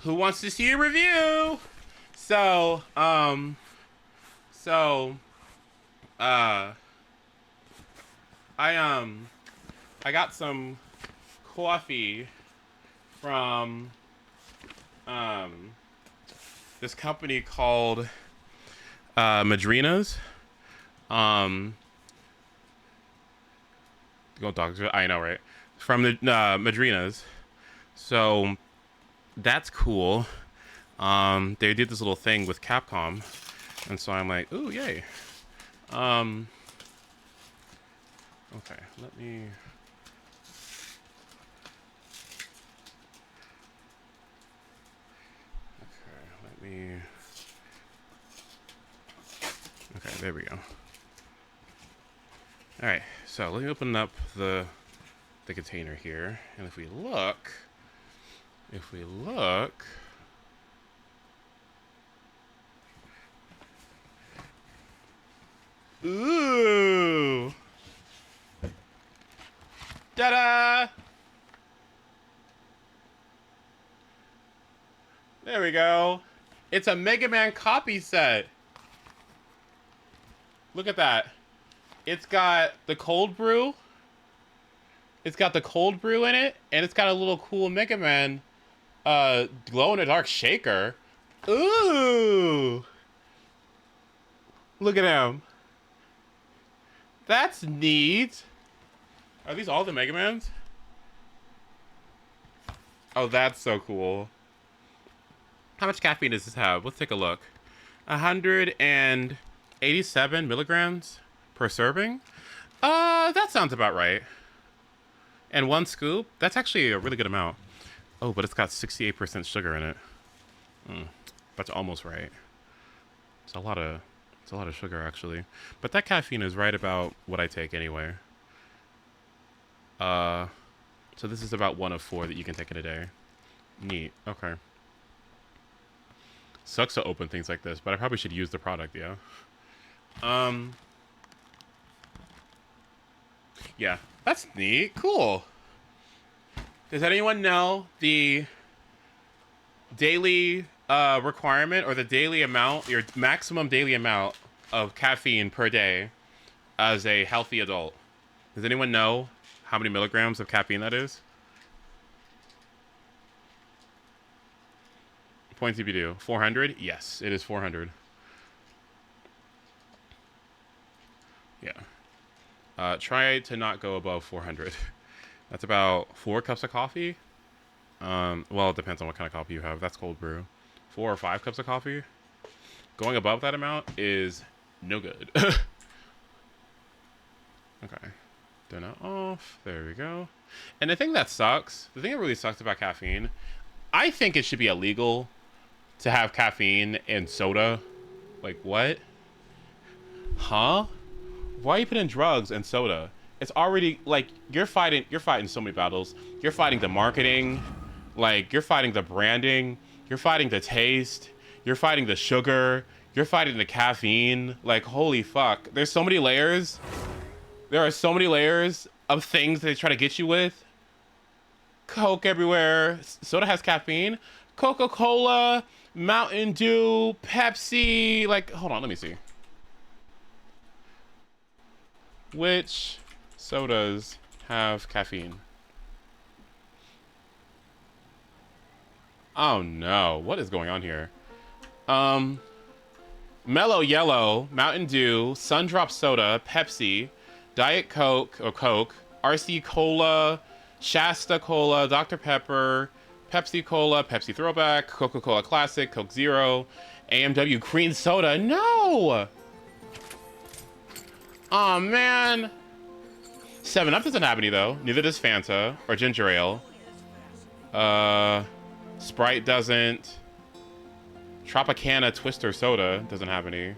Who wants to see a review? So, uh, I got some coffee from, this company called, Madrina's. Go talk to it. I know, right? From the, Madrina's. So, that's cool. They did this little thing with Capcom, and so I'm like, ooh, yay. Okay, let me. Okay, there we go. All right, so let me open up the container here, and if we look. Ooh! Ta-da! There we go. It's a Mega Man copy set. Look at that. It's got the cold brew. It's got the cold brew in it, and it's got a little cool Mega Man glow-in-the-dark shaker. Ooh! Look at him. That's neat. Are these all the Mega Mans? Oh, that's so cool. How much caffeine does this have? Let's take a look. 187 milligrams per serving? That sounds about right. And one scoop? That's actually a really good amount. Oh, but it's got 68% sugar in it. That's almost right. It's a lot of sugar, actually. But that caffeine is right about what I take anyway. So this is about 1 of 4 that you can take in a day. Neat. Okay. Sucks to open things like this, but I probably should use the product, yeah. Yeah, that's neat. Cool. Does anyone know the daily requirement or the daily amount, your maximum daily amount of caffeine per day as a healthy adult? Does anyone know how many milligrams of caffeine that is? Points if you do. 400? Yes, it is 400. Yeah. Try to not go above 400. That's about 4 cups of coffee. Well, it depends on what kind of coffee you have. That's cold brew. 4 or 5 cups of coffee. Going above that amount is no good. Okay. Turn it off. There we go. And the thing that really sucks about caffeine, I think it should be illegal to have caffeine in soda. Like, what? Huh? Why are you putting drugs in soda? It's already, like, you're fighting so many battles. You're fighting the marketing, like, you're fighting the branding, you're fighting the taste, you're fighting the sugar, you're fighting the caffeine. Like, holy fuck. There's so many layers. There are so many layers of things they try to get you with. Coke everywhere. Soda has caffeine. Coca-Cola, Mountain Dew, Pepsi. Like, hold on, let me see. Which sodas have caffeine? Oh no, what is going on here? Mellow Yellow, Mountain Dew, Sundrop Soda, Pepsi, Diet Coke or Coke, RC Cola, Shasta Cola, Dr. Pepper, Pepsi Cola, Pepsi Throwback, Coca-Cola Classic, Coke Zero, AMW Green Soda. No! Aw, man. 7-Up doesn't have any, though. Neither does Fanta or Ginger Ale. Sprite doesn't. Tropicana Twister Soda doesn't have any.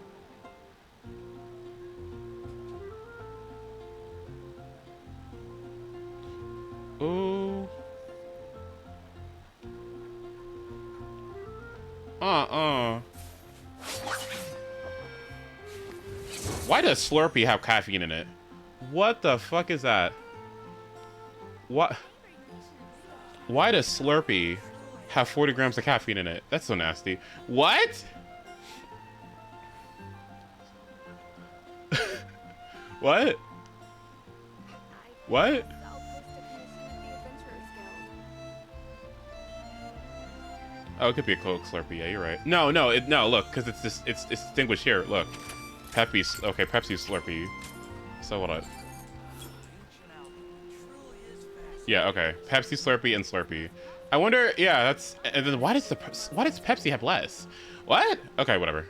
Ooh. Why does Slurpee have caffeine in it? What the fuck is that? What? Why does Slurpee have 40 grams of caffeine in it. That's so nasty. What? What? What? Oh, it could be a Coke Slurpee. Yeah, you're right. No, look, because it's distinguished here. Look, Pepsi. Okay, Pepsi Slurpee. So what? Yeah, okay. Pepsi Slurpee and Slurpee. I wonder. Yeah, that's. And then why does Pepsi have less? What? Okay, whatever.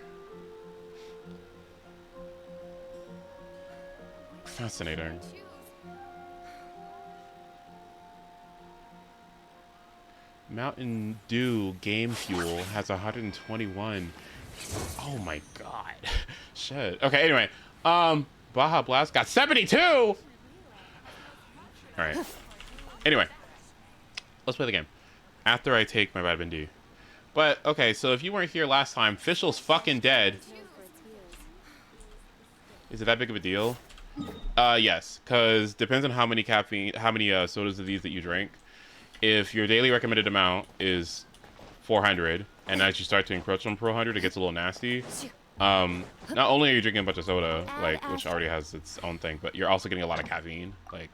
Fascinating. Mountain Dew Game Fuel has 121. Oh my god. Shit. Okay, anyway. Baja Blast got 72! Alright. Anyway. Let's play the game. After I take my vitamin D. But, okay, so if you weren't here last time, Fischl's fucking dead. Is it that big of a deal? Yes. Because depends on how many sodas of these that you drink. If your daily recommended amount is 400, and as you start to encroach on 400, it gets a little nasty. Not only are you drinking a bunch of soda, like, which already has its own thing, but you're also getting a lot of caffeine. Like,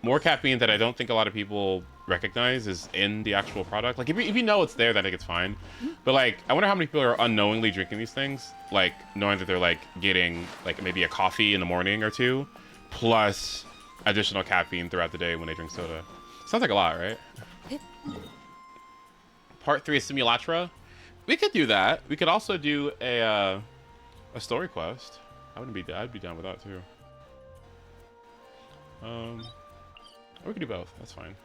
more caffeine that I don't think a lot of people recognize is in the actual product. Like, if you know it's there, then I think it's fine. But, like, I wonder how many people are unknowingly drinking these things, like, knowing that they're, like, getting, like, maybe a coffee in the morning or two, plus additional caffeine throughout the day when they drink soda. Sounds like a lot, right? Part 3 is Simulatra. We could do that. We could also do a story quest. I'd be down with that too. Or we could do both. That's fine.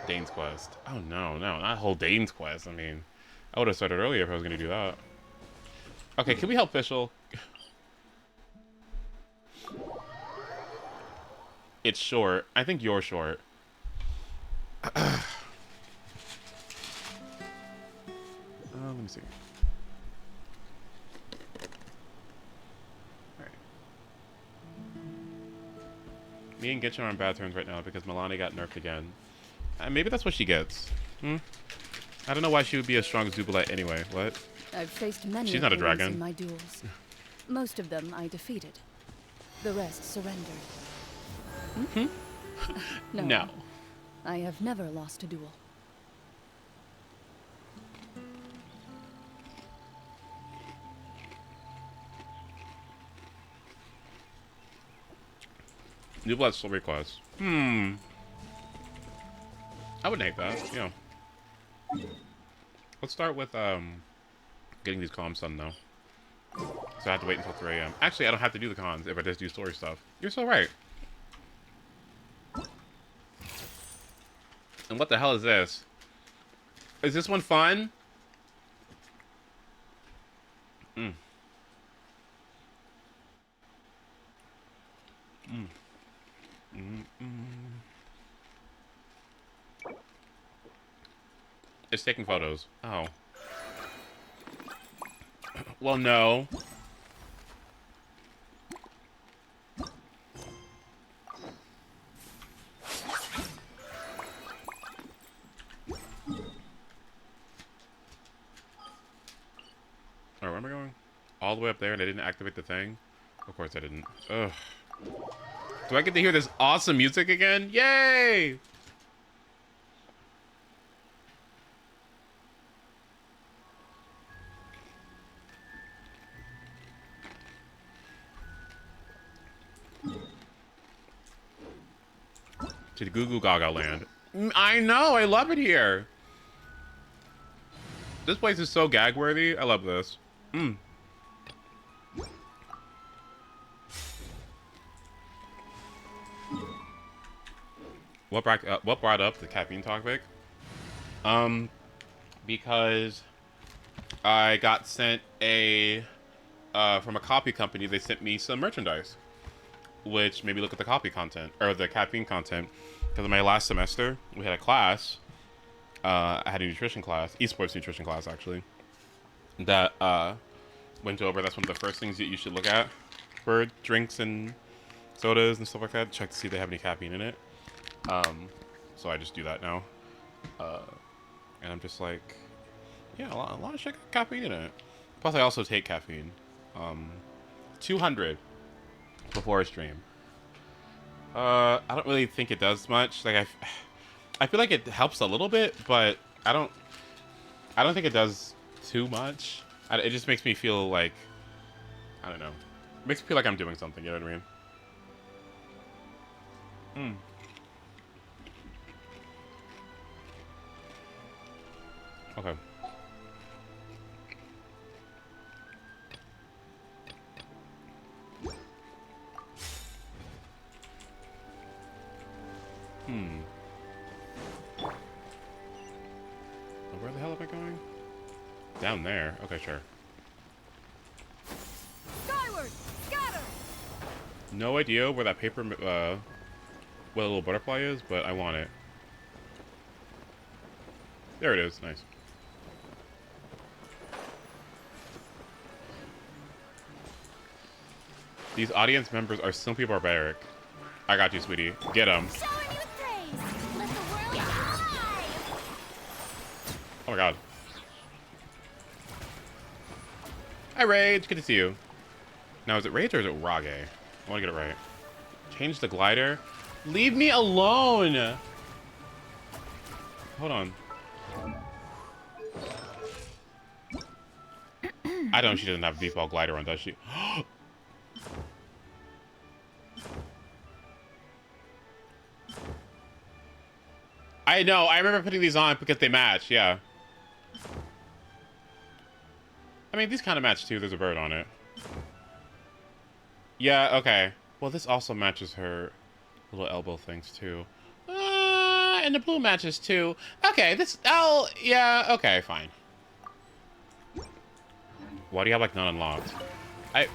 Dane's quest. Oh no, not whole Dane's quest. I mean, I would have started earlier if I was gonna do that. Okay, can we help Fischl? It's short. I think you're short. Let me see. Alright. Me and Genshin are on bad terms right now because Milani got nerfed again. Maybe that's what she gets. I don't know why she would be as strong as Zubalite anyway. What? I've faced many She's not a dragon. in my duels. Most of them I defeated. The rest surrendered. No. I have never lost a duel. New Blood Story Quest. I wouldn't hate that, yeah. Let's start with getting these comms done though. So I have to wait until 3 AM. Actually, I don't have to do the cons if I just do story stuff. You're so right. And what the hell is this? Is this one fun? It's taking photos. Oh. Well, no. Where am I going? All the way up there and I didn't activate the thing? Of course I didn't. Ugh. Do I get to hear this awesome music again? Yay! To the Goo Goo Gaga land. I know! I love it here! This place is so gag-worthy. I love this. What brought up the caffeine topic? Because I got sent from a copy company. They sent me some merchandise, which made me look at the copy content or the caffeine content. Because in my last semester, we had a class. I had a nutrition class, esports nutrition class actually, that went over. That's one of the first things that you should look at for drinks and sodas and stuff like that. Check to see if they have any caffeine in it. So I just do that now. And I'm just like, yeah, a lot of shit got caffeine in it. Plus, I also take caffeine. 200 before a stream. I don't really think it does much. Like I feel like it helps a little bit, but I don't think it does too much. It just makes me feel like, I don't know. It makes me feel like I'm doing something, you know what I mean? Okay. Where the hell am I going? Down there. Okay, sure. Skyward! Scatter! No idea where that paper, what a little butterfly is, but I want it. There it is. Nice. These audience members are simply barbaric. I got you, sweetie. Get them. Oh my god. Hi, Rage. Good to see you. Now, is it Rage or is it Rage? I want to get it right. Change the glider. Leave me alone! Hold on. I don't know, she doesn't have a default glider on, does she? I know, I remember putting these on because they match, yeah. I mean, these kind of match too. There's a bird on it. Yeah, okay. Well, this also matches her little elbow things too. And the blue matches too. Okay, this... Oh, yeah, okay, fine. Why do you have, like, none unlocked? Let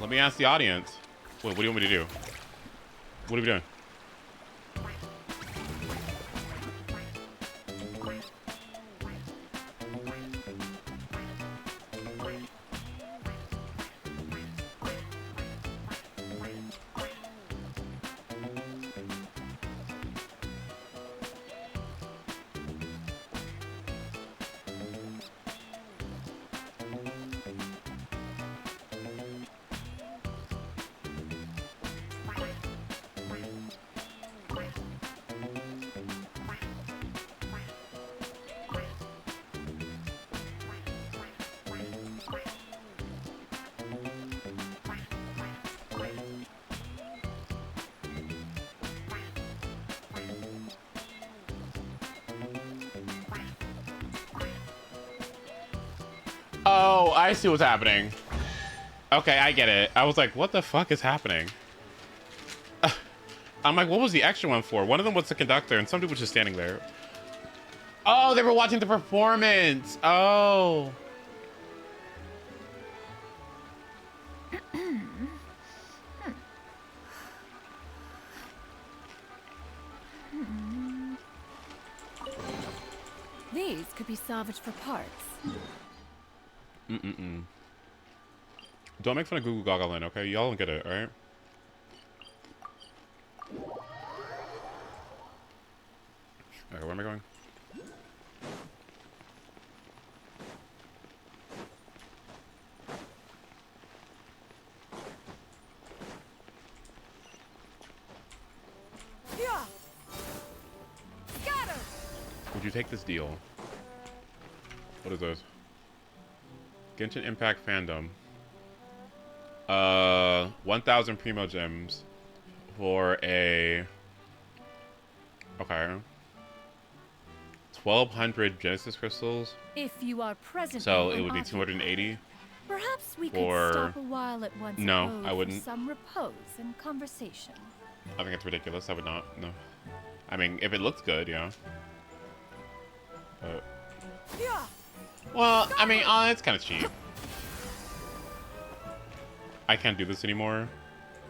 me ask the audience. Wait, what do you want me to do? What are we doing? Oh, I see what's happening. Okay, I get it. I was like, what the fuck is happening? I'm like, what was the extra one for? One of them was the conductor, and somebody was just standing there. Oh, they were watching the performance. Oh. These could be salvaged for parts. Don't make fun of Google Goggling, okay? Y'all don't get it, alright? Okay, where am I going? Would you take this deal? What is this? Genshin Impact Fandom. 1,000 Primo Gems for a... Okay. 1,200 Genesis Crystals. If you are present, so it would be 280. Perhaps we or... could stop a while at once. No, I wouldn't. For some repose and conversation. I think it's ridiculous. I would not. No. I mean, if it looks good, yeah. But... Well, I mean, it's kind of cheap. I can't do this anymore.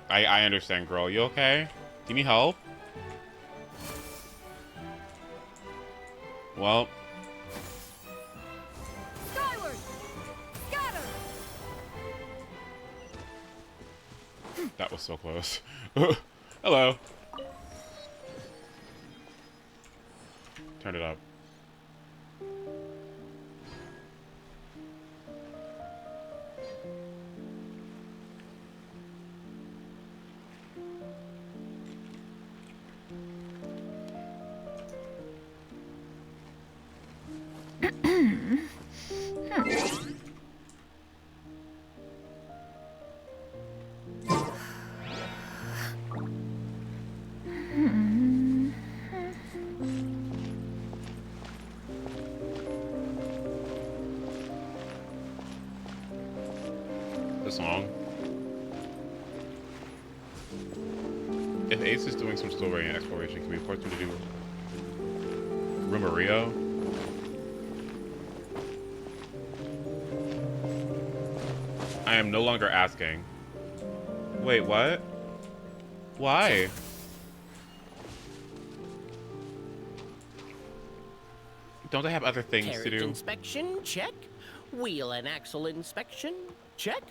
I understand, girl. You okay? Do you need help? Well. Skyward! Scatter! That was so close. Hello. turn it up. Song. If Ace is doing some story and exploration, can we force him to do Rumario? I am no longer asking. Wait, what? Why? Don't I have other things to Carriage do? inspection, check. Wheel and axle inspection, check.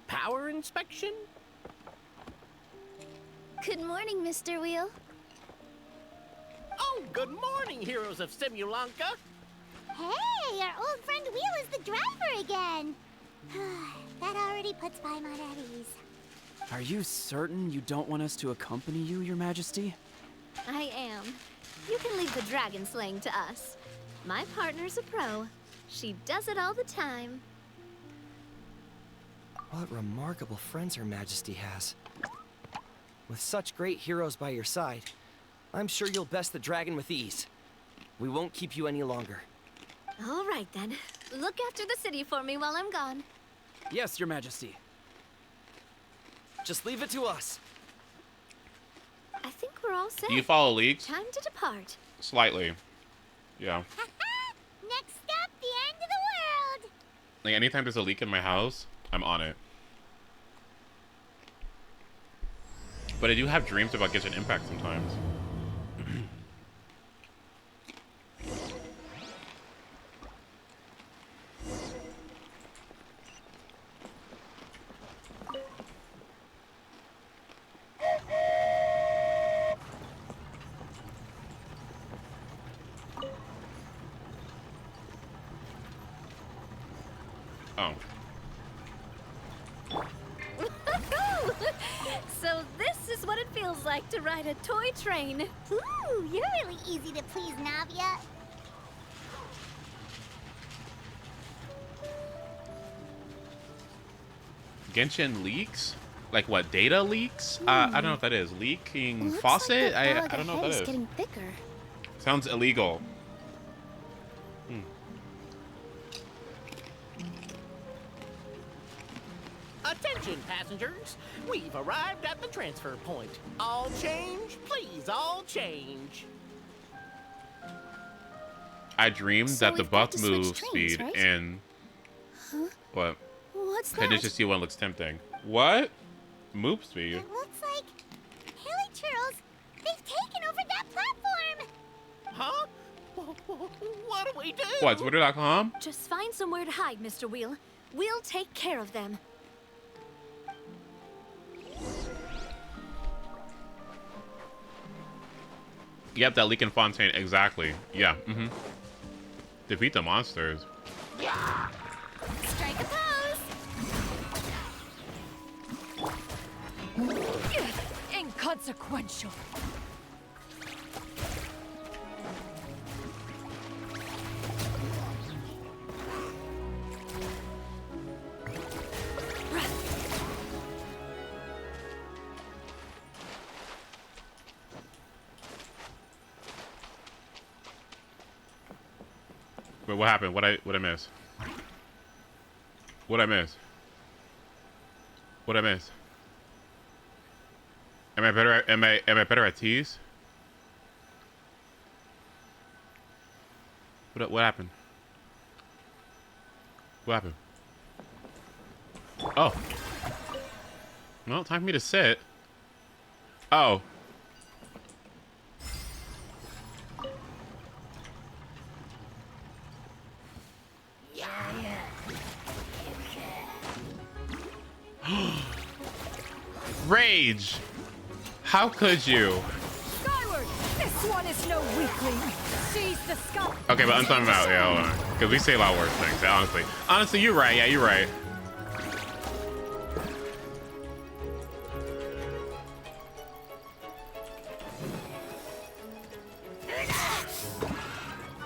Power inspection? Good morning, Mr. Wheel. Oh, good morning, heroes of Simulanka. Hey, our old friend Wheel is the driver again. That already puts Paimon at ease. Are you certain you don't want us to accompany you, Your Majesty? I am. You can leave the dragon slaying to us. My partner's a pro. She does it all the time. What remarkable friends Her Majesty has. With such great heroes by your side, I'm sure you'll best the dragon with ease. We won't keep you any longer. All right, then. Look after the city for me while I'm gone. Yes, Your Majesty. Just leave it to us. I think we're all set. Do you follow leaks? Time to depart. Slightly. Yeah. Next stop, the end of the world. Like, anytime there's a leak in my house, I'm on it. But I do have dreams about Genshin Impact sometimes. Oh. So this is what it feels like to ride a toy train. Ooh, you're really easy to please, Navia. Genshin leaks? Like what, data leaks? I don't know what that is. Leaking Looks faucet? Like I don't know what that is. Getting thicker. Sounds illegal. Attention, passengers. We've arrived at the transfer point. All change, please, all change. I dreamed So that the we've got buff to switch move trains, speed right? and what? What's I that? just see one looks tempting. What? Move speed? It looks like Hilly Churls, they've taken over that platform. Huh? What do we do? What? Twitter.com? Just find somewhere to hide, Mr. Wheel. We'll take care of them. Yep, that leak in Fontaine. Exactly. Yeah. Defeat the monsters. Strike a pose! Inconsequential. Wait, what happened? What I miss? What I miss? What I miss? Am I better at better at tease? What happened? What happened? Oh. Well, time for me to sit. Oh. Rage! How could you? Skyward! This one is no weakling. Seize the sky. Okay, but untime him out. Yeah, hold on. Because we say a lot worse things, honestly. Honestly, you're right. Yeah, you're right.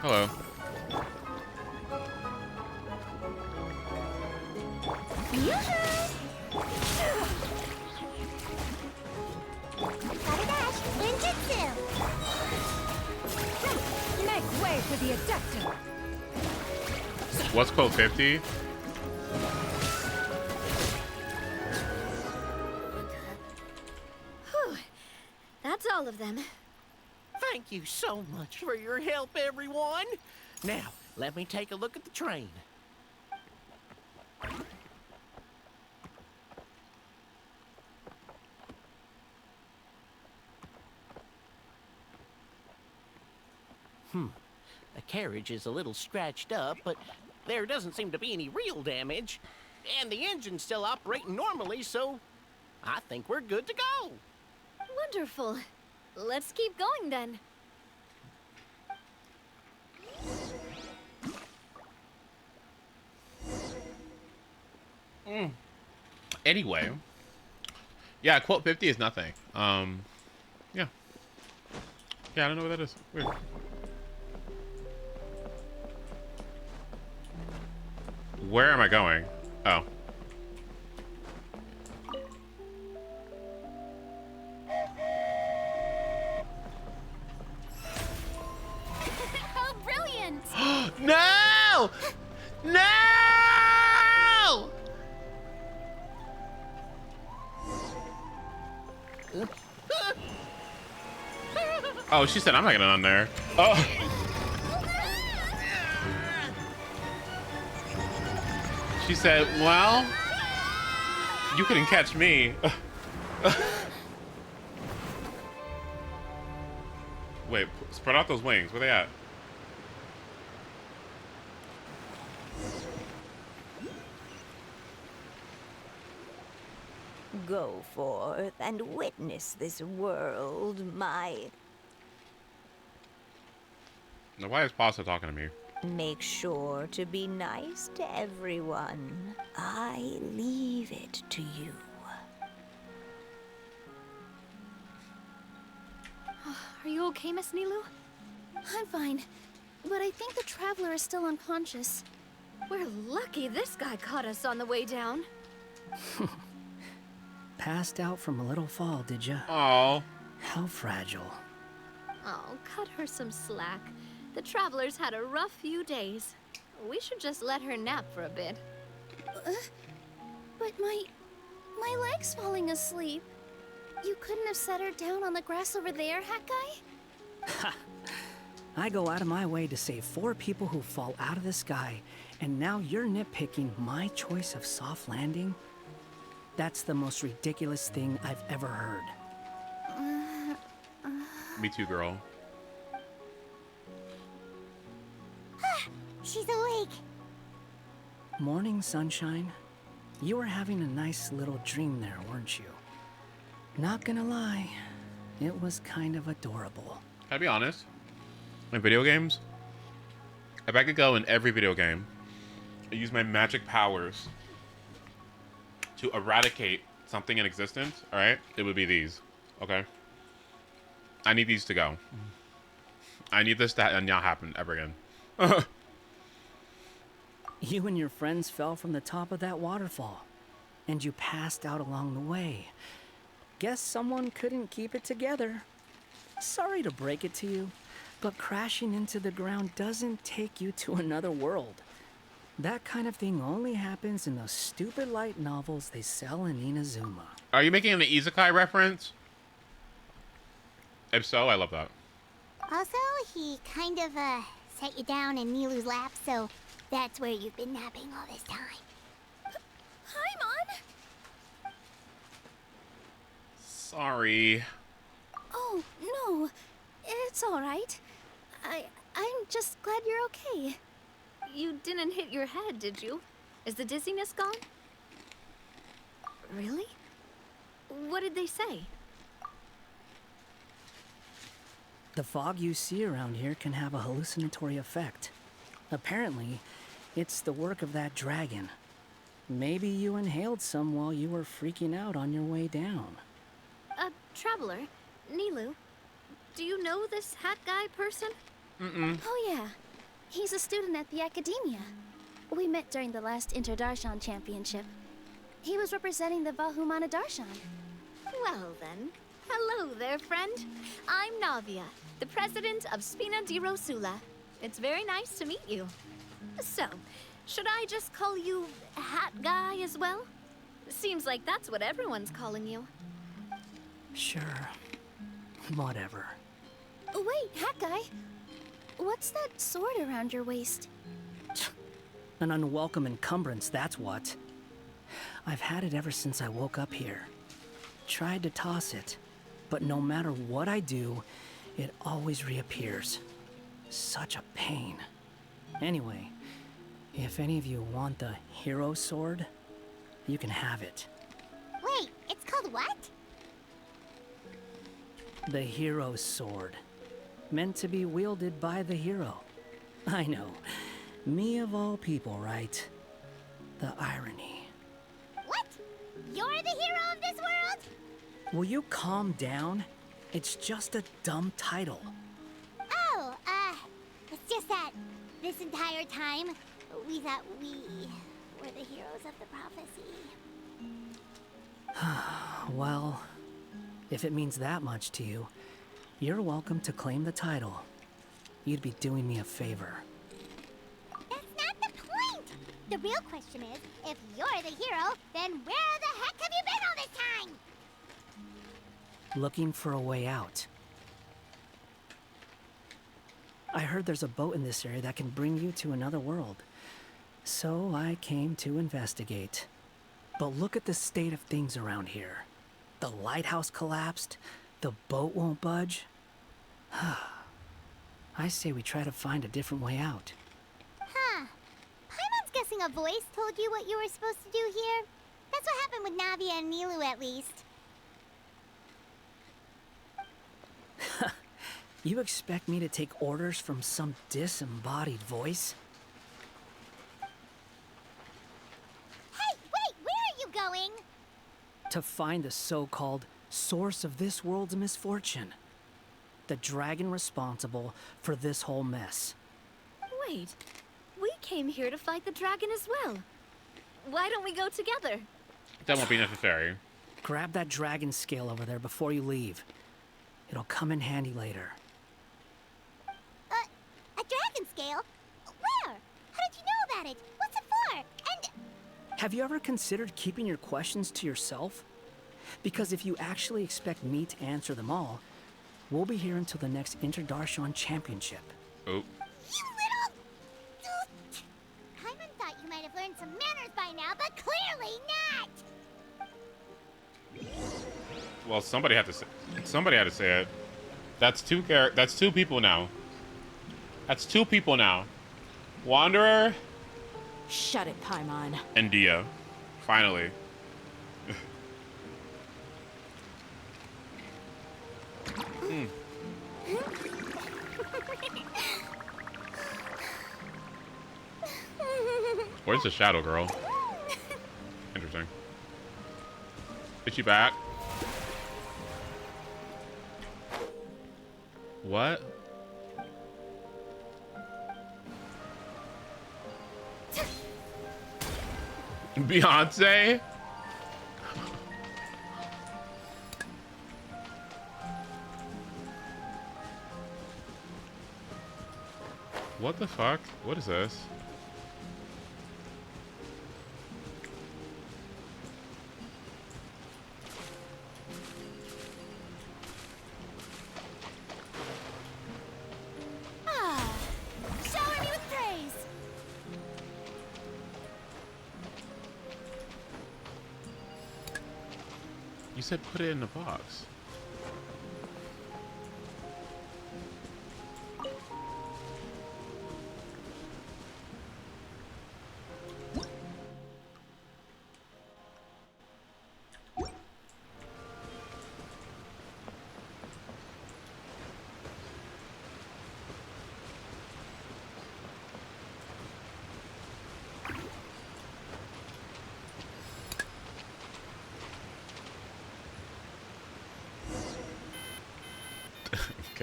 Hello. Gotta dash. Ninjutsu. Make way for the adapter. What's code 50? Whew. That's all of them. Thank you so much for your help, everyone. Now, let me take a look at the train. The carriage is a little scratched up, but there doesn't seem to be any real damage. And the engine's still operating normally, so I think we're good to go. Wonderful. Let's keep going then. Anyway. Yeah, quote 50 is nothing. Yeah. Yeah, I don't know what that is. Weird. Where am I going? Oh. Oh, brilliant! No! No! Oh, she said I'm not getting on there. Oh. She said, well, you couldn't catch me. Wait, spread out those wings. Where they at? Go forth and witness this world, my... Now, why is Pasta talking to me? Make sure to be nice to everyone. I leave it to you. Are you okay, Miss Nilu? I'm fine, but I think the traveler is still unconscious. We're lucky this guy caught us on the way down. Passed out from a little fall, did ya? Oh. How fragile. Oh, cut her some slack. The traveler's had a rough few days. We should just let her nap for a bit. But my leg's falling asleep. You couldn't have set her down on the grass over there, Hat Guy? I go out of my way to save 4 people who fall out of the sky, and now you're nitpicking my choice of soft landing? That's the most ridiculous thing I've ever heard. Me too, girl. She's awake. Morning, sunshine. You were having a nice little dream there, weren't you? Not gonna lie, it was kind of adorable. Can I be honest? In video games, if I could go in every video game and use my magic powers to eradicate something in existence, alright, it would be these, okay? I need these to go. I need this to not happen ever again. You and your friends fell from the top of that waterfall, and you passed out along the way. Guess someone couldn't keep it together. Sorry to break it to you, but crashing into the ground doesn't take you to another world. That kind of thing only happens in those stupid light novels they sell in Inazuma. Are you making an isekai reference? If so, I love that. Also, he kind of, set you down in Nilu's lap, so that's where you've been napping all this time. Hi, Mon! Sorry. Oh, no. It's all right. I'm just glad you're okay. You didn't hit your head, did you? Is the dizziness gone? Really? What did they say? The fog you see around here can have a hallucinatory effect. Apparently, it's the work of that dragon. Maybe you inhaled some while you were freaking out on your way down. Traveler, Nilu, do you know this hat guy person? Oh yeah, he's a student at the academia. We met during the last Interdarshan Championship. He was representing the Vahumana Darshan. Well then, hello there, friend. I'm Navia, the president of Spina di Rosula. It's very nice to meet you. So, should I just call you Hat Guy as well? Seems like that's what everyone's calling you. Sure. Whatever. Wait, Hat Guy. What's that sword around your waist? An unwelcome encumbrance, that's what. I've had it ever since I woke up here. Tried to toss it, but no matter what I do, it always reappears. Such a pain. Anyway, if any of you want the hero sword, you can have it. Wait, it's called what? The hero sword. Meant to be wielded by the hero. I know. Me of all people, right? The irony. What? You're the hero of this world? Will you calm down? It's just a dumb title. Oh, it's just that this entire time, we thought we were the heroes of the prophecy. Well, if it means that much to you, you're welcome to claim the title. You'd be doing me a favor. That's not the point! The real question is, if you're the hero, then where the heck have you been all this time? Looking for a way out. I heard there's a boat in this area that can bring you to another world. So I came to investigate. But look at the state of things around here. The lighthouse collapsed. The boat won't budge. I say we try to find a different way out. Huh. Paimon's guessing a voice told you what you were supposed to do here. That's what happened with Navia and Nilu, at least. You expect me to take orders from some disembodied voice? Hey, wait! Where are you going? To find the so-called source of this world's misfortune. The dragon responsible for this whole mess. Wait, we came here to fight the dragon as well. Why don't we go together? That won't be necessary. Grab that dragon scale over there before you leave. It'll come in handy later. A dragon scale? Where? How did you know about it? What's it for? And... Have you ever considered keeping your questions to yourself? Because if you actually expect me to answer them all, we'll be here until the next Interdarshan Championship. Oh. You little... Paimon thought you might have learned some manners by now, but clearly not! Well, somebody had to say it. That's two people now. That's two people now. Wanderer Shut it, Paimon. and Dia. Finally. Where's the shadow girl? Interesting. Is she back? What? Beyonce? What the fuck? What is this? Shower me with praise! You said put it in the box.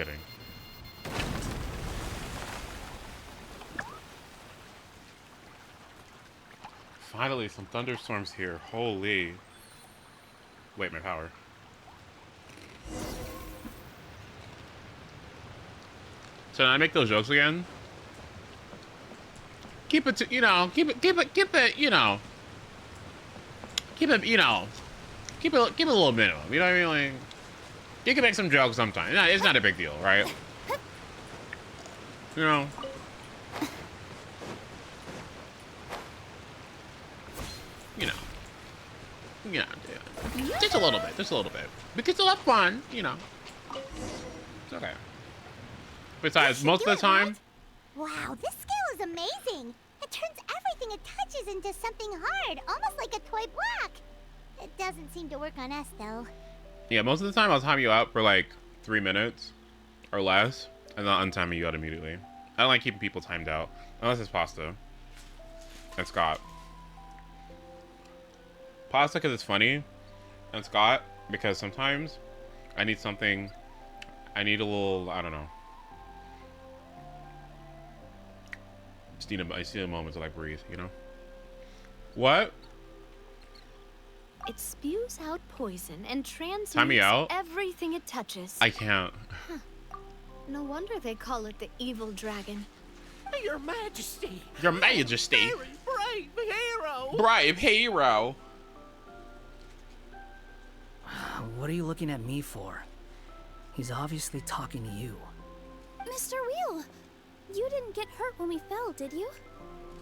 kidding. Finally, some thunderstorms here. Holy. Wait, my power. So I make those jokes again. Keep it to, you know, keep it, you know. Keep it, you know. Keep it a little minimum. You know what I mean? Like, you can make some jokes sometimes. No, it's not a big deal, right? You know. You know, just a little bit, because it'll have fun, you know. It's okay. Besides, most of the time. Wow, this scale is amazing. It turns everything it touches into something hard, almost like a toy block. It doesn't seem to work on us, though. Yeah, most of the time I'll time you out for like 3 minutes or less, and then untiming you out immediately. I don't like keeping people timed out, unless it's pasta and Scott. Pasta because it's funny, and Scott because sometimes I need something. I need a little. I don't know. I just need a moment to like breathe. You know. What? It spews out poison and transmutes Time me out. everything it touches. I can't. Huh. No wonder they call it the evil dragon. Your Majesty. Your Majesty. Very brave hero. Brave hero. What are you looking at me for? He's obviously talking to you. Mr. Wheel, you didn't get hurt when we fell, did you?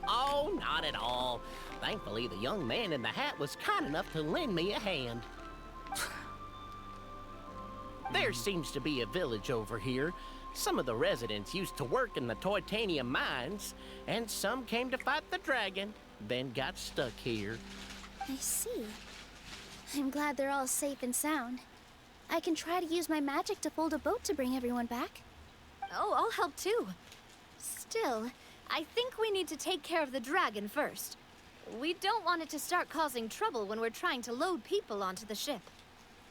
Oh, not at all. Thankfully, the young man in the hat was kind enough to lend me a hand. There seems to be a village over here. Some of the residents used to work in the titanium mines, and some came to fight the dragon, then got stuck here. I see. I'm glad they're all safe and sound. I can try to use my magic to fold a boat to bring everyone back. Oh, I'll help too. Still, I think we need to take care of the dragon first. We don't want it to start causing trouble when we're trying to load people onto the ship.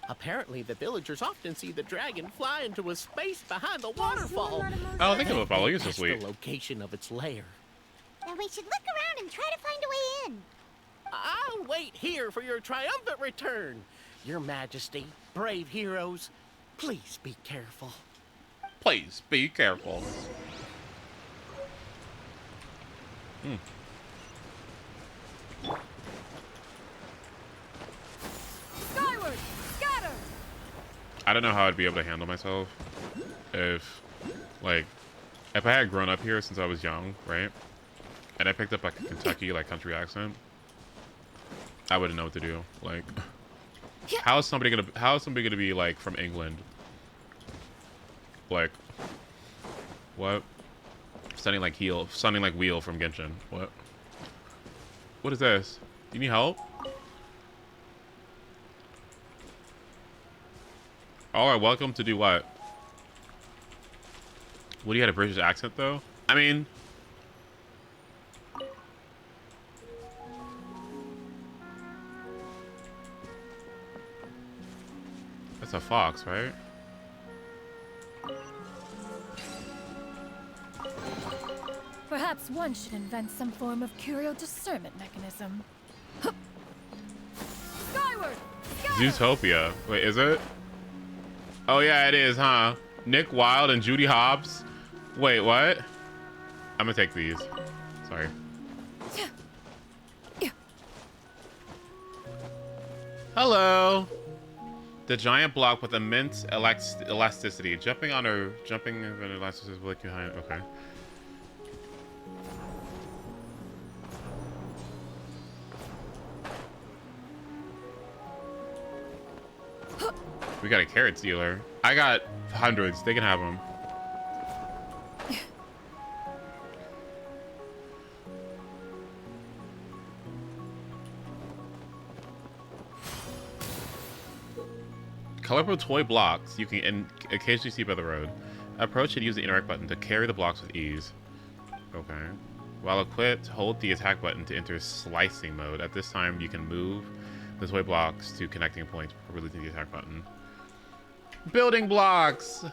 Apparently, the villagers often see the dragon fly into a space behind the waterfall. I don't think it'll follow you so That's sweet. the location of its lair. Then we should look around and try to find a way in. I'll wait here for your triumphant return. Your Majesty, brave heroes, please be careful. Please be careful. Skyward! Scatter! I don't know how I'd be able to handle myself if, like, if I had grown up here since I was young, right? And I picked up like a Kentucky like country accent. I wouldn't know what to do. Like, how is somebody gonna be like from England? Like, what? Sounding like Wheel from Genshin. What? What is this? Do you need help? Alright, welcome to do what? What, do you had a British accent though? I mean, that's a fox, right? Perhaps one should invent some form of curio discernment mechanism. Skyward! Zootopia. Wait, is it? Oh yeah, it is, huh? Nick Wilde and Judy Hobbs. Wait, what? I'm gonna take these. Sorry. Hello. The giant block with immense elasticity. Jumping and elasticity will let you behind. Okay. We got a carrot dealer. I got hundreds. They can have them. Colorful toy blocks you can occasionally see by the road. Approach and use the interact button to carry the blocks with ease. Okay. While equipped, hold the attack button to enter slicing mode. At this time, you can move the toy blocks to connecting points before releasing the attack button. Building blocks!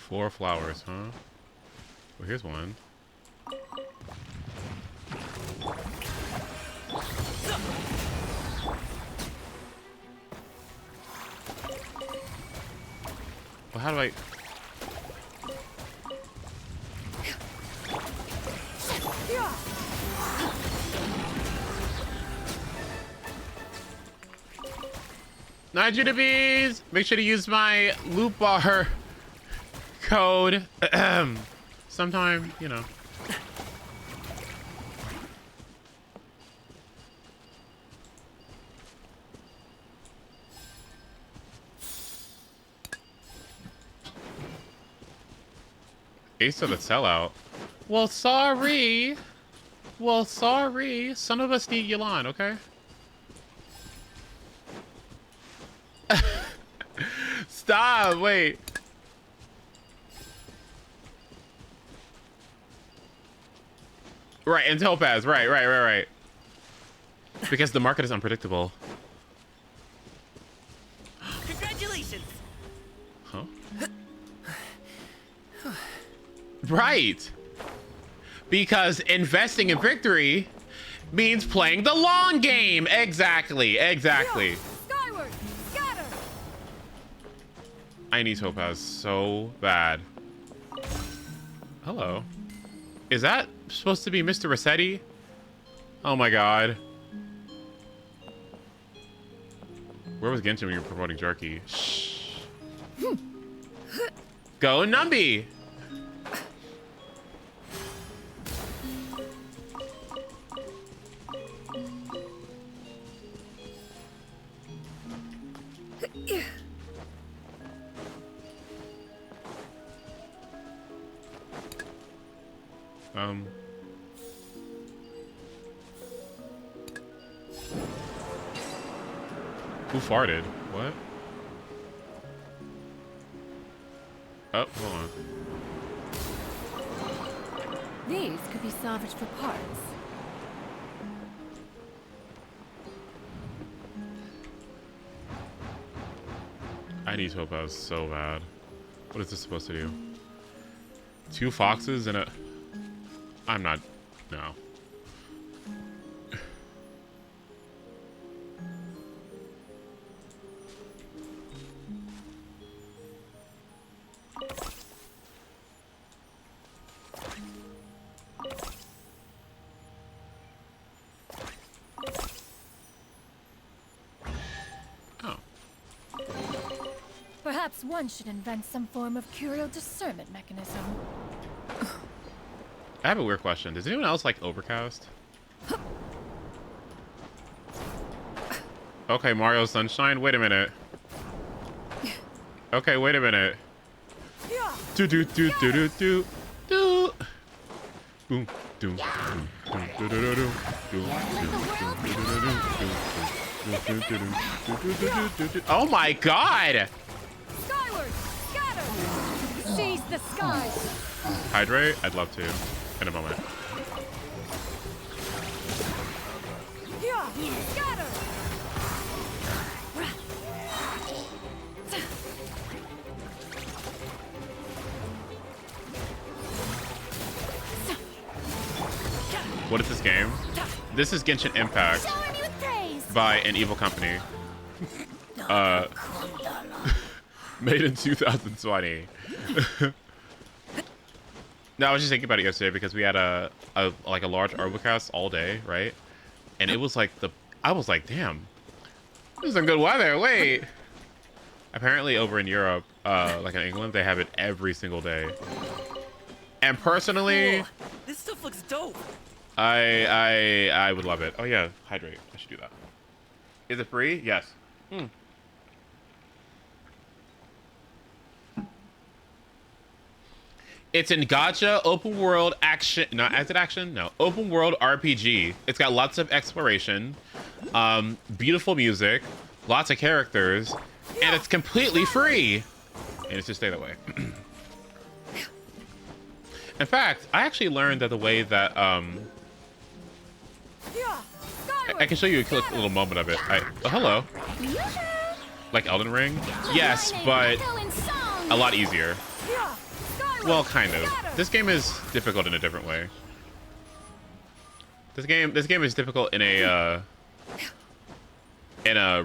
4 flowers, huh? Well, here's one. Well, how do I... Nigeria bees! Make sure to use my loot bar code. Sometime, you know. Ace of the sellout. Well, sorry. Well, sorry. Some of us need Yelan, okay? Stop, wait. Right, and Topaz. Right. Because the market is unpredictable. Congratulations. Huh? Right. Because investing in victory means playing the long game. Exactly. Skyward! Scatter! I need Topaz so bad. Hello. Is that supposed to be Mr. Rossetti? Oh my god. Where was Genshin when you were promoting Jerky? Shh. Go Numby! Who farted? What? Oh, hold on. These could be salvaged for parts. I need Topaz so bad. What is this supposed to do? 2 foxes and a... I'm not... No. Perhaps one should invent some form of curial discernment mechanism. I have a weird question. Does anyone else like Overcast? Okay, Mario Sunshine. Wait a minute. Okay, wait a minute. Do do do do do do do. Boom doom boom do do do do do. Oh my god! Skyward! Scatter! Seize the skies! Hydrate? I'd love to. In a moment. Scatter! What is this game? This is Genshin Impact by an evil company. Made in 2020. No, I was just thinking about it yesterday because we had a large Overcast all day, right? And it was like I was like, damn, this is some good weather. Wait. Apparently over in Europe, like in England, they have it every single day. And personally, Whoa, this stuff looks dope. I would love it. Oh yeah, hydrate. I should do that. Is it free? Yes. It's in gacha, open world action. Not as it action? No. Open world RPG. It's got lots of exploration, beautiful music, lots of characters, and it's completely free. And it's just stay that way. In fact, I actually learned that the way that I can show you a quick little moment of it. Oh, hello. Like Elden Ring? Yes, but a lot easier. Well, kind of. This game is difficult in a different way. This game is difficult in a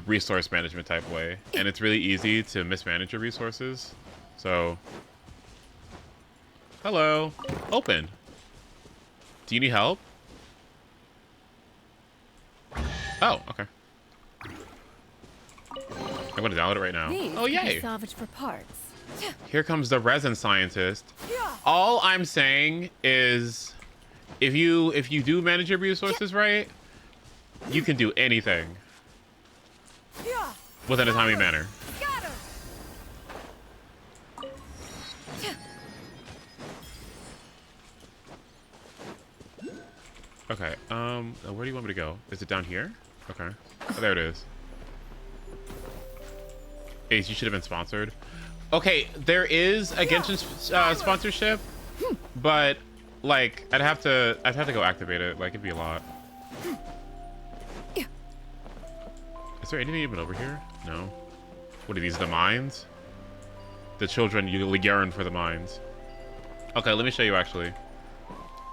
resource management type way, and it's really easy to mismanage your resources. So, hello, open. Do you need help? Oh, okay. I'm going to download it right now. These Oh, can be yay! salvaged for parts. Here comes the resin scientist. All I'm saying is, if you do manage your resources right, you can do anything within a timely manner. Okay. Where do you want me to go? Is it down here? Okay. Oh, there it is. Ace, you should have been sponsored. Okay, there is a Genshin sponsorship, but like I'd have to go activate it. Like it'd be a lot. Is there anything even over here? No. What are these? The mines? The children yearn for the mines. Okay, let me show you actually.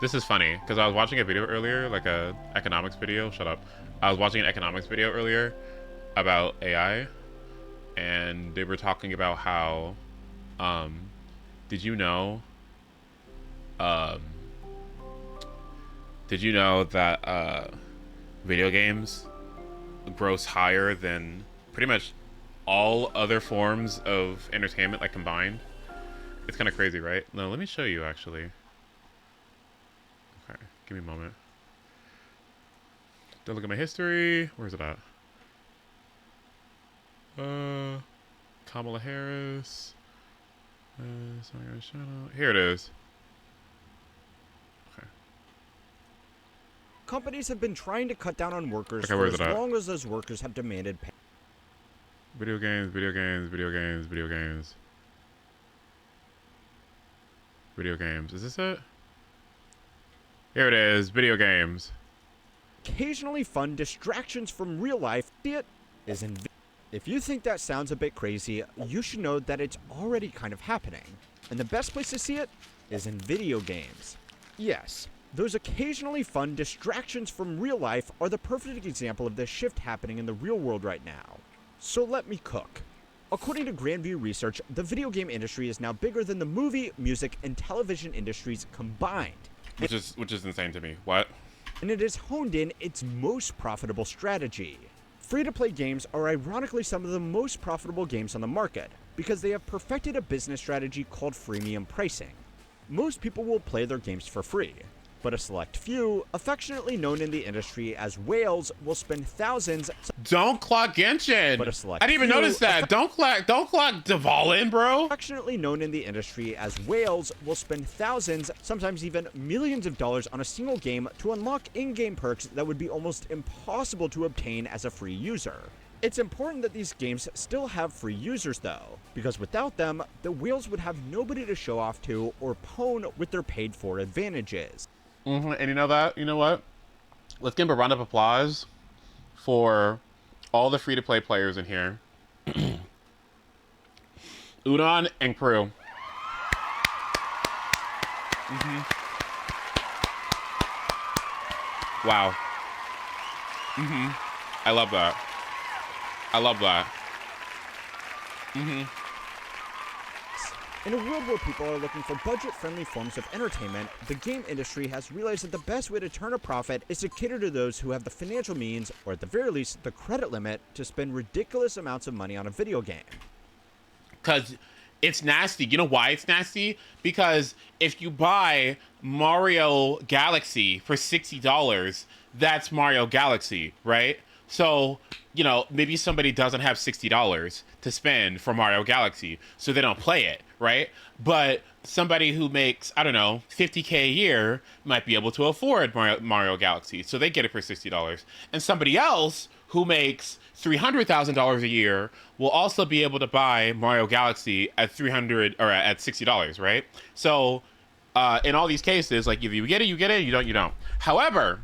This is funny because I was watching a video earlier, like a economics video. Shut up. I was watching an economics video earlier about AI. And they were talking about how, did you know that video games gross higher than pretty much all other forms of entertainment, like combined? It's kind of crazy, right? No, let me show you actually. Okay, give me a moment. Don't look at my history. Where's it at? Kamala Harris. Here it is. Okay. Companies have been trying to cut down on workers Okay, for where's as it at? long as those workers have demanded pay. Video games, video games, video games, video games. Video games. Is this it? Here it is. Video games. Occasionally fun distractions from real life. It is in. If you think that sounds a bit crazy, you should know that it's already kind of happening. And the best place to see it is in video games. Yes, those occasionally fun distractions from real life are the perfect example of this shift happening in the real world right now. So let me cook. According to Grandview Research, the video game industry is now bigger than the movie, music, and television industries combined. Which is insane to me. What? And it has honed in its most profitable strategy. Free-to-play games are ironically some of the most profitable games on the market, because they have perfected a business strategy called freemium pricing. Most people will play their games for free, but a select few, affectionately known in the industry as whales, will spend thousands. Don't clock Genshin. But a select I didn't even few, notice that. Don't clock Dvalin, bro. Affectionately known in the industry as whales will spend thousands, sometimes even millions of dollars on a single game to unlock in-game perks that would be almost impossible to obtain as a free user. It's important that these games still have free users though, because without them, the whales would have nobody to show off to or pwn with their paid-for advantages. And you know what? Let's give a round of applause for all the free-to-play players in here. Udon and crew. Wow. I love that. I love that. In a world where people are looking for budget-friendly forms of entertainment, the game industry has realized that the best way to turn a profit is to cater to those who have the financial means, or at the very least, the credit limit, to spend ridiculous amounts of money on a video game. Because it's nasty. You know why it's nasty? Because if you buy Mario Galaxy for $60, that's Mario Galaxy, right? So, you know, maybe somebody doesn't have $60 to spend for Mario Galaxy, so they don't play it, right? But somebody who makes, I don't know, $50K a year might be able to afford Mario Galaxy, so they get it for $60. And somebody else who makes $300,000 a year will also be able to buy Mario Galaxy at at $60, right? So, in all these cases, like if you get it, you get it. You don't, you don't. However,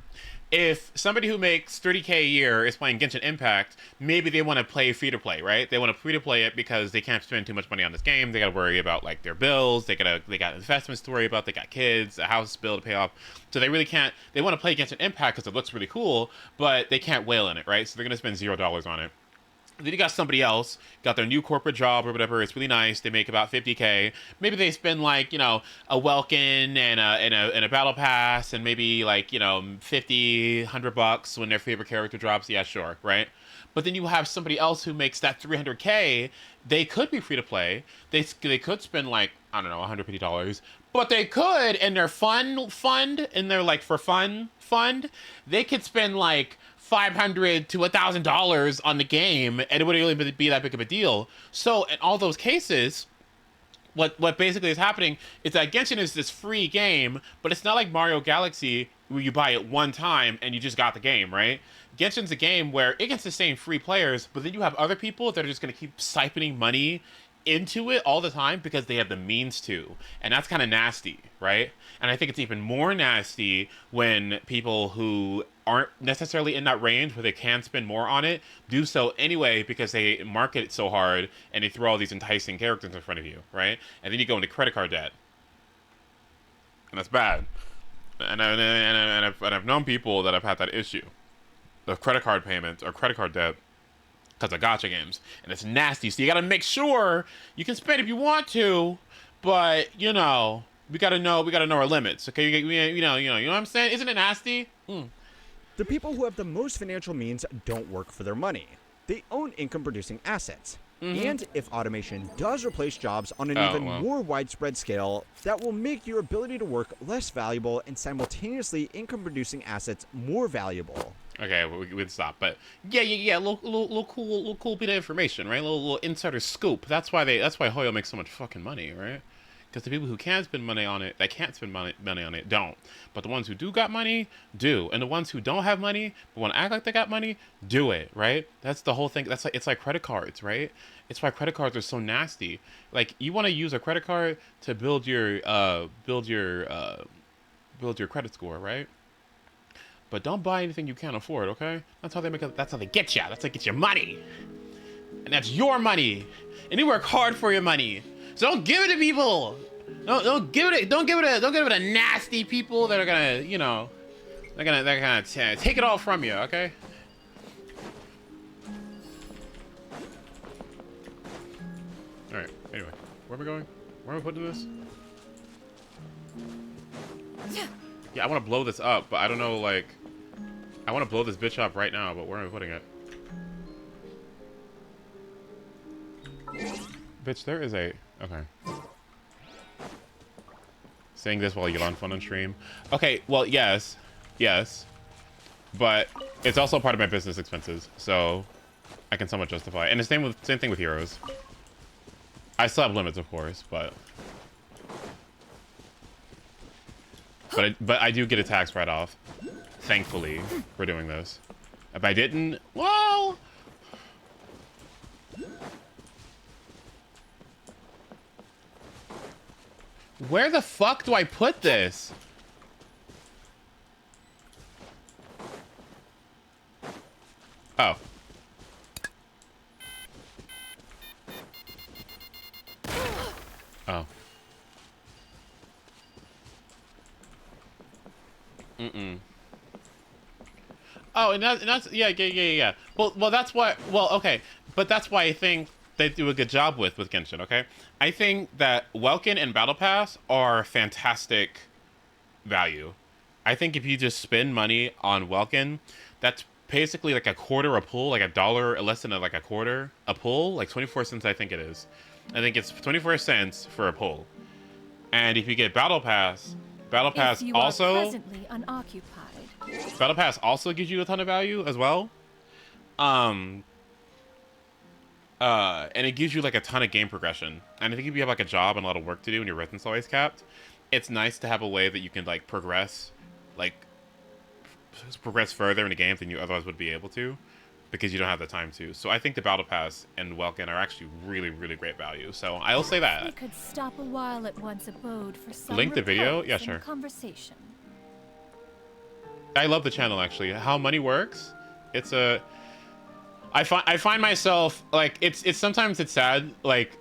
if somebody who makes 30K a year is playing Genshin Impact, maybe they want to play free-to-play, right? They want to free-to-play it because they can't spend too much money on this game. They got to worry about, like, their bills. They got investments to worry about. They got kids, a house bill to pay off. So they really can't... They want to play Genshin Impact because it looks really cool, but they can't whale in it, right? So they're going to spend $0 on it. Then you got somebody else, got their new corporate job or whatever. It's really nice. They make about 50K. Maybe they spend like, you know, a Welkin and a battle pass and maybe like, you know, 50, $100 when their favorite character drops. Yeah, sure, right? But then you have somebody else who makes that 300K. They could be free to play. They could spend like, I don't know, $150. But they could in their fund, in their like for fun fund, they could spend like $500 to $1,000 on the game, and it wouldn't really be that big of a deal. So in all those cases, what basically is happening is that Genshin is this free game, but it's not like Mario Galaxy where you buy it one time and you just got the game, right? Genshin's a game where it gets the same free players, but then you have other people that are just going to keep siphoning money into it all the time because they have the means to, and that's kind of nasty, right? And I think it's even more nasty when people who aren't necessarily in that range where they can spend more on it do so anyway because they market it so hard and they throw all these enticing characters in front of you, right? And then you go into credit card debt, and that's bad. And I've known people that have had that issue of credit card payments or credit card debt because of gacha games, and it's nasty. So you got to make sure you can spend if you want to, but you know we got to know our limits. Okay, you know what I'm saying? Isn't it nasty? The people who have the most financial means don't work for their money. They own income-producing assets. And if automation does replace jobs on an more widespread scale, that will make your ability to work less valuable and simultaneously income-producing assets more valuable. Okay, we'd stop. But yeah, little cool bit of information, right? Little insider scoop. That's why Hoyo makes so much fucking money, right? Because the people who can spend money on it, that can't spend money on it, don't. But the ones who do got money, do. And the ones who don't have money, but want to act like they got money, do it, right? That's the whole thing. It's like credit cards, right? It's why credit cards are so nasty. Like, you want to use a credit card to build your credit score, right? But don't buy anything you can't afford, okay? That's how they get you. That's how they get your money. And that's your money. And you work hard for your money. So don't give it to people. Don't give it to nasty people that are gonna, you know, they're gonna take it all from you, okay? All right. Anyway, where are we going? Where am I putting this? Yeah, I want to blow this up, but I don't know, like, I want to blow this bitch up right now, but where am I putting it? Bitch, there is a... Okay. Saying this while you're on fun on stream. Okay, well, yes. Yes. But it's also part of my business expenses, so I can somewhat justify it. And the same thing with heroes. I still have limits, of course, but I do get a tax write-off, thankfully, for doing this. If I didn't, well... Where the fuck do I put this? Oh. Oh. Oh, and that's yeah. Well, that's why. Well, okay, but that's why I think they do a good job with Genshin. Okay, I think that Welkin and Battle Pass are fantastic value. I think if you just spend money on Welkin, that's basically like a quarter a pull, like $1, less than like a quarter a pull, like 24 cents. I think it is. I think it's 24 cents for a pull. And if you get Battle Pass also presently unoccupied. Battle Pass also gives you a ton of value as well. And it gives you like a ton of game progression. And I think if you have like a job and a lot of work to do and your residence always capped, it's nice to have a way that you can like progress further in the game than you otherwise would be able to, because you don't have the time to. So I think the Battle Pass and Welkin are actually really, really great value. So I'll say that. We could stop a while at one's abode for some link the video? Yeah, repose and sure. conversation. I love the channel actually. How money works? It's a. I find myself like it's sometimes it's sad like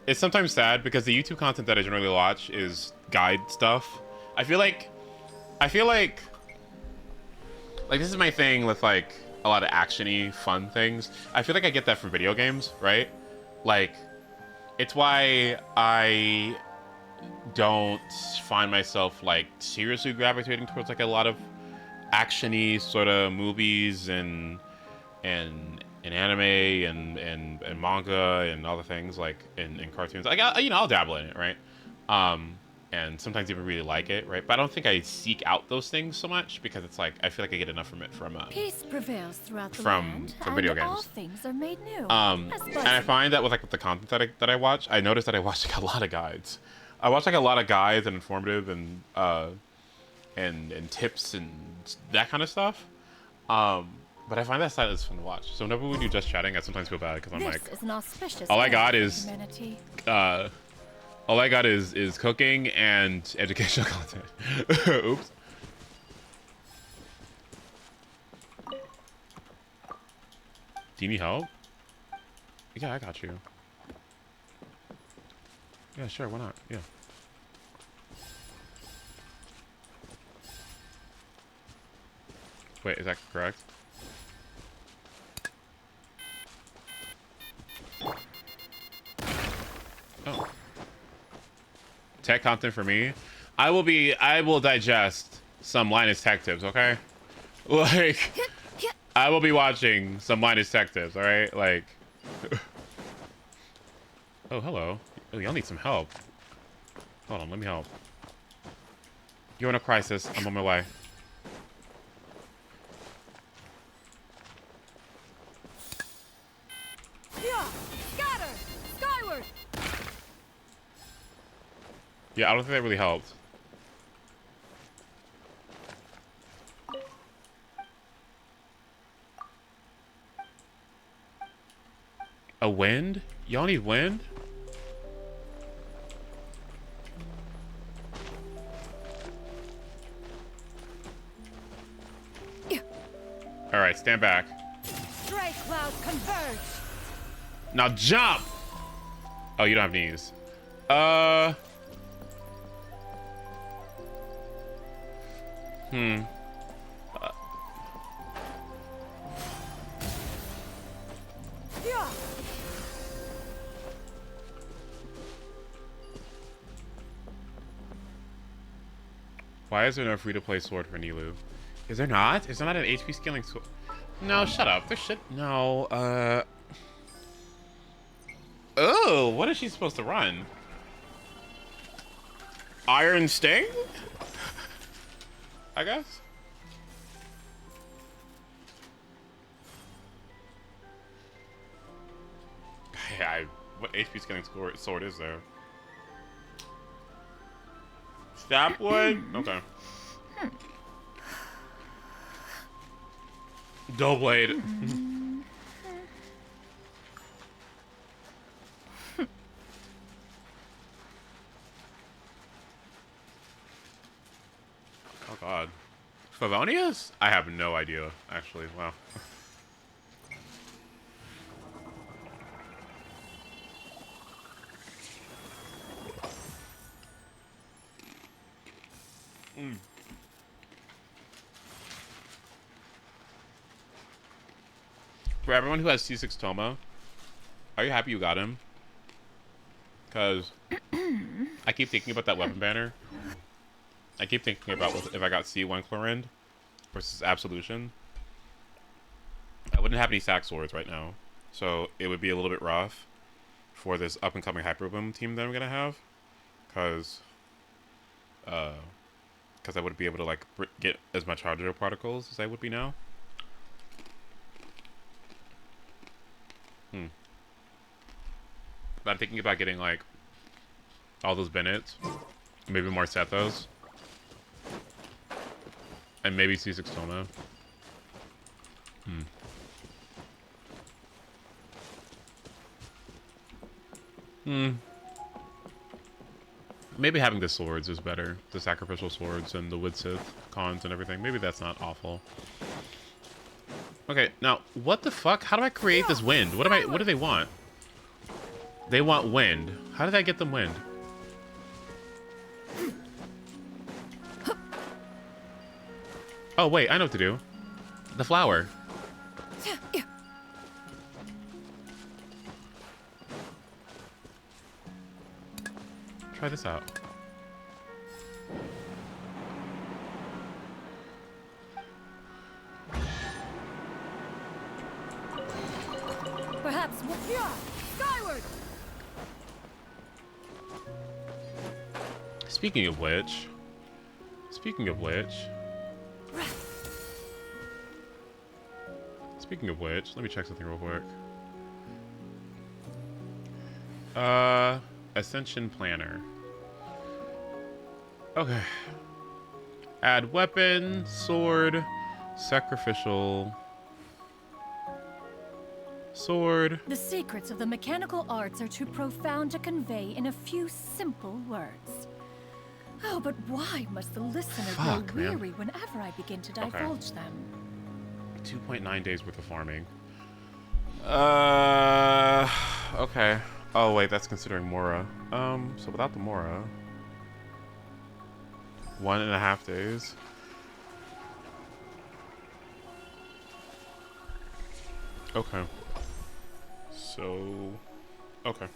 it's sometimes sad because the YouTube content that I generally watch is guide stuff. I feel like this is my thing with like a lot of actiony fun things. I feel like I get that from video games, right? Like it's why I don't find myself like seriously gravitating towards like a lot of actiony sort of movies and anime and manga and other things like in cartoons. Like I'll dabble in it, right? And sometimes even really like it, right? But I don't think I seek out those things so much because it's like I feel like I get enough from it from peace prevails throughout the from land, video and games. all things are made new. And I find that with like with the content that I watch, I notice that I watch like a lot of guides. I watch like a lot of guides and informative and tips and that kind of stuff. But I find that side is fun to watch. So whenever we do just chatting, I sometimes feel bad because I'm like, all I got is cooking and educational content. Oops. Do you need help? Yeah, I got you. Yeah, sure, why not? Yeah. Wait, is that correct? Oh. Tech content for me? I will digest some Linus Tech Tips, okay? Like, I will be watching some Linus Tech Tips, alright? Like, oh, hello. Oh, y'all need some help. Hold on, let me help. You're in a crisis. I'm on my way. Yeah, I don't think that really helped. A wind? Y'all need wind? Alright, stand back. Stray cloud converge. Now jump! Oh, you don't have knees. Why is there no free-to-play sword for Nilu? Is there not? Is there not an HP scaling sword? No, shut up. There should... No, oh, what is she supposed to run? Iron Sting? I guess? Yeah, what HP scaling sword is there? Stab wood? Okay. Dull blade. Oh god. Favonius? I have no idea, actually. Wow. For everyone who has C6 Toma, are you happy you got him? Because I keep thinking about that weapon banner. I keep thinking about if I got C1 Clorinde versus Absolution. I wouldn't have any sack swords right now. So it would be a little bit rough for this up-and-coming Hyperboom team that I'm going to have. Because I wouldn't be able to like get as much hydro particles as I would be now. But I'm thinking about getting like all those Bennett's, maybe more Sethos, and maybe C6 Toma. Maybe having the swords is better. The sacrificial swords and the wood sith cons and everything. Maybe that's not awful. Okay, now what the fuck? How do I create this wind? What do they want? They want wind. How did I get them wind? Oh wait, I know what to do. The flower. Try this out. Perhaps yeah, skyward. Speaking of which, Speaking of which, let me check something real quick. Ascension Planner. Okay. Add weapon, sword, sacrificial, sword. The secrets of the mechanical arts are too profound to convey in a few simple words. Oh, but why must the listener grow weary whenever I begin to divulge them? 2.9 days worth of farming. Okay. Oh wait, that's considering Mora. So without the Mora, 1.5 days. Okay. So, okay.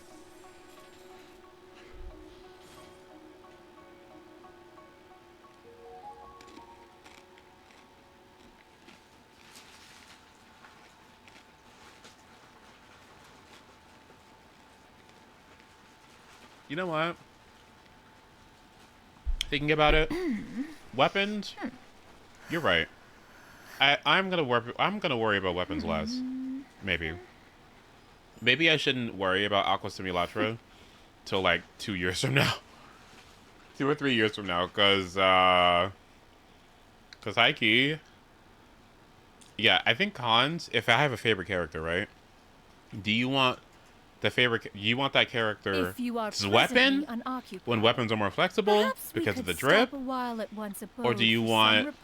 You know what? Thinking about it, weapons. You're right. I'm gonna worry about weapons less. Maybe I shouldn't worry about Aqua Simulatra till like 2 years from now, 2 or 3 years from now, cause Heike. Yeah, I think cons. If I have a favorite character, right? Do you want the favorite? You want that character's weapon when weapons are more flexible because of the drip, or do you want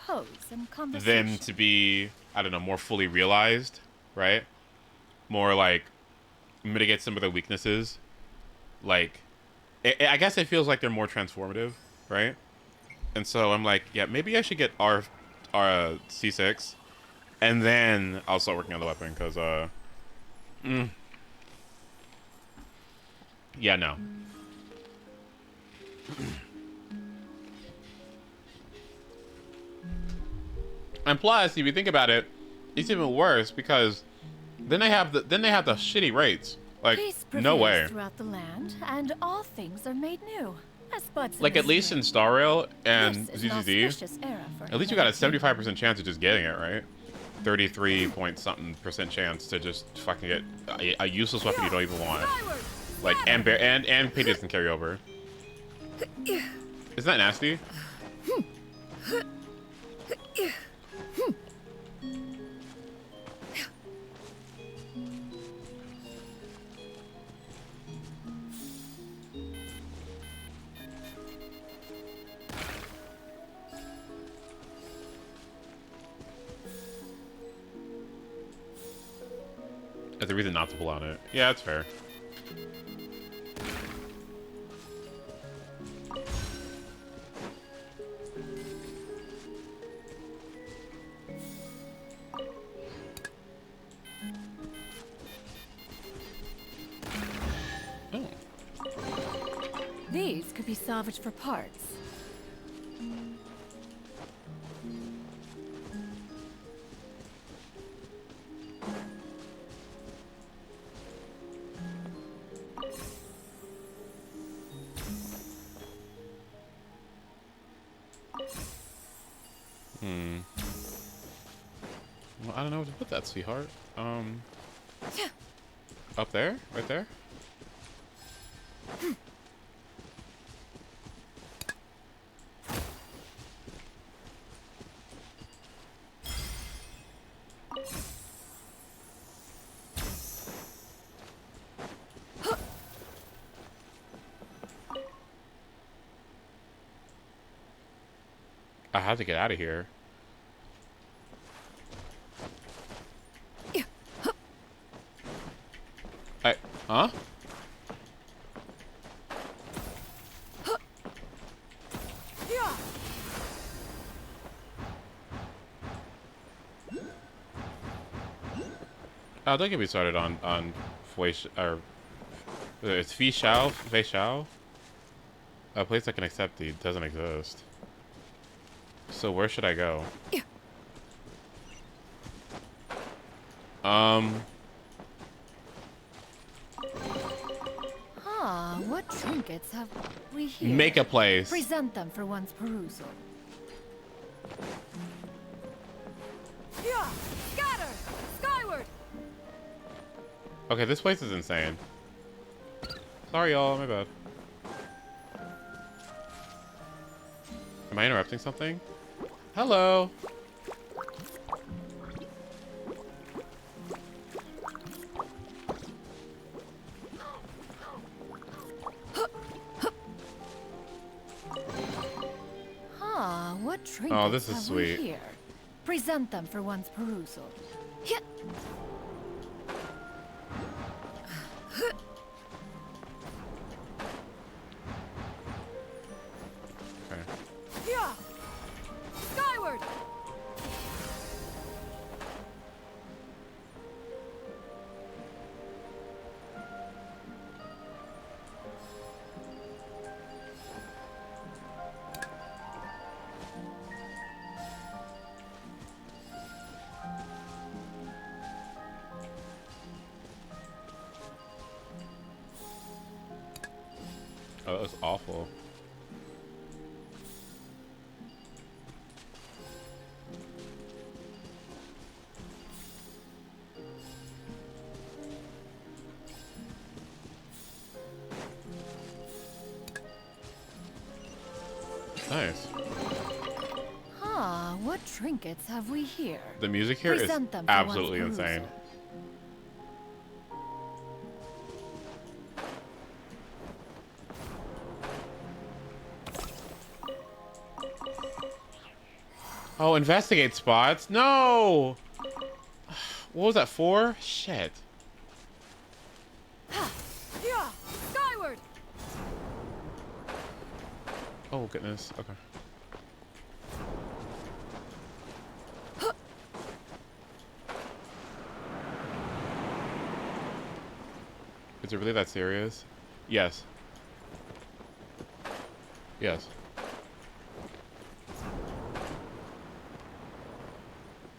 them to be, I don't know, more fully realized, right? More like mitigate some of their weaknesses. Like, I guess it feels like they're more transformative, right? And so I'm like, yeah, maybe I should get our C6, and then I'll start working on the weapon, because yeah, no. And plus, if you think about it, it's even worse because then they have the shitty rates. Like, no way. Throughout the land, and all things are made new. Like, at least in Star Rail and ZZZ, at least you got a 75% chance of just getting it, right? 33 point something % chance to just fucking get a useless weapon you don't even want. Like, and pay doesn't carry over. Isn't that nasty? That's a reason not to pull on it. Yeah, that's fair. These could be salvaged for parts. Well, I don't know where to put that, sweetheart. Up there? Right there? I have to get out of here. Huh? Oh, don't get me started on it's Fei Xiao. A place that can accept these doesn't exist. So where should I go? What trinkets have we here? Make a place. Present them for one's perusal. Scatter! Skyward! Okay, this place is insane. Sorry, y'all. My bad. Am I interrupting something? Hello. What trinkets oh, this is have sweet. we here? Present them for one's perusal. Skyward! Oh, that was awful. Nice. What trinkets have we here? The music here is Present them for absolutely one's insane. perusal. Oh, investigate spots? No! What was that for? Shit. Skyward! Oh, goodness. Okay. Is it really that serious? Yes. Yes.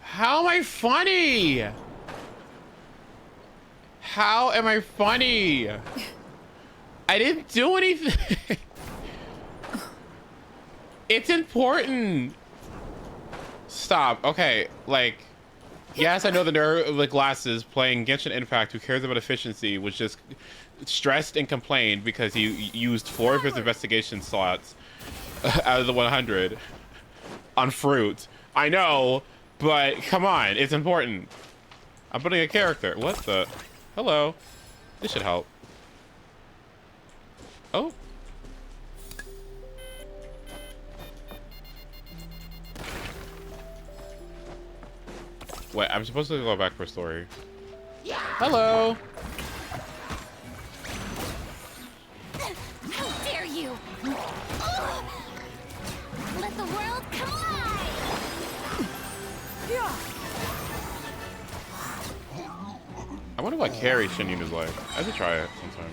How am I funny? How am I funny? I didn't do anything. It's important. Stop. Okay, like, yes, I know the nerd with glasses playing Genshin Impact who cares about efficiency was just stressed and complained because he used 4 of his investigation slots out of the 100 on fruit. I know, but come on, it's important. I'm putting a character. What the? Hello. This should help. Oh. Wait, I'm supposed to go back for a story. Hello. How dare you! Let the world collide! I wonder what carry Shinyin is like. I should try it sometime.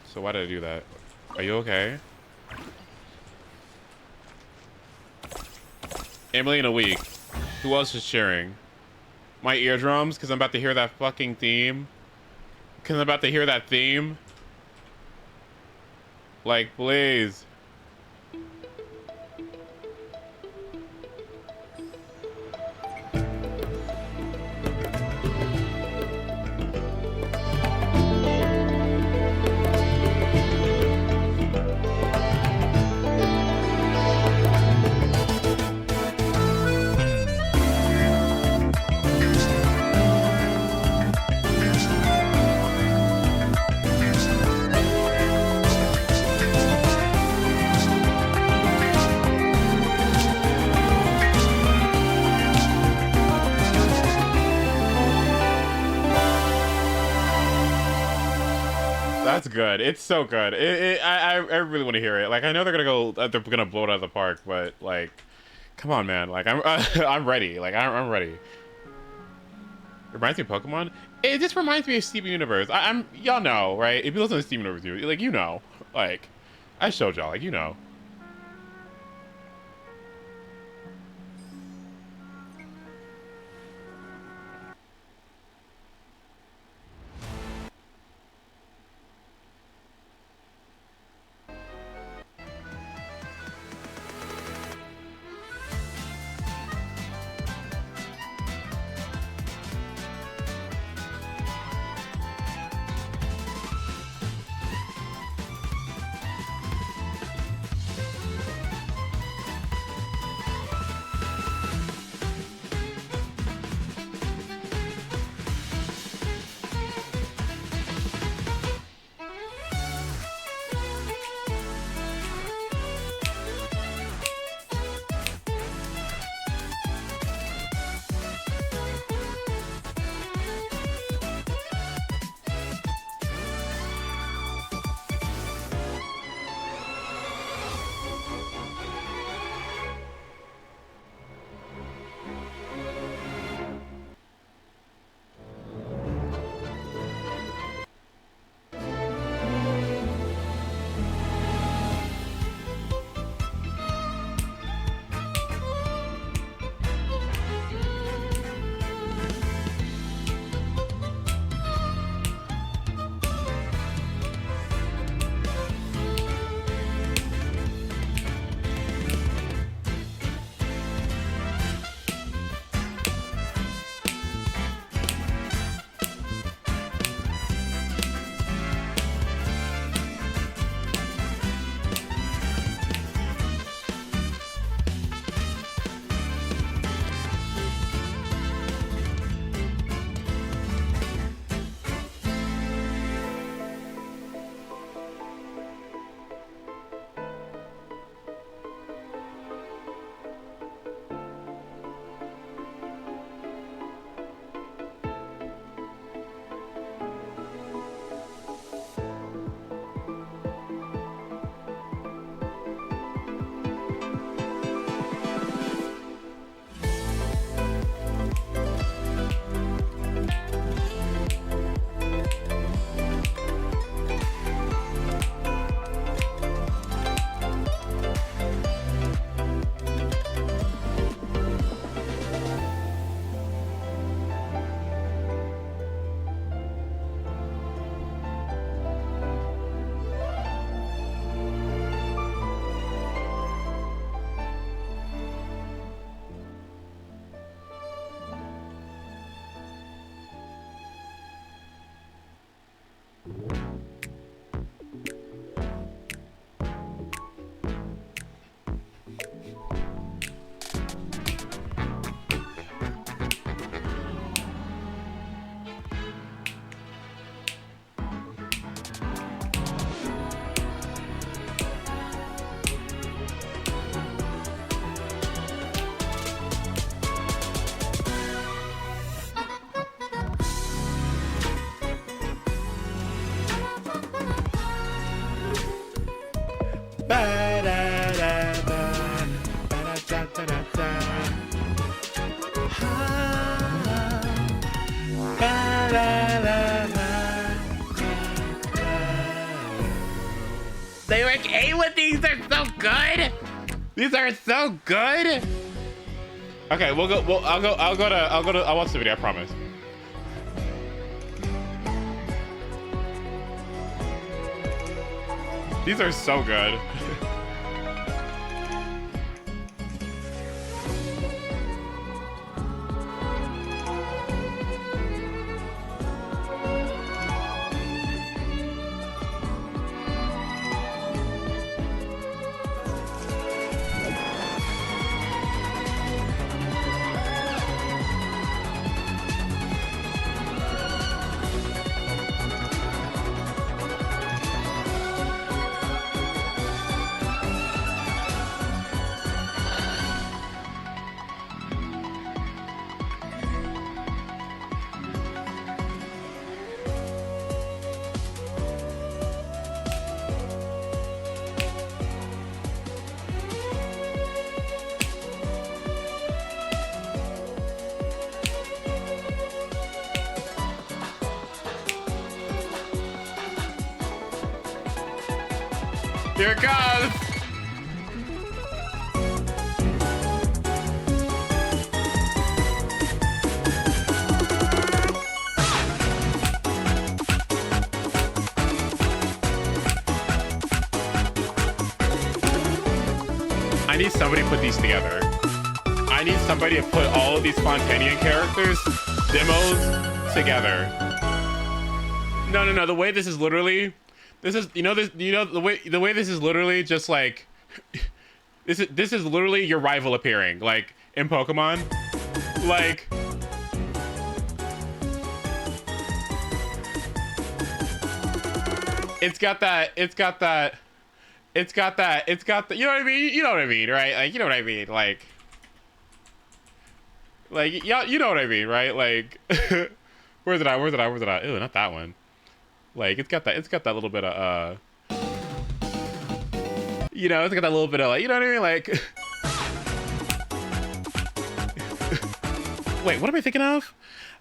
So why did I do that? Are you okay? Emily in a week. Who else is cheering? My eardrums, because I'm about to hear that fucking theme. Because I'm about to hear that theme. Like, please. that's good. It's so good. I really want to hear it. Like, I know they're gonna blow it out of the park, but like, come on, man. Like, I'm ready. Like, I'm ready. It reminds me of Pokemon. It just reminds me of Steven Universe. Y'all know, right? If you listen to Steven Universe, like, you know, like, I showed y'all, like, you know. They rank A with these. They're so good. These are so good. Okay, we'll go. I'll watch the video. I promise. These are so good. Here it comes. I need somebody to put these together. I need somebody to put all of these Spontanean characters, demos, together. No. The way this is literally, the way this is literally just like, this is literally your rival appearing, like in Pokemon, like. It's got that. You know what I mean? You know what I mean, right? Like, you know what I mean? Like, yeah, you know what I mean, right? Like, where's it at? Ew, not that one. Like, it's got that little bit of, you know, it's got that little bit of, like, you know what I mean? Like, wait, what am I thinking of?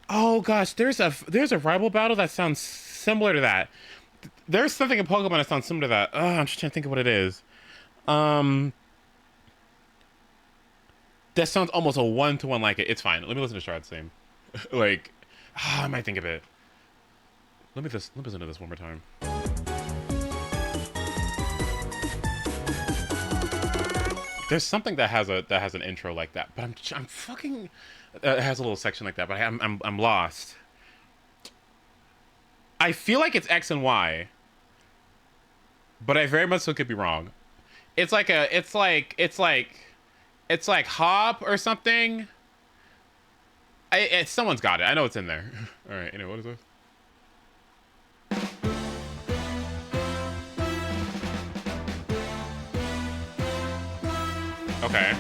Oh gosh, there's a rival battle that sounds similar to that. There's something in Pokemon that sounds similar to that. Oh, I'm just trying to think of what it is. That sounds almost a one-to-one like it. It's fine. Let me listen to Shard's theme. Like, I might think of it. Let me listen to this one more time. There's something that has an intro like that, but I'm fucking. It has a little section like that, but I'm lost. I feel like it's X and Y, but I very much so could be wrong. It's like Hop or something. Someone's got it. I know it's in there. All right. Anyway, what is this? Okay.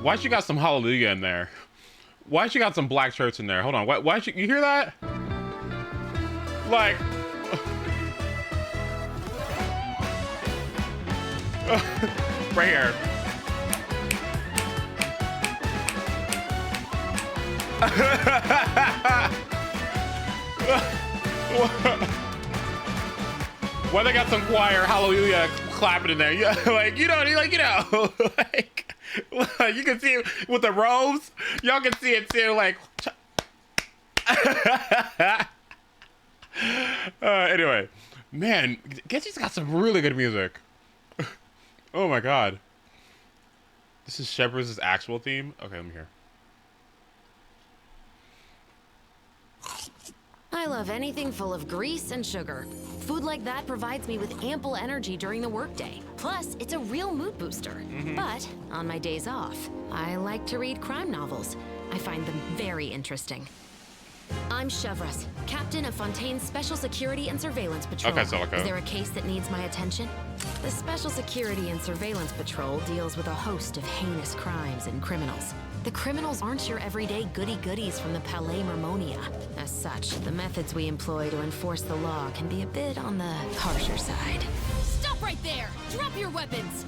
Why'd you got some Hallelujah in there? Why'd you got some black shirts in there? Hold on. Why'd you hear that? Like, right here. Why they got some choir Hallelujah clapping in there? Yeah, like, you know, like, like. You can see it with the robes. Y'all can see it too. Like, anyway, man, Genshin's got some really good music. Oh my god, this is Chevreuse's actual theme. Okay, let me hear. I love anything full of grease and sugar. Food like that provides me with ample energy during the workday. Plus, it's a real mood booster. But on my days off, I like to read crime novels. I find them very interesting. I'm Chevreuse, captain of Fontaine's Special Security and Surveillance Patrol. Okay, Simulanka. Is there a case that needs my attention? The Special Security and Surveillance Patrol deals with a host of heinous crimes and criminals. The criminals aren't your everyday goody-goodies from the Palais Mermonia. As such, the methods we employ to enforce the law can be a bit on the harsher side. Stop right there! Drop your weapons!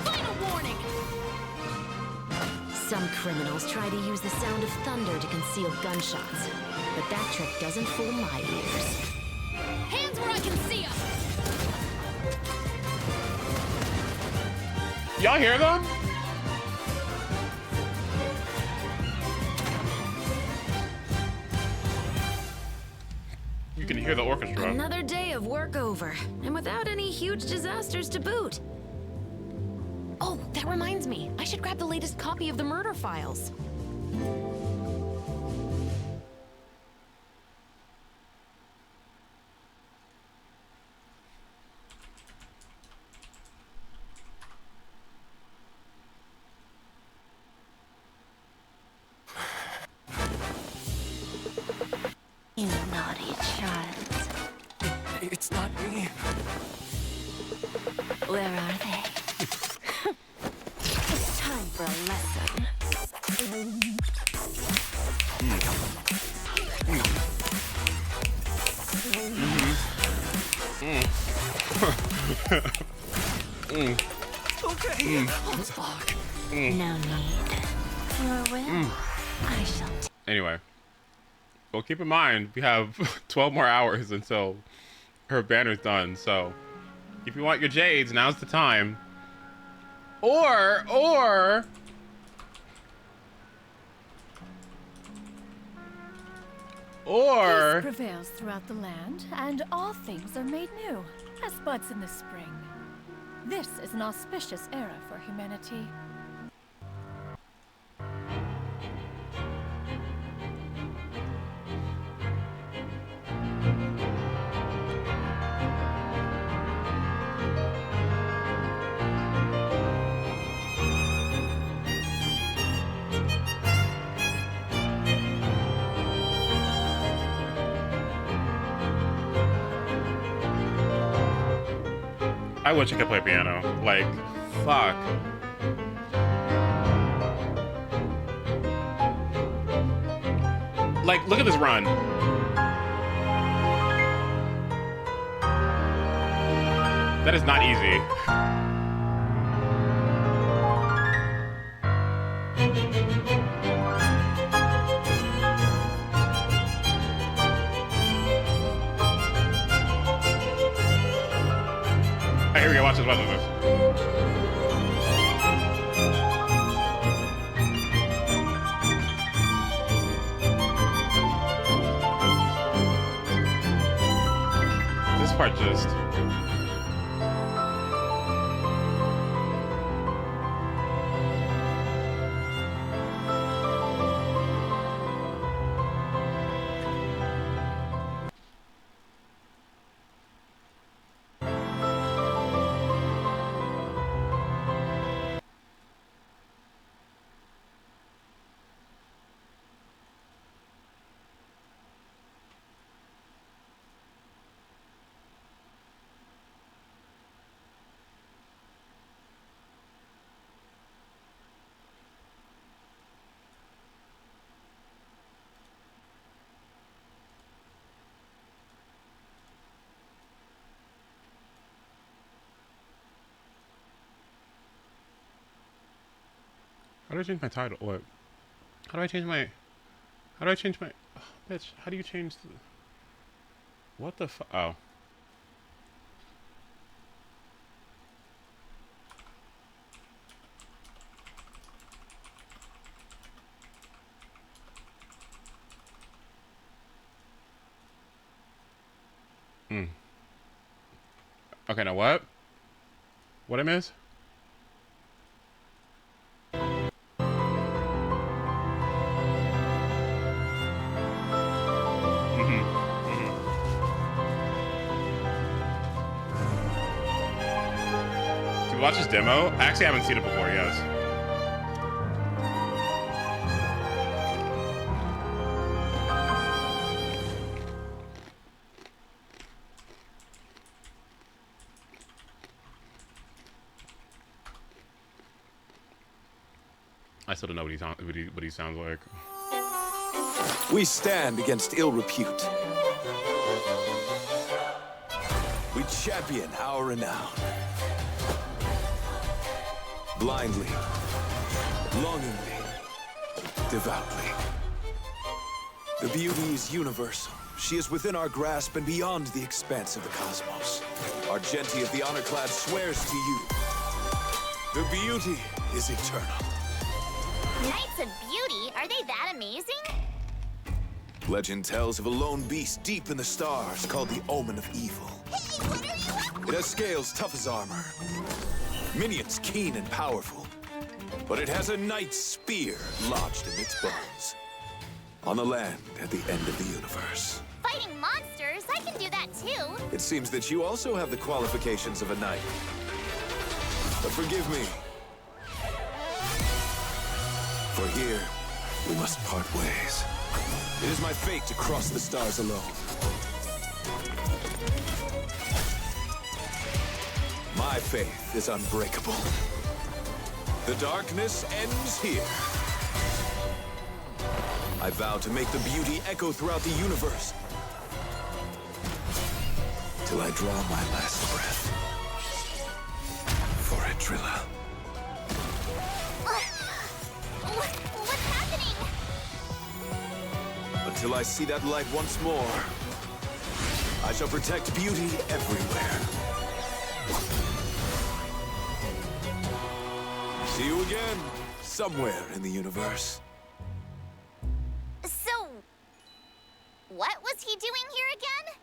Final warning! Some criminals try to use the sound of thunder to conceal gunshots, but that trick doesn't fool my ears. Hands where I can see them! Y'all hear them? can hear the orchestra. Another day of work over, and without any huge disasters to boot. Oh, that reminds me. I should grab the latest copy of the murder files. You naughty child. It's not me. Where are they? It's time for a lesson. Okay, I'll talk. No need. Your will, I shall. Anyway. Well, keep in mind, we have 12 more hours until her banner's done, so if you want your jades, now's the time. Or Peace prevails throughout the land, and all things are made new, as buds in the spring. This is an auspicious era for humanity. I wish I could play piano. Like, fuck. Like, look at this run. That is not easy. Here we go, watch this, watch this. This part just... How do I change my title? What? How do I change my... How do I change my... Oh, bitch, how do you change the... What the fu... Oh. Okay, now what? What I miss? Watch this demo? I actually haven't seen it before, yes. I still don't know what he sounds like. We stand against ill repute. We champion our renown. Blindly, longingly, devoutly. The beauty is universal. She is within our grasp and beyond the expanse of the cosmos. Argenti of the Honorclad swears to you. The beauty is eternal. Knights of Beauty? Are they that amazing? Legend tells of a lone beast deep in the stars called the Omen of Evil. Hey, what are you up to? It has scales tough as armor, minions keen and powerful, but it has a knight's spear lodged in its bones. On the land at the end of the universe. Fighting monsters? I can do that too. It seems that you also have the qualifications of a knight. But forgive me. For here, we must part ways. It is my fate to cross the stars alone. My faith is unbreakable. The darkness ends here. I vow to make the beauty echo throughout the universe. Till I draw my last breath. For Adrilla. What's happening? Until I see that light once more, I shall protect beauty everywhere. See you again, somewhere in the universe. So, what was he doing here again?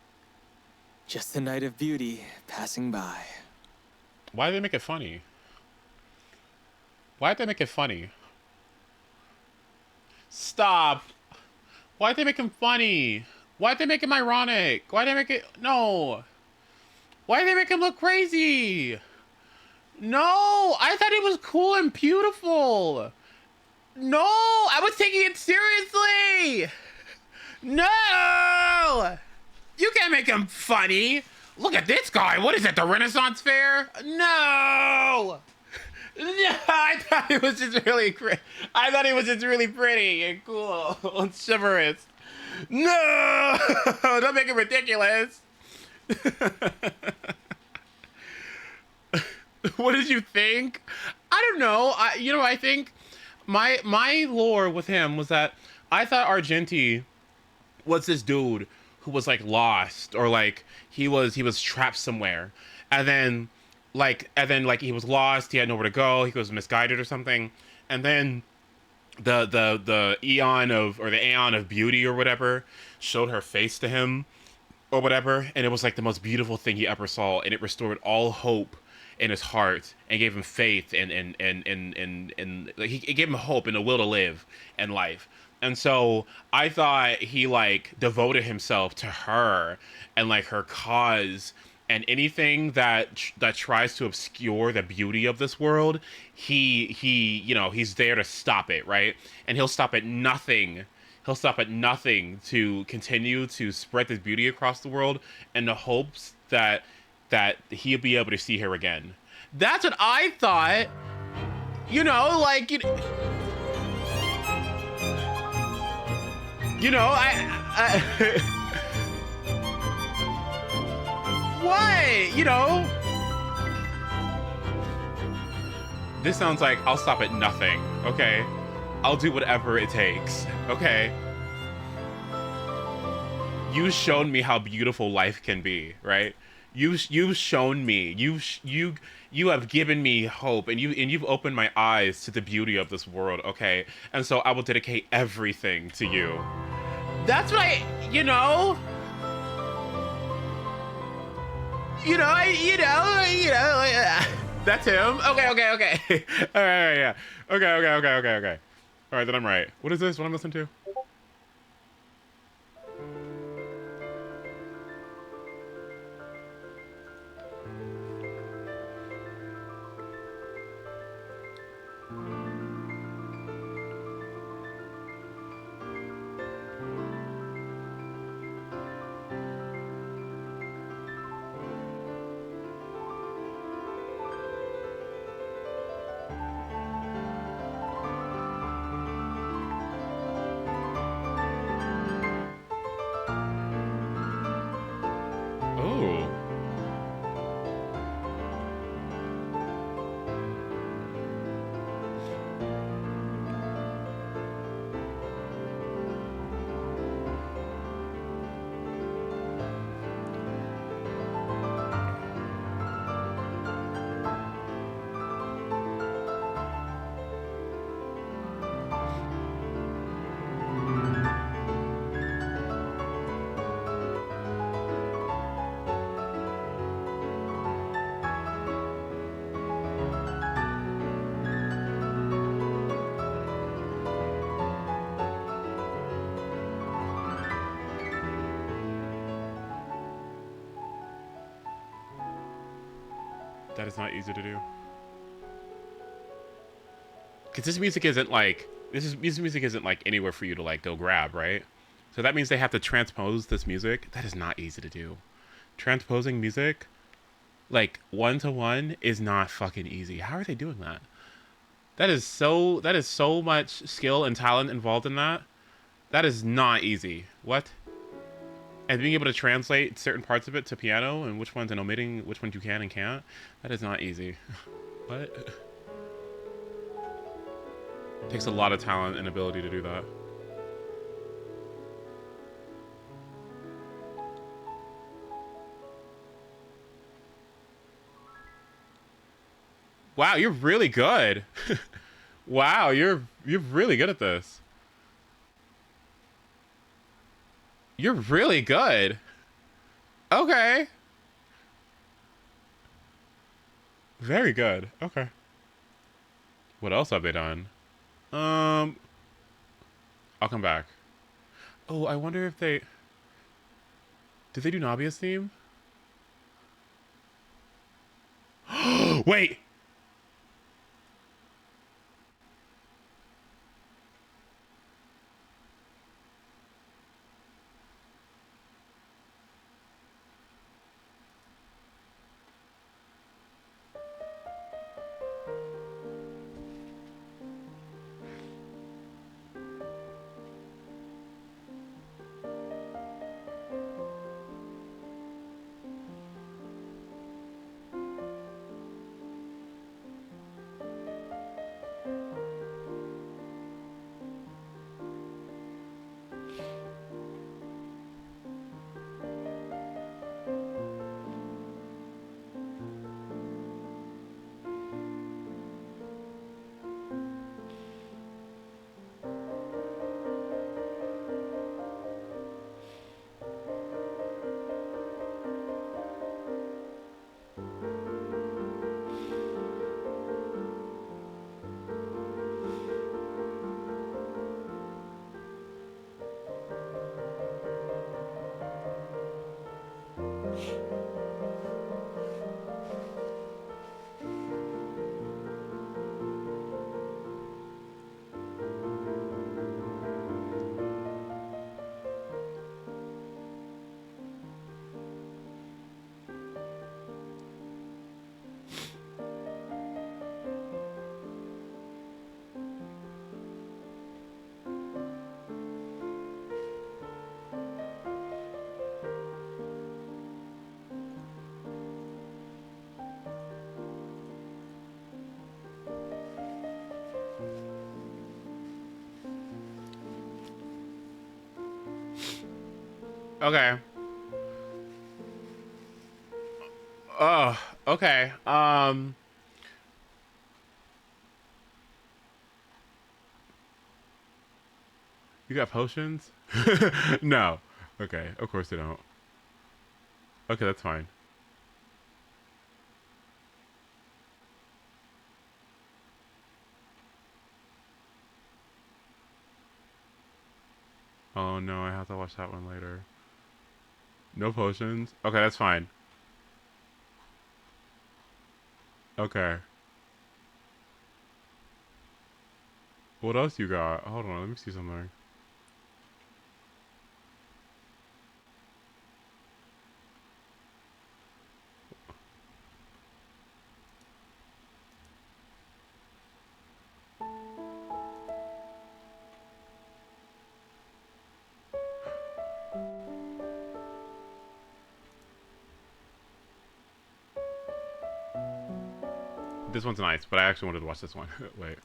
Just the night of beauty passing by. Why did they make it funny? Why did they make it funny? Stop. Why did they make him funny? Why did they make him ironic? Why did they make it... No. Why did they make him look crazy? No, I thought he was cool and beautiful. No, I was taking it seriously. No. You can't make him funny. Look at this guy. What is it, the Renaissance Fair? No. No, I thought he was just really pretty and cool and chivalrous. No, don't make it ridiculous. What did you think? I don't know. I think my lore with him was that I thought Argenti was this dude who was like lost, or like he was trapped somewhere, and then he was lost, he had nowhere to go, he was misguided or something, and then the Aeon of beauty or whatever showed her face to him or whatever, and it was like the most beautiful thing he ever saw, and it restored all hope in his heart and gave him faith and like, it gave him hope and a will to live in life. And so I thought he like devoted himself to her and like her cause, and anything that tries to obscure the beauty of this world, he's there to stop it, right? And he'll stop at nothing. He'll stop at nothing to continue to spread this beauty across the world in the hopes that he'll be able to see her again. That's what I thought. What? This sounds like I'll stop at nothing, okay? I'll do whatever it takes, okay? You've shown me how beautiful life can be, right? You've shown me. You have given me hope, and you've opened my eyes to the beauty of this world, okay? And so I will dedicate everything to you. That's what that's him. Okay. All right, yeah. Okay. All right, then I'm right. What is this? What I'm listening to? That is not easy to do. Because this music isn't like this music isn't like anywhere for you to like go grab, right? So that means they have to transpose this music. That is not easy to do. Transposing music like 1-to-1 is not fucking easy. How are they doing that? That is so much skill and talent involved in that. That is not easy. What? And being able to translate certain parts of it to piano and which ones and omitting which ones you can and can't. That is not easy. What? It takes a lot of talent and ability to do that. Wow, you're really good. Wow, you're really good at this. You're really good. Okay. Very good. Okay. What else have they done? I'll come back. Oh, I wonder if they... Did they do Nabia's theme? Wait! Okay. Oh, okay. You got potions? No. Okay, of course they don't. Okay, that's fine. Oh no, I have to watch that one later. No potions? Okay, that's fine. Okay. What else you got? Hold on, let me see something. This one's nice, but I actually wanted to watch this one. Wait.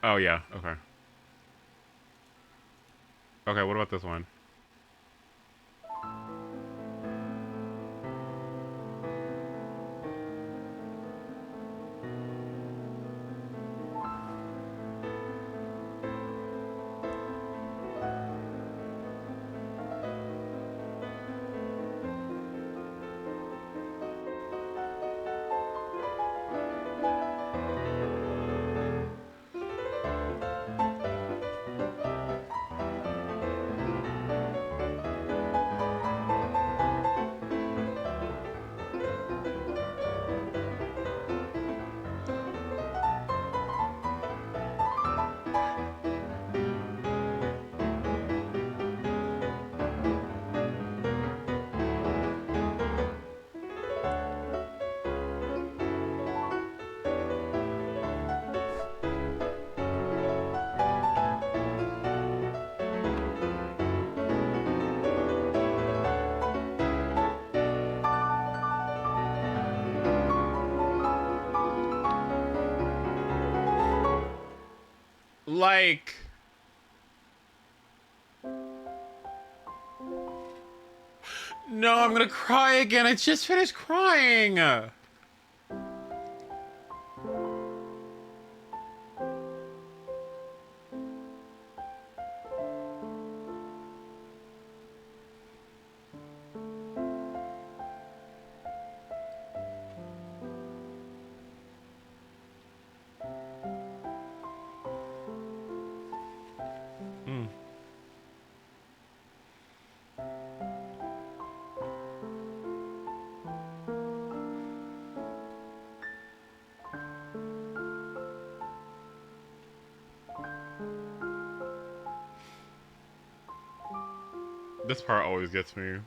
Oh, yeah. Okay. Okay, what about this one? Like... No, I'm gonna cry again. I just finished crying. This part always gets me.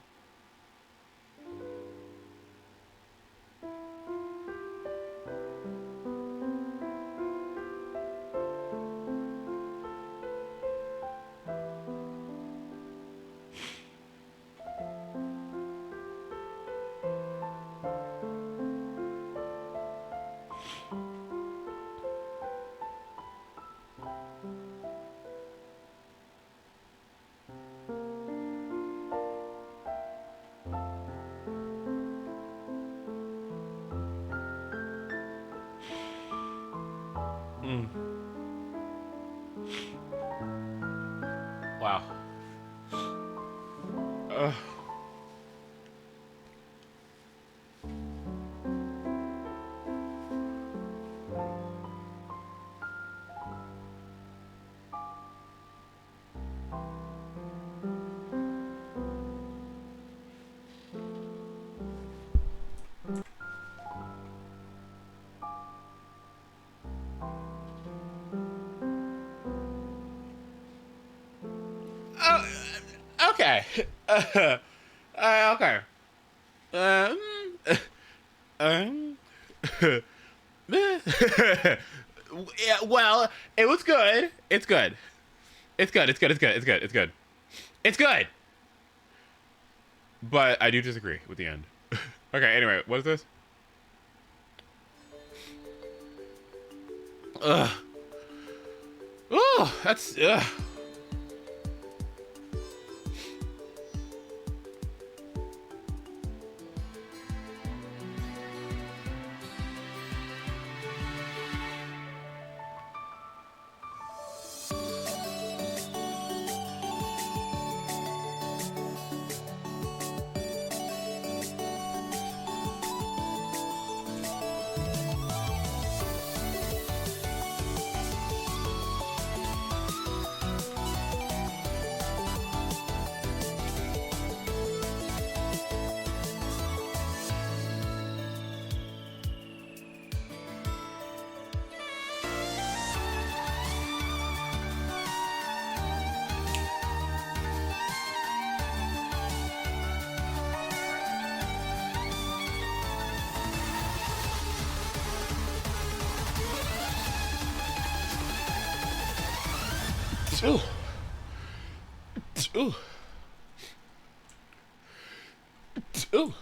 Wow. Okay. Okay. Yeah, well, it was good. It's good. It's good. It's good. It's good. It's good. It's good. It's good. But I do disagree with the end. Okay, anyway, what is this? Ugh. Oh, that's... Ugh. Ooh. Ooh. Ooh.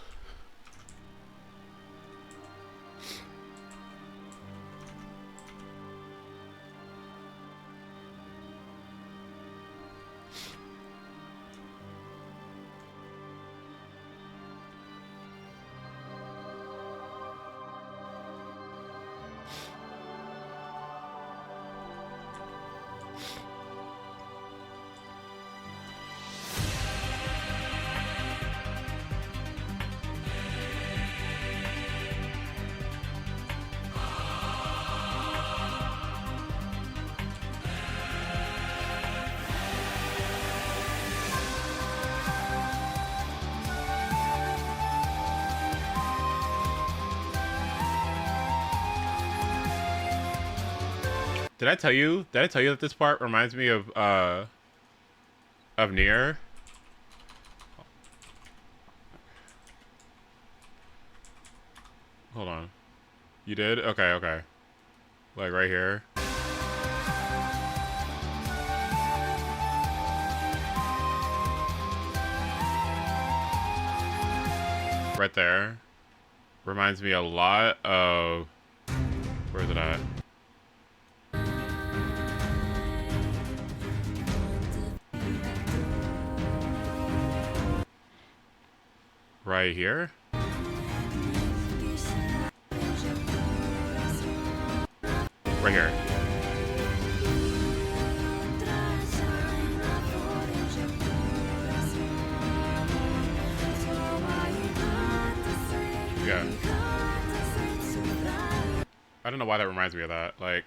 Did I tell you? Did I tell you that this part reminds me of Nier? Hold on. You did? Okay, okay. Like right here. Right there. Reminds me a lot of... Where is it at? Right here? Right here. Yeah. I don't know why that reminds me of that. Like...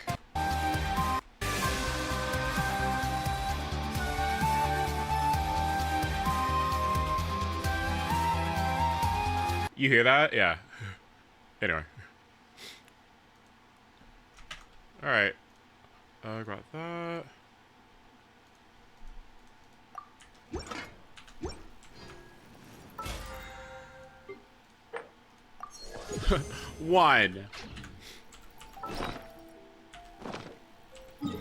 You hear that? Yeah. Anyway. Alright. Got that. One. Let's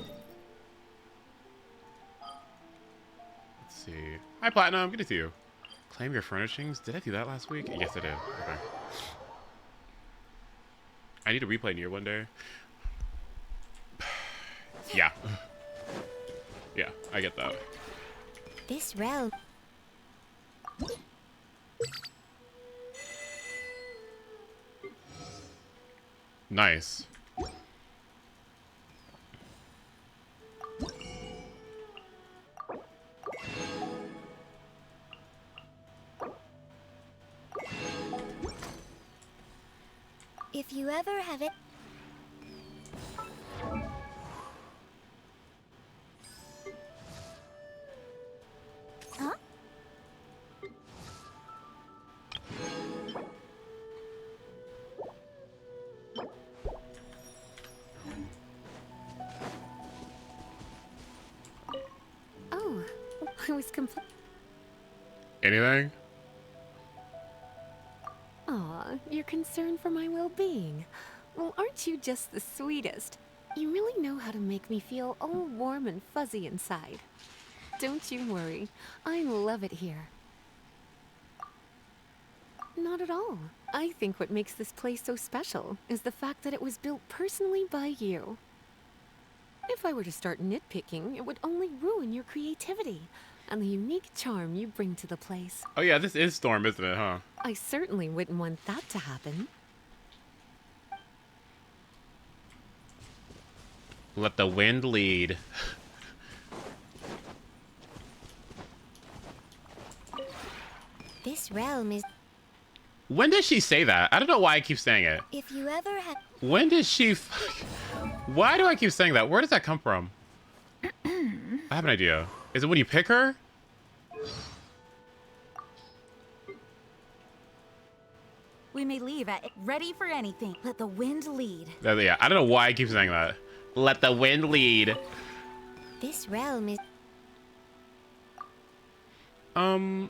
see. Hi, Platinum. Good to see you. Claim your furnishings? Did I do that last week? Yes, I did. Okay. I need to replay Nier one day. Yeah. Yeah, I get that. This realm. Nice. If you ever have it. Huh? Oh, I was complete. Anything? Aw, you're concerned for my well-being. Well, aren't you just the sweetest? You really know how to make me feel all warm and fuzzy inside. Don't you worry, I love it here. Not at all. I think what makes this place so special is the fact that it was built personally by you. If I were to start nitpicking, it would only ruin your creativity and the unique charm you bring to the place. Oh yeah, this is Storm, isn't it, huh? I certainly wouldn't want that to happen. Let the wind lead. This realm is. When did she say that? I don't know why I keep saying it. If you ever have. When did she... Why do I keep saying that? Where does that come from? I have an idea. Is it when you pick her? We may leave at ready for anything. Let the wind lead. Yeah, I don't know why I keep saying that. Let the wind lead. This realm is. Okay.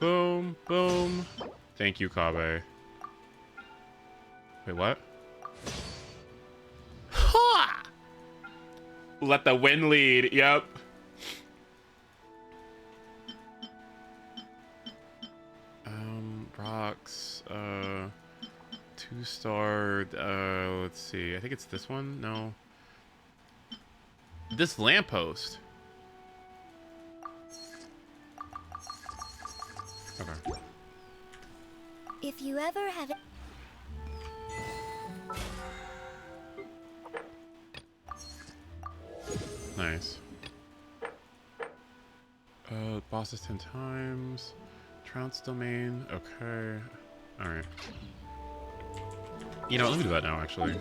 Boom, boom. Thank you, Kabe. Wait, what? Ha! Let the wind lead. Yep. Rocks. 2-star. Let's see. I think it's this one. No. This lamppost. Okay. If you ever have it. Nice. Bosses 10 times. Trounce domain. Okay. Alright. You know, let me do that now, actually.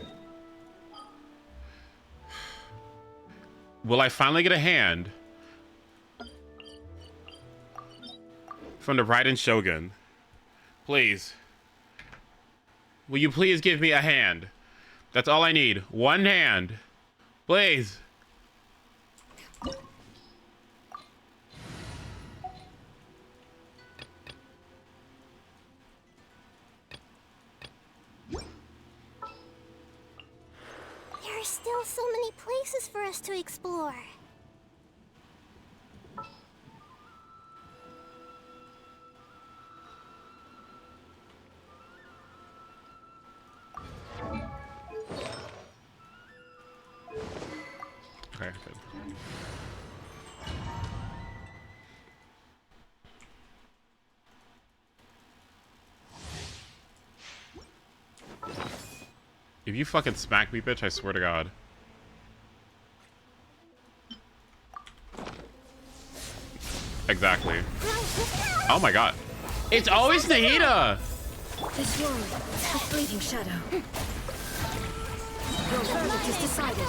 Will I finally get a hand from the Raiden Shogun? Please. Will you please give me a hand? That's all I need. One hand. Please. There are still so many places for us to explore. Okay, good. If you fucking smack me, bitch, I swear to God. Exactly. Oh my God. It's always Nahida! This world, a fleeting shadow. Your verdict is decided.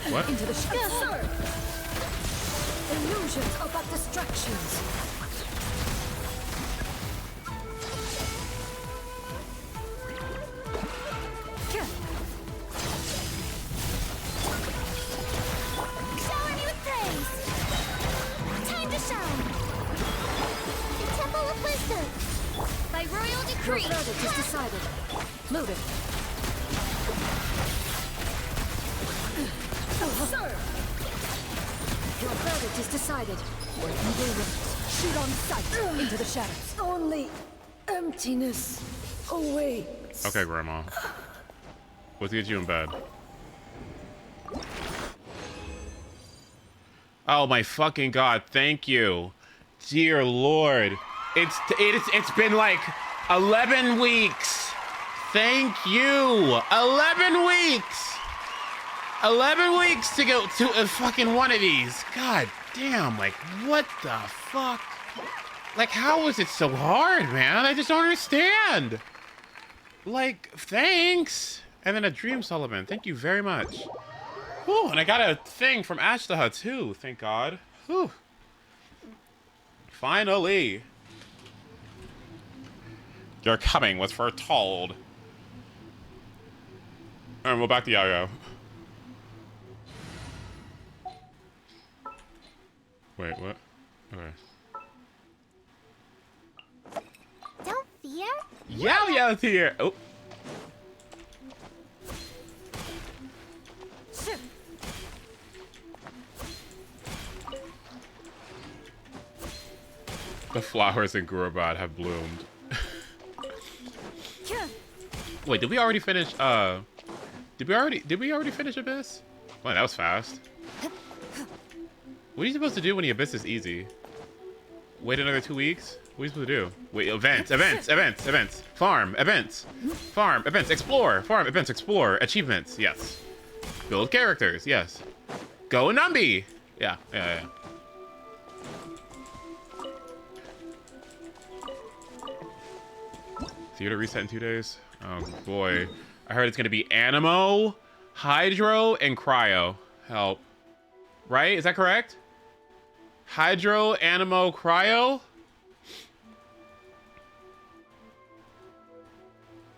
What? Into the shadows. Illusions are but distractions. Shower me with praise. Time to shine. The Temple of Wisdom. By royal decree. Your verdict is decided. Move it. Sir! Your verdict is decided. Where evil lurks, shoot on sight into the shadows. Only emptiness awaits. Okay, Grandma. Let's get you in bed. Oh my fucking God! Thank you, dear Lord. It's been like 11 weeks. Thank you. 11 weeks. 11 weeks to go to a fucking one of these. God damn, like, what the fuck? Like, how is it so hard, man? I just don't understand. Like, thanks. And then a Dream Sullivan. Thank you very much. Whew, and I got a thing from Ashtaha, too. Thank God. Whew. Finally. Your coming was foretold. And we're back to Yayo. Wait, what? Okay. Don't fear. Yao's here! Oh. The flowers in Gurabad have bloomed. Wait, did we already finish, did we already finish Abyss? Well, that was fast. What are you supposed to do when the Abyss is easy? Wait another 2 weeks? What are you supposed to do? Wait, events. Farm, events. Farm, events, explore. Farm, events, explore. Achievements, yes. Build characters, yes. Go Numby! Yeah. Theater reset in 2 days? Oh boy. I heard it's gonna be Animo, Hydro, and Cryo. Help. Right? Is that correct? Hydro, Animo, Cryo?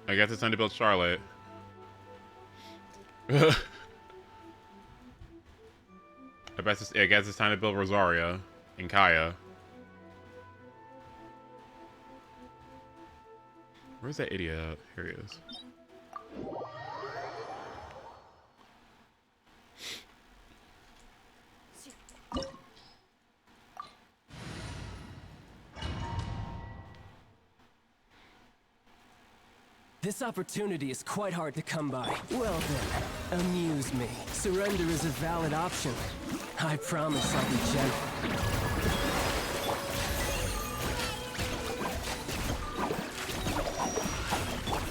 I guess it's time to build Charlotte. I guess it's time to build Rosaria and Kaya. Where's that idiot at? Here he is. This opportunity is quite hard to come by. Well then, amuse me. Surrender is a valid option. I promise I'll be gentle.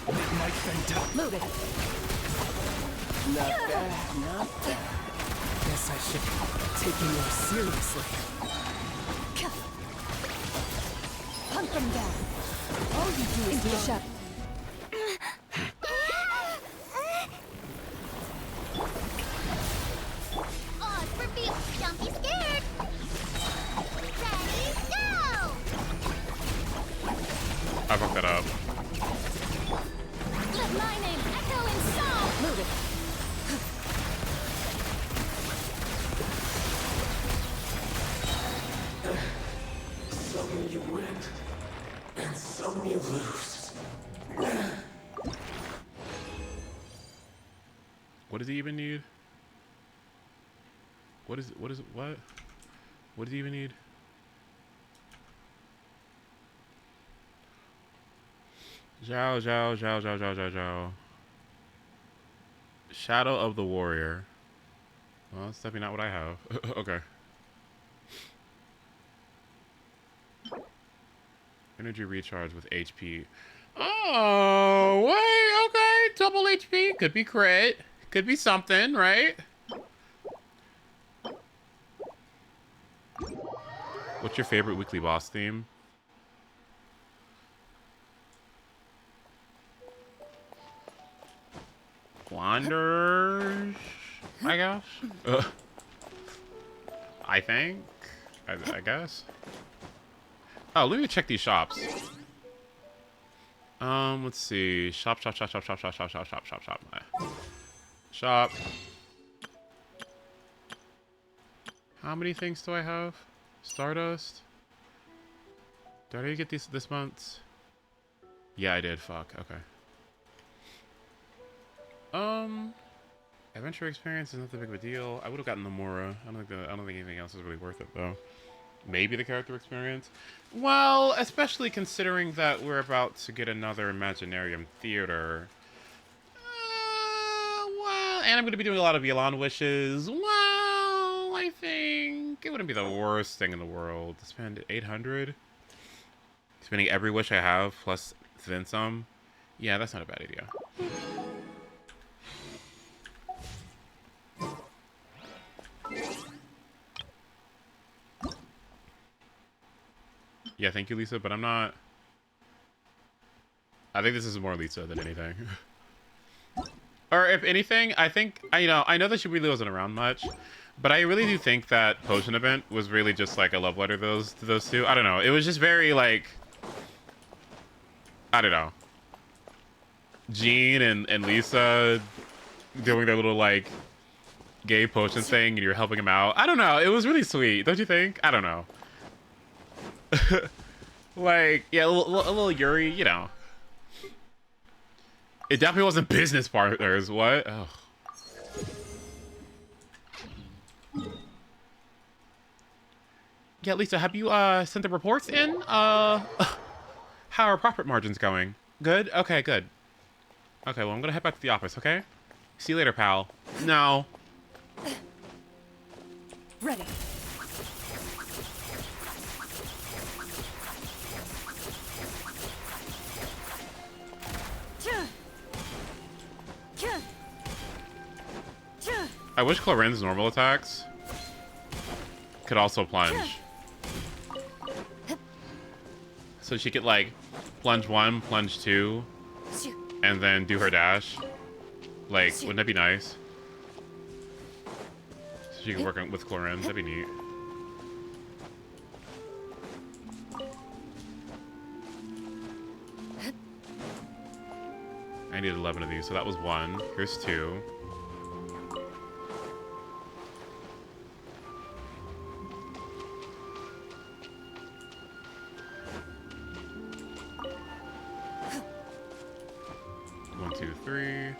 It might bend down. Move it. Not bad, not bad. Guess I should take you more seriously. Hunt them down. All you do is the shadow. Odds reveal. Don't be scared. Ready, go! I fucked that up. flames echo in song! Move it. Some you win, and some you lose. What does he even need? What? What does he even need? Zhao. Shadow of the Warrior. Well, that's definitely not what I have. Okay. Energy recharge with HP. Oh, wait, okay. Double HP. Could be crit. Could be something, right? What's your favorite weekly boss theme? Wanderers, I guess. I think. I guess. Oh, let me check these shops. Let's see. Shop. Shop. How many things do I have? Stardust. Did I already get these this month? Yeah, I did. Fuck. Okay. Adventure experience is not that big of a deal. I would have gotten the Mora. I don't think anything else is really worth it though. Maybe the character experience. Well, especially considering that we're about to get another Imaginarium Theater. Well, and I'm going to be doing a lot of Elon wishes. Well, I think it wouldn't be the worst thing in the world to spend 800. Spending every wish I have plus then some. Yeah, that's not a bad idea. Yeah, thank you, Lisa, but I'm not... I think this is more Lisa than anything. Or if anything, I think... I know that she really wasn't around much, but I really do think that Potion Event was really just like a love letter to those two. I don't know. It was just very like... I don't know. Jean and Lisa doing their little like gay potion thing and you're helping him out. I don't know. It was really sweet, don't you think? I don't know. Like, yeah, a little Yuri, you know. It definitely wasn't business partners. What? Oh. Yeah, Lisa, have you sent the reports in? How are profit margins going? Good? Okay, good. Okay, well, I'm gonna head back to the office, okay? See you later, pal. No. Ready. I wish Claren's normal attacks could also plunge. So she could, like, plunge 1, plunge 2, and then do her dash. Like, wouldn't that be nice? So she could work with Claren. That'd be neat. I needed 11 of these, so that was 1. Here's 2. One, 2, 3.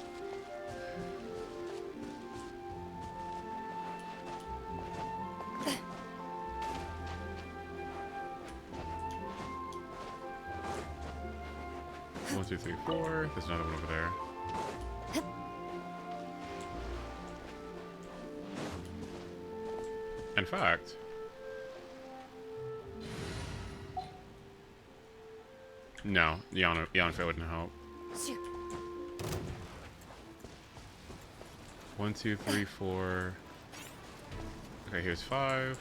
One, 2, 3, 4. There's another one over there. In fact, no, Yanfei wouldn't help. 1, 2, 3, 4. Okay, here's 5.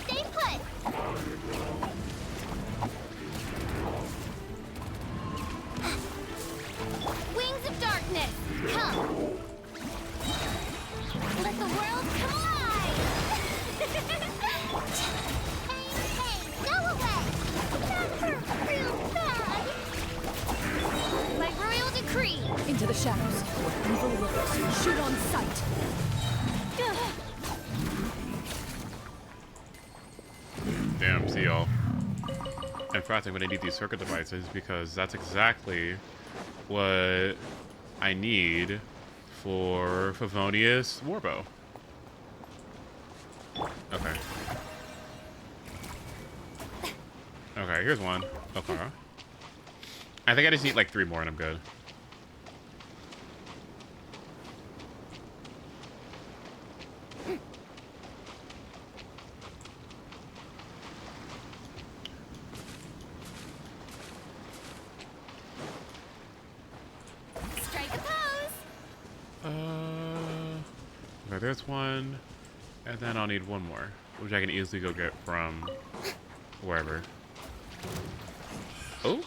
Stay put. Wings of darkness, come. Let the world come alive. Hey, go away. That hurt real bad. shadows. Where evil lurks, shoot on sight. Damn, see y'all. In fact, I'm gonna need these circuit devices because that's exactly what I need for Favonius Warbow. Okay. Okay, here's one. Okay. I think I just need like 3 more and I'm good. Strike a pose. Okay, there's one. And then I'll need one more, which I can easily go get from wherever. Oh.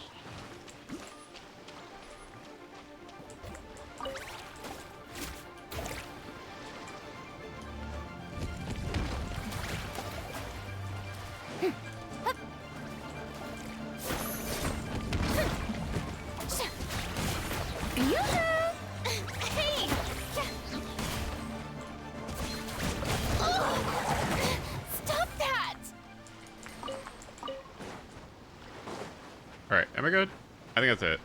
Alright, am I good? I think that's it.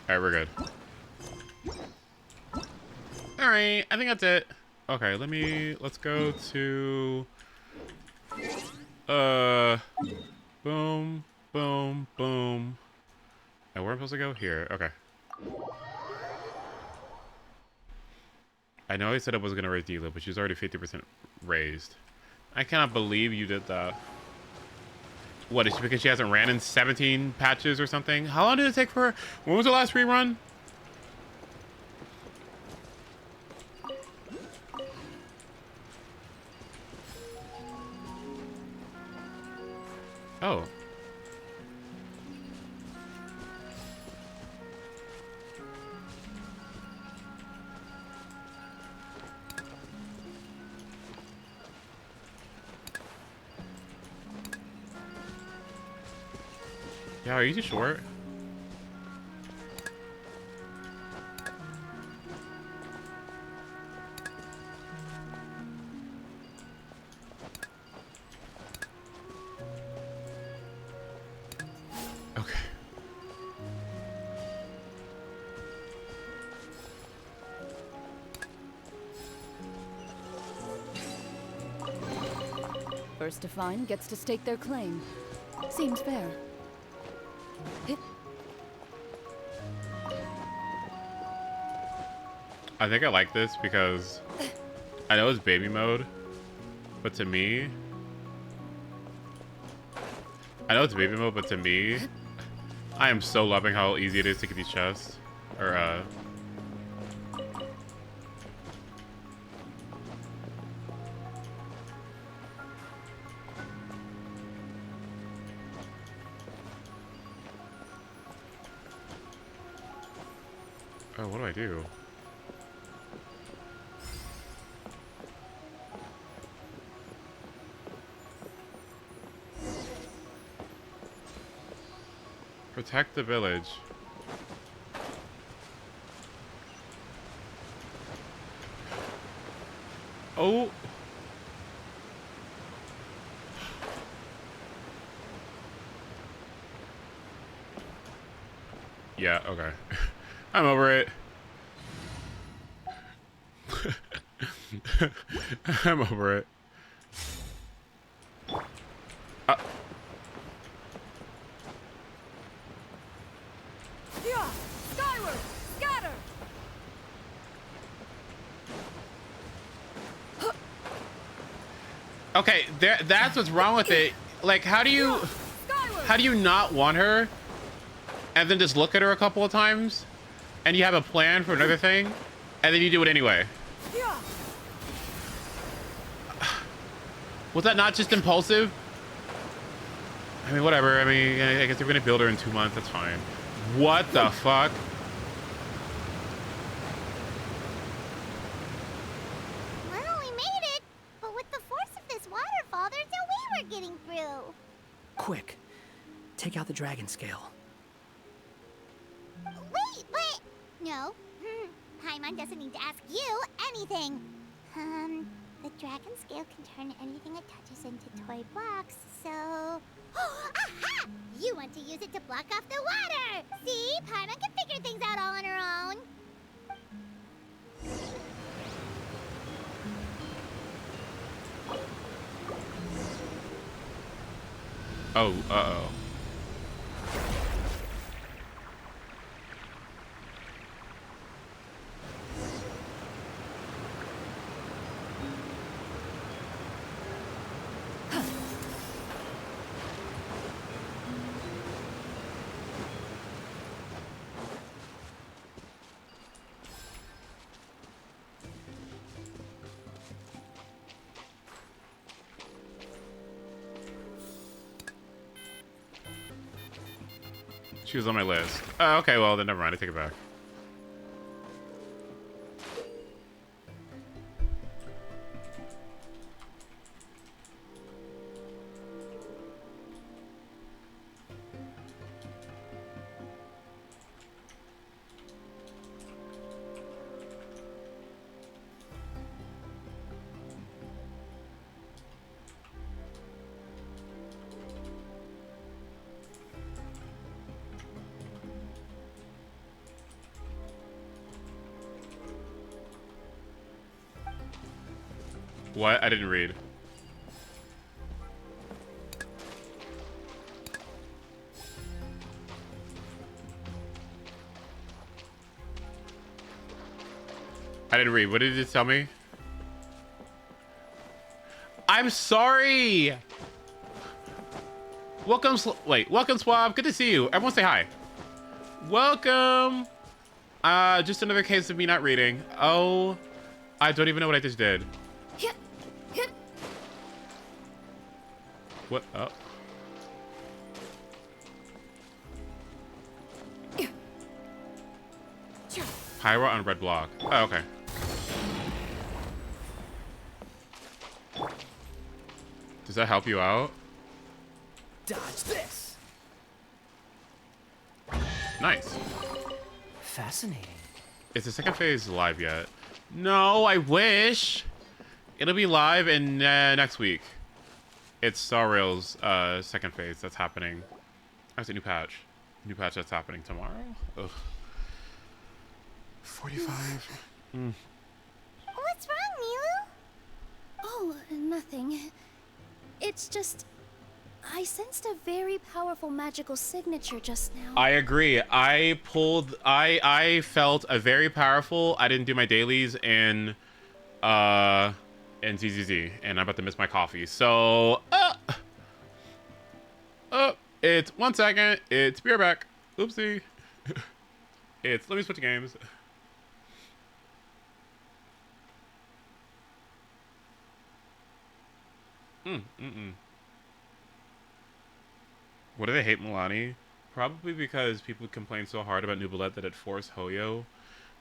Alright, we're good. Alright, I think that's it. Okay, let's go to... Boom, boom, boom. And where am I supposed to go? Here, okay. I know I said I wasn't going to raise Dila, but she's already 50% raised. I cannot believe you did that. What, is it because she hasn't ran in 17 patches or something? How long did it take for her? When was the last rerun? Oh. Yeah, are you too short? Okay. First to find gets to stake their claim. Seems fair. I think I like this because I know it's baby mode, but to me, I know it's baby mode, but to me, I am so loving how easy it is to get these chests. Or, oh, what do I do? Protect the village. Oh. Yeah, okay. I'm over it. I'm over it. Skyward! Scatter! Okay, that's what's wrong with it. Like, how do you not want her and then just look at her a couple of times and you have a plan for another thing and then you do it anyway? Was that not just impulsive? I mean, whatever. I mean, I guess they're gonna build her in 2 months. That's fine. What the fuck? Well, we made it, but with the force of this waterfall, there's no way we're getting through. Quick, take out the dragon scale. Wait, but... No. Paimon doesn't need to ask you anything. The dragon scale can turn anything it touches into toy blocks, so... Aha! You want to use it to block off the water! See? Paimon can figure things out all on her own. Oh, uh-oh. She was on my list. Oh, okay, well, then never mind. I take it back. What? I didn't read. I didn't read. What did it tell me? I'm sorry! Welcome, welcome, Swab. Good to see you. Everyone say hi. Welcome! Just another case of me not reading. Oh, I don't even know what I just did. What? Oh. Pyro on red block. Oh, okay. Does that help you out? Dodge this. Nice. Fascinating. Is the second phase live yet? No, I wish. It'll be live in next week. It's Star Rail's second phase that's happening. That's a new patch. New patch that's happening tomorrow. Ugh. 45. What's wrong, Milu? Oh, nothing. It's just... I sensed a very powerful magical signature just now. I agree. I felt a very powerful... I didn't do my dailies in ZZZ, and I'm about to miss my coffee. So, it's 1 second. It's beer back. Oopsie. Let me switch games. What do they hate Milani? Probably because people complain so hard about Nubilet that it forced Hoyo,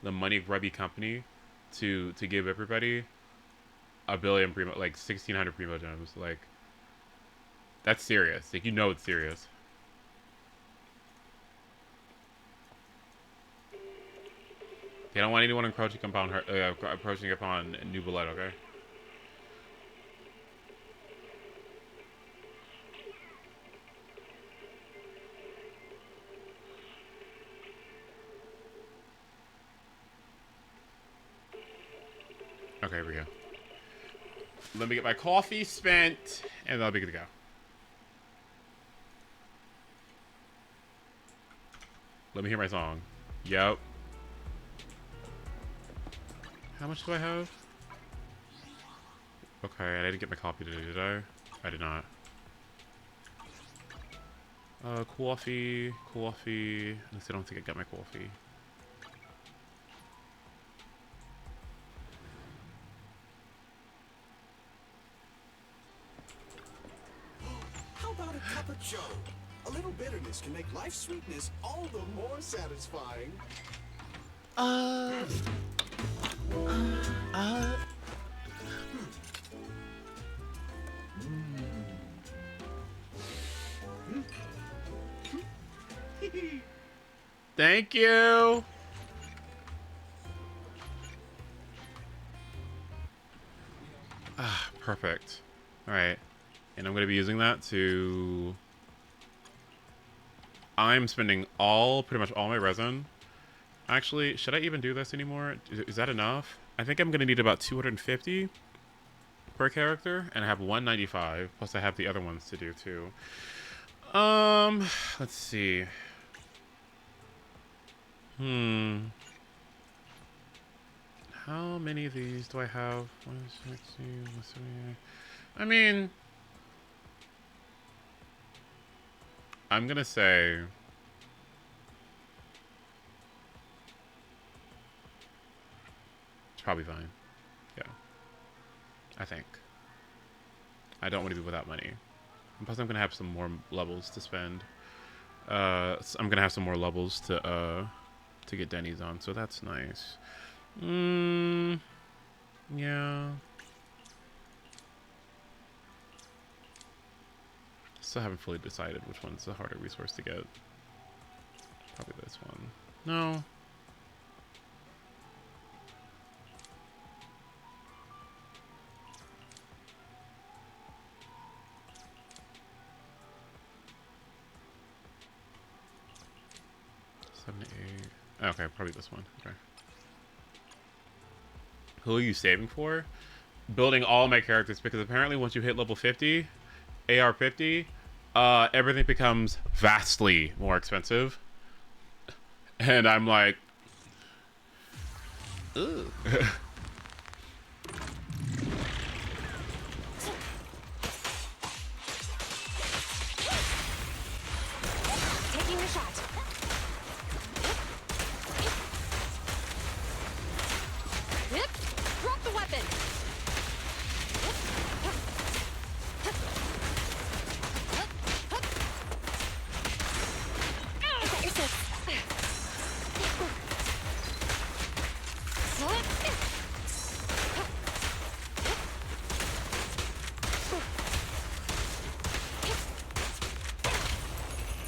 the money grubby company, to give everybody a billion primo, like 1,600 primo gems. Like, that's serious. Like, you know it's serious. They don't want anyone encroaching upon her, approaching upon Nubilet, okay? Okay, here we go. Let me get my coffee spent, and I'll be good to go. Let me hear my song. Yep. How much do I have? Okay, I didn't get my copy today, did I? I did not. Coffee. At least I don't think I got my coffee. How about a cup of joe? A little bitterness can make life's sweetness all the more satisfying. Thank you. Perfect. All right. And I'm going to be using that to... I'm spending pretty much all my resin. Actually, should I even do this anymore? Is that enough? I think I'm going to need about 250 per character, and I have 195, plus I have the other ones to do too. Let's see. How many of these do I have? 160, 178. I mean, I'm gonna say it's probably fine. Yeah, I think. I don't want to be without money. And plus, I'm gonna have some more levels to spend. So I'm gonna have some more levels to get Denny's on, so that's nice. Yeah. Still haven't fully decided which one's the harder resource to get. Probably this one. No. Seven, eight. Okay, probably this one. Okay. Who are you saving for? Building all my characters, because apparently once you hit level 50, AR 50, everything becomes vastly more expensive. And I'm like, ugh. Taking a shot. Drop the weapon.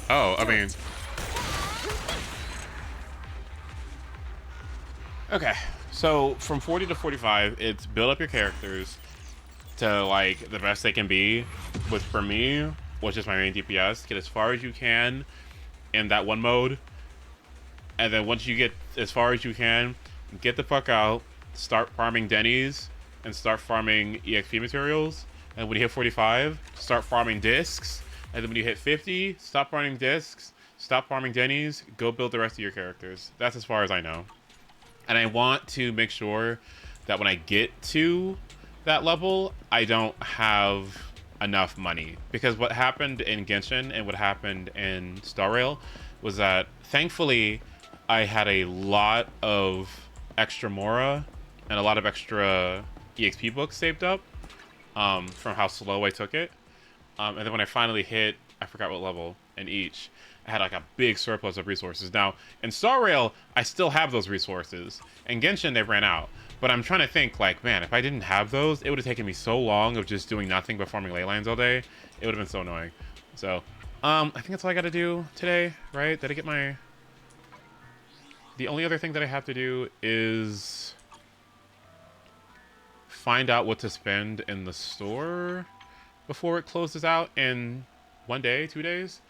Oh, I mean... Okay, so from 40 to 45, it's build up your characters to, like, the best they can be, which for me was just my main DPS. Get as far as you can in that one mode, and then once you get as far as you can, get the fuck out, start farming Denny's, and start farming EXP materials, and when you hit 45, start farming discs, and then when you hit 50, stop farming discs, stop farming Denny's, go build the rest of your characters. That's as far as I know. And I want to make sure that when I get to that level, I don't have enough money. Because what happened in Genshin and what happened in Star Rail was that, thankfully, I had a lot of extra Mora and a lot of extra EXP books saved up from how slow I took it. And then when I finally hit, I forgot what level in each, I had like a big surplus of resources. Now, in Star Rail, I still have those resources. In Genshin, they ran out. But I'm trying to think, like, man, if I didn't have those, it would have taken me so long of just doing nothing but farming ley lines all day. It would have been so annoying. So, I think that's all I got to do today, right? Did I get my... The only other thing that I have to do is find out what to spend in the store before it closes out in 1 day, 2 days.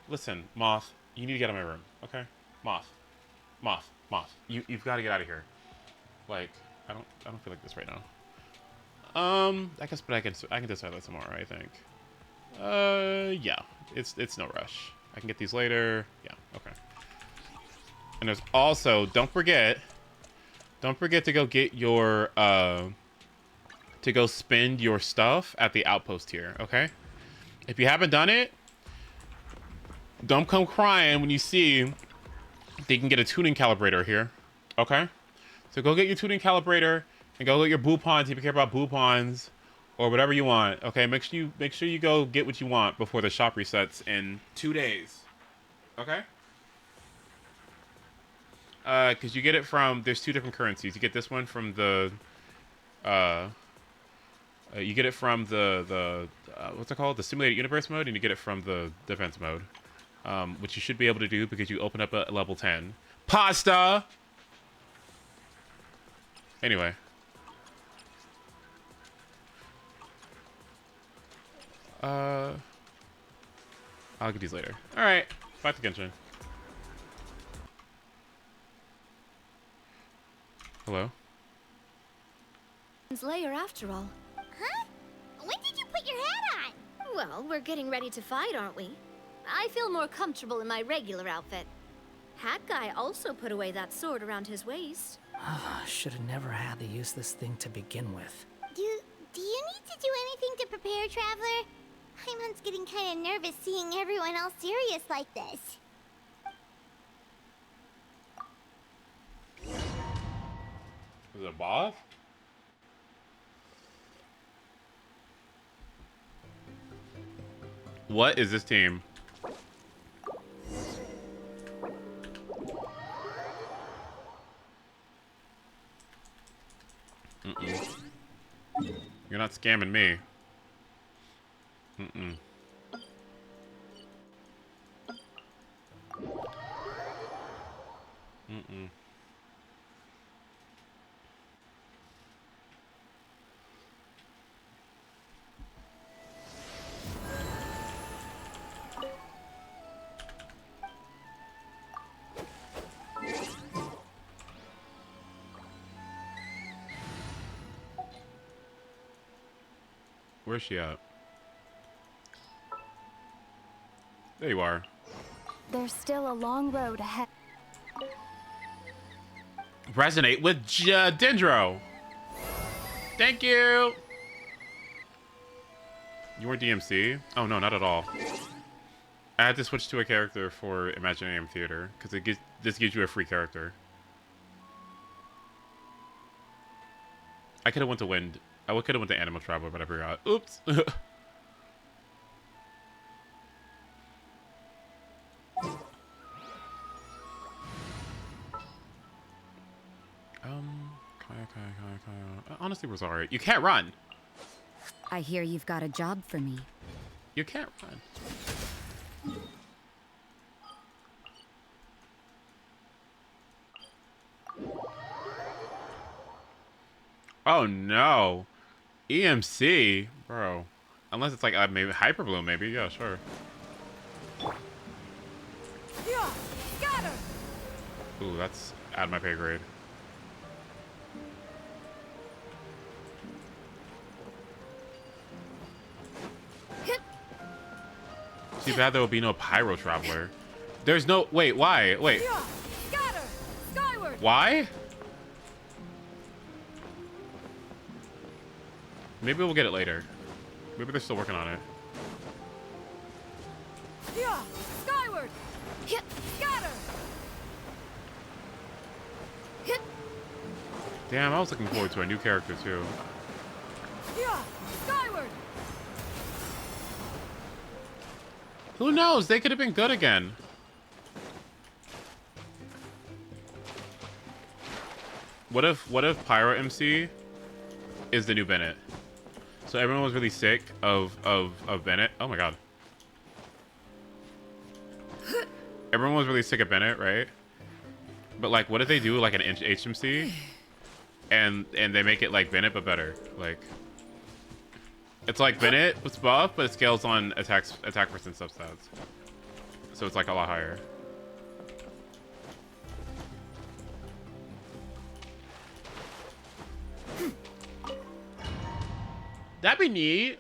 Listen, Moth, you need to get out of my room, okay? Moth, you've got to get out of here. Like, I don't feel like this right now. I guess, but I can decide that tomorrow, I think. Yeah, it's no rush. I can get these later. Yeah, okay. And there's also, don't forget to go get your, to go spend your stuff at the outpost here, okay? If you haven't done it, don't come crying when you see that you can get a tuning calibrator here, okay? So go get your tuning calibrator and go get your boopons if you care about boopons or whatever you want, okay? Make sure you go get what you want before the shop resets in 2 days, okay? Because you get it from, there's 2 different currencies. You get this one from the, you get it from the what's it called? The Simulated Universe mode, and you get it from the Defense mode. Which you should be able to do because you open up at level 10. Pasta! Anyway. I'll get these later. All right, back to Genshin. Hello? Layer after all. Huh? When did you put your hat on? Well, we're getting ready to fight, aren't we? I feel more comfortable in my regular outfit. Hat guy also put away that sword around his waist. Should have never had to use this thing to begin with. Do you need to do anything to prepare, Traveler? Paimon's getting kind of nervous seeing everyone else serious like this. Is it a boss? What is this team? You're not scamming me. Where's she at? There you are. There's still a long road ahead. Resonate with Dendro. Thank you. You were DMC? Oh no, not at all. I had to switch to a character for Imaginarium Theater because this gives you a free character. I could have went to Wind. I could have went to Animal Traveler, but I forgot. Oops. Honestly, was alright. You can't run. I hear you've got a job for me. You can't run. Oh no. EMC? Bro. Unless it's like maybe Hyperbloom, maybe. Yeah, sure. Yeah, got her. Ooh, that's out of my pay grade. Too bad there will be no Pyro Traveler. There's no... Wait, why? Wait. Yeah, got her. Skyward. Why? Maybe we'll get it later. Maybe they're still working on it. Yeah, skyward. Got her. Damn, I was looking forward to a new character too. Yeah, skyward. Who knows? They could have been good again. What if Pyro MC is the new Bennett? So everyone was really sick of Bennett. Oh my god. Everyone was really sick of Bennett, right? But like, what if they do like an HMC, and they make it like Bennett but better? Like, it's like Bennett with buff, but it scales on attack percent substats. So it's like a lot higher. That'd be neat.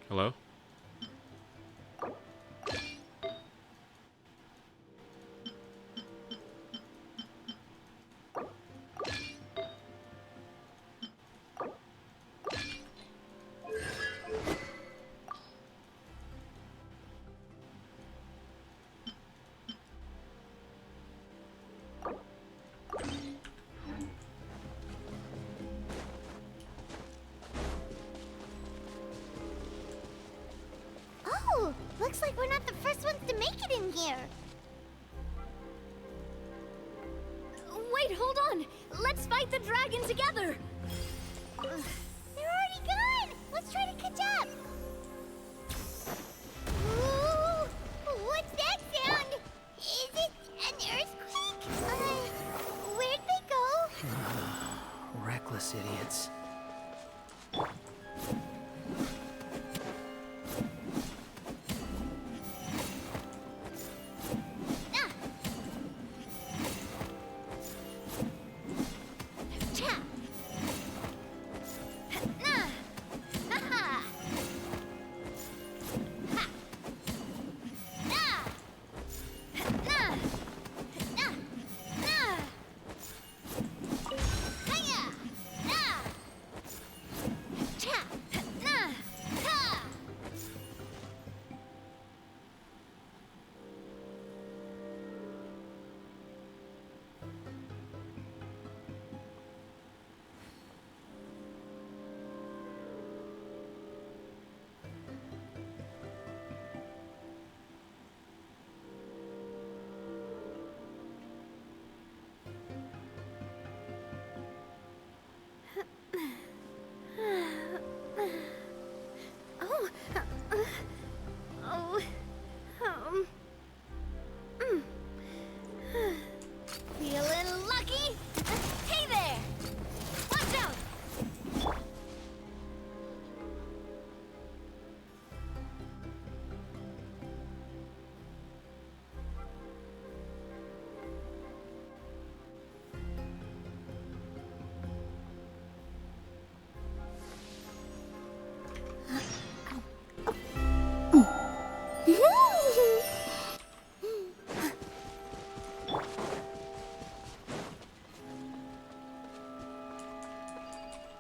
Hello? Oh, looks like we're not the first ones to make it in here. Wait, hold on. Let's fight the dragon together. They're already Let's try to catch up. Ooh, what's that sound? Is it an earthquake? Where'd they go? Reckless idiots. Feeling lucky? Hey there! Watch out!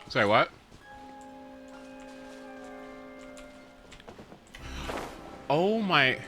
Sorry, what? Oh my...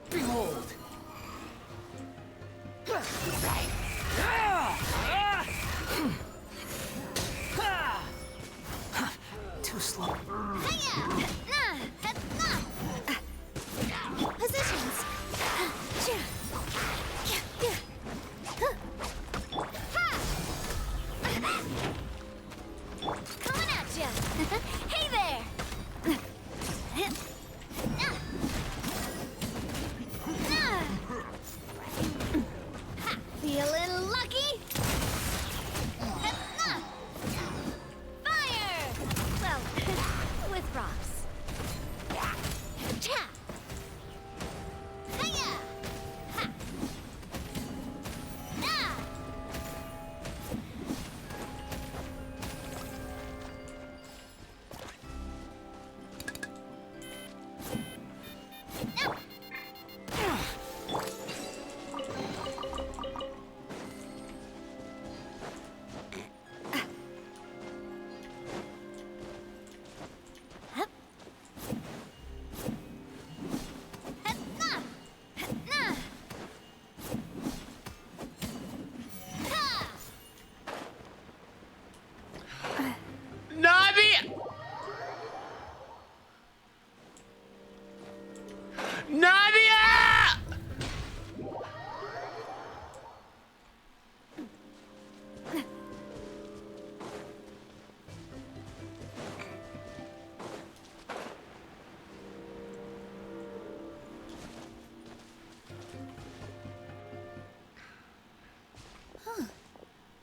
Behold! Too slow. Positions. Coming at ya. Hey there. Feeling lucky? Fire! Well, with rocks. Cha! Hiya! Ha! Ah!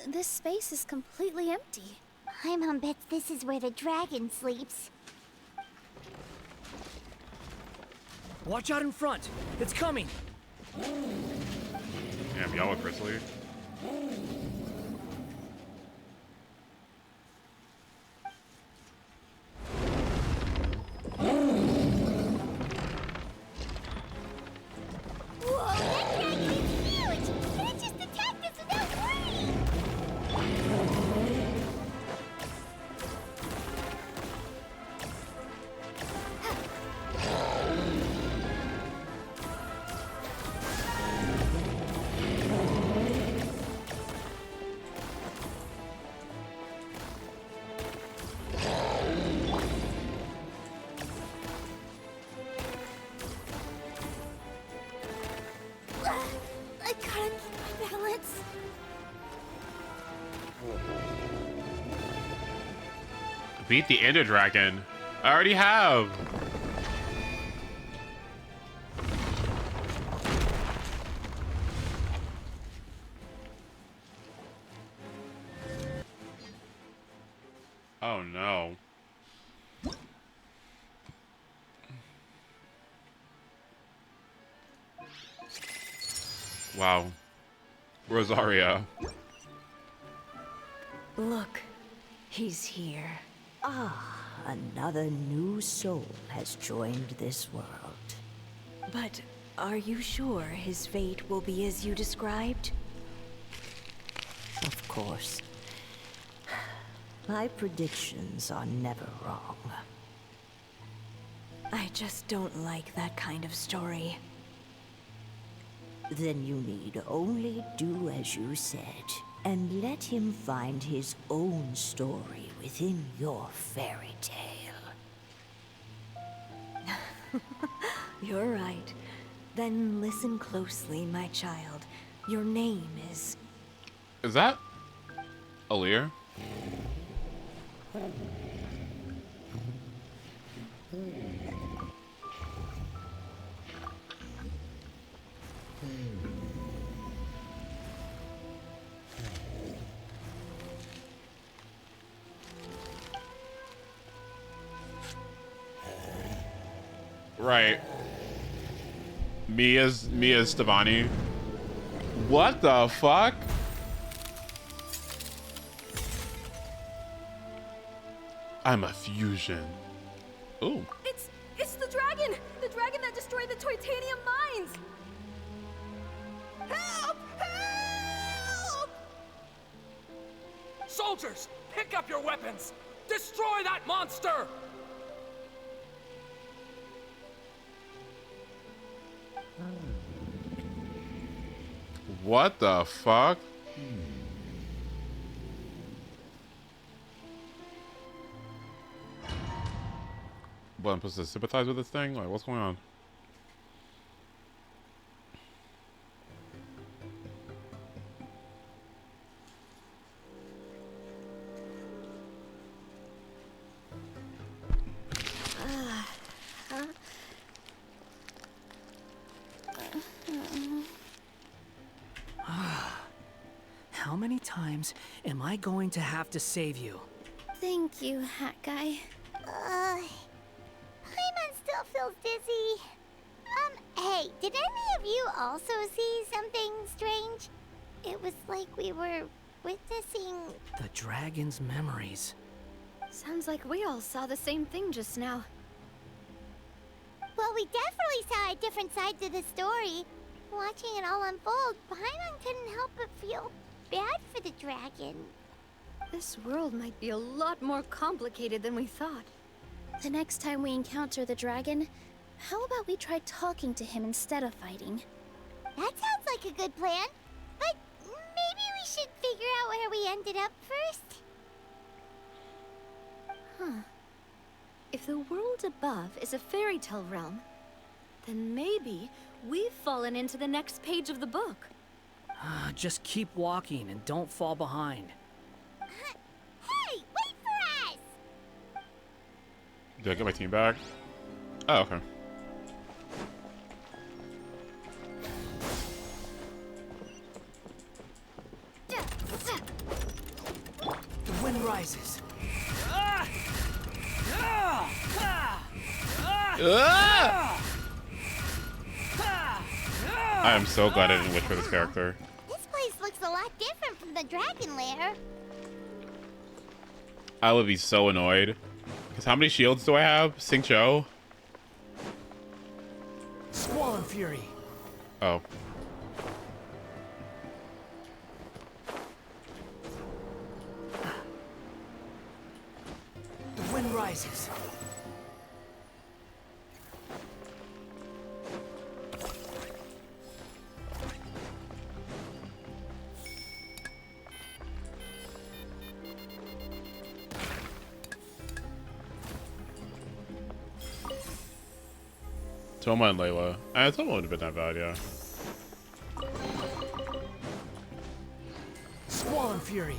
This space is completely empty. My mom bets this is where the dragon sleeps. Watch out in front. It's coming. Damn, y'all look bristly. I gotta keep my balance. Beat the Ender Dragon. I already have. Oh no. Wow. Rosaria. Look, he's here. Ah, another new soul has joined this world. But are you sure his fate will be as you described? Of course. My predictions are never wrong. I just don't like that kind of story. Then you need only do as you said, and let him find his own story within your fairy tale. You're right. Then listen closely, my child. Your name is... Is that Alir? Right. Mia's Stevani. What the fuck? I'm a fusion. Ooh. It's the dragon! The dragon that destroyed the titanium mines! Help! Help! Soldiers, pick up your weapons! Destroy that monster! What the fuck? What, I'm supposed to sympathize with this thing? Like, what's going on? How many times am I going to have to save you? Thank you, Hat Guy. Paimon still feels dizzy. Hey, did any of you also see something strange? It was like we were witnessing... The dragon's memories. Sounds like we all saw the same thing just now. Well, we definitely saw a different side to the story. Watching it all unfold, Paimon couldn't help but feel bad for the dragon. This world might be a lot more complicated than we thought. The next time we encounter the dragon, how about we try talking to him instead of fighting? That sounds like a good plan. But maybe we should figure out where we ended up first. Huh. If the world above is a fairy tale realm, then maybe we've fallen into the next page of the book. Just keep walking and don't fall behind. Hey, wait for us! Did I get my team back? Oh, okay. The wind rises. I am so glad I didn't wish for this character. This place looks a lot different from the dragon lair. I would be so annoyed. Because how many shields do I have? Xingqiu? Squall and Fury. Oh. The wind rises. Toma and Layla. Toma would have been that bad, yeah. Squall and Fury.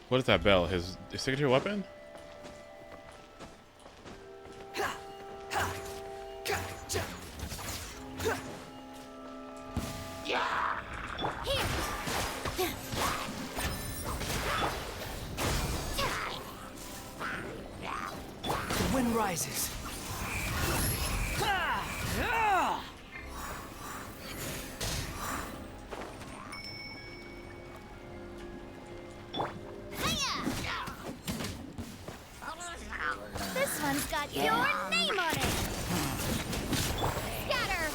What is that bell? His signature weapon? The wind rises. This one's got your name on it. Scatter.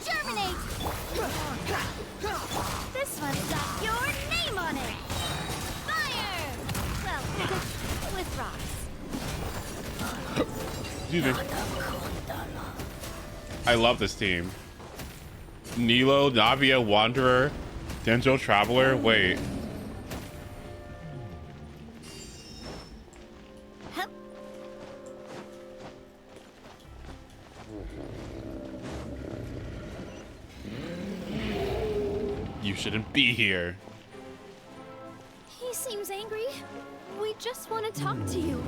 Germinate. This one's got your name on it. Fire. Well, with rocks. Excuse me. I love this team. Nilo, Navia, Wanderer, Denjo, Traveler. Wait. You shouldn't be here. He seems angry. We just want to talk to you.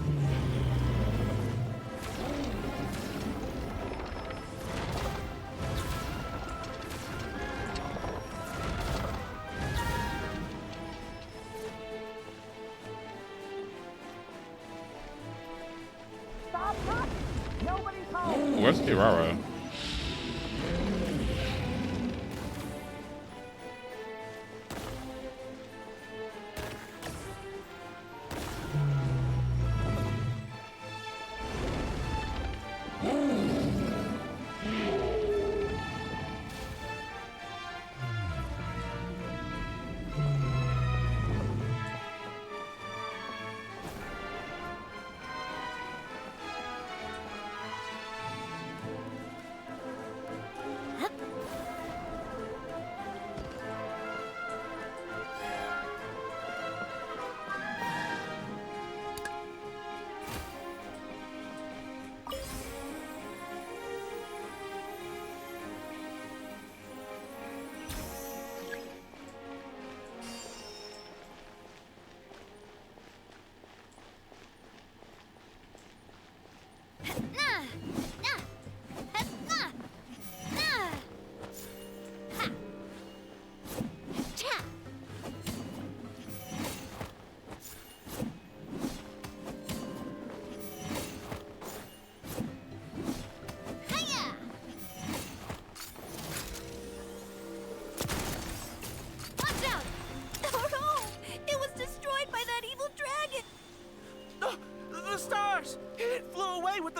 Where's Kirara?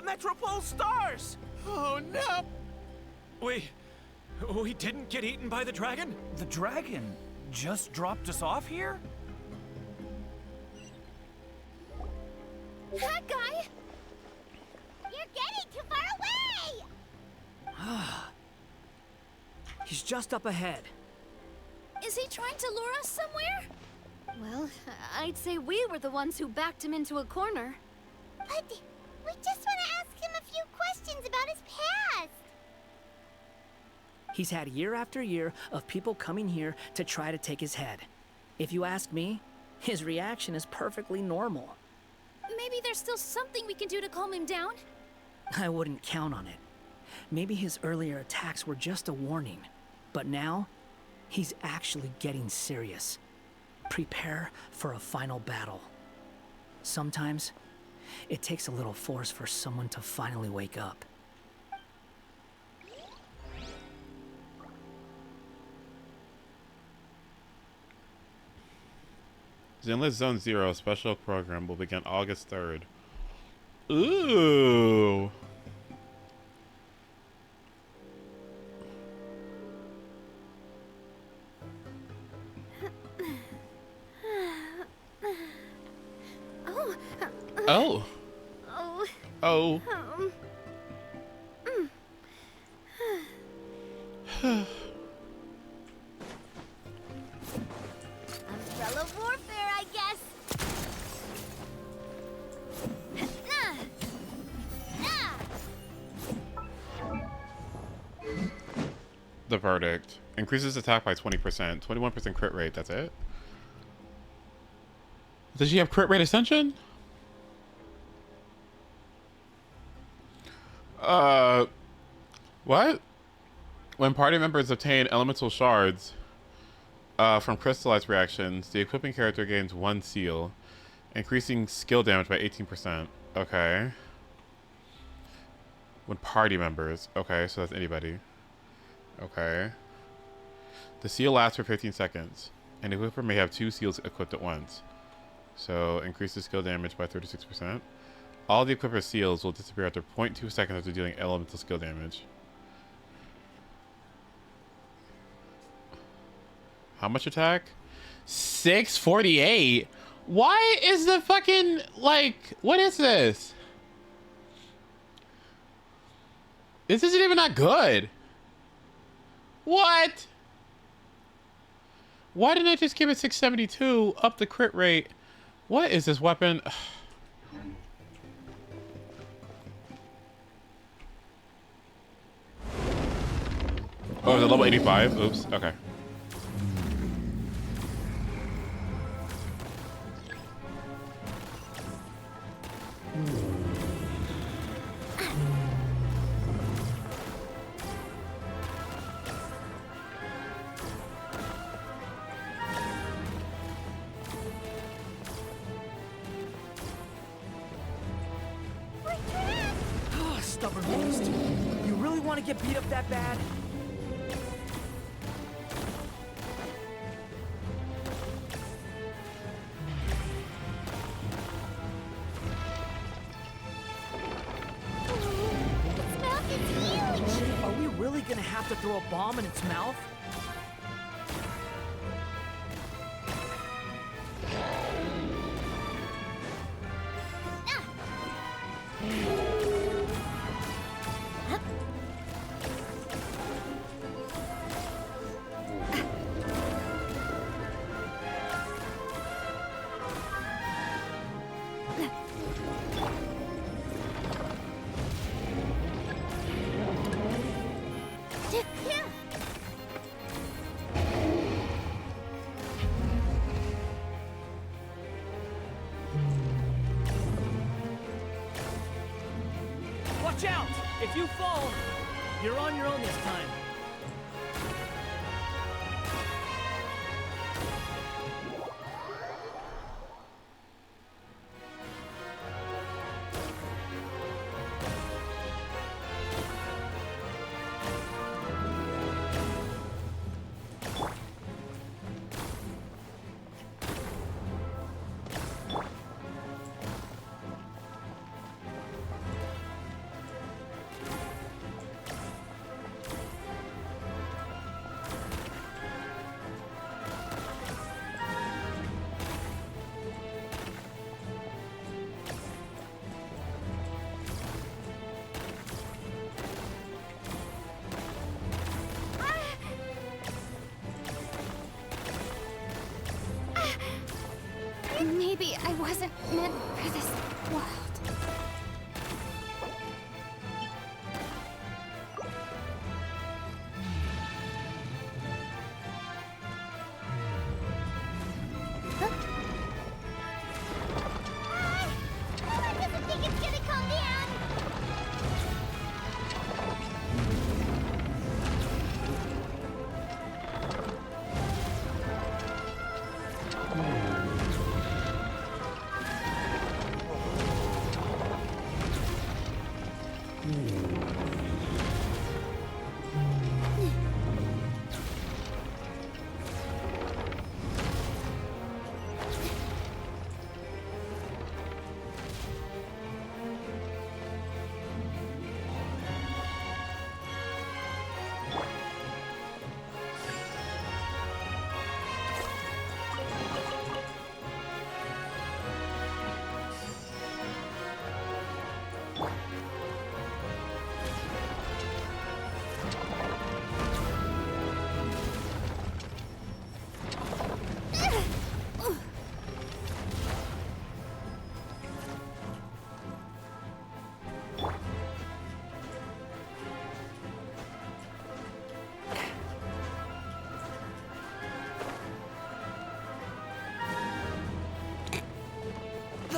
Metropole stars! Oh no! We didn't get eaten by the dragon? The dragon just dropped us off here? That guy! You're getting too far away! He's just up ahead. Is he trying to lure us somewhere? Well, I'd say we were the ones who backed him into a corner. But we just want to ask him a few questions about his past. He's had year after year of people coming here to try to take his head. If you ask me, his reaction is perfectly normal. Maybe there's still something we can do to calm him down? I wouldn't count on it. Maybe his earlier attacks were just a warning. But now, he's actually getting serious. Prepare for a final battle. Sometimes, it takes a little force for someone to finally wake up. Zenless Zone Zero special program will begin August 3rd. Ooh. Oh. Oh. Oh. the verdict. Increases attack by 20%. 21% crit rate. That's it? Does she have crit rate ascension? What? When party members obtain elemental shards from crystallized reactions, the equipping character gains 1 seal, increasing skill damage by 18%. Okay. When party members. Okay, so that's anybody. Okay. The seal lasts for 15 seconds. An equipper may have 2 seals equipped at once. So, increases skill damage by 36%. All the equipper's seals will disappear after 0.2 seconds after dealing elemental skill damage. How much attack? 648? Why is the fucking, like, what is this? This isn't even that good. What? Why didn't I just give it 672 up the crit rate? What is this weapon? Oh, is it level 85? Oops, okay. Stubborn beast. You really want to get beat up that bad? Its mouth is huge! Are we really gonna have to throw a bomb in its mouth? Watch out! If you fall, you're on your own this time. Maybe I wasn't meant for this world. I doesn't think it's gonna calm down!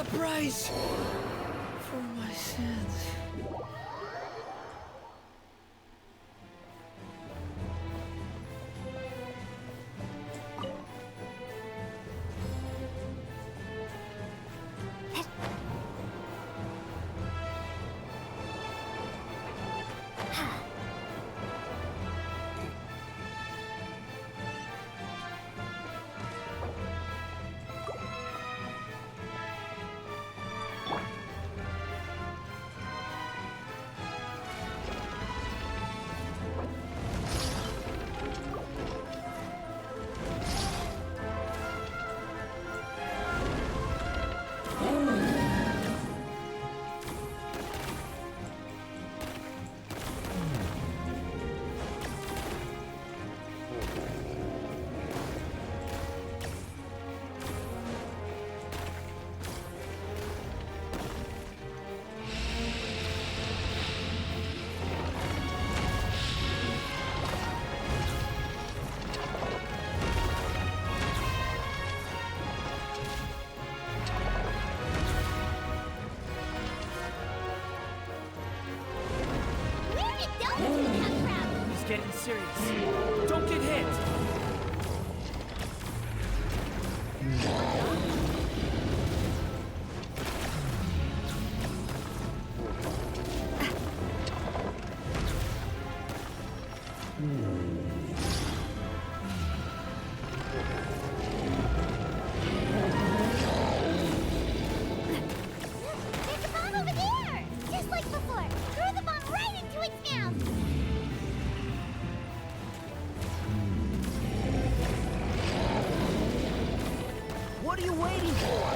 price for my sins. Getting serious. Don't get hit! There's a bomb over there! Just like before! Throw the bomb right into its mouth! What are you waiting for?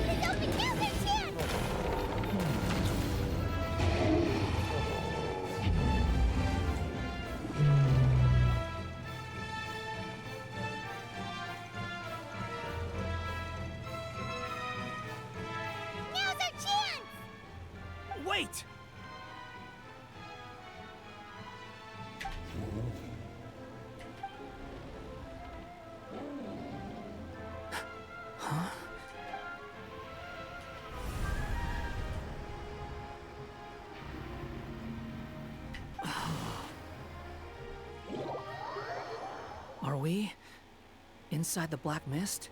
It's open! Now's our chance! Now's our chance! Wait! Huh? Are we inside the black mist?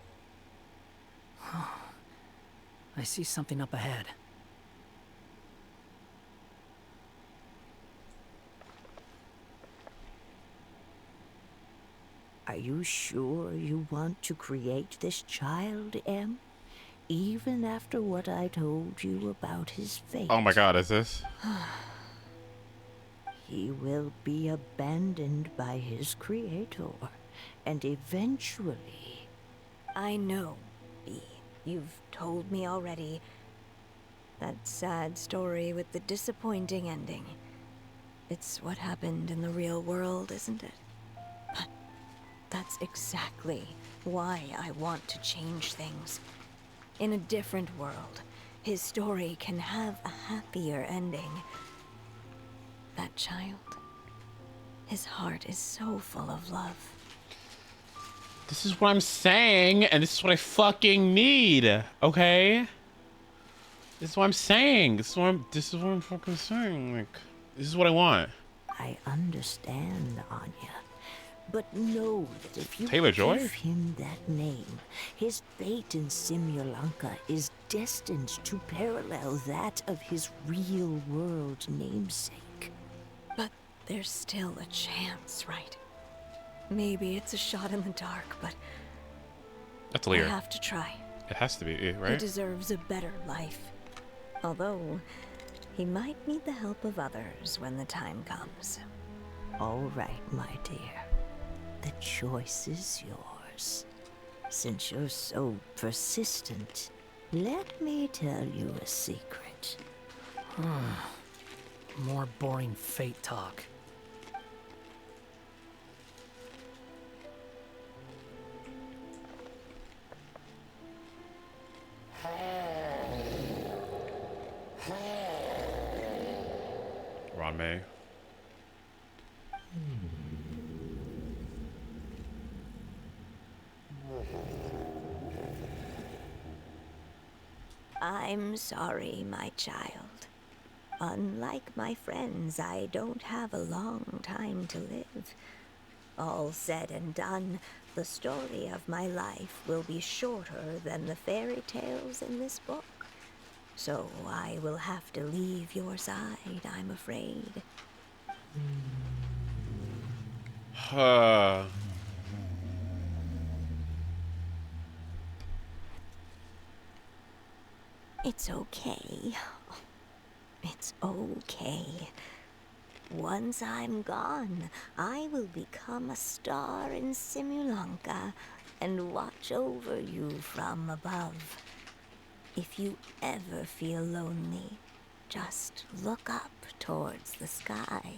I see something up ahead. Are you sure you want to create this child, Em? Even after what I told you about his fate. Oh my god, is this? He will be abandoned by his creator, and eventually... I know, B. You've told me already. That sad story with the disappointing ending. It's what happened in the real world, isn't it? But that's exactly why I want to change things. In a different world, his story can have a happier ending. That child, his heart is so full of love. This is what I'm saying, and this is what I fucking need, okay? This is what I'm saying. This is what I'm fucking saying. Like, this is what I want. I understand, Anya. But know that if you Taylor Joy? give him that name, his fate in Simulanka is destined to parallel that of his real-world namesake. But there's still a chance, right? Maybe it's a shot in the dark, but That's Lear. I have to try. It has to be, right? He deserves a better life. Although, he might need the help of others when the time comes. All right, my dear. The choice is yours. Since you're so persistent, let me tell you a secret. More boring fate talk. Ron May. I'm sorry, my child. Unlike my friends, I don't have a long time to live. All said and done, the story of my life will be shorter than the fairy tales in this book. So I will have to leave your side, I'm afraid. It's okay. It's okay. Once I'm gone, I will become a star in Simulanka and watch over you from above. If you ever feel lonely, just look up towards the sky.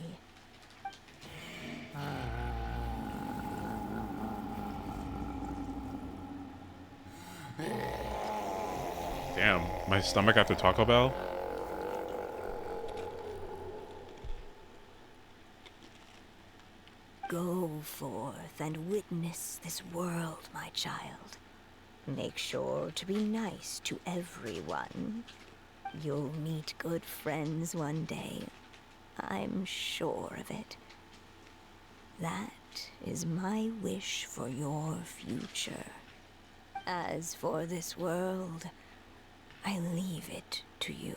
Damn, my stomach after Taco Bell. Go forth and witness this world, my child. Make sure to be nice to everyone. You'll meet good friends one day. I'm sure of it. That is my wish for your future. As for this world, I leave it to you.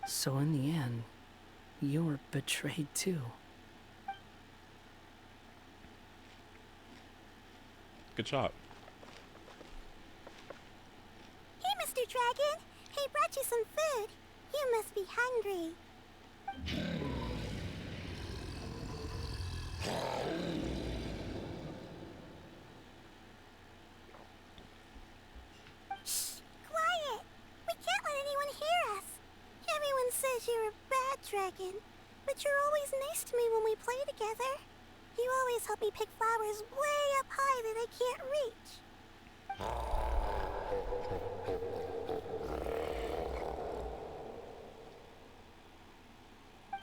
So in the end, you were betrayed too. Good shot. Hey, Mr. Dragon. He brought you some food. You must be hungry. Shh! Quiet! We can't let anyone hear us. Everyone says you're a bad dragon, but you're always nice to me when we play together. You always help me pick flowers way up high that I can't reach.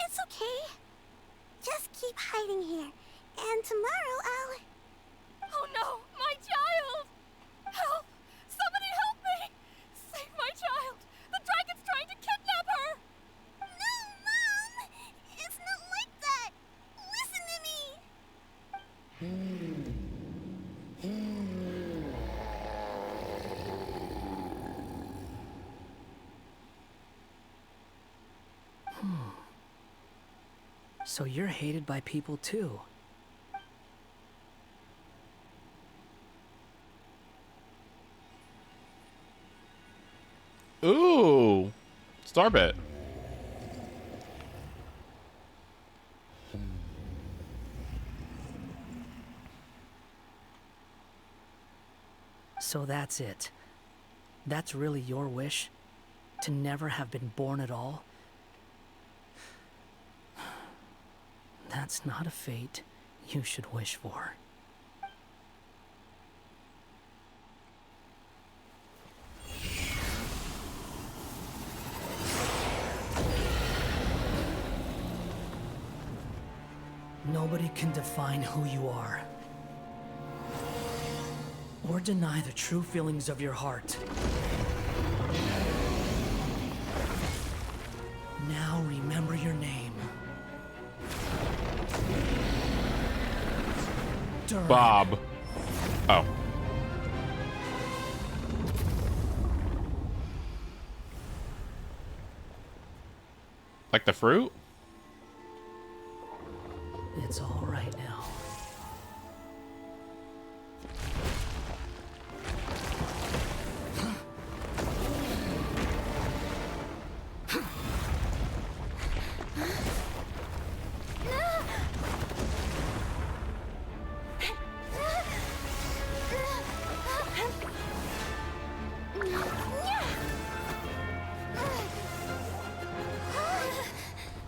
It's okay. Just keep hiding here, and tomorrow I'll... Oh no, my child! Help! Somebody help me! Save my child! The dragon's trying to kidnap her! No, Mom! It's not like that! Listen to me! So you're hated by people too. Ooh, Starbit. So that's it. That's really your wish? To never have been born at all? That's not a fate you should wish for. Nobody can define who you are, or deny the true feelings of your heart. Now remember your name. Bob. Oh. Like the fruit? It's all right now.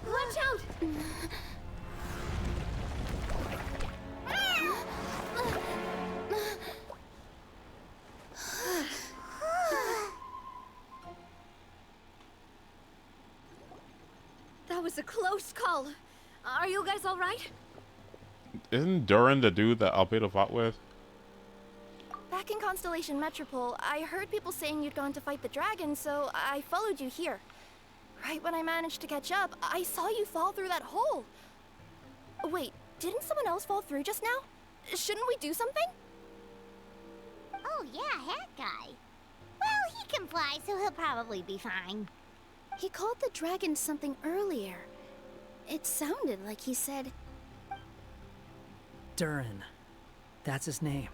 Watch out! Close call. Are you guys all right? Isn't Durin the dude that Albedo fought with? Back in Constellation Metropole, I heard people saying you'd gone to fight the dragon, so I followed you here. Right when I managed to catch up, I saw you fall through that hole. Wait, didn't someone else fall through just now? Shouldn't we do something? Oh yeah, Hat Guy. Well, he can fly, so he'll probably be fine. He called the dragon something earlier. It sounded like he said... Durin. That's his name.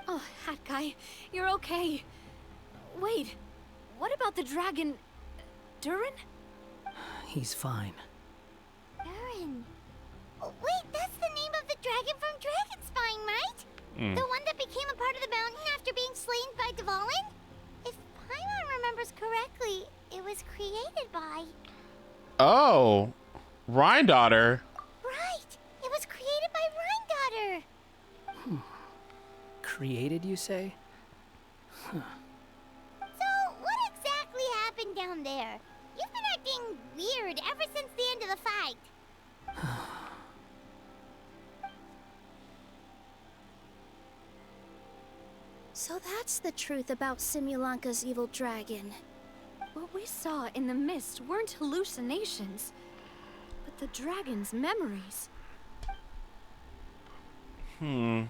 Oh, Hat Guy, you're okay. Wait, what about the dragon... Durin? He's fine. Durin. Oh, wait, that's the name of the dragon from Dragonspine, right? The one that became a part of the mountain after being slain by Dvalin? If Paimon remembers correctly, it was created by... Oh, Rhine-Daughter. Right! It was created by Rhine-Daughter! Created, you say? Huh. So, what exactly happened down there? You've been acting weird ever since the end of the fight. So that's the truth about Simulanka's evil dragon. What we saw in the mist weren't hallucinations, but the dragon's memories. Huh.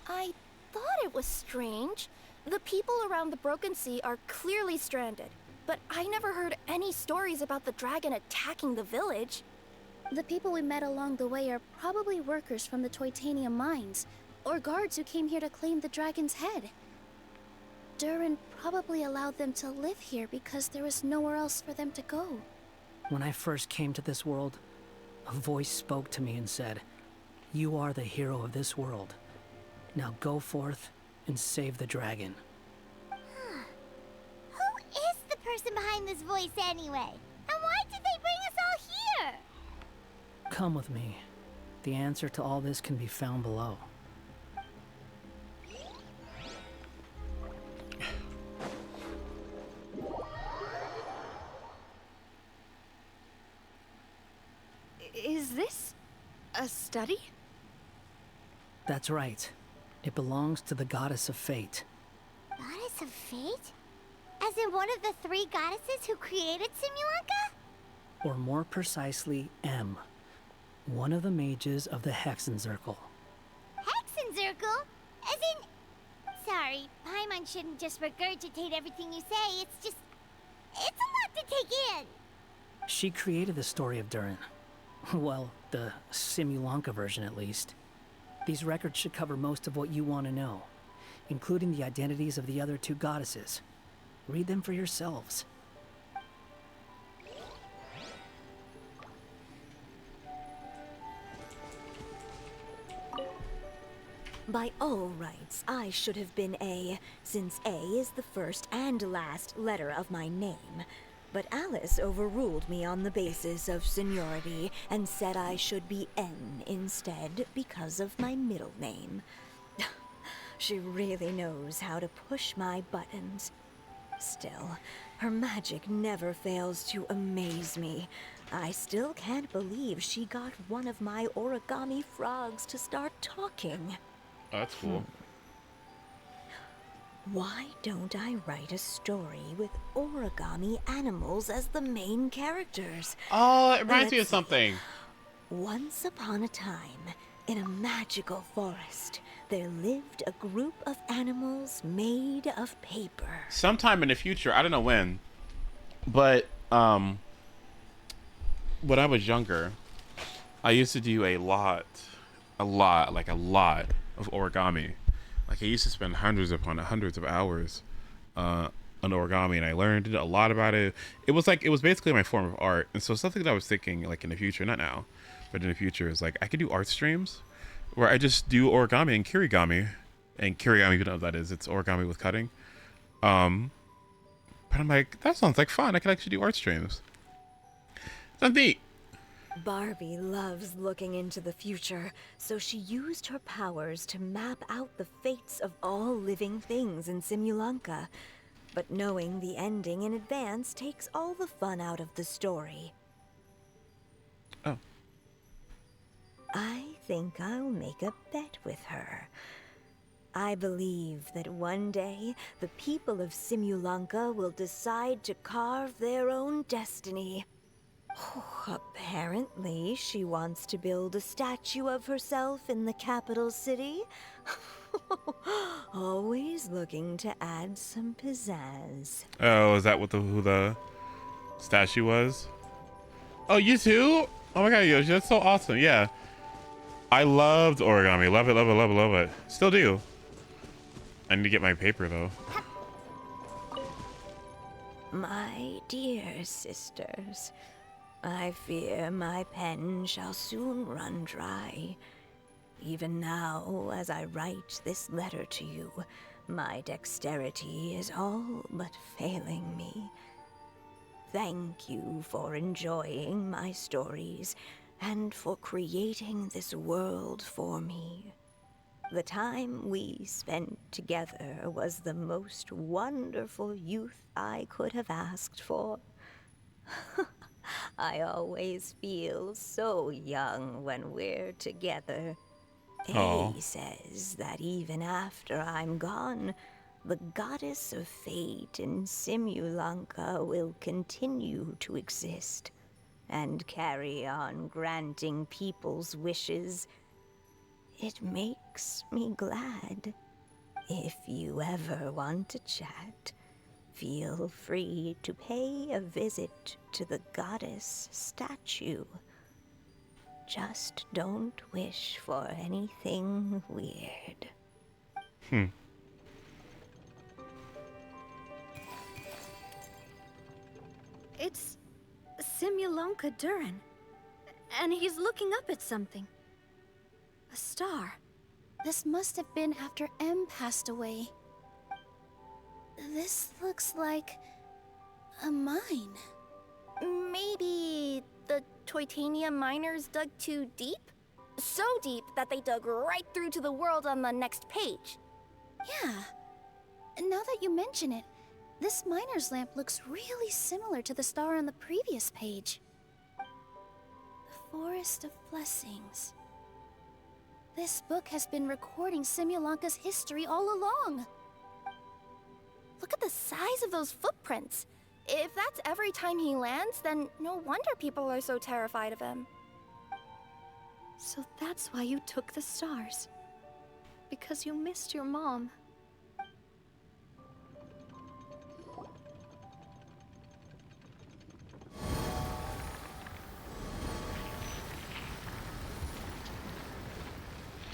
I thought it was strange. The people around the Broken Sea are clearly stranded, but I never heard any stories about the dragon attacking the village. The people we met along the way are probably workers from the Toitanium mines, or guards who came here to claim the dragon's head. Durin probably allowed them to live here because there was nowhere else for them to go. When I first came to this world, a voice spoke to me and said, "You are the hero of this world. Now go forth and save the dragon." Who is the person behind this voice anyway? And why did they bring us all here? Come with me. The answer to all this can be found below. Is this a study? That's right. It belongs to the Goddess of Fate. Goddess of Fate? As in one of the three goddesses who created Simulanka? Or more precisely, M. One of the mages of the Hexenzirkel. Hexenzirkel? As in... Sorry, Paimon shouldn't just regurgitate everything you say. It's just... It's a lot to take in. She created the story of Durin. Well, the Simulanka version at least. These records should cover most of what you want to know, including the identities of the other two goddesses. Read them for yourselves. By all rights, I should have been A, since A is the first and last letter of my name. But Alice overruled me on the basis of seniority and said I should be N instead because of my middle name. She really knows how to push my buttons. Still, her magic never fails to amaze me. I still can't believe she got one of my origami frogs to start talking. Oh, that's cool. Why don't I write a story with origami animals as the main characters? Oh, it reminds me of something. Once upon a time, in a magical forest, there lived a group of animals made of paper. Sometime in the future, I don't know when, but when I was younger, I used to do a lot of origami. Like, I used to spend hundreds upon hundreds of hours on origami, and I learned a lot about it. It was basically my form of art. And so something that I was thinking, like, in the future, not now, but in the future, is like I could do art streams where I just do origami and kirigami. And kirigami, you know what that is. It's origami with cutting. But I'm like, that sounds like fun. I could actually do art streams. Sounds neat. Barbie loves looking into the future, so she used her powers to map out the fates of all living things in Simulanka. but knowing the ending in advance takes all the fun out of the story. Oh. I think I'll make a bet with her. I believe that one day, the people of Simulanka will decide to carve their own destiny. Apparently, she wants to build a statue of herself in the capital city. Always looking to add some pizzazz. Oh, is that what who the statue was? Oh, you too? Oh my god, Yoshi, that's so awesome. Yeah. I loved origami. Love it, love it, love it, love it. Still do. I need to get my paper though. My dear sisters, I fear my pen shall soon run dry. Even now, as I write this letter to you, my dexterity is all but failing me. Thank you for enjoying my stories and for creating this world for me. The time we spent together was the most wonderful youth I could have asked for. I always feel so young when we're together. Aww. A says that even after I'm gone, the goddess of fate in Simulanka will continue to exist and carry on granting people's wishes. It makes me glad. If you ever want to chat, feel free to pay a visit to the goddess statue. Just don't wish for anything weird. It's Simulanka Durin. And he's looking up at something. A star. This must have been after M passed away. This looks like a mine. Maybe the Titanium miners dug too deep? So deep that they dug right through to the world on the next page. Yeah. Now that you mention it, this miner's lamp looks really similar to the star on the previous page. The Forest of Blessings. This book has been recording Simulanka's history all along. Look at the size of those footprints. If that's every time he lands, then no wonder people are so terrified of him. So that's why you took the stars. Because you missed your mom.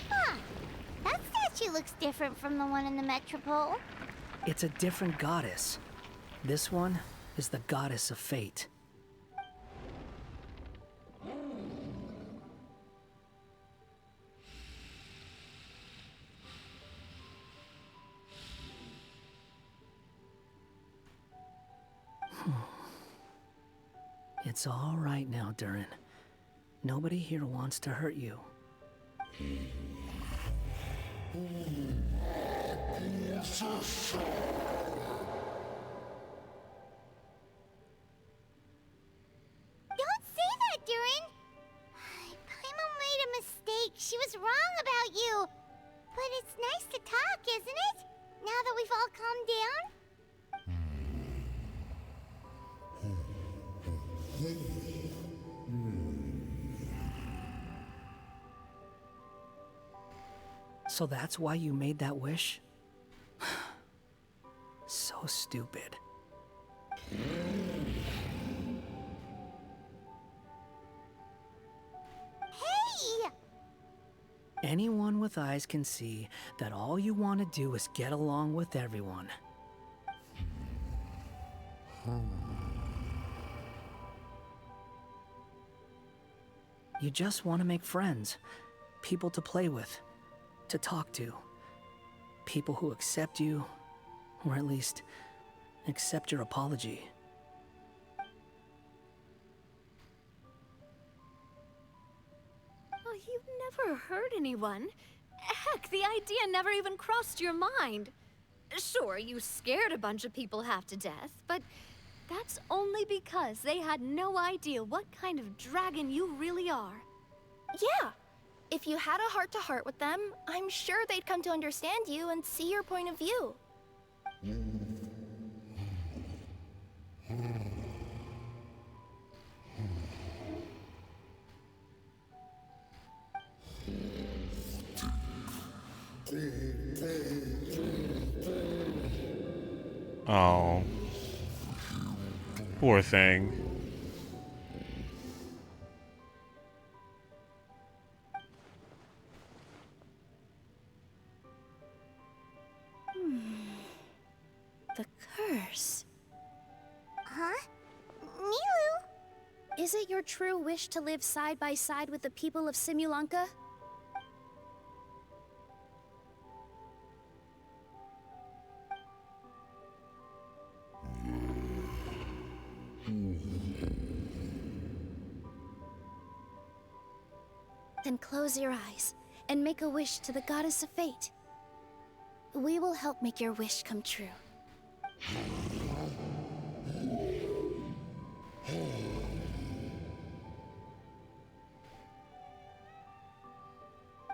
Huh. That statue looks different from the one in the Metropole. It's a different goddess. This one is the goddess of fate. It's all right now, Durin. Nobody here wants to hurt you. Don't say that, Durin! Paimon made a mistake. She was wrong about you. But it's nice to talk, isn't it? Now that we've all calmed down? So that's why you made that wish? So stupid. Hey! Anyone with eyes can see that all you want to do is get along with everyone. You just want to make friends, people to play with, to talk to, people who accept you, or at least accept your apology. Oh, you've never hurt anyone. Heck, the idea never even crossed your mind. Sure, you scared a bunch of people half to death, but that's only because they had no idea what kind of dragon you really are. Yeah. If you had a heart-to-heart with them, I'm sure they'd come to understand you and see your point of view. Oh. Poor thing. The curse. Huh? Nilu? Is it your true wish to live side by side with the people of Simulanka? Then close your eyes and make a wish to the goddess of fate. We will help make your wish come true.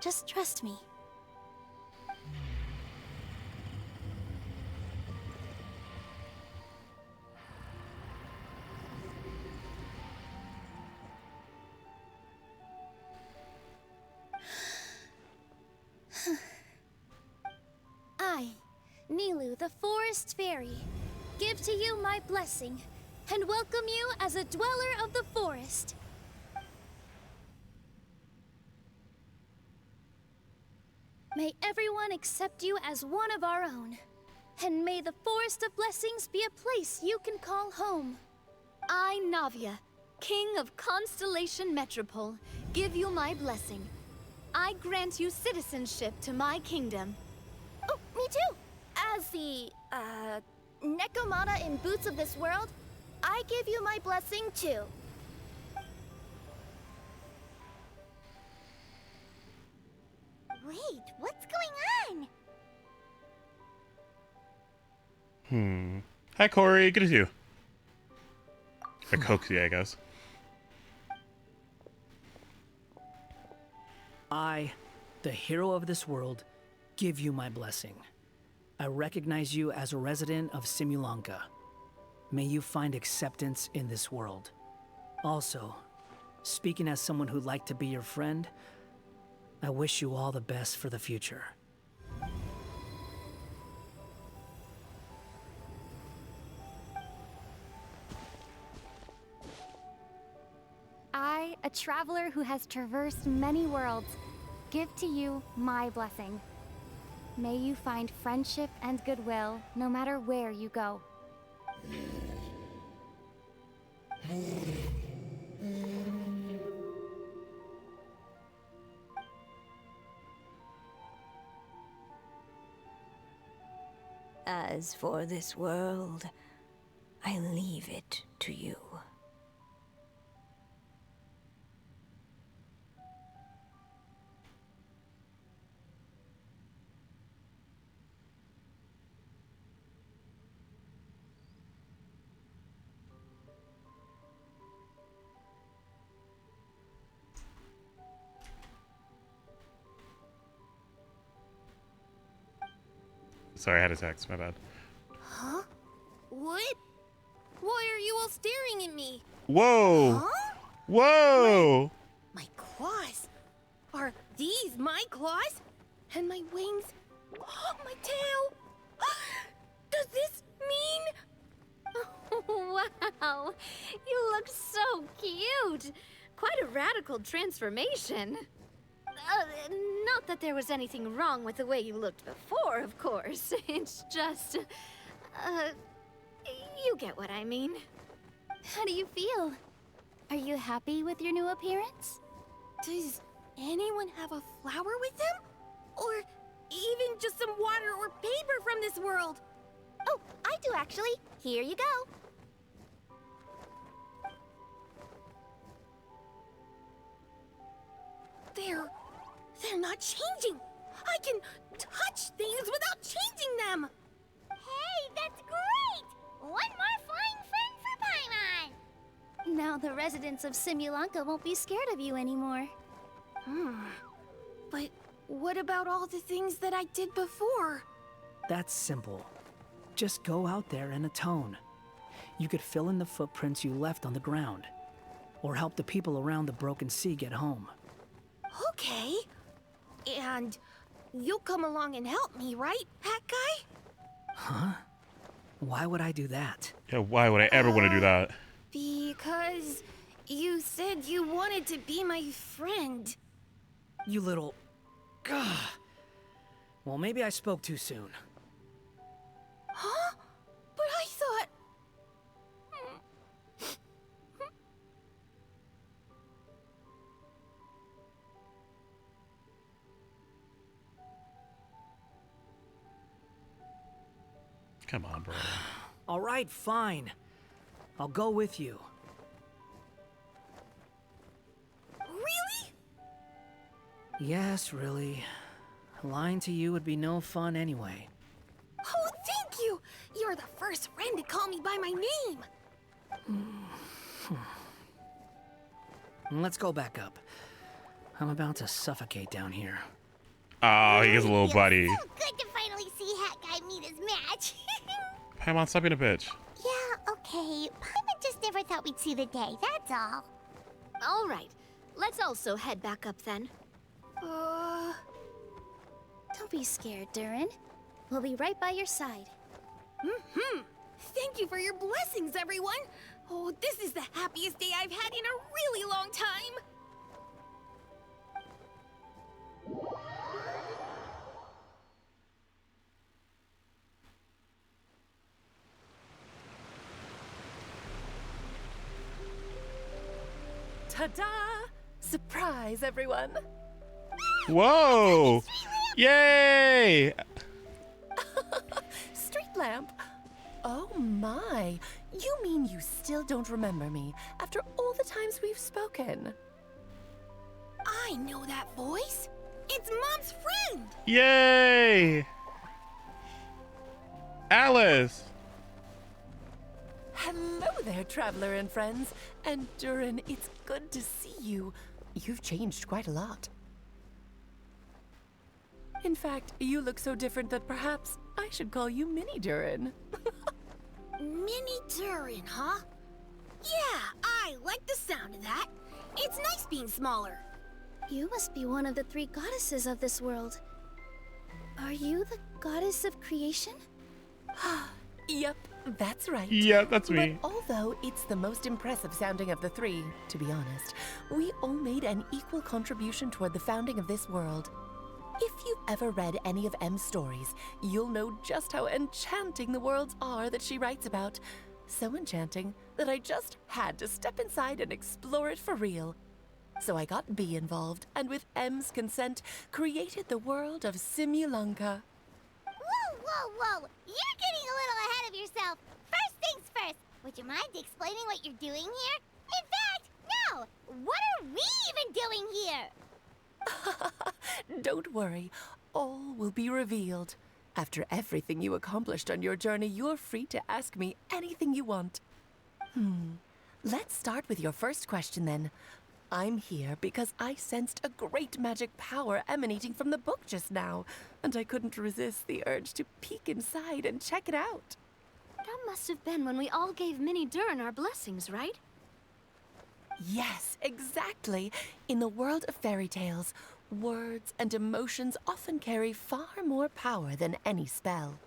Just trust me. I, Nilu, the Forest Fairy, give to you my blessing and welcome you as a dweller of the forest. May everyone accept you as one of our own, and may the Forest of Blessings be a place you can call home. I, Navia, King of Constellation Metropole, give you my blessing. I grant you citizenship to my kingdom. Oh, me too! As the, Nekomata in Boots of this world, I give you my blessing too. Wait, what's going on? Hi, Corey. Good to see you. Or Coxie, I guess. I, the hero of this world, give you my blessing. I recognize you as a resident of Simulanka. May you find acceptance in this world. Also, speaking as someone who'd like to be your friend, I wish you all the best for the future. I, a traveler who has traversed many worlds, give to you my blessing. May you find friendship and goodwill no matter where you go. As for this world, I leave it to you. Sorry, I had a text. My bad. Huh? What? Why are you all staring at me? Whoa! Huh? Whoa! My claws? Are these my claws? And my wings? My tail? Does this mean... Wow, you look so cute. Quite a radical transformation. Not that there was anything wrong with the way you looked before, of course. It's just... you get what I mean. How do you feel? Are you happy with your new appearance? Does anyone have a flower with them? Or even just some water or paper from this world? Oh, I do actually. Here you go. They're not changing. I can touch things without changing them. One more flying friend for Paimon! Now the residents of Simulanka won't be scared of you anymore. But what about all the things that I did before? That's simple. Just go out there and atone. You could fill in the footprints you left on the ground, or help the people around the broken sea get home. Okay. And you'll come along and help me, right, Hat Guy? Huh? Why would I do that? Yeah, why would I ever want to do that? Because you said you wanted to be my friend. You little... Gah. Well, maybe I spoke too soon. Huh? But I thought... Come on, bro. All right, fine. I'll go with you. Really? Yes, really. Lying to you would be no fun anyway. Oh, thank you! You're the first friend to call me by my name! Let's go back up. I'm about to suffocate down here. Oh, he is a little buddy. So good to finally see Hat Guy meet his match. Paimon, stop being a bitch. Yeah, okay. Paimon just never thought we'd see the day, that's all. All right. Let's also head back up then. Don't be scared, Durin. We'll be right by your side. Thank you for your blessings, everyone! Oh, this is the happiest day I've had in a really long time! Ta-da! Surprise, everyone! Whoa! Yay! Street lamp? Oh my! You mean you still don't remember me after all the times we've spoken? I know that voice! It's Mom's friend! Yay! Alice! Hello there, traveler and friends. And Durin, it's good to see you. You've changed quite a lot. In fact, you look so different that perhaps I should call you Mini Durin. Mini Durin, huh? Yeah, I like the sound of that. It's nice being smaller. You must be one of the 3 goddesses of this world. Are you the goddess of creation? Yep, that's right. Yeah, that's me. But although it's the most impressive sounding of the 3, to be honest, we all made an equal contribution toward the founding of this world. If you've ever read any of M's stories, you'll know just how enchanting the worlds are that she writes about. So enchanting that I just had to step inside and explore it for real. So I got B involved, and with M's consent, created the world of Simulanka. Whoa! You're getting a little ahead of yourself. First things first, would you mind explaining what you're doing here? In fact, no! What are we even doing here? Don't worry, all will be revealed. After everything you accomplished on your journey, you're free to ask me anything you want. Let's start with your first question then. I'm here because I sensed a great magic power emanating from the book just now, and I couldn't resist the urge to peek inside and check it out. That must have been when we all gave Mini Durin our blessings, right? Yes, exactly. In the world of fairy tales, words and emotions often carry far more power than any spell.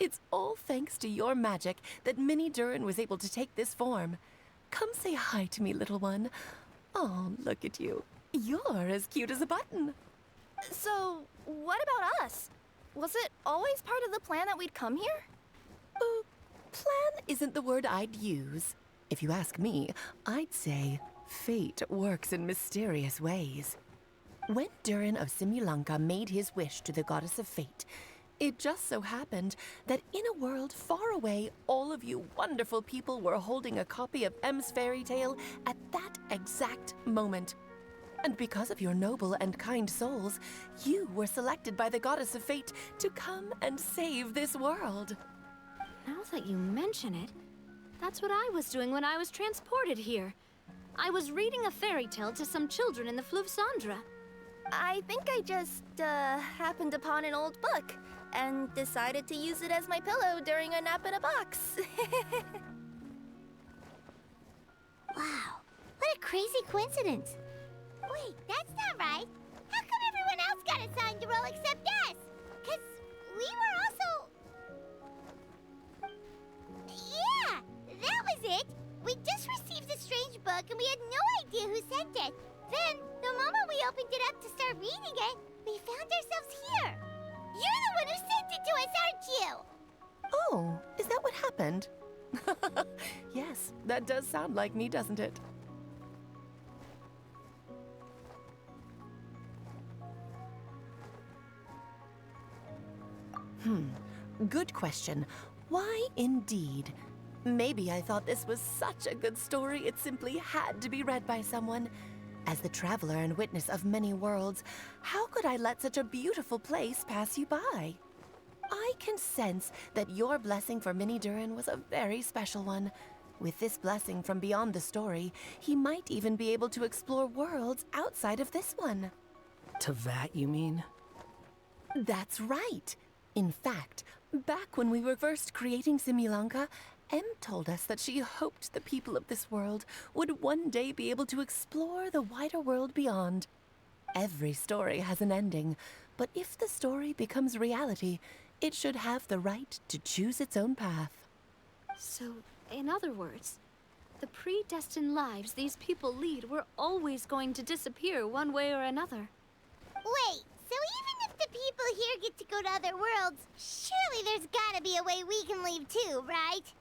It's all thanks to your magic that Mini Durin was able to take this form. Come say hi to me, little one. Oh, look at you. You're as cute as a button. So, what about us? Was it always part of the plan that we'd come here? Plan isn't the word I'd use. If you ask me, I'd say fate works in mysterious ways. When Durin of Simulanka made his wish to the goddess of fate, it just so happened that in a world far away, all of you wonderful people were holding a copy of M's fairy tale at that exact moment. And because of your noble and kind souls, you were selected by the goddess of fate to come and save this world. Now that you mention it, that's what I was doing when I was transported here. I was reading a fairy tale to some children in the Fleuve Cendre. I think I just, happened upon an old book and decided to use it as my pillow during a nap in a box. Wow, what a crazy coincidence. Wait, that's not right. How come everyone else got assigned to roll except us? 'Cause we were also... Yeah, that was it. We just received a strange book and we had no idea who sent it. Then, the moment we opened it up to start reading it, we found ourselves here. You're the one who sent it to us, aren't you? Oh, is that what happened? Yes, that does sound like me, doesn't it? Good question. Why indeed? Maybe I thought this was such a good story it simply had to be read by someone. As the traveler and witness of many worlds, how could I let such a beautiful place pass you by? I can sense that your blessing for Mini Durin was a very special one. With this blessing from beyond the story, he might even be able to explore worlds outside of this one. Teyvat, you mean? That's right. In fact, back when we were first creating Simulanka, Em told us that she hoped the people of this world would one day be able to explore the wider world beyond. Every story has an ending, but if the story becomes reality, it should have the right to choose its own path. So, in other words, the predestined lives these people lead were always going to disappear one way or another. Wait, so even if the people here get to go to other worlds, surely there's gotta be a way we can leave too, right?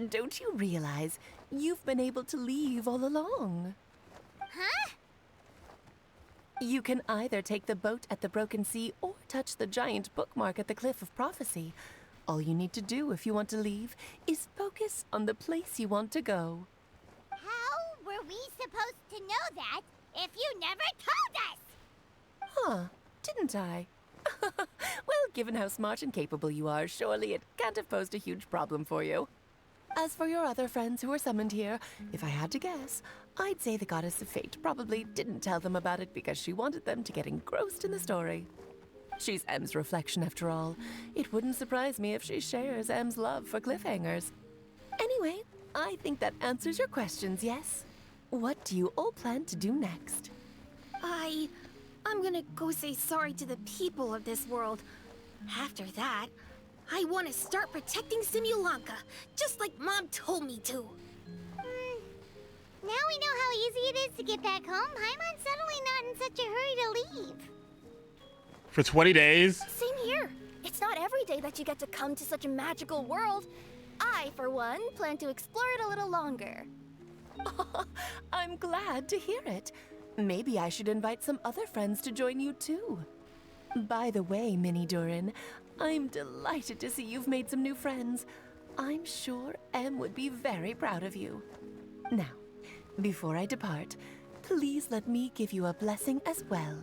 Don't you realize you've been able to leave all along? Huh? You can either take the boat at the Broken Sea or touch the giant bookmark at the Cliff of Prophecy. All you need to do if you want to leave is focus on the place you want to go. How were we supposed to know that if you never told us? Huh, didn't I? Well, given how smart and capable you are, surely it can't have posed a huge problem for you. As for your other friends who were summoned here, if I had to guess, I'd say the Goddess of Fate probably didn't tell them about it because she wanted them to get engrossed in the story. She's Em's reflection, after all. It wouldn't surprise me if she shares Em's love for cliffhangers. Anyway, I think that answers your questions, yes? What do you all plan to do next? I'm gonna go say sorry to the people of this world. After that, I want to start protecting Simulanka, just like Mom told me to. Now we know how easy it is to get back home. Paimon's suddenly not in such a hurry to leave. For 20 days? Same here. It's not every day that you get to come to such a magical world. I, for one, plan to explore it a little longer. I'm glad to hear it. Maybe I should invite some other friends to join you too. By the way, Mini Durin, I'm delighted to see you've made some new friends. I'm sure Em would be very proud of you. Now, before I depart, please let me give you a blessing as well.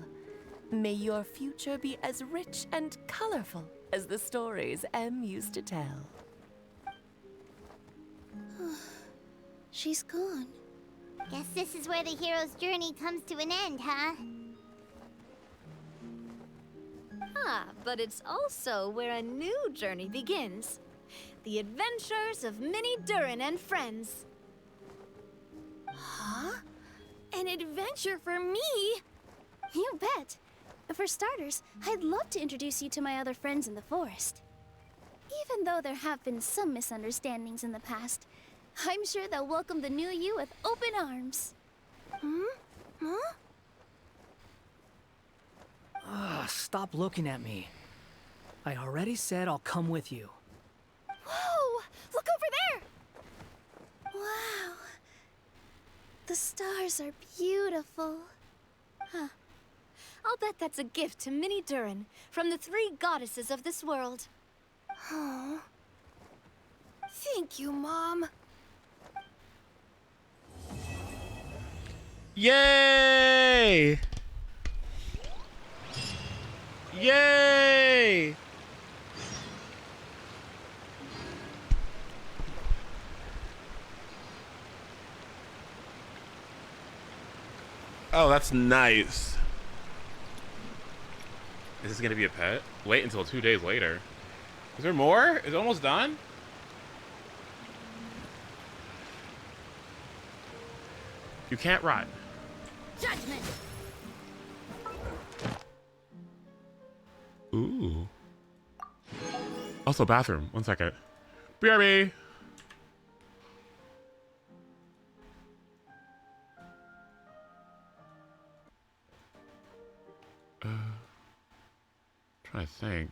May your future be as rich and colorful as the stories Em used to tell. She's gone. Guess this is where the hero's journey comes to an end, huh? Ah, but it's also where a new journey begins. The adventures of Mini Durin and friends. Huh? An adventure for me? You bet. For starters, I'd love to introduce you to my other friends in the forest. Even though there have been some misunderstandings in the past, I'm sure they'll welcome the new you with open arms. Huh? Stop looking at me. I already said I'll come with you. Whoa! Look over there! Wow. The stars are beautiful. Huh. I'll bet that's a gift to Mini Durin from the 3 goddesses of this world. Oh. Thank you, Mom. Yay! Yay! Oh, that's nice. Is this gonna be a pet? Wait until 2 days later. Is there more? Is it almost done? You can't rot. Judgment. Ooh. Also, bathroom. 1 second. BRB. Trying to think.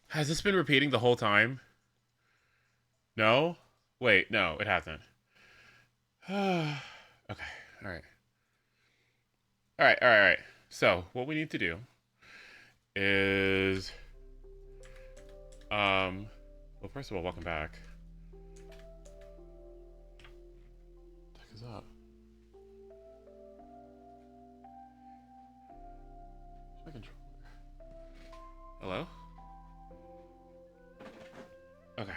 Has this been repeating the whole time? No? Wait, no, it hasn't. Okay, alright. Alright. So, what we need to do is... well, first of all, welcome back. What the heck is up? Where's my controller? Hello? Okay.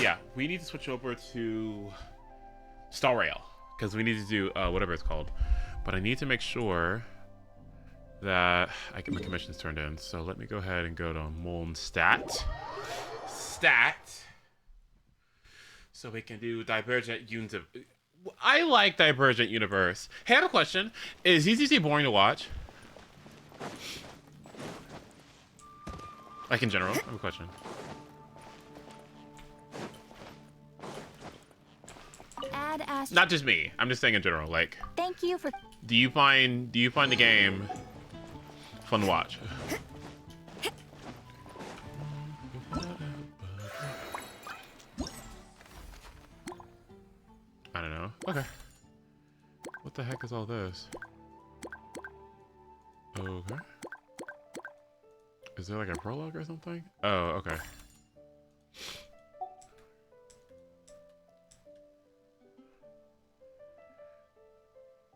Yeah, we need to switch over to Star Rail because we need to do whatever it's called. But I need to make sure that I get my commissions turned in. So let me go ahead and go to Moln Stat. So we can do Divergent Universe. I like Divergent Universe. Hey, I have a question. Is ZZZ boring to watch? Like in general? I have a question. Not just me. I'm just saying in general. Like, thank you for. Do you find the game fun to watch? I don't know. Okay. What the heck is all this? Okay. Is there like a prologue or something? Oh, okay.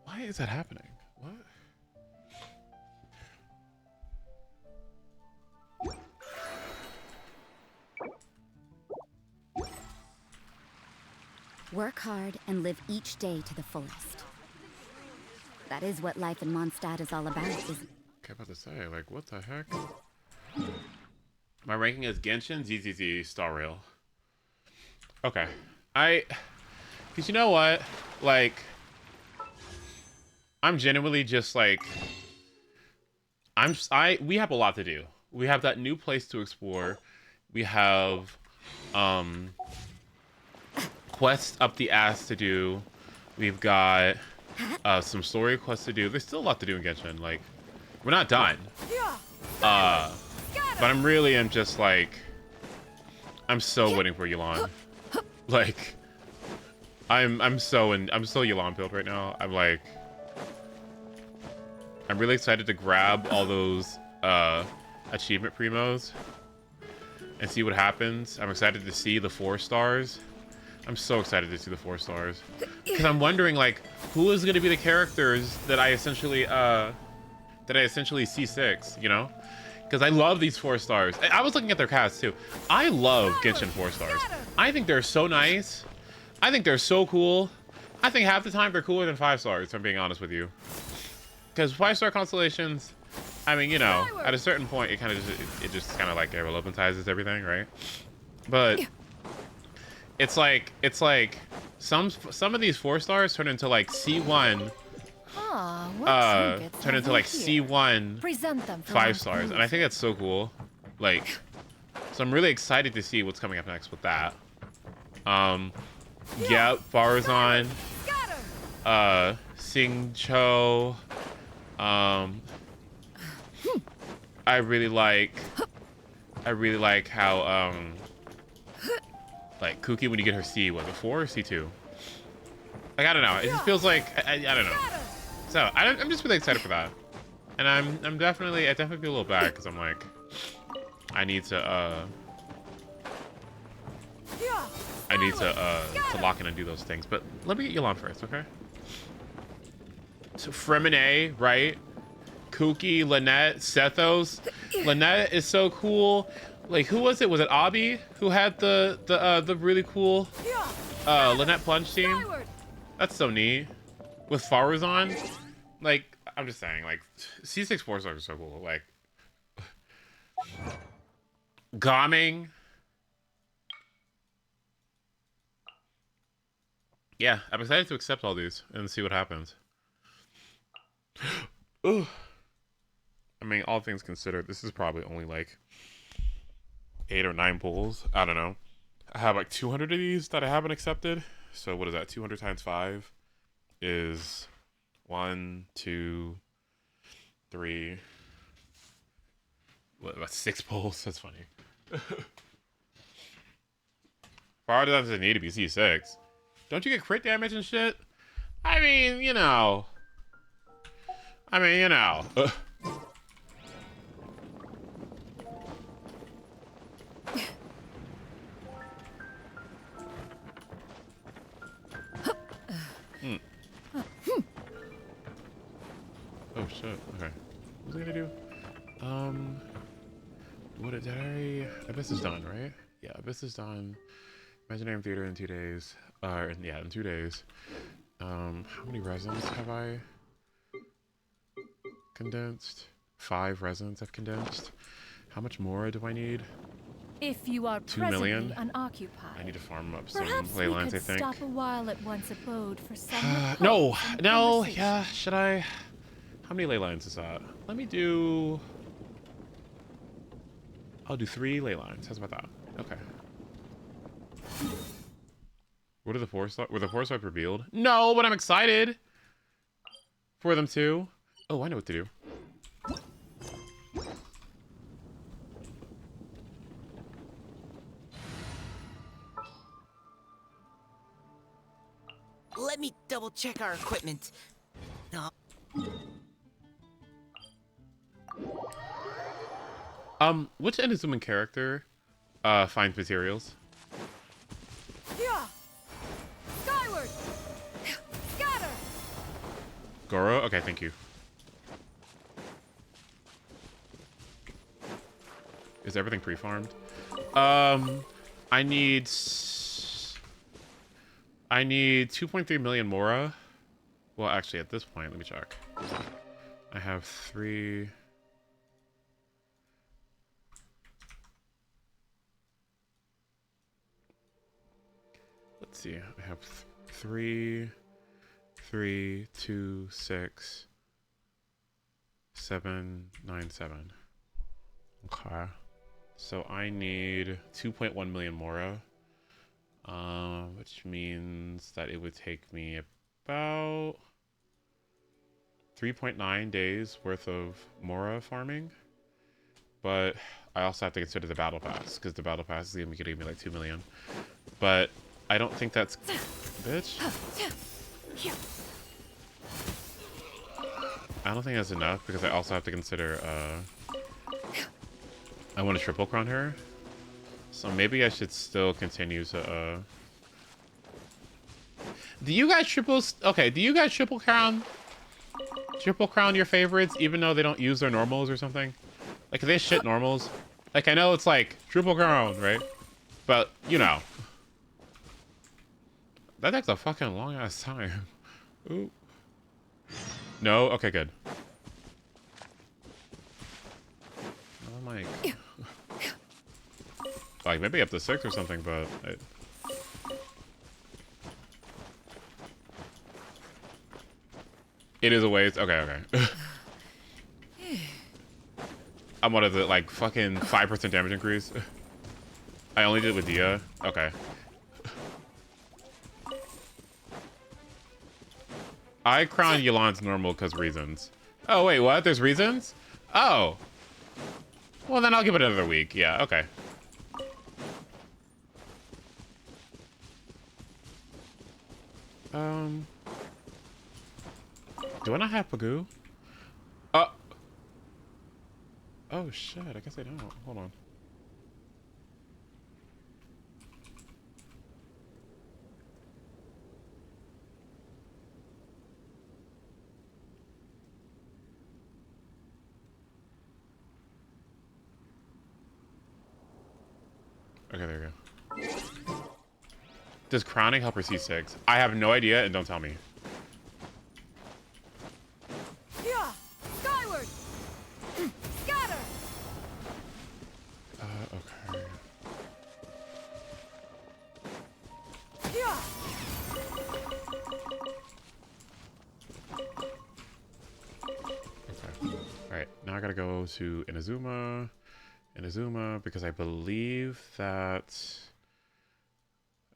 Why is that happening? What? Work hard and live each day to the fullest. That is what life in Mondstadt is all about, isn't it? Okay, about to say, like, what the heck? My ranking is Genshin, ZZZ, Star Rail. Okay. Because you know what? Like, I'm genuinely just like... we have a lot to do. We have that new place to explore. We have, quests up the ass to do. We've got, some story quests to do. There's still a lot to do in Genshin. Like, we're not done. But I'm just like... I'm so waiting for Yelan. Like... I'm so Yelan build right now. I'm like... I'm really excited to grab all those achievement primos and see what happens. I'm excited to see the 4 stars. I'm so excited to see the 4 stars because I'm wondering like who is going to be the characters that I essentially C6, you know? Because I love these 4 stars. I was looking at their cast too. I love Genshin 4 stars. I think they're so nice. I think they're so cool. I think half the time they're cooler than 5 stars, if I'm being honest with you. Because 5-star constellations, I mean, you know, at a certain point, it just kind of like irrelevantizes everything, right? But it's like some of these 4 stars turn into like C1. Turn into like C1 5 stars, and I think that's so cool. Like, so I'm really excited to see what's coming up next with that. Yep, Farazan, Singcho. I really like how like Kuki when you get her C, was it 4 or C2? Like I don't know, it just feels like I don't know. So I'm just really excited for that, and I definitely feel a little bad because I'm like I need to lock in and do those things, but let me get Yelan first, okay? So Fremine, right? Kuki, Lynette, Sethos. Lynette is so cool. Like who was it? Was it Abi who had the really cool Lynette plunge team? That's so neat. With Farazan, like I'm just saying, like C6 4 stars are so cool. Like Gaming. Yeah, I'm excited to accept all these and see what happens. Ooh. I mean, all things considered, this is probably only like 8 or 9 pulls. I don't know. I have like 200 of these that I haven't accepted. So what is that? 200 times 5 is 1, 2, 3, What, about 6 pulls? That's funny. Far does it need to be C6? Don't you get crit damage and shit? I mean, you know. Oh shit. Okay. What was I gonna do? Abyss is done, right? Yeah, Abyss is done. Imaginarium Theater in 2 days. Yeah, in 2 days. How many resins have I condensed? 5 resins I've condensed. How much more do I need? If you are 2 presently million? unoccupied, I need to farm up some perhaps ley we lines, I could think. stop a while at one's abode for some No, repose and no, conversation. yeah, should I? How many ley lines is that? Let me do... I'll do 3 ley lines. How's about that? Okay. What are the forest? Were the forest wipes revealed? No, but I'm excited for them too. Oh, I know what to do. Let me double check our equipment. No. Which Inazuma character finds materials? Yeah. Skyward. Scatter. Goro? Okay, thank you. Is everything pre-farmed? I need 2.3 million Mora. Well, actually, at this point, let me check. I have 3. Let's see. I have 3, 2, 6, 7, 9, 7. Okay. So I need 2.1 million Mora. Which means that it would take me about 3.9 days worth of Mora farming. But I also have to consider the battle pass, because the battle pass is going to be getting me like 2 million. But I don't think that's... Bitch. I don't think that's enough, because I also have to consider, I want to triple crown her. So maybe I should still continue to, Do you guys triple crown your favorites, even though they don't use their normals or something? Like, if they shit normals, like, I know it's like, triple crown, right? But, you know. That takes a fucking long-ass time. Ooh. No? Okay, good. Oh my... Like, maybe up to 6 or something, but... It is a waste? Okay, okay. I'm what is it, like, fucking 5% damage increase? I only did it with Dia? Okay. I crown Yolan's normal because reasons. Oh, wait, what? There's reasons? Oh. Well, then I'll give it another week. Yeah, okay. Do I not have Pagoo? Oh, shit. I guess I don't. Hold on. Okay, there you go. Does crowning help her C6? I have no idea, and don't tell me. Yeah. Skyward. Scatter. Okay. Yeah. Okay. Alright, now I gotta go to Inazuma. Because I believe that...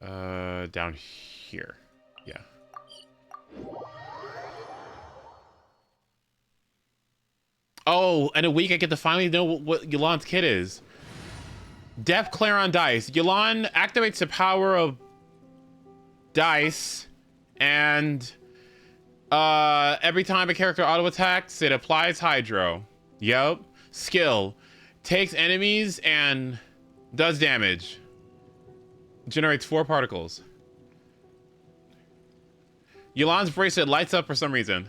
down here. Yeah. Oh, in a week I get to finally know what Yulan's kit is. Deaf Claire on dice. Yulan activates the power of dice, and every time a character auto attacks, it applies Hydro. Yup. Skill. Takes enemies and does damage. Generates 4 particles. Yulan's bracelet lights up for some reason.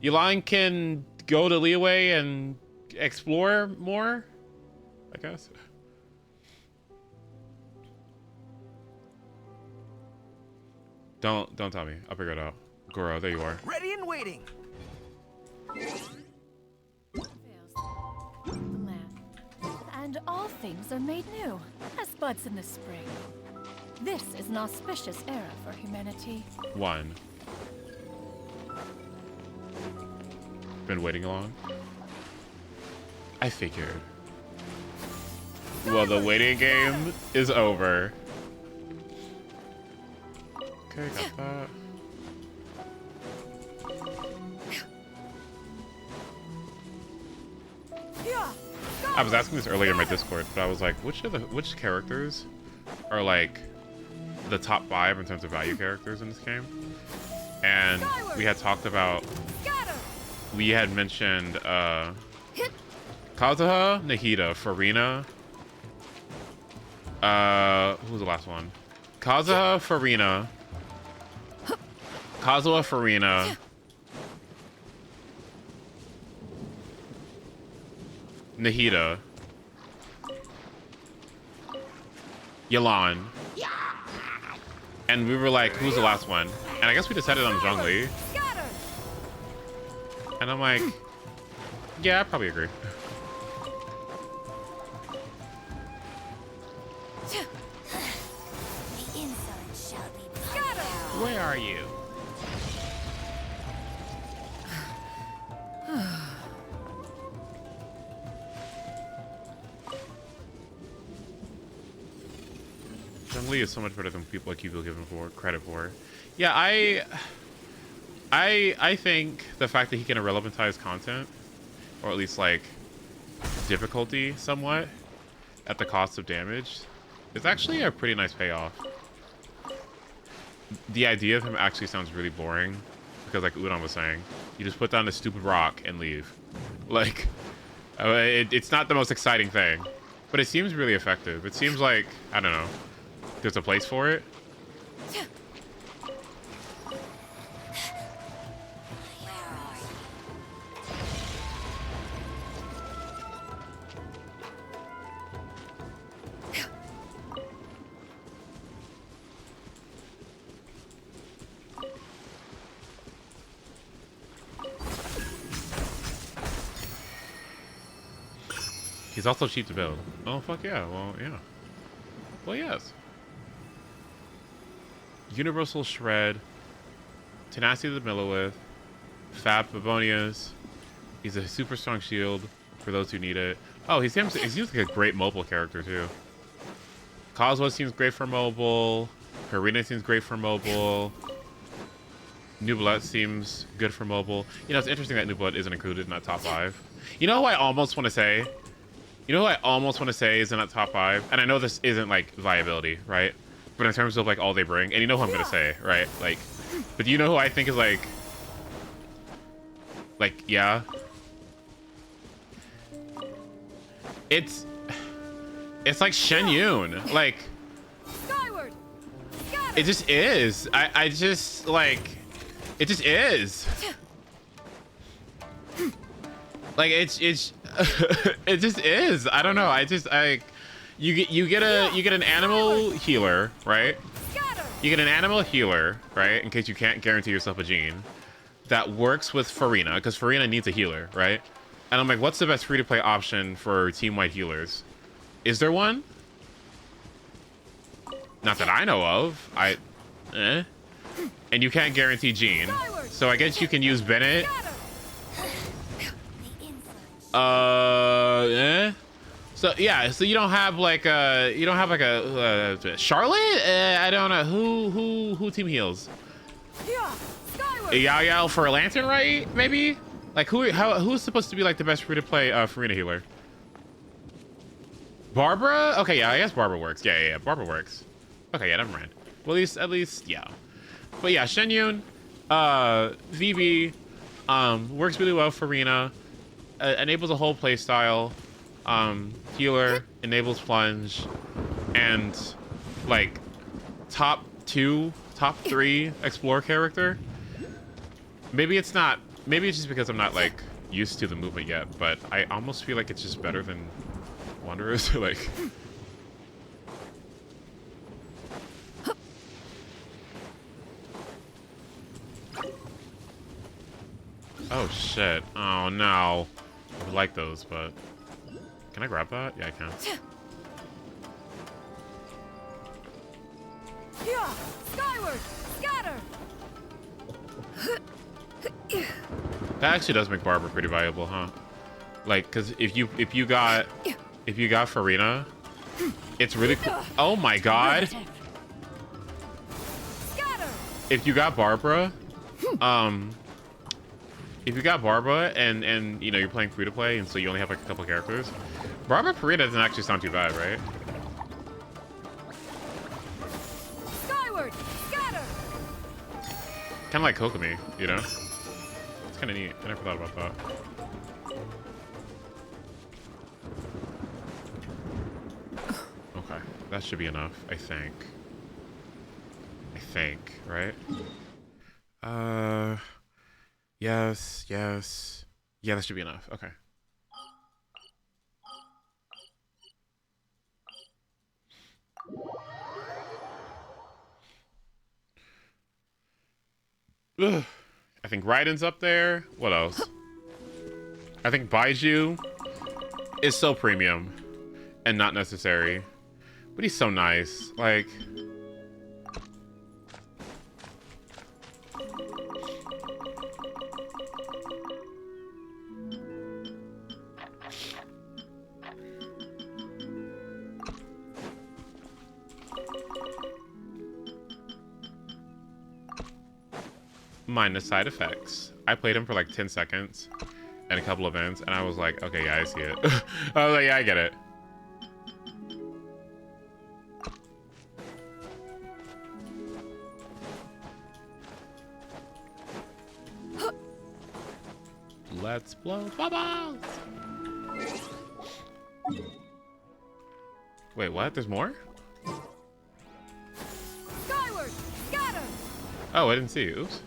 Yulan can go to Leeway and explore more, I guess. Don't tell me. I'll figure it out. Goro, there you are. Ready and waiting. And all things are made new, as buds in the spring. This is an auspicious era for humanity. 1. Been waiting long? I figured. Well, the waiting game is over. Okay, got that. I was asking this earlier in my Discord, but I was like, which characters are like the top 5 in terms of value characters in this game? And we had talked about, we had mentioned Kazuha, Nahida, Farina. Who was the last one? Kazuha, Farina. Kazuha, Farina. Nahida. Yulan. And we were like, who's the last one? And I guess we decided on Zhongli. And I'm like, yeah, I probably agree. Where are you? Zhongli is so much better than people like you will give him credit for. Yeah, I think the fact that he can irrelevantize content, or at least like difficulty somewhat, at the cost of damage, is actually a pretty nice payoff. The idea of him actually sounds really boring, because like Udon was saying, you just put down a stupid rock and leave. Like, it's not the most exciting thing, but it seems really effective. It seems like, I don't know, there's a place for it. He's also cheap to build. Oh, fuck yeah. Well, yeah. Well, yes. Universal Shred. Tenacity of the Millowith. Fab Babonias. He's a super strong shield for those who need it. Oh, he seems like a great mobile character, too. Kazuha seems great for mobile. Harina seems great for mobile. Nublet seems good for mobile. You know, it's interesting that Nublet isn't included in that top 5. You know who I almost want to say? You know who I almost want to say is in that top 5? And I know this isn't, like, viability, right? But in terms of, like, all they bring. And you know who I'm going to say, right? Like, but do you know who I think is, like, yeah? It's like Shen Yun. Like, it just is. I just, like, it just is. Like, it's it just is. I don't know. You get an animal healer, right? You get an animal healer, right? In case you can't guarantee yourself a gene that works with Farina, because Farina needs a healer, right? And I'm like, what's the best free-to-play option for team-wide healers? Is there one? Not that I know of. And you can't guarantee Gene, so I guess you can use Bennett. So yeah, so you don't have like a Charlotte. I don't know who team heals. Yao Yao for a lantern, right? Maybe. Like, who's supposed to be like the best free-to-play Farina healer? Barbara? Okay, yeah, I guess Barbara works. Yeah, Barbara works. Okay, yeah, never mind. Well, at least, yeah. But yeah, Shenyun, VB, works really well for Rina. Enables a whole play style. Healer, enables plunge, and like top 3 explore character. Maybe it's not. Maybe it's just because I'm not like used to the movement yet, but I almost feel like it's just better than Wanderers. Like. Oh shit. Oh no. I would like those, but can I grab that? Yeah, I can. Yeah, skyward, scatter. That actually does make Barbara pretty valuable, huh? Like, cause if you got Farina, it's really cool. Oh my god. If you got Barbara, if you got Barbara and you know you're playing free to play and so you only have like a couple characters, Barbara Farina doesn't actually sound too bad, right? Skyward, scatter. Kind of like Kokomi, you know? It's kind of neat. I never thought about that. Okay, that should be enough, I think. Right? Yes. Yeah, that should be enough. Okay. Ugh. I think Raiden's up there. What else? I think Baiju is so premium and not necessary. But he's so nice. Like... minus side effects. I played him for like 10 seconds and a couple events, and I was like, okay, yeah, I see it. I was like, yeah, I get it. Let's blow bubbles! Wait, what? There's more? Skyward, scatter. Oh, I didn't see you. Oops.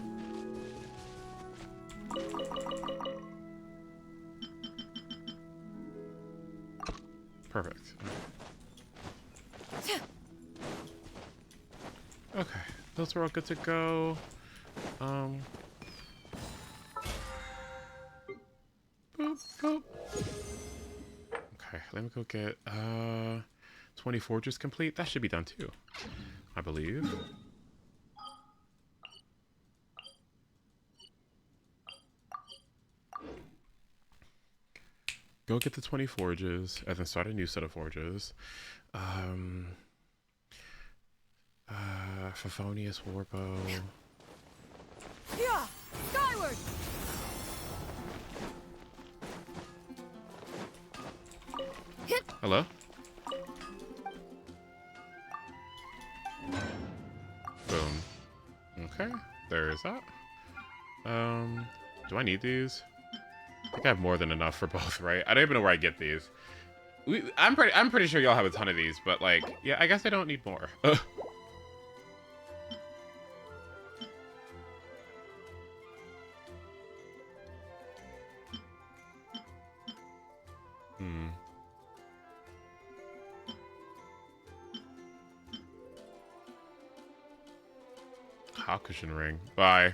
Perfect. Okay, those are all good to go. Boop, boop. Okay, let me go get 20 forges complete. That should be done too, I believe. Go get the 20 forges, and then start a new set of forges. Favonius Warbow. Yeah, skyward. Hello? Boom. Okay, there's that. Do I need these? I think I have more than enough for both, right? I don't even know where I get these. I'm pretty sure y'all have a ton of these, but like, yeah, I guess I don't need more. Hot cushion ring. Bye.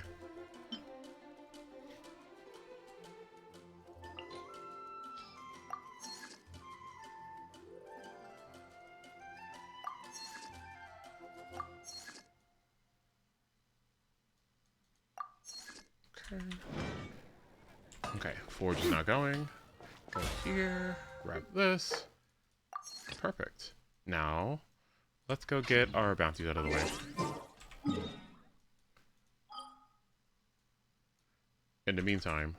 Okay, forge is not going. Go here, grab this. Perfect. Now, let's go get our bounties out of the way. In the meantime,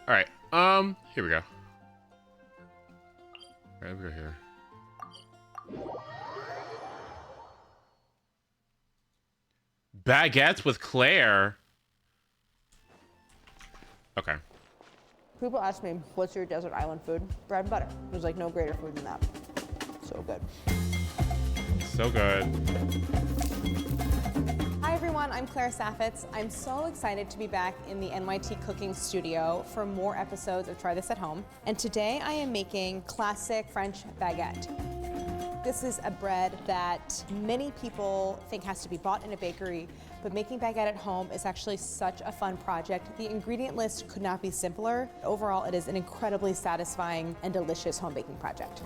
All right. Here we go. All right, we go here. Baguettes with Claire. Okay. People ask me, what's your desert island food? Bread and butter. There's like no greater food than that. So good. So good. Hi everyone, I'm Claire Saffitz. I'm so excited to be back in the NYT cooking studio for more episodes of Try This at Home. And today I am making classic French baguette. This is a bread that many people think has to be bought in a bakery, but making baguette at home is actually such a fun project. The ingredient list could not be simpler. Overall, it is an incredibly satisfying and delicious home baking project.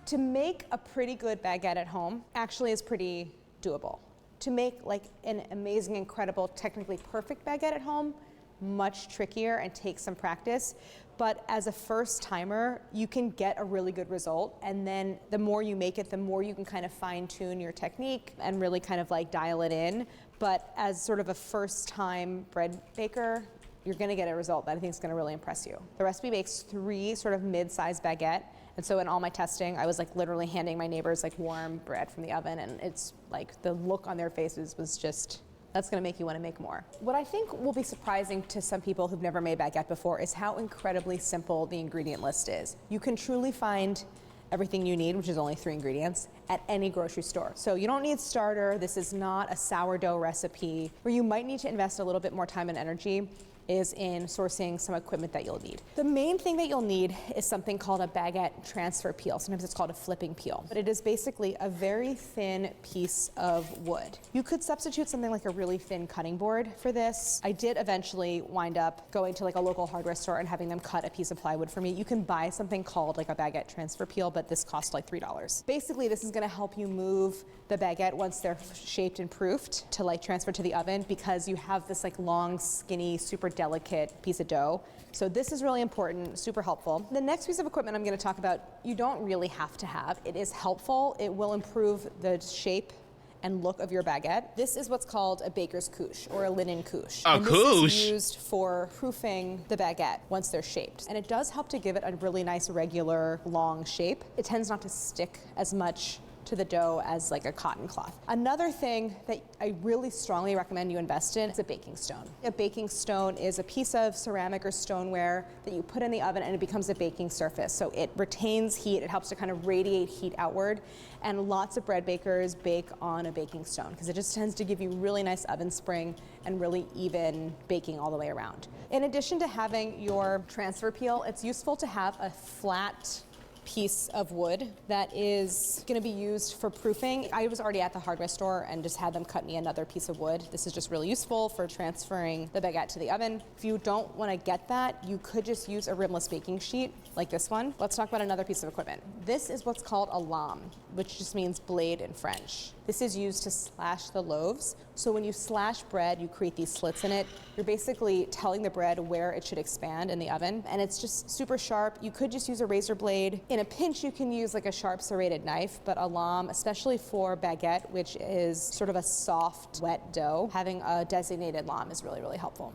To make a pretty good baguette at home actually is pretty doable. To make like an amazing, incredible, technically perfect baguette at home, much trickier and takes some practice. But as a first timer, you can get a really good result. And then the more you make it, the more you can kind of fine tune your technique and really kind of like dial it in. But as sort of a first time bread baker, you're gonna get a result that I think is gonna really impress you. The recipe makes 3 sort of mid-sized baguette. And so in all my testing, I was like literally handing my neighbors like warm bread from the oven, and it's like the look on their faces was just, that's gonna make you wanna make more. What I think will be surprising to some people who've never made baguette before is how incredibly simple the ingredient list is. You can truly find everything you need, which is only 3 ingredients, at any grocery store. So you don't need starter. This is not a sourdough recipe. Where you might need to invest a little bit more time and energy is in sourcing some equipment that you'll need. The main thing that you'll need is something called a baguette transfer peel. Sometimes it's called a flipping peel, but it is basically a very thin piece of wood. You could substitute something like a really thin cutting board for this. I did eventually wind up going to like a local hardware store and having them cut a piece of plywood for me. You can buy something called like a baguette transfer peel, but this costs like $3. Basically, this is gonna help you move the baguette once they're shaped and proofed to like transfer to the oven, because you have this like long, skinny, super delicate piece of dough. So this is really important, super helpful. The next piece of equipment I'm gonna talk about, you don't really have to have. It is helpful. It will improve the shape and look of your baguette. This is what's called a baker's couche or a linen couche. A and couche? This is used for proofing the baguette once they're shaped. And it does help to give it a really nice, regular, long shape. It tends not to stick as much to the dough as like a cotton cloth. Another thing that I really strongly recommend you invest in is a baking stone. A baking stone is a piece of ceramic or stoneware that you put in the oven and it becomes a baking surface. So it retains heat, it helps to kind of radiate heat outward, and lots of bread bakers bake on a baking stone because it just tends to give you really nice oven spring and really even baking all the way around. In addition to having your transfer peel, it's useful to have a flat piece of wood that is going to be used for proofing. I was already at the hardware store and just had them cut me another piece of wood. This is just really useful for transferring the baguette to the oven. If you don't want to get that, you could just use a rimless baking sheet like this one. Let's talk about another piece of equipment. This is what's called a lame, which just means blade in French. This is used to slash the loaves. So when you slash bread, you create these slits in it. You're basically telling the bread where it should expand in the oven, and it's just super sharp. You could just use a razor blade. In a pinch, you can use like a sharp serrated knife, but a lame, especially for baguette, which is sort of a soft, wet dough, having a designated lame is really, really helpful.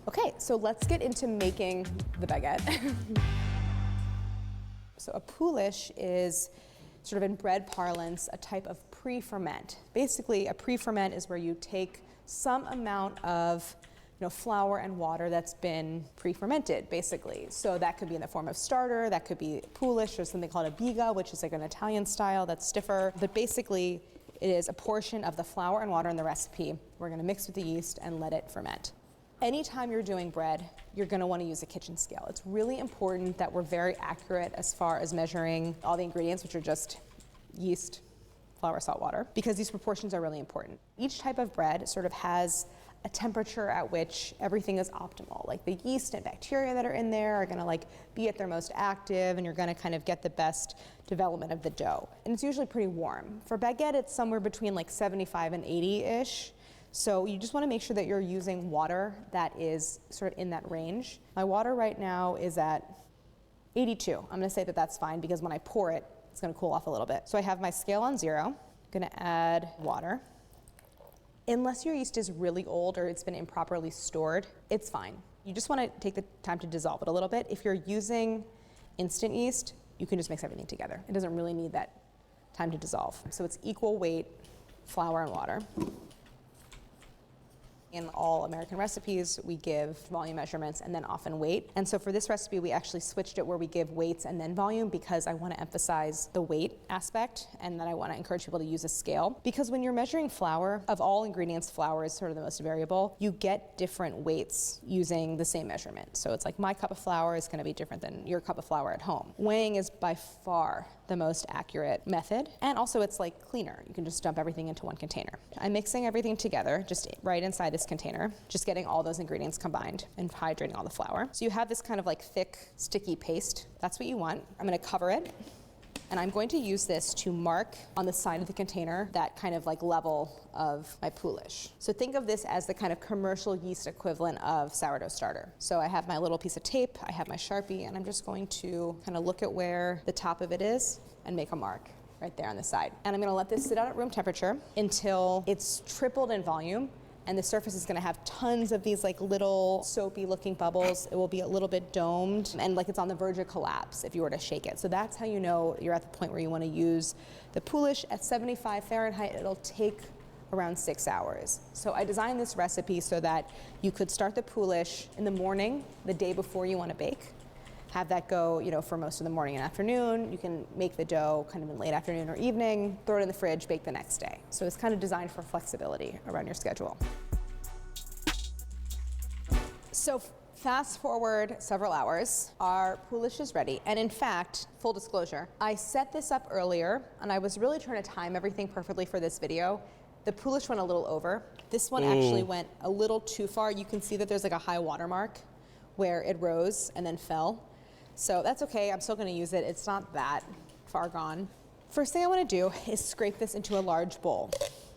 Okay, so let's get into making the baguette. So a pouliche is, sort of in bread parlance, a type of pre-ferment. Basically, a pre-ferment is where you take some amount of flour and water that's been pre-fermented, basically. So that could be in the form of starter, that could be pouliche. There's something called a biga, which is like an Italian style that's stiffer. But basically, it is a portion of the flour and water in the recipe. We're gonna mix with the yeast and let it ferment. Anytime you're doing bread, you're gonna wanna use a kitchen scale. It's really important that we're very accurate as far as measuring all the ingredients, which are just yeast, flour, salt, water, because these proportions are really important. Each type of bread sort of has a temperature at which everything is optimal. Like the yeast and bacteria that are in there are gonna like be at their most active, and you're gonna kind of get the best development of the dough. And it's usually pretty warm. For baguette, it's somewhere between like 75 and 80-ish. So you just want to make sure that you're using water that is sort of in that range. My water right now is at 82. I'm going to say that that's fine because when I pour it, it's going to cool off a little bit. So I have my scale on 0. I'm going to add water. Unless your yeast is really old or it's been improperly stored, it's fine. You just want to take the time to dissolve it a little bit. If you're using instant yeast, you can just mix everything together. It doesn't really need that time to dissolve. So it's equal weight flour and water. In all American recipes, we give volume measurements and then often weight. And so for this recipe, we actually switched it where we give weights and then volume because I want to emphasize the weight aspect and then I want to encourage people to use a scale. Because when you're measuring flour, of all ingredients, flour is sort of the most variable. You get different weights using the same measurement. So it's like my cup of flour is going to be different than your cup of flour at home. Weighing is by far the most accurate method. And also it's like cleaner. You can just dump everything into one container. I'm mixing everything together just right inside this container, just getting all those ingredients combined and hydrating all the flour. So you have this kind of like thick, sticky paste. That's what you want. I'm gonna cover it. And I'm going to use this to mark on the side of the container that kind of like level of my poolish. So think of this as the kind of commercial yeast equivalent of sourdough starter. So I have my little piece of tape, I have my Sharpie, and I'm just going to kind of look at where the top of it is and make a mark right there on the side. And I'm gonna let this sit out at room temperature until it's tripled in volume. And the surface is gonna have tons of these like little soapy looking bubbles. It will be a little bit domed and like it's on the verge of collapse if you were to shake it. So that's how you know you're at the point where you wanna use the poolish at 75 Fahrenheit. It'll take around 6 hours. So I designed this recipe so that you could start the poolish in the morning, the day before you wanna bake. Have that go, for most of the morning and afternoon. You can make the dough kind of in late afternoon or evening, throw it in the fridge, bake the next day. So it's kind of designed for flexibility around your schedule. So fast forward several hours, our poolish is ready. And in fact, full disclosure, I set this up earlier and I was really trying to time everything perfectly for this video. The poolish went a little over. This one actually went a little too far. You can see that there's like a high water mark where it rose and then fell. So that's okay, I'm still gonna use it. It's not that far gone. First thing I wanna do is scrape this into a large bowl.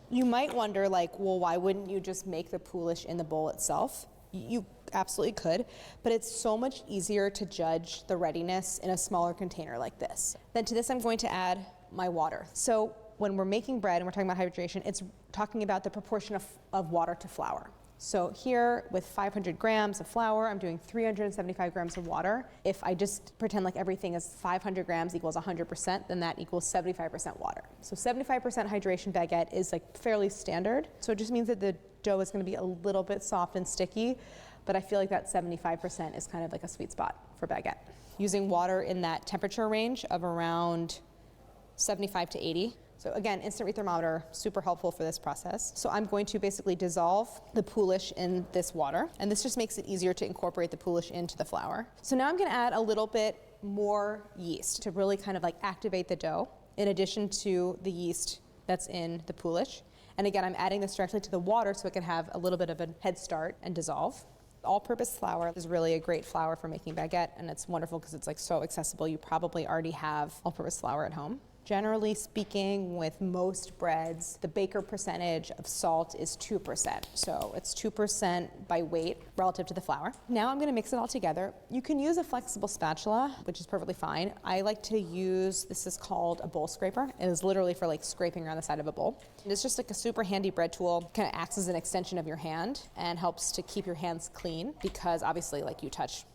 You might wonder well, why wouldn't you just make the poolish in the bowl itself? You absolutely could, but it's so much easier to judge the readiness in a smaller container like this. Then to this, I'm going to add my water. So when we're making bread and we're talking about hydration, it's talking about the proportion of water to flour. So here with 500 grams of flour, I'm doing 375 grams of water. If I just pretend like everything is 500 grams equals 100%, then that equals 75% water. So 75% hydration baguette is like fairly standard. So it just means that the dough is gonna be a little bit soft and sticky, but I feel like that 75% is kind of like a sweet spot for baguette. Using water in that temperature range of around 75 to 80. So again, instant read thermometer, super helpful for this process. So I'm going to basically dissolve the poolish in this water, and this just makes it easier to incorporate the poolish into the flour. So now I'm gonna add a little bit more yeast to really kind of like activate the dough, in addition to the yeast that's in the poolish. And again, I'm adding this directly to the water so it can have a little bit of a head start and dissolve. All-purpose flour is really a great flour for making baguette, and it's wonderful because it's like so accessible. You probably already have all-purpose flour at home. Generally speaking, with most breads, the baker percentage of salt is 2%. So it's 2% by weight relative to the flour. Now I'm gonna mix it all together. You can use a flexible spatula, which is perfectly fine. I like to use, this is called a bowl scraper. It is literally for like scraping around the side of a bowl. It's just like a super handy bread tool, kind of acts as an extension of your hand and helps to keep your hands clean because obviously like you touch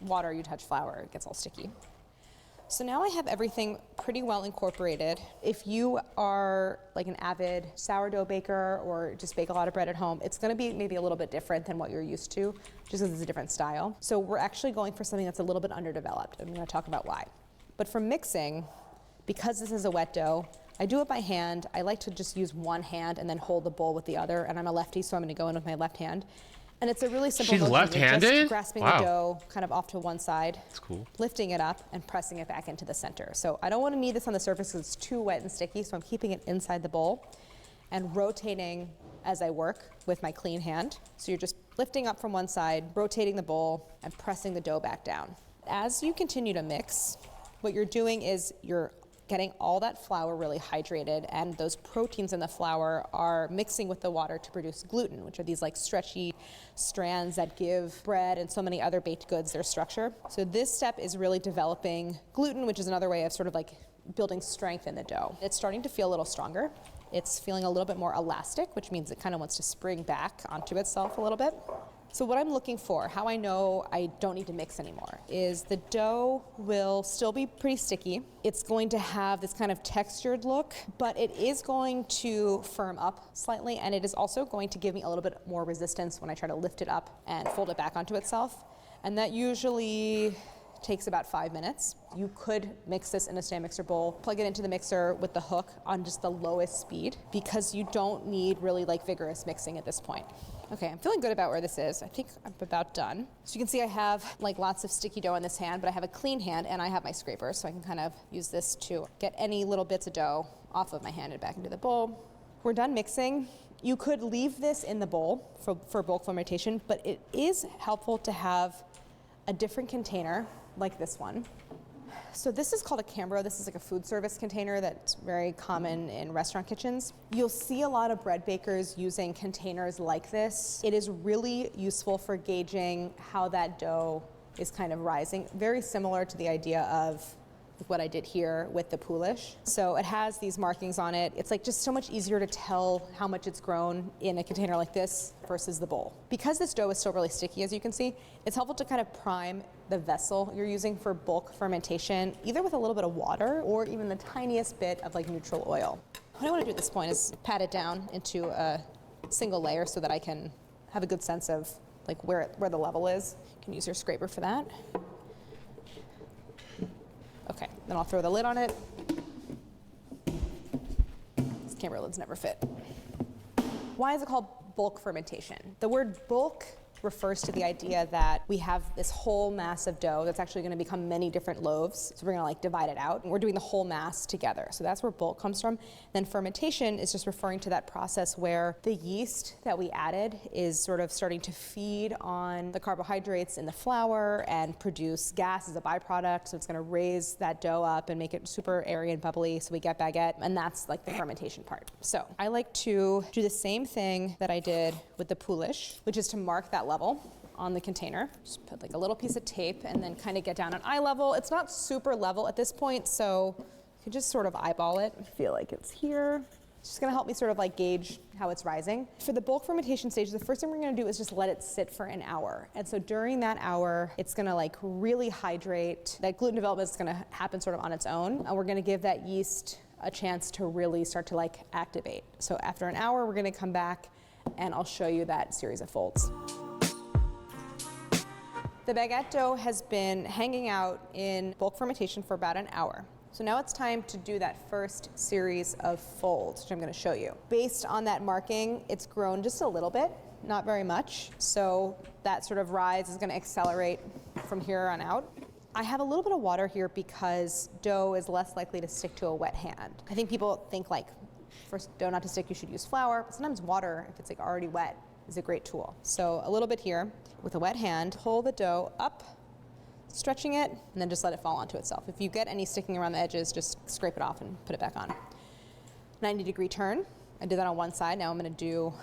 water, you touch flour, it gets all sticky. So now I have everything pretty well incorporated. If you are like an avid sourdough baker or just bake a lot of bread at home, it's gonna be maybe a little bit different than what you're used to, just because it's a different style. So we're actually going for something that's a little bit underdeveloped. I'm gonna talk about why. But for mixing, because this is a wet dough, I do it by hand. I like to just use one hand and then hold the bowl with the other, and I'm a lefty, so I'm gonna go in with my left hand. And it's a really simple She's motion. left-handed? Just grasping the dough kind of off to one side. That's cool. Lifting it up and pressing it back into the center. So I don't want to knead this on the surface because it's too wet and sticky, so I'm keeping it inside the bowl and rotating as I work with my clean hand. So you're just lifting up from one side, rotating the bowl, and pressing the dough back down. As you continue to mix, what you're doing is you're getting all that flour really hydrated, and those proteins in the flour are mixing with the water to produce gluten, which are these like stretchy strands that give bread and so many other baked goods their structure. So this step is really developing gluten, which is another way of sort of like building strength in the dough. It's starting to feel a little stronger. It's feeling a little bit more elastic, which means it kind of wants to spring back onto itself a little bit. So what I'm looking for, how I know I don't need to mix anymore, is the dough will still be pretty sticky. It's going to have this kind of textured look, but it is going to firm up slightly, and it is also going to give me a little bit more resistance when I try to lift it up and fold it back onto itself. And that usually takes about 5 minutes. You could mix this in a stand mixer bowl, plug it into the mixer with the hook on just the lowest speed, because you don't need really like vigorous mixing at this point. Okay, I'm feeling good about where this is. I think I'm about done. So you can see I have like lots of sticky dough in this hand, but I have a clean hand and I have my scraper, so I can kind of use this to get any little bits of dough off of my hand and back into the bowl. We're done mixing. You could leave this in the bowl for bulk fermentation, but it is helpful to have a different container like this one. So this is called a cambro. This is like a food service container that's very common in restaurant kitchens. You'll see a lot of bread bakers using containers like this. It is really useful for gauging how that dough is kind of rising. Very similar to the idea of what I did here with the poolish. So it has these markings on it. It's like just so much easier to tell how much it's grown in a container like this versus the bowl. Because this dough is still really sticky, as you can see, it's helpful to kind of prime the vessel you're using for bulk fermentation, either with a little bit of water or even the tiniest bit of like neutral oil. What I want to do at this point is pat it down into a single layer so that I can have a good sense of like where the level is. You can use your scraper for that. Okay, then I'll throw the lid on it. This camera lid's never fit. Why is it called bulk fermentation? The word bulk refers to the idea that we have this whole mass of dough that's actually going to become many different loaves. So we're going to like divide it out, and we're doing the whole mass together. So that's where bulk comes from. Then fermentation is just referring to that process where the yeast that we added is sort of starting to feed on the carbohydrates in the flour and produce gas as a byproduct. So it's going to raise that dough up and make it super airy and bubbly so we get baguette, and that's like the fermentation part. So I like to do the same thing that I did with the poolish, which is to mark that level on the container. Just put like a little piece of tape and then kind of get down at eye level. It's not super level at this point, so you can just sort of eyeball it. I feel like it's here. It's just gonna help me sort of like gauge how it's rising. For the bulk fermentation stage, the first thing we're gonna do is just let it sit for an hour. And so during that hour, it's gonna like really hydrate. That gluten development is gonna happen sort of on its own. And we're gonna give that yeast a chance to really start to like activate. So after an hour, we're gonna come back and I'll show you that series of folds. The baguette dough has been hanging out in bulk fermentation for about an hour. So now it's time to do that first series of folds, which I'm going to show you. Based on that marking, it's grown just a little bit, not very much. So that sort of rise is going to accelerate from here on out. I have a little bit of water here because dough is less likely to stick to a wet hand. I think people think like for dough not to stick, you should use flour, but sometimes water, if it's like already wet, is a great tool. So a little bit here with a wet hand, pull the dough up, stretching it, and then just let it fall onto itself. If you get any sticking around the edges, just scrape it off and put it back on. 90-degree turn. I did that on one side. Now I'm going to do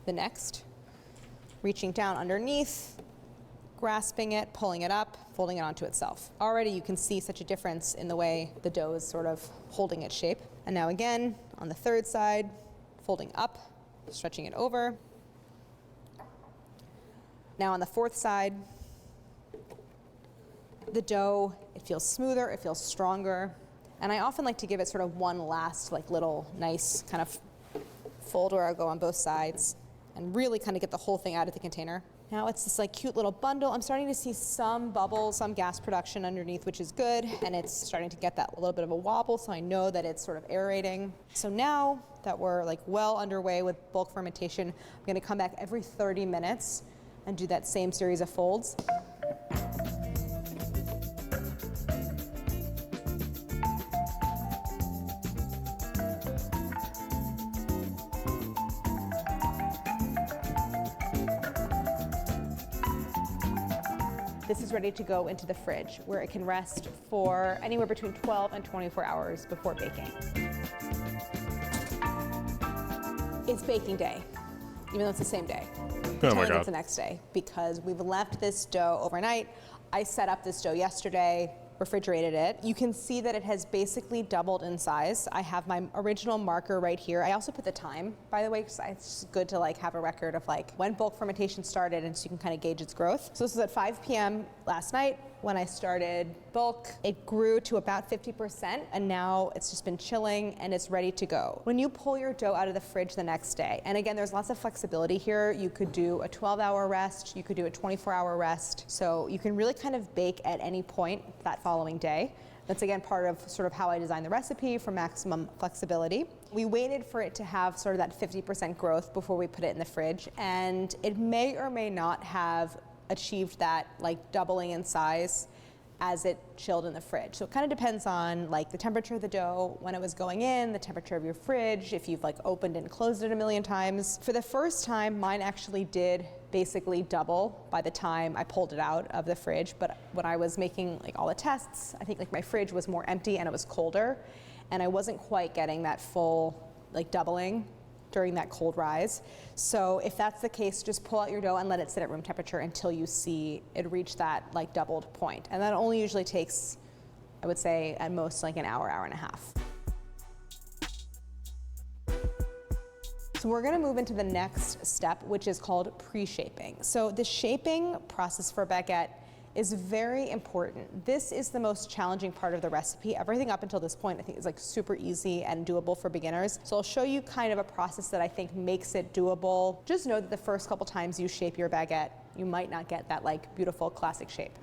the next. Reaching down underneath, grasping it, pulling it up, folding it onto itself. Already you can see such a difference in the way the dough is sort of holding its shape. And now again, on the third side, folding up, stretching it over. Now on the fourth side, the dough, it feels smoother, it feels stronger. And I often like to give it sort of one last like little nice kind of fold where I'll go on both sides and really kind of get the whole thing out of the container. Now it's this like cute little bundle. I'm starting to see some bubbles, some gas production underneath, which is good. And it's starting to get that little bit of a wobble, so I know that it's sort of aerating. So now that we're like well underway with bulk fermentation, I'm gonna come back every 30 minutes and do that same series of folds. This is ready to go into the fridge, where it can rest for anywhere between 12 and 24 hours before baking. It's baking day, even though it's the same day. Oh my God. It's the next day because we've left this dough overnight. I set up this dough yesterday. refrigerated it. You can see that it has basically doubled in size. I have my original marker right here. I also put the time, by the way, because it's just good to like have a record of like when bulk fermentation started, and so you can kind of gauge its growth. So this was at 5 p.m. last night when I started bulk. It grew to about 50%, and now it's just been chilling and it's ready to go. When you pull your dough out of the fridge the next day, and again, there's lots of flexibility here. You could do a 12-hour rest, you could do a 24-hour rest, so you can really kind of bake at any point that following day. That's again part of sort of how I designed the recipe for maximum flexibility. We waited for it to have sort of that 50% growth before we put it in the fridge, and it may or may not have achieved that like doubling in size as it chilled in the fridge. So it kind of depends on like the temperature of the dough, when it was going in, the temperature of your fridge, if you've like opened and closed it a million times. For the first time, mine actually did basically double by the time I pulled it out of the fridge. But when I was making like all the tests, I think like my fridge was more empty and it was colder, and I wasn't quite getting that full like doubling during that cold rise. So if that's the case, just pull out your dough and let it sit at room temperature until you see it reach that like doubled point. And that only usually takes, I would say at most like an hour, hour and a half. So we're gonna move into the next step, which is called pre-shaping. So the shaping process for baguette is very important. This is the most challenging part of the recipe. Everything up until this point I think is like super easy and doable for beginners. So I'll show you kind of a process that I think makes it doable. Just know that the first couple times you shape your baguette, you might not get that like beautiful classic shape.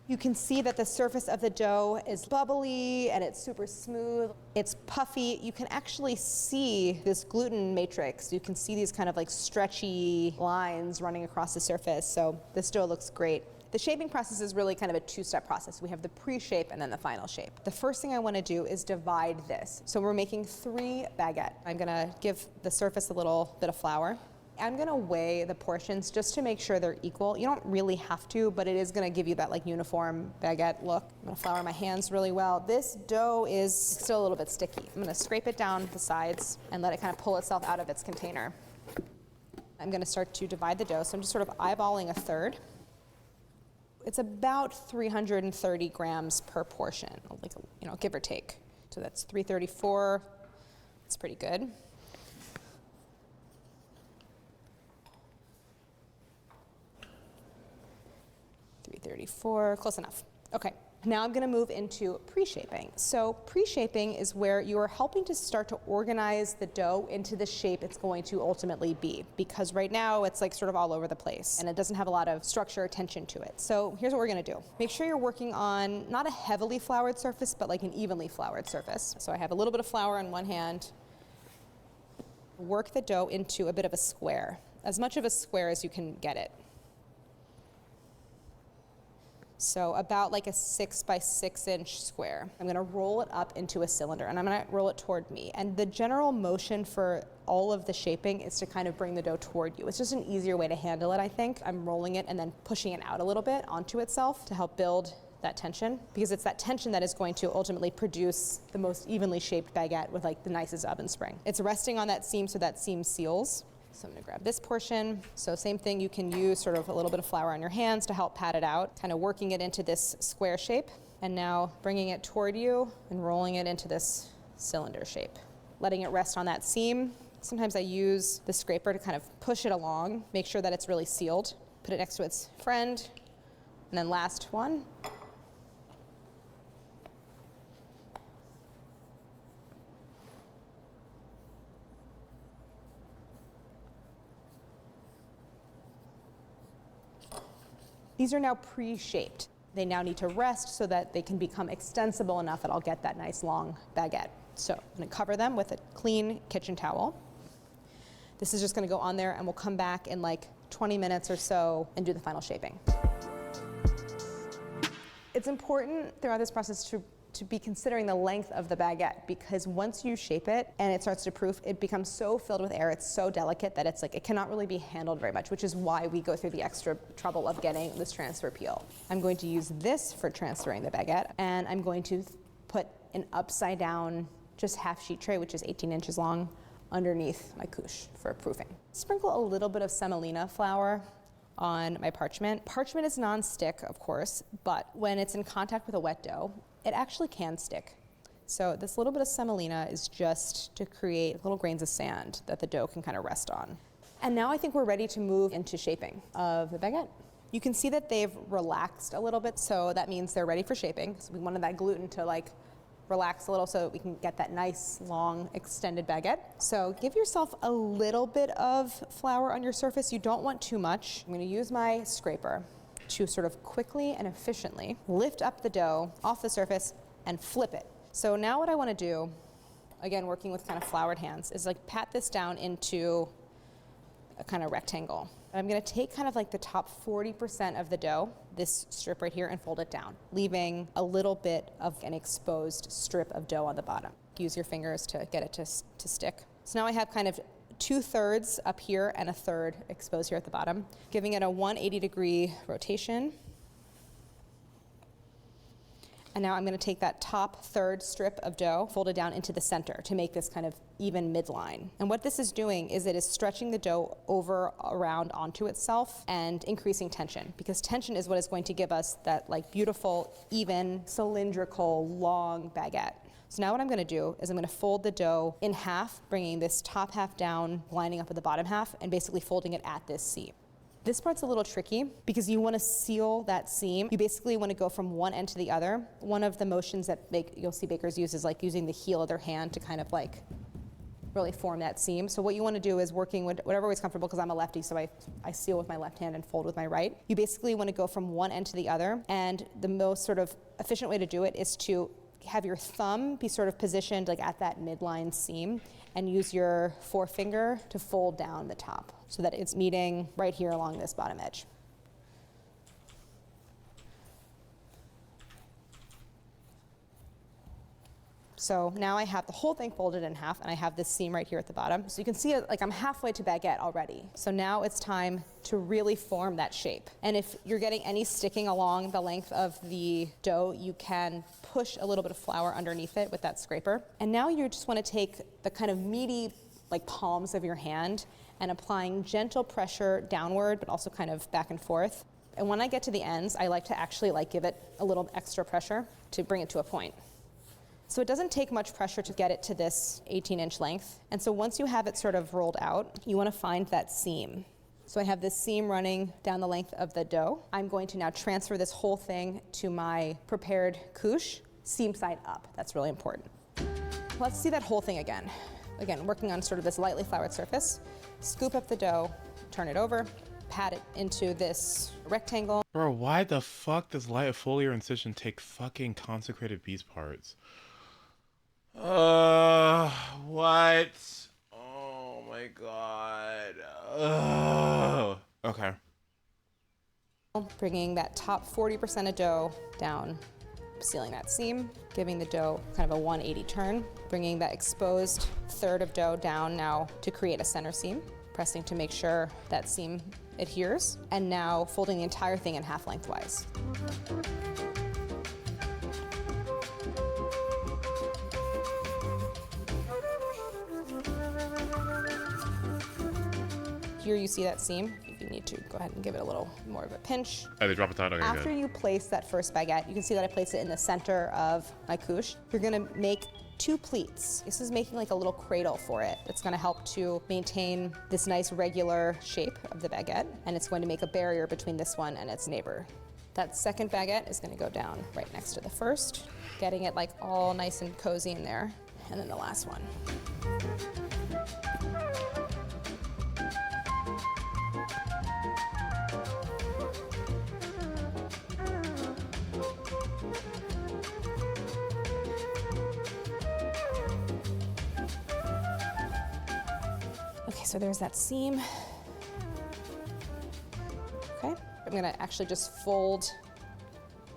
You can see that the surface of the dough is bubbly and it's super smooth. It's puffy. You can actually see this gluten matrix. You can see these kind of like stretchy lines running across the surface. So this dough looks great. The shaping process is really kind of a two-step process. We have the pre-shape and then the final shape. The first thing I want to do is divide this. So we're making 3 baguette. I'm going to give the surface a little bit of flour. I'm going to weigh the portions just to make sure they're equal. You don't really have to, but it is going to give you that like uniform baguette look. I'm going to flour my hands really well. This dough is still a little bit sticky. I'm going to scrape it down the sides and let it kind of pull itself out of its container. I'm going to start to divide the dough. So I'm just sort of eyeballing a third. It's about 330 grams per portion, like, you know, give or take. So that's 334. That's pretty good. $334, close enough. Okay, now I'm gonna move into pre-shaping. So pre-shaping is where you are helping to start to organize the dough into the shape it's going to ultimately be, because right now it's like sort of all over the place and it doesn't have a lot of structure or tension to it. So here's what we're gonna do. Make sure you're working on not a heavily floured surface, but like an evenly floured surface. So I have a little bit of flour on one hand. Work the dough into a bit of a square, as much of a square as you can get it. So about like a 6 by 6 inch square. I'm gonna roll it up into a cylinder and I'm gonna roll it toward me. And the general motion for all of the shaping is to kind of bring the dough toward you. It's just an easier way to handle it, I think. I'm rolling it and then pushing it out a little bit onto itself to help build that tension, because it's that tension that is going to ultimately produce the most evenly shaped baguette with like the nicest oven spring. It's resting on that seam so that seam seals. So I'm gonna grab this portion. So same thing, you can use sort of a little bit of flour on your hands to help pat it out, kind of working it into this square shape. And now bringing it toward you and rolling it into this cylinder shape. Letting it rest on that seam. Sometimes I use the scraper to kind of push it along, make sure that it's really sealed. Put it next to its friend. And then last one. These are now pre-shaped. They now need to rest so that they can become extensible enough that I'll get that nice long baguette. So I'm gonna cover them with a clean kitchen towel. This is just gonna go on there and we'll come back in like 20 minutes or so and do the final shaping. It's important throughout this process to be considering the length of the baguette, because once you shape it and it starts to proof, it becomes so filled with air, it's so delicate that it's like it cannot really be handled very much, which is why we go through the extra trouble of getting this transfer peel. I'm going to use this for transferring the baguette, and I'm going to put an upside down, just half sheet tray, which is 18 inches long, underneath my couche for proofing. Sprinkle a little bit of semolina flour on my parchment. Parchment is non-stick, of course, but when it's in contact with a wet dough, it actually can stick. So this little bit of semolina is just to create little grains of sand that the dough can kind of rest on. And now I think we're ready to move into shaping of the baguette. You can see that they've relaxed a little bit, so that means they're ready for shaping. So we wanted that gluten to like relax a little so that we can get that nice, long, extended baguette. So give yourself a little bit of flour on your surface. You don't want too much. I'm gonna use my scraper to sort of quickly and efficiently lift up the dough off the surface and flip it. So now what I wanna do, again, working with kind of floured hands, is like pat this down into a kind of rectangle. I'm gonna take kind of like the top 40% of the dough, this strip right here, and fold it down, leaving a little bit of an exposed strip of dough on the bottom. Use your fingers to get it to stick. So now I have kind of 2/3 up here and 1/3 exposed here at the bottom, giving it a 180-degree rotation. And now I'm gonna take that top 1/3 strip of dough, fold it down into the center to make this kind of even midline. And what this is doing is it is stretching the dough over, around, onto itself and increasing tension, because tension is what is going to give us that like beautiful, even, cylindrical, long baguette. So now what I'm gonna do is I'm gonna fold the dough in half, bringing this top half down, lining up with the bottom half, and basically folding it at this seam. This part's a little tricky because you want to seal that seam. You basically want to go from one end to the other. One of the motions that you'll see bakers use is like using the heel of their hand to kind of like really form that seam. So what you want to do is working with whatever is comfortable, because I'm a lefty, so I seal with my left hand and fold with my right. You basically want to go from one end to the other, and the most sort of efficient way to do it is to have your thumb be sort of positioned like at that midline seam, and use your forefinger to fold down the top so that it's meeting right here along this bottom edge. So now I have the whole thing folded in half, and I have this seam right here at the bottom. So you can see like I'm halfway to baguette already. So now it's time to really form that shape. And if you're getting any sticking along the length of the dough, you can push a little bit of flour underneath it with that scraper. And now you just want to take the kind of meaty like palms of your hand and applying gentle pressure downward, but also kind of back and forth. And when I get to the ends, I like to actually like give it a little extra pressure to bring it to a point. So it doesn't take much pressure to get it to this 18-inch length. And so once you have it sort of rolled out, you want to find that seam. So I have this seam running down the length of the dough. I'm going to now transfer this whole thing to my prepared couche, seam side up. That's really important. Let's see that whole thing again. Again, working on sort of this lightly floured surface. Scoop up the dough, turn it over, pat it into this rectangle. Bro, why the fuck does light foliar incision take fucking consecrated beast parts? What? Oh my god. Okay. Bringing that top 40% of dough down, sealing that seam, giving the dough kind of a 180 turn, bringing that exposed third of dough down now to create a center seam, pressing to make sure that seam adheres, and now folding the entire thing in half lengthwise. Here you see that seam. If you need to, go ahead and give it a little more of a pinch. Oh, they drop it down. Okay, After good. you place that first baguette, you can see that I place it in the center of my couche. You're gonna make 2 pleats. This is making like a little cradle for it. It's gonna help to maintain this nice regular shape of the baguette, and it's going to make a barrier between this one and its neighbor. That second baguette is gonna go down right next to the first, getting it like all nice and cozy in there. And then the last one. Okay, so there's that seam. Okay, I'm gonna actually just fold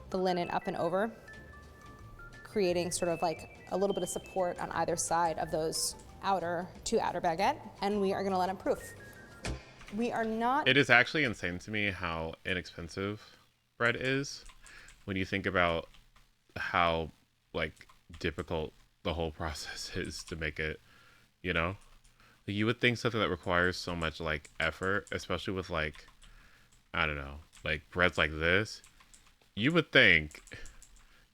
the linen up and over, creating sort of like a little bit of support on either side of those two outer baguette, and we are gonna let them proof. We are not... It is actually insane to me how inexpensive bread is when you think about how like difficult the whole process is to make it, you know? You would think something that requires so much like effort, especially with like I don't know, like breads like this, you would think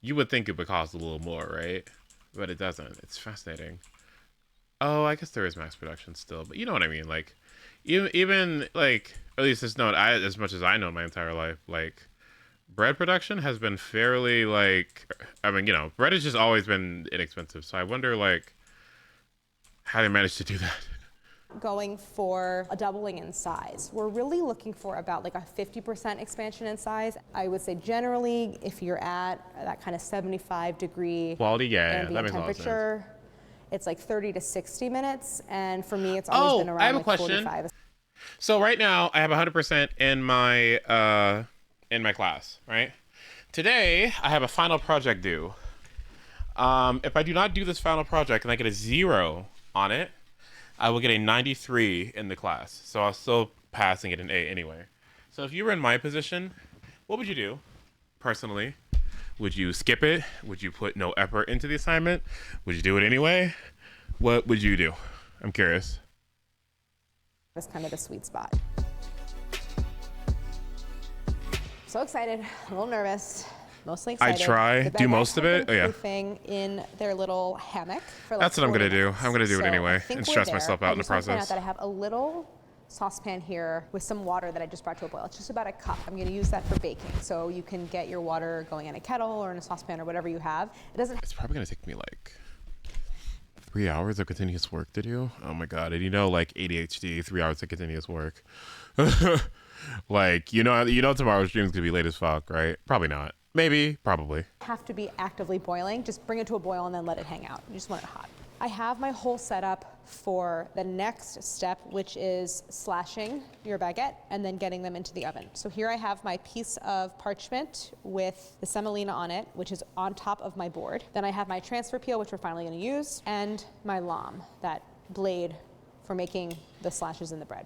it would cost a little more, right? But it doesn't. It's fascinating. Oh, I guess there is mass production still, but you know what I mean. Like, even like, at least it's not as much as I know my entire life. Like, bread production has been fairly like, I mean, you know, bread has just always been inexpensive. So I wonder like how they managed to do that. Going for a doubling in size. We're really looking for about like a 50% expansion in size. I would say generally, if you're at that kind of 75-degree quality, ambient temperature, it's like 30 to 60 minutes. And for me, it's always been around I have like a question. 45. So right now I have 100% in my class, right? Today I have a final project due. If I do not do this final project and I get a 0 on it, I will get a 93 in the class. So I'll still pass and get an A anyway. So if you were in my position, what would you do personally? Would you skip it? Would you put no effort into the assignment? Would you do it anyway? What would you do? I'm curious. That's kind of the sweet spot. So excited, a little nervous, mostly excited. I try, do most of it. Oh yeah. In their little hammock for like That's what I'm gonna do. minutes. I'm gonna do it anyway and stress myself out in the I just want to point process. out that I have a little saucepan here with some water that I just brought to a boil. It's just about a cup. I'm gonna use that for baking. So you can get your water going in a kettle or in a saucepan or whatever you have. It doesn't. It's probably gonna take me like 3 hours of continuous work to do. Oh my god! And you know, like ADHD, 3 hours of continuous work. Like you know, tomorrow's stream's gonna be late as fuck, right? Probably not. Maybe, probably. Have to be actively boiling. Just bring it to a boil and then let it hang out. You just want it hot. I have my whole setup for the next step, which is slashing your baguette and then getting them into the oven. So here I have my piece of parchment with the semolina on it, which is on top of my board. Then I have my transfer peel, which we're finally gonna use, and my lame, that blade for making the slashes in the bread.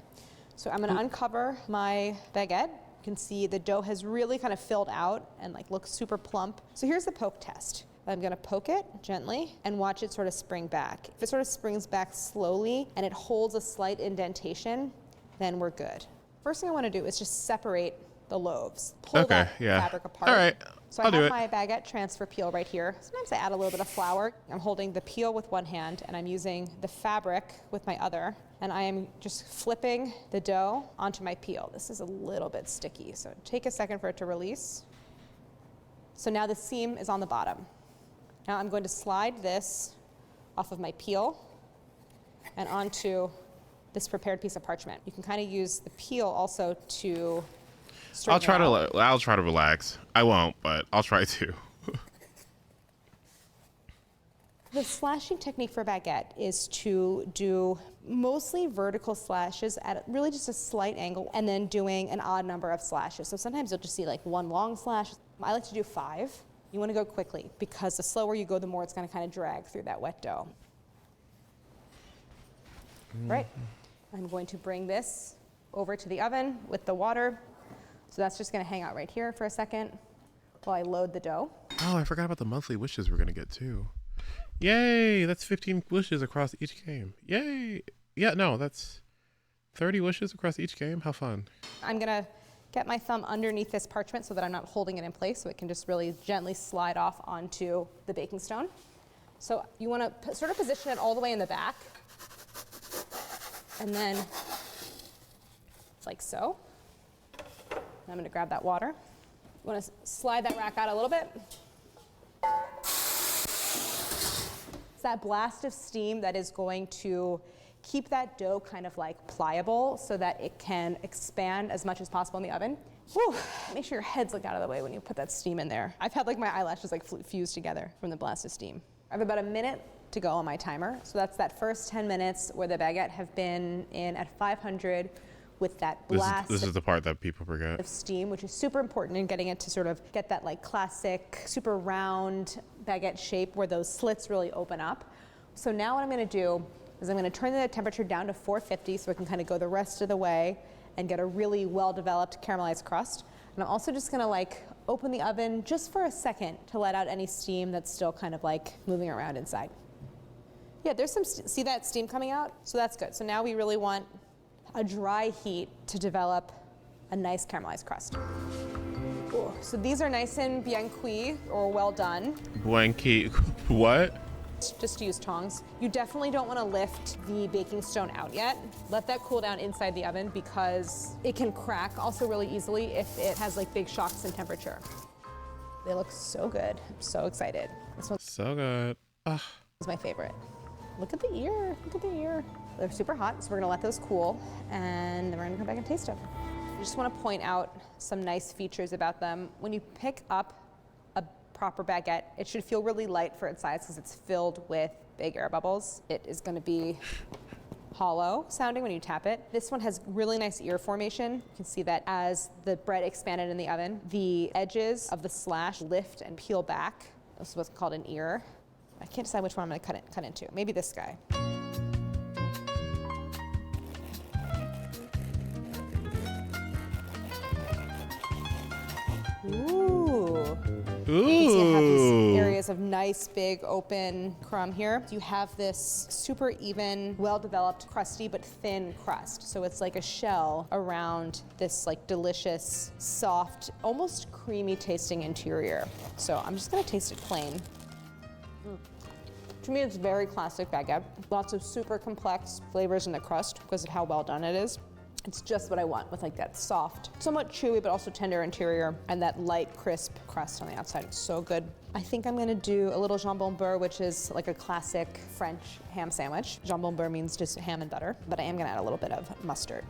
So I'm gonna uncover my baguette. You can see the dough has really kind of filled out and like looks super plump. So here's the poke test. I'm gonna poke it gently and watch it sort of spring back. If it sort of springs back slowly and it holds a slight indentation, then we're good. First thing I wanna do is just separate the loaves. Pull that fabric apart. All right, So I have my baguette transfer peel right here. Sometimes I add a little bit of flour. I'm holding the peel with one hand and I'm using the fabric with my other. And I am just flipping the dough onto my peel. This is a little bit sticky, so take a second for it to release. So now the seam is on the bottom. Now I'm going to slide this off of my peel and onto this prepared piece of parchment. You can kind of use the peel also to I'll try to relax. I won't, but I'll try to. The slashing technique for baguette is to do mostly vertical slashes at really just a slight angle and then doing an odd number of slashes. So sometimes you'll just see like one long slash. I like to do 5. You want to go quickly because the slower you go, the more it's going to kind of drag through that wet dough. Right. I'm going to bring this over to the oven with the water. So that's just going to hang out right here for a second while I load the dough. Oh, I forgot about the monthly wishes we're gonna get too. Yay! That's 15 wishes across each game. Yay! Yeah, no, that's 30 wishes across each game. How fun. I'm gonna get my thumb underneath this parchment so that I'm not holding it in place, so it can just really gently slide off onto the baking stone. So you wanna sort of position it all the way in the back. And then, like so. And I'm gonna grab that water. You wanna slide that rack out a little bit. It's that blast of steam that is going to keep that dough kind of like pliable so that it can expand as much as possible in the oven. Whew. Make sure your heads look out of the way when you put that steam in there. I've had like my eyelashes like fused together from the blast of steam. I have about a minute to go on my timer. So that's that first 10 minutes where the baguette have been in at 500 with that blast. This is the part that people forget. Of steam, which is super important in getting it to sort of get that like classic super round baguette shape where those slits really open up. So now what I'm gonna do is I'm gonna turn the temperature down to 450 so it can kind of go the rest of the way and get a really well-developed caramelized crust. And I'm also just gonna like open the oven just for a second to let out any steam that's still kind of like moving around inside. Yeah, there's some, see that steam coming out? So that's good. So now we really want a dry heat to develop a nice caramelized crust. Ooh, so these are nice and bien cuit, or well done. Bien cuit, what? Just use tongs. You definitely don't want to lift the baking stone out yet. Let that cool down inside the oven because it can crack also really easily if it has like big shocks in temperature. They look so good. I'm so excited. This one's so good. Ugh. Is my favorite. Look at the ear, look at the ear. They're super hot, so we're gonna let those cool and then we're gonna come back and taste them. I just wanna point out some nice features about them. When you pick up a proper baguette, it should feel really light for its size because it's filled with big air bubbles. It is gonna be hollow sounding when you tap it. This one has really nice ear formation. You can see that as the bread expanded in the oven, the edges of the slash lift and peel back. This is what's called an ear. I can't decide which one I'm gonna cut into. Maybe this guy. Ooh. You can see I have these areas of nice, big, open crumb here. You have this super even, well-developed, crusty but thin crust. So it's like a shell around this like delicious, soft, almost creamy tasting interior. So I'm just gonna taste it plain. To me, it's very classic baguette. Lots of super complex flavors in the crust because of how well done it is. It's just what I want with like that soft, somewhat chewy, but also tender interior and that light, crisp crust on the outside. It's so good. I think I'm gonna do a little jambon beurre, which is like a classic French ham sandwich. Jambon beurre means just ham and butter, but I am gonna add a little bit of mustard.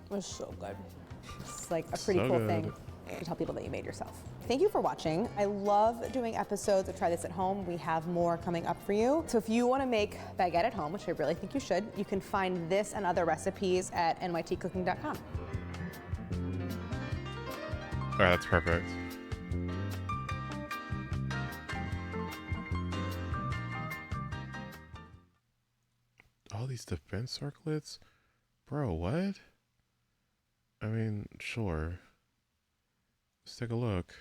It's so good. It's like a pretty cool thing to tell people that you made yourself. Thank you for watching. I love doing episodes of Try This at Home. We have more coming up for you. So if you want to make baguette at home, which I really think you should, you can find this and other recipes at nytcooking.com. All right, that's perfect. All these defense circlets? Bro, what? I mean, sure. Let's take a look.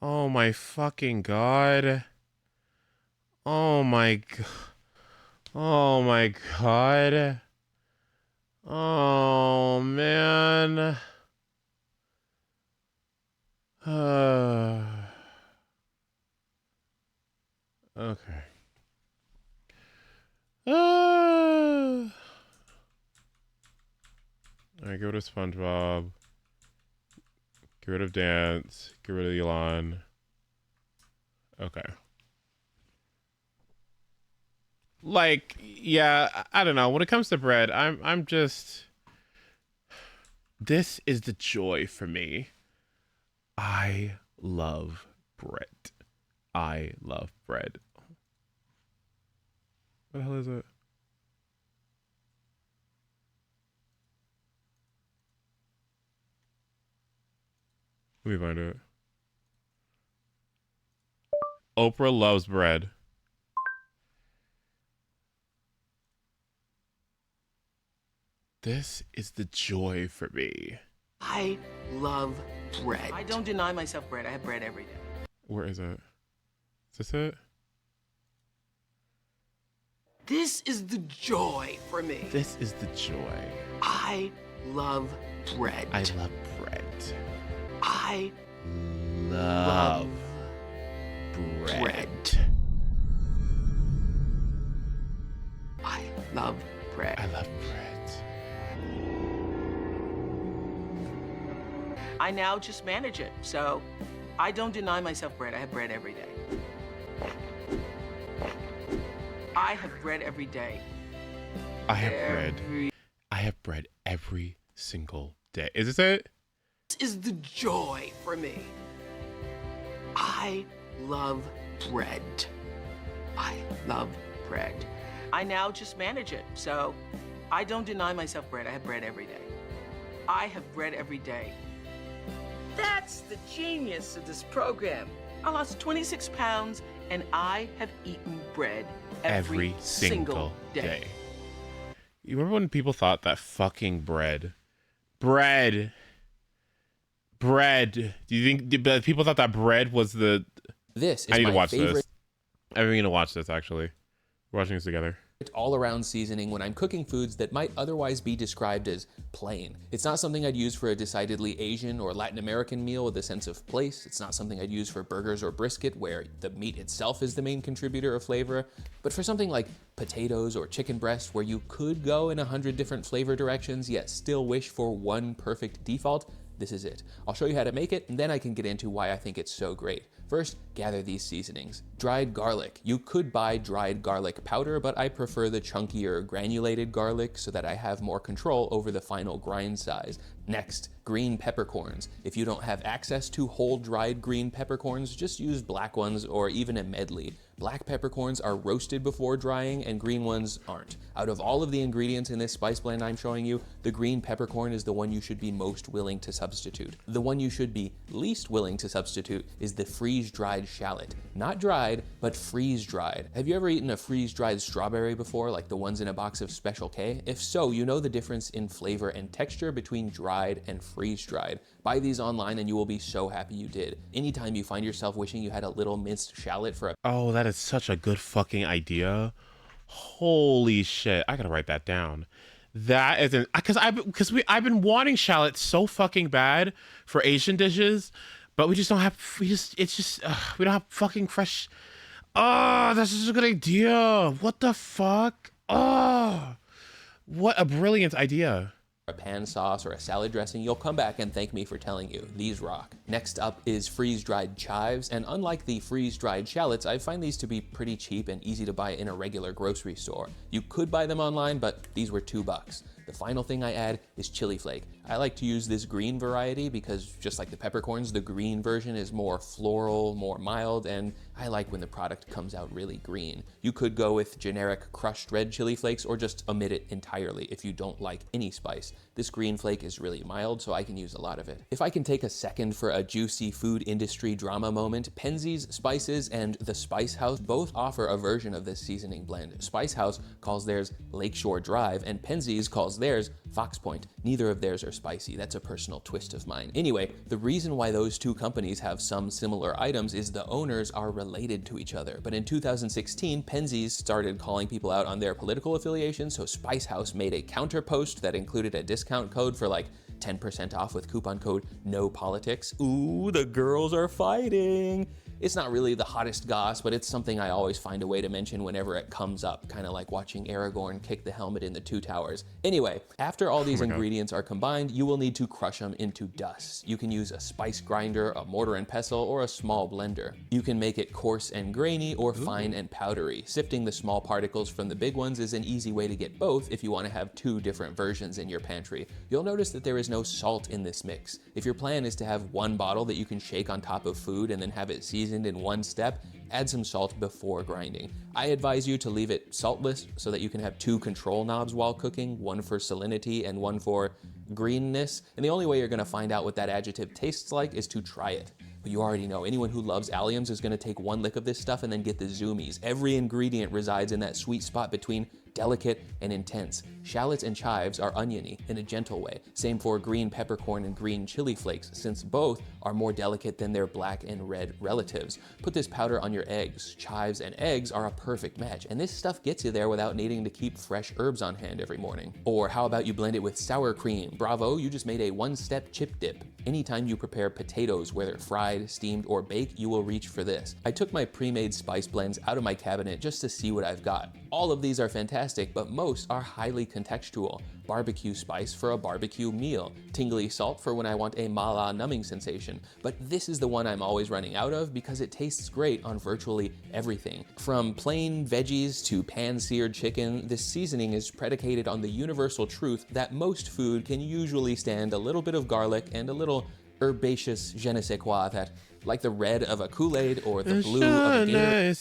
Oh my fucking god. Oh my god. Oh my god. Oh man. Okay. Alright, get rid of SpongeBob. Get rid of Dance. Get rid of Elon. Okay. Like, yeah, I don't know. When it comes to bread, I'm just... This is the joy for me. I love bread. I love bread. What the hell is it? Let me find it. Oprah loves bread. This is the joy for me. I love bread. I don't deny myself bread. I have bread every day. Where is it? Is this it? This is the joy for me. This is the joy. I love bread. I love bread. I love bread. I love bread. I love bread. I now just manage it, so I don't deny myself bread. I have bread every day. I have bread every day. I have bread. I have bread every single day. Is this it? This is the joy for me. I love bread. I love bread. I now just manage it, so I don't deny myself bread. I have bread every day. I have bread every day. That's the genius of this program. I lost 26 pounds and I have eaten bread every single day. You remember when people thought that fucking bread Bread. Do you think people thought that bread was the? This is I need to my watch favorite. this. I'm going to watch this actually. We're watching this together. All-around seasoning when I'm cooking foods that might otherwise be described as plain. It's not something I'd use for a decidedly Asian or Latin American meal with a sense of place. It's not something I'd use for burgers or brisket where the meat itself is the main contributor of flavor. But for something like potatoes or chicken breast where you could go in 100 different flavor directions yet still wish for one perfect default, this is it. I'll show you how to make it and then I can get into why I think it's so great. First, gather these seasonings. Dried garlic. You could buy dried garlic powder, but I prefer the chunkier granulated garlic so that I have more control over the final grind size. Next, green peppercorns. If you don't have access to whole dried green peppercorns, just use black ones or even a medley. Black peppercorns are roasted before drying and green ones aren't. Out of all of the ingredients in this spice blend I'm showing you, the green peppercorn is the one you should be most willing to substitute. The one you should be least willing to substitute is the freeze-dried shallot. Not dried, but freeze-dried. Have you ever eaten a freeze-dried strawberry before, like the ones in a box of Special K? If so, you know the difference in flavor and texture between dried and freeze-dried. Buy these online and you will be so happy you did. Anytime you find yourself wishing you had a little minced shallot for a— Oh, that is such a good fucking idea. Holy shit. I gotta write that down. That isn't, I've been wanting shallots so fucking bad for Asian dishes, but we just don't have, we don't have fucking fresh. Oh, that's just a good idea. What the fuck? Oh, what a brilliant idea. A pan sauce or a salad dressing, you'll come back and thank me for telling you. These rock. Next up is freeze-dried chives, and unlike the freeze-dried shallots, I find these to be pretty cheap and easy to buy in a regular grocery store. You could buy them online, but these were $2. The final thing I add is chili flake. I like to use this green variety because just like the peppercorns, the green version is more floral, more mild, and I like when the product comes out really green. You could go with generic crushed red chili flakes or just omit it entirely if you don't like any spice. This green flake is really mild, so I can use a lot of it. If I can take a second for a juicy food industry drama moment, Penzeys Spices and The Spice House both offer a version of this seasoning blend. Spice House calls theirs Lakeshore Drive, and Penzeys calls theirs Fox Point. Neither of theirs are spicy. That's a personal twist of mine. Anyway, the reason why those two companies have some similar items is the owners are related to each other. But in 2016, Penzeys started calling people out on their political affiliation, so Spice House made a counter post that included a discount code for like 10% off with coupon code NOPOLITICS. Ooh, the girls are fighting. It's not really the hottest goss, but it's something I always find a way to mention whenever it comes up, kind of like watching Aragorn kick the helmet in the Two Towers. Anyway, after all these ingredients are combined, you will need to crush them into dust. You can use a spice grinder, a mortar and pestle, or a small blender. You can make it coarse and grainy or fine and powdery. Sifting the small particles from the big ones is an easy way to get both if you want to have two different versions in your pantry. You'll notice that there is no salt in this mix. If your plan is to have one bottle that you can shake on top of food and then have it seasoned in one step, add some salt before grinding. I advise you to leave it saltless so that you can have two control knobs while cooking, one for salinity and one for greenness. And the only way you're gonna find out what that adjective tastes like is to try it. But you already know, anyone who loves alliums is gonna take one lick of this stuff and then get the zoomies. Every ingredient resides in that sweet spot between delicate and intense. Shallots and chives are oniony in a gentle way. Same for green peppercorn and green chili flakes, since both are more delicate than their black and red relatives. Put this powder on your eggs. Chives and eggs are a perfect match, and this stuff gets you there without needing to keep fresh herbs on hand every morning. Or how about you blend it with sour cream? Bravo, you just made a one-step chip dip. Anytime you prepare potatoes, whether fried, steamed, or baked, you will reach for this. I took my pre-made spice blends out of my cabinet just to see what I've got. All of these are fantastic, but most are highly contextual. Barbecue spice for a barbecue meal. Tingly salt for when I want a mala numbing sensation. But this is the one I'm always running out of because it tastes great on virtually everything. From plain veggies to pan-seared chicken, this seasoning is predicated on the universal truth that most food can usually stand a little bit of garlic and a little herbaceous je ne sais quoi that, like the red of a Kool-Aid or the blue of a Gatorade.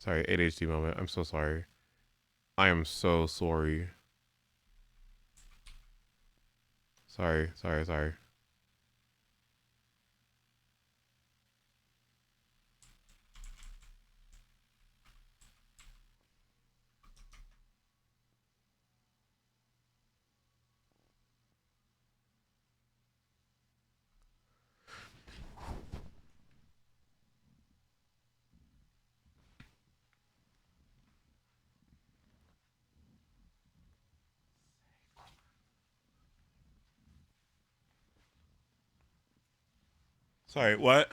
Sorry, ADHD moment. I'm so sorry. I am so sorry. Sorry. Sorry, what?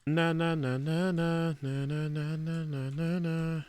Na na na na na na na na na na na.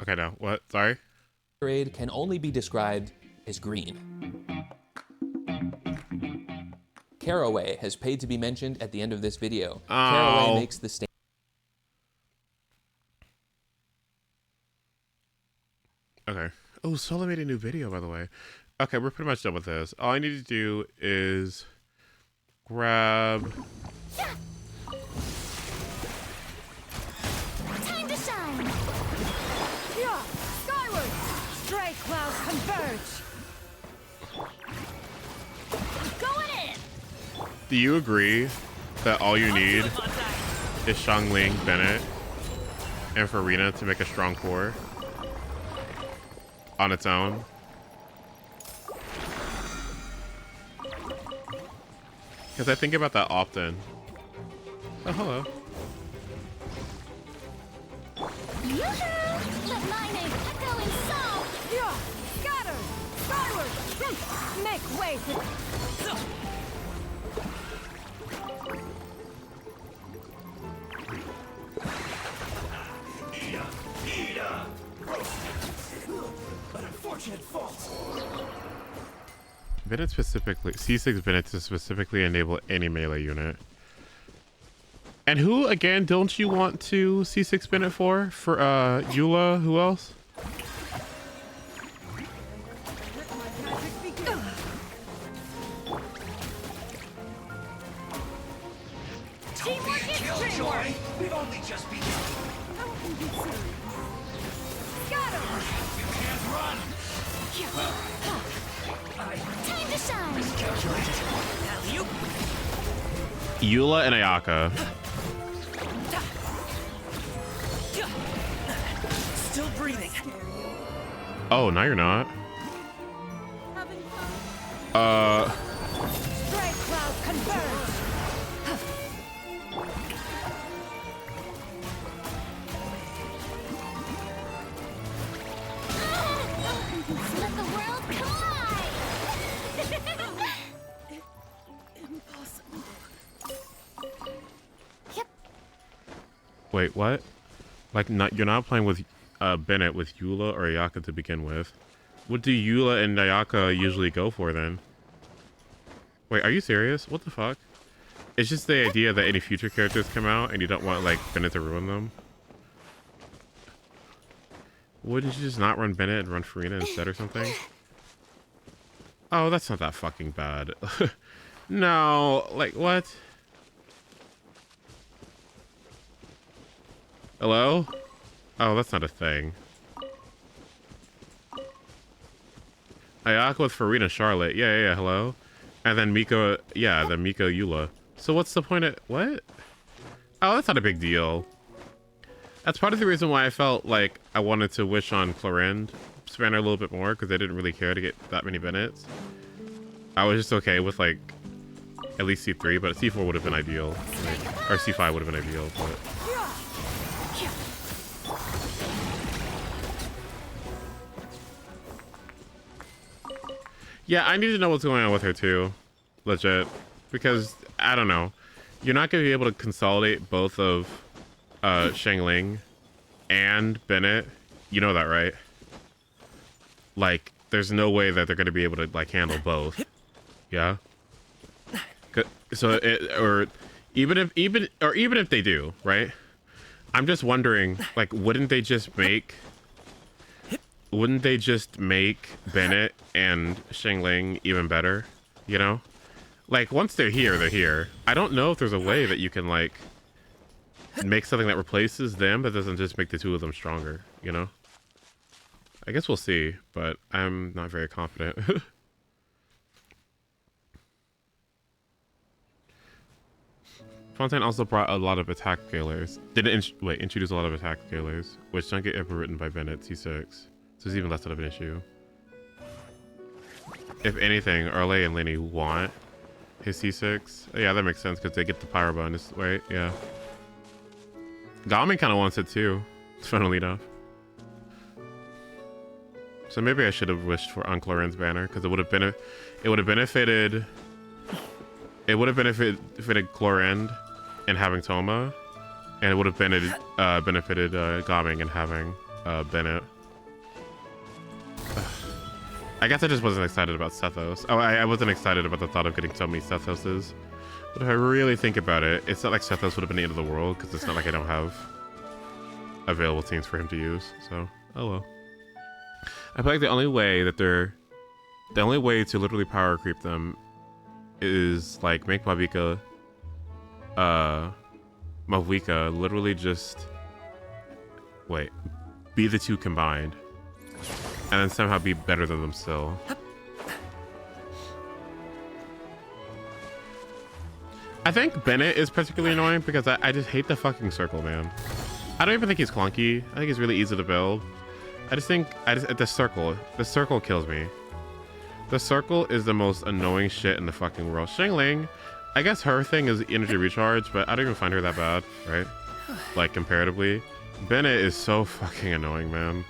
Okay, now what? Sorry. Grade can only be described as green. Caraway has paid to be mentioned at the end of this video. Caraway makes the stain. Okay. Oh, Sola made a new video, by the way. Okay, we're pretty much done with this. All I need to do is grab... Time to shine! Yeah, skyward! Stray clouds converge! Going in! Do you agree that all you need is Xiangling, Bennett, and Farina to make a strong core on its own? Because I think about that often. Oh, hello. Let lightning echo in song! Yeah, scatter! Skyward! Make way for... An unfortunate fault. Bennett specifically, C6 Bennett to specifically enable any melee unit. And who, again, don't you want to C6 Bennett for? For, Eula, who else? Teamwork is teamwork! We've only just begun. Scatter! You can't run. Time to shine! Miscalculated. Eula and Ayaka. Still breathing. Oh, now you're not. Stray clouds converge! Let the world collide! Impossible. Yep. Wait, what? Like, you're not playing with Bennett with Eula or Ayaka to begin with. What do Eula and Ayaka usually go for then? Wait, are you serious? What the fuck? It's just the idea that any future characters come out and you don't want like Bennett to ruin them. Wouldn't you just not run Bennett and run Farina instead or something? Oh, that's not that fucking bad. No, like what? Hello? Oh, that's not a thing. Ayaka with Farina Charlotte. Yeah, hello. And then Miko, yeah, then Miko Eula. So what's the point of, what? Oh, that's not a big deal. That's part of the reason why I felt like I wanted to wish on Clorinde Spanner a little bit more, because I didn't really care to get that many Bennetts. I was just okay with like at least C3, but C4 would have been ideal. Like, or C5 would have been ideal, but... Yeah, I need to know what's going on with her too. Legit. Because, I don't know. You're not going to be able to consolidate both of Xiangling and Bennett. You know that, right? Like, there's no way that they're going to be able to, like, handle both. Yeah? So, or even if they do, right? I'm just wondering, like, wouldn't they just make Bennett and Xiangling even better? You know? Like, once they're here, they're here. I don't know if there's a way that you can, like, make something that replaces them but doesn't just make the two of them stronger, you know? I guess we'll see, but I'm not very confident. Fontaine also brought a lot of attack scalers. Introduce a lot of attack scalers, which don't get overwritten by Bennett, C6. So it's even less of an issue. If anything, Arle and Lenny want his C6. Yeah, that makes sense because they get the pyro bonus, right? Yeah. Gamin kind of wants it too, funnily enough. So maybe I should have wished for on Clorinde's banner because it would have benefited Clorinde in having Toma, and it would have benefited Gaming in having Bennett. I guess I just wasn't excited about Sethos. Oh, I wasn't excited about the thought of getting so many Sethoses. But if I really think about it, it's not like Sethos would have been the end of the world, because it's not like I don't have available teams for him to use. So, oh well. I feel like the only way to literally power creep them is like make Mavuika literally just be the two combined. And then somehow be better than them still. I think Bennett is particularly annoying because I just hate the fucking circle, man. I don't even think he's clunky. I think he's really easy to build. The circle kills me. The circle is the most annoying shit in the fucking world. Xiangling, I guess her thing is energy recharge, but I don't even find her that bad, right? Like, comparatively. Bennett is so fucking annoying, man.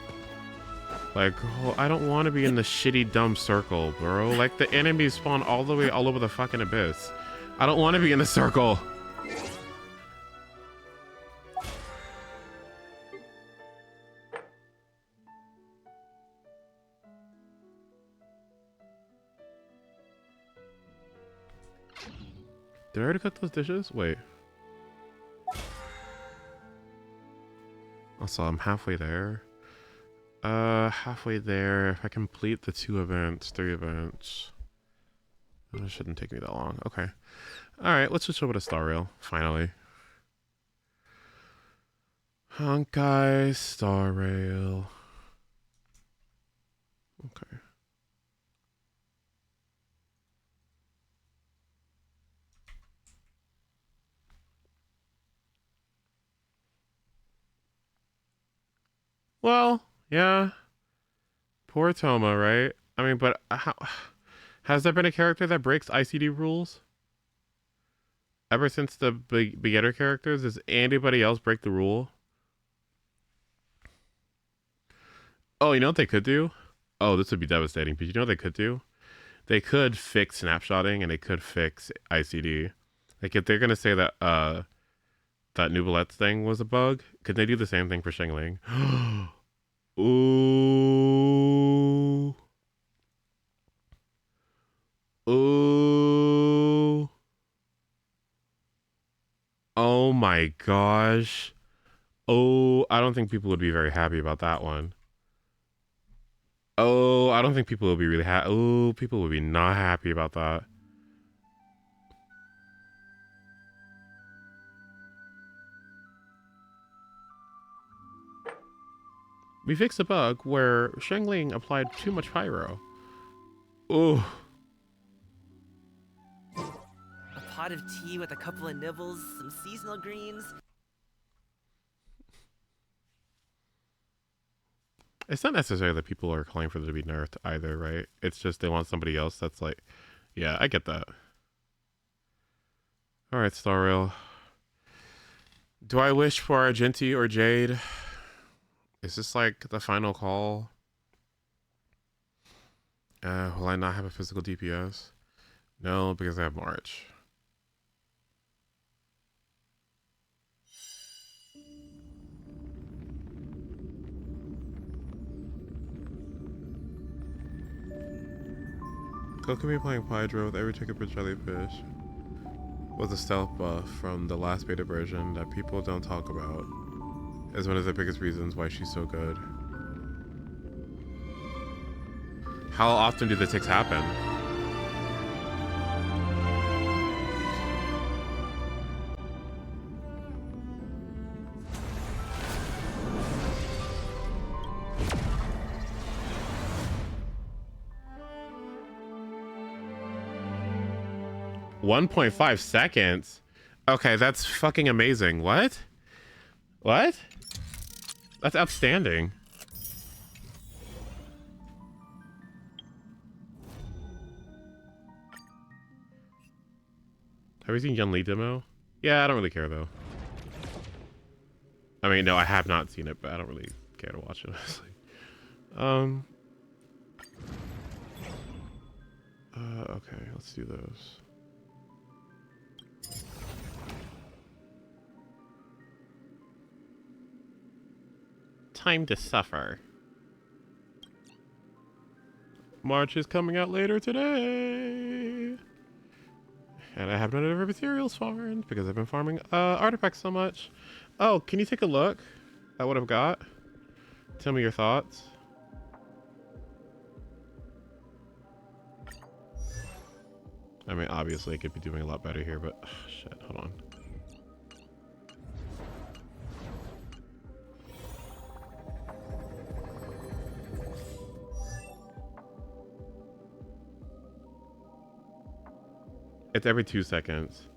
Like, oh, I don't want to be in the shitty, dumb circle, bro. Like, the enemies spawn all over the fucking abyss. I don't want to be in the circle. Did I already cook those dishes? Wait. Also, I'm halfway there. Halfway there. If I complete the 3 events. It shouldn't take me that long. Okay. Alright, let's switch over to Star Rail, finally. Honkai Star Rail. Okay. Well, yeah. Poor Toma, right? I mean, but how... Has there been a character that breaks ICD rules? Ever since the beginner characters, does anybody else break the rule? Oh, you know what they could do? Oh, this would be devastating, but you know what they could do? They could fix snapshotting and they could fix ICD. Like, if they're going to say that, that Nubilette's thing was a bug, could they do the same thing for Xiangling? Ooh. Ooh. Oh my gosh. Oh, I don't think people would be very happy about that one. Oh, I don't think people would be really happy. Oh, people would be not happy about that. We fixed a bug where Shengling applied too much pyro. Oh. A pot of tea with a couple of nibbles, some seasonal greens. It's not necessarily that people are calling for it to be nerfed either, right? It's just they want somebody else that's like, yeah, I get that. All right, Star Rail. Do I wish for Argenti or Jade? Is this like the final call? Will I not have a physical DPS? No, because I have March. Could be playing Hydro with every ticket per jellyfish was a stealth buff from the last beta version that people don't talk about as one of the biggest reasons why she's so good. How often do the ticks happen? .5 seconds? Okay, that's fucking amazing. What? What? That's outstanding. Have you seen Yunli Demo? Yeah, I don't really care though. I mean, no, I have not seen it, but I don't really care to watch it, honestly. Okay, let's do those. Time to suffer. March is coming out later today. And I have none of our materials farmed because I've been farming artifacts so much. Oh, can you take a look at what I've got? Tell me your thoughts. I mean, obviously I could be doing a lot better here, but shit, hold on. It's every 2 seconds.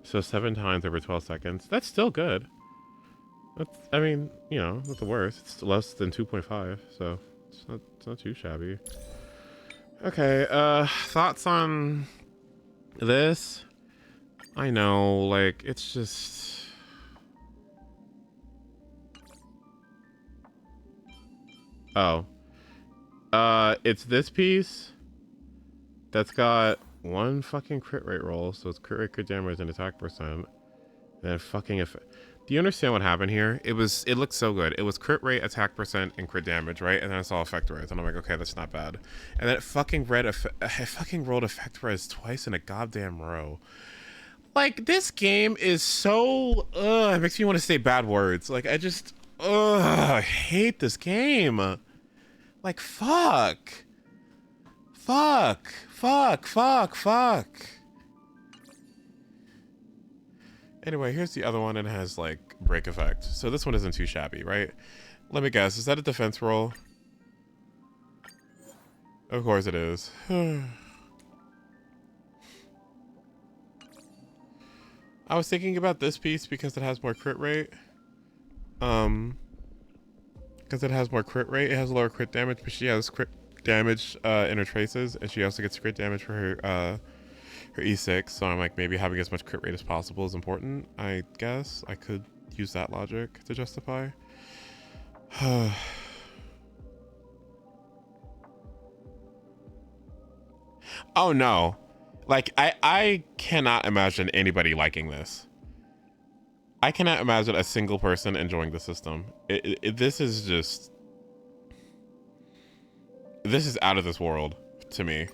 So 7 times over 12 seconds. That's still good. That's, I mean, you know, not the worst. It's less than 2.5, so it's not too shabby. Okay, thoughts on this? I know, like, it's just... Oh. It's this piece that's got one fucking crit rate roll, so it's crit rate, crit damage, and attack percent. And then fucking do you understand what happened here? It looked so good. It was crit rate, attack percent, and crit damage, right? And then I saw effect res, and I'm like, okay, that's not bad. And then it fucking rolled effect res twice in a goddamn row. Like, this game is so it makes me want to say bad words. Like, I just I hate this game. Like, fuck. Anyway, here's the other one, and it has, like, break effect. So this one isn't too shabby, right? Let me guess, is that a defense roll? Of course it is. I was thinking about this piece because it has more crit rate. Because it has more crit rate, it has lower crit damage, but she has crit damage in her traces, and she also gets crit damage for her E6, so I'm like, maybe having as much crit rate as possible is important. I guess I could use that logic to justify. Oh no. Like, I cannot imagine anybody liking this. I cannot imagine a single person enjoying the system. This is just... This is out of this world to me.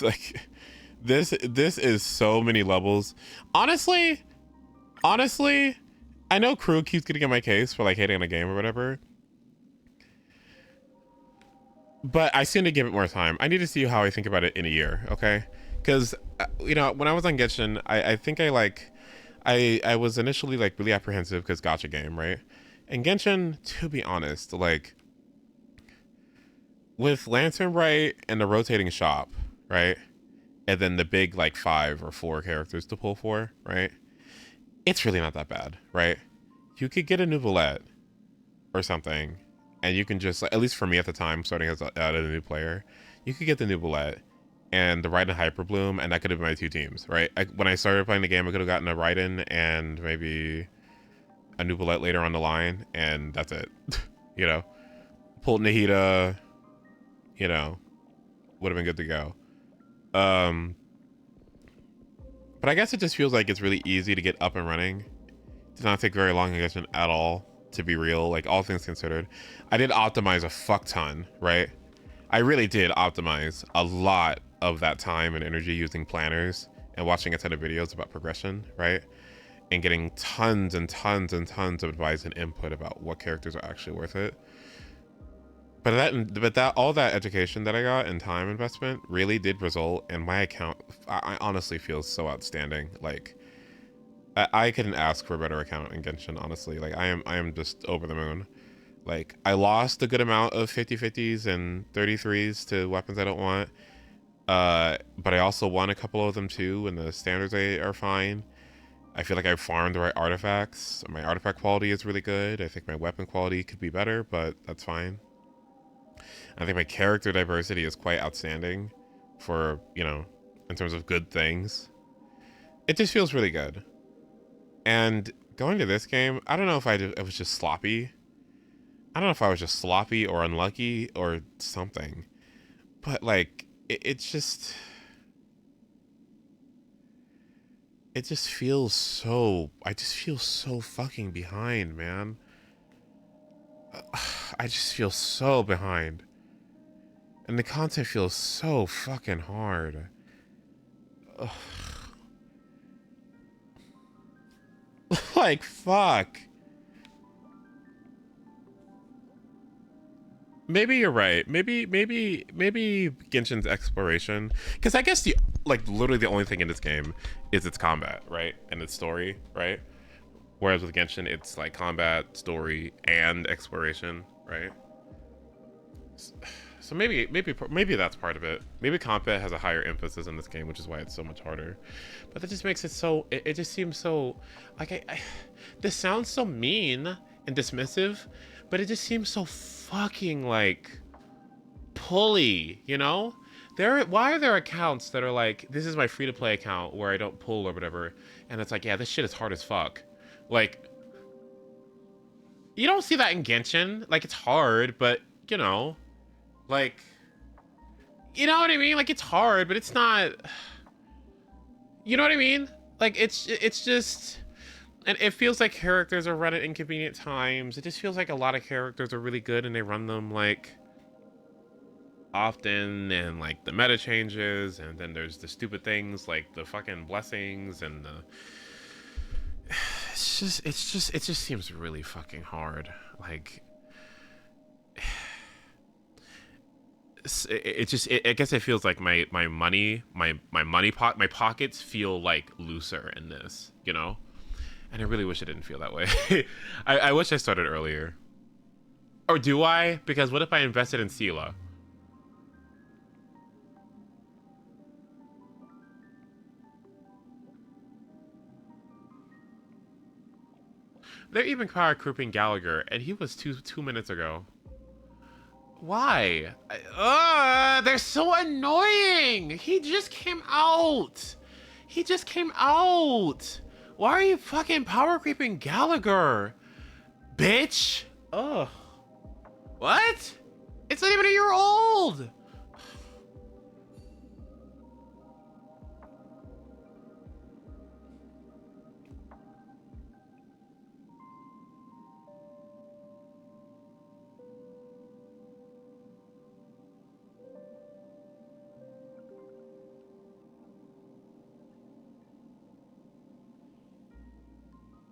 like this is so many levels. Honestly, I know crew keeps getting in my case for like hating on a game or whatever, but I seem to give it more time. I need to see how I think about it in a year, okay? Because you know, when I was on Genshin, I think I was initially like really apprehensive because gacha game, right? And Genshin, to be honest, like with Lantern Bright and the rotating shop, right? And then the big like 5 or 4 characters to pull for, right? It's really not that bad, right? You could get a Nouvellette or something, and you can just, like, at least for me at the time, starting as a new player, you could get the Nouvellette and the Raiden Hyperbloom, and that could have been my 2 teams, right? When I started playing the game, I could have gotten a Raiden and maybe a Nouvellette later on the line, and that's it. You know? Pulled Nahida, you know, would have been good to go. But I guess it just feels like it's really easy to get up and running. It does not take very long, I guess, at all, to be real, like all things considered. I did optimize a fuck ton, right? I really did optimize a lot of that time and energy using planners and watching a ton of videos about progression, right? And getting tons and tons and tons of advice and input about what characters are actually worth it. But all that education that I got and time investment really did result in my account. I honestly feel so outstanding. Like I couldn't ask for a better account in Genshin, honestly. Like I am just over the moon. Like I lost a good amount of 50/50s and 33s to weapons I don't want. But I also won a couple of them too, and the standards are fine. I feel like I farmed the right artifacts. My artifact quality is really good. I think my weapon quality could be better, but that's fine. I think my character diversity is quite outstanding for, you know, in terms of good things. It just feels really good. And going to this game, I don't know if I was just sloppy. I don't know if I was just sloppy or unlucky or something. But, like, it just feels so... I just feel so fucking behind, man. I just feel so behind. And the content feels so fucking hard. Ugh. Like, fuck. Maybe you're right. Maybe Genshin's exploration. Because I guess literally the only thing in this game is its combat, right? And its story, right? Whereas with Genshin, it's like combat, story, and exploration, right? So maybe that's part of it. Maybe combat has a higher emphasis in this game, which is why it's so much harder. But that just makes it so... It just seems so... Like, this sounds so mean and dismissive, but it just seems so fucking, like, pulley, you know? Why are there accounts that are like, this is my free-to-play account where I don't pull or whatever, and it's like, yeah, this shit is hard as fuck. Like, you don't see that in Genshin. Like, it's hard, but, you know... Like, you know what I mean? Like, it's hard, but it's not... You know what I mean? Like, it's just... And it feels like characters are run at inconvenient times. It just feels like a lot of characters are really good and they run them, like, often, and, like, the meta changes, and then there's the stupid things like the fucking blessings and the... It just seems really fucking hard. Like... I guess it feels like my pockets feel like looser in this, you know, and I really wish it didn't feel that way. I wish I started earlier. Or do I? Because what if I invested in Sela? They're even power creeping Gallagher, and he was two minutes ago. Why? They're so annoying. He just came out. Why are you fucking power creeping Gallagher? Bitch. Ugh. What? It's not even a year old.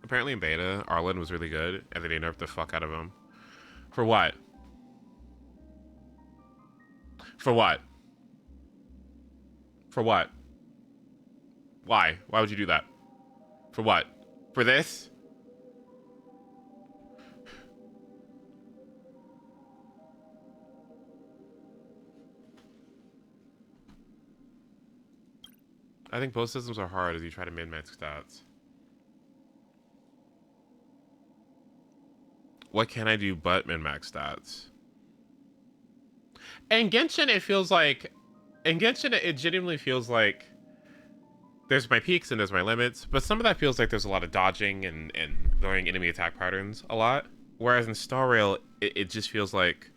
apparently in beta, Arlen was really good, and they nerfed the fuck out of him. For what? For what? For what? Why? Why would you do that? For what? For this? I think both systems are hard as you try to min-max stats. What can I do but min-max stats? And Genshin, it feels like... In Genshin, it genuinely feels like... There's my peaks and there's my limits, but some of that feels like there's a lot of dodging and learning enemy attack patterns a lot. Whereas in Star Rail, it just feels like...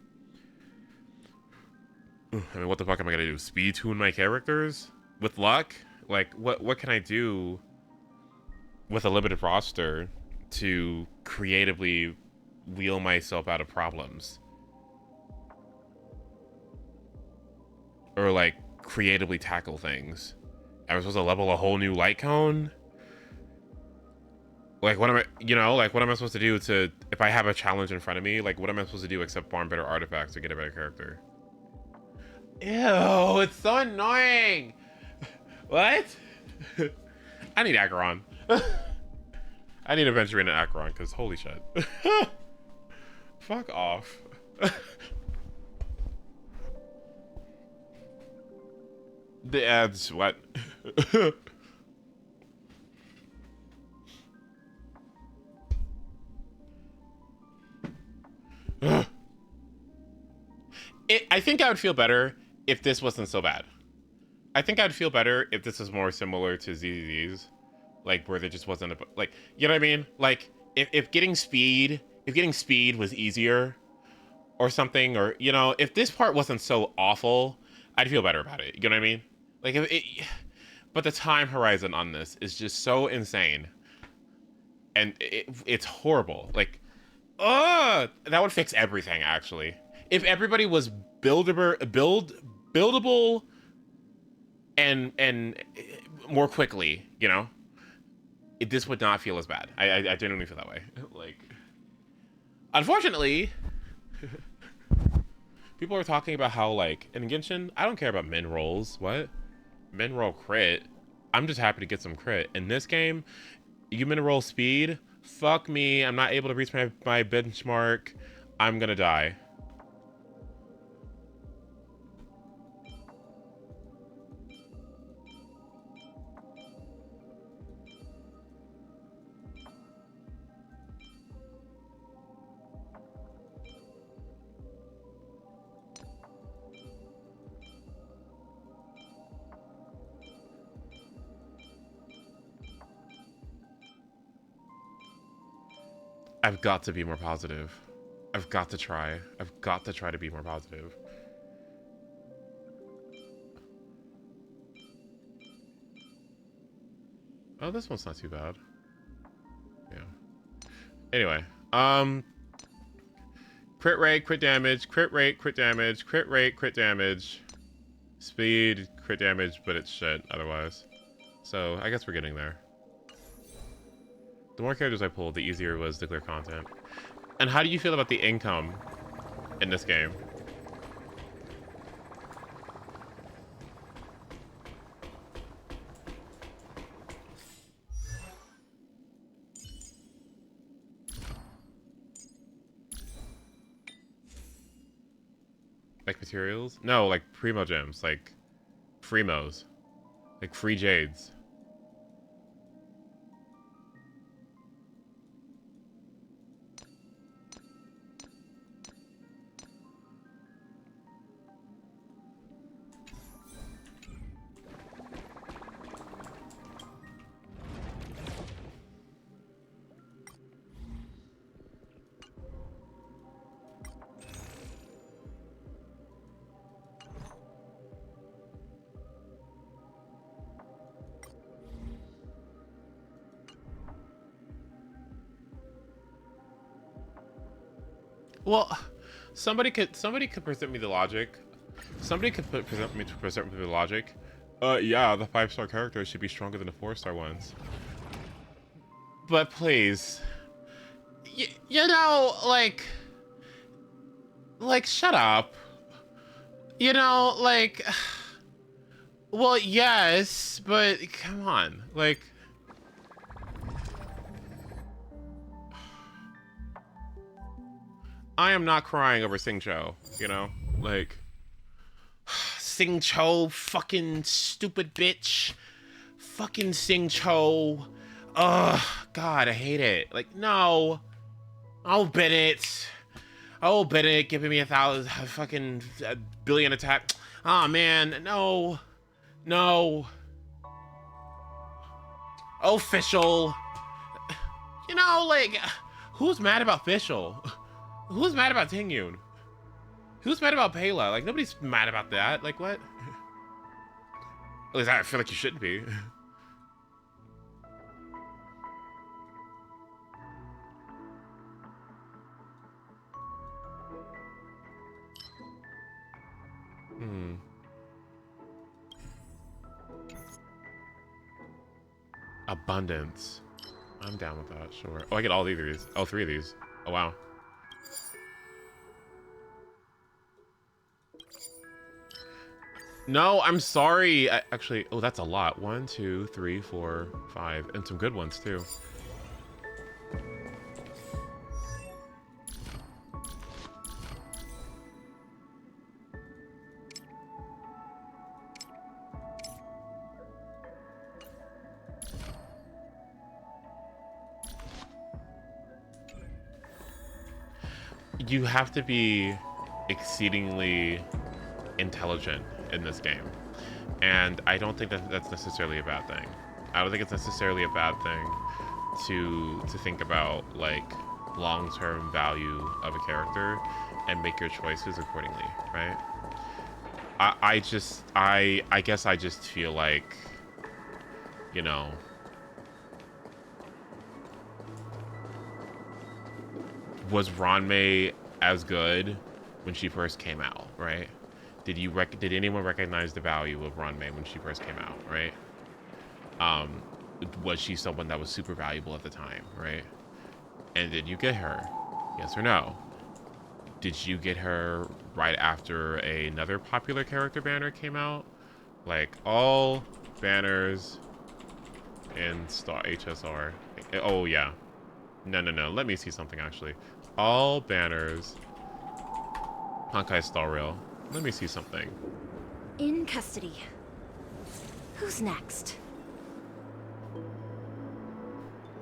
I mean, what the fuck am I gonna do? Speed tune my characters? With luck? Like, what can I do with a limited roster to creatively wheel myself out of problems? Or, like, creatively tackle things? Am I supposed to level a whole new light cone? Like, what am I, you know, like, what am I supposed to do to, if I have a challenge in front of me, like, what am I supposed to do except farm better artifacts to get a better character? Ew, it's so annoying! What? I need Acheron. I need to venture into Acheron, because holy shit. Fuck off. The ads, what? I think I would feel better if this wasn't so bad. I think I'd feel better if this was more similar to ZZZ's, like where there just wasn't a, like, you know what I mean? Like if getting speed was easier or something, or, you know, if this part wasn't so awful, I'd feel better about it. You know what I mean? Like but the time horizon on this is just so insane. And it's horrible. Like, that would fix everything actually. If everybody was buildable and more quickly, you know, this would not feel as bad. I genuinely feel that way. Like, unfortunately, people are talking about how, like, in Genshin, I don't care about min rolls. What? Min roll crit? I'm just happy to get some crit. In this game, you min roll speed? Fuck me. I'm not able to reach my benchmark. I'm gonna die. I've got to be more positive. I've got to try. I've got to try to be more positive. Oh, this one's not too bad. Yeah. Anyway, crit rate, crit damage, crit rate, crit damage, crit rate, crit damage, speed, crit damage, but it's shit otherwise. So I guess we're getting there. The more characters I pulled, the easier it was to clear content. And how do you feel about the income in this game? Like materials? No, like primo gems, like primos, like free jades. Well, somebody could present me the logic. Somebody could present me the logic. Yeah, the 5-star characters should be stronger than the 4-star ones. but please. You know, like, shut up. You know, like, well, yes, but come on, like. I am not crying over Singcho, you know? Like, Singcho, fucking stupid bitch. Fucking Singcho. Ugh, God, I hate it. Like, no. Oh, Bennett. Oh, Bennett giving me a billion attack. Oh, man, no. No. Oh, Fischl. You know, like, who's mad about Fischl? Who's mad about Tingyun? Who's mad about Pela? Like, nobody's mad about that. Like, what? At least I feel like you shouldn't be. Abundance. I'm down with that, sure. Oh, I get all of these. Oh, 3 of these. Oh, wow. No, I'm sorry. Actually, oh, that's a lot. 1, 2, 3, 4, 5, and some good ones too. You have to be exceedingly intelligent in this game, and I don't think that that's necessarily a bad thing. I don't think it's necessarily a bad thing to think about like long-term value of a character and make your choices accordingly, right? I guess I just feel like, you know, was Ranmei as good when she first came out, right? Did anyone recognize the value of Ranmei when she first came out, right? Was she someone that was super valuable at the time, right? And did you get her? Yes or no? Did you get her right after another popular character banner came out? Like all banners in Star HSR. Oh yeah. No. Let me see something actually. All banners. Honkai Star Rail. Let me see something. In custody. Who's next?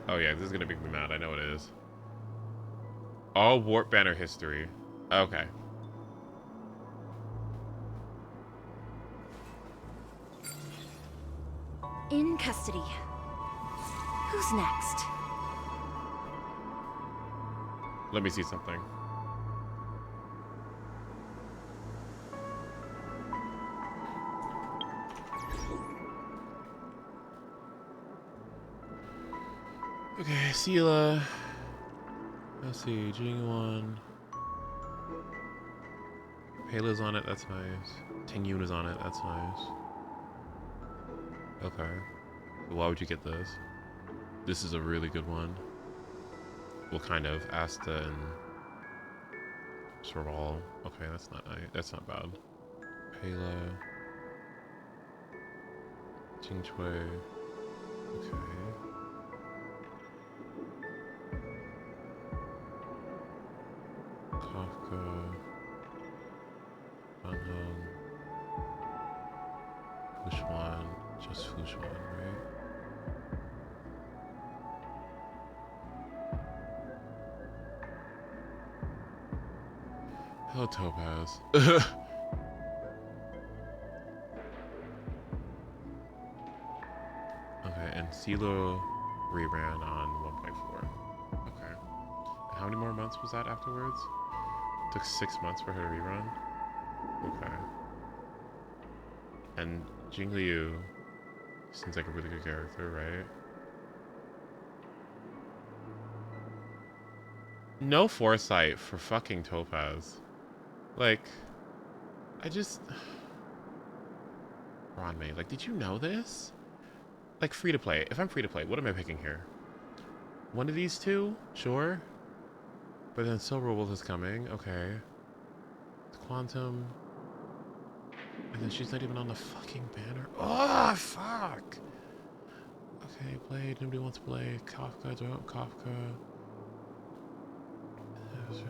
Oh yeah, this is gonna make me mad. I know it is. All warp banner history. Okay. In custody. Who's next? Let me see something. Okay, Sela. Let's see, Jingwon. Pela's on it, that's nice. Tingyun is on it, that's nice. Okay. Why would you get this? This is a really good one. Well, kind of. Asta and Sorval. Okay, that's not nice. That's not bad. Pela. Jingchui. Okay. Kafka. Anhung. Fushuan. Just Fushuan, right? Hello, Topaz. Okay, and CeeLo reran on 1.4. Okay. How many more months was that afterwards? It took 6 months for her to rerun? Okay. And Jingliu seems like a really good character, right? No foresight for fucking Topaz. Like, I just... Ranmei, like, did you know this? Like, free to play. If I'm free to play, what am I picking here? One of these two, sure. But then Silver Wolf is coming. Okay. Quantum. And then she's not even on the fucking banner. Oh, fuck. Okay, Blade. Nobody wants Blade. Kafka. Do I want Kafka? Okay.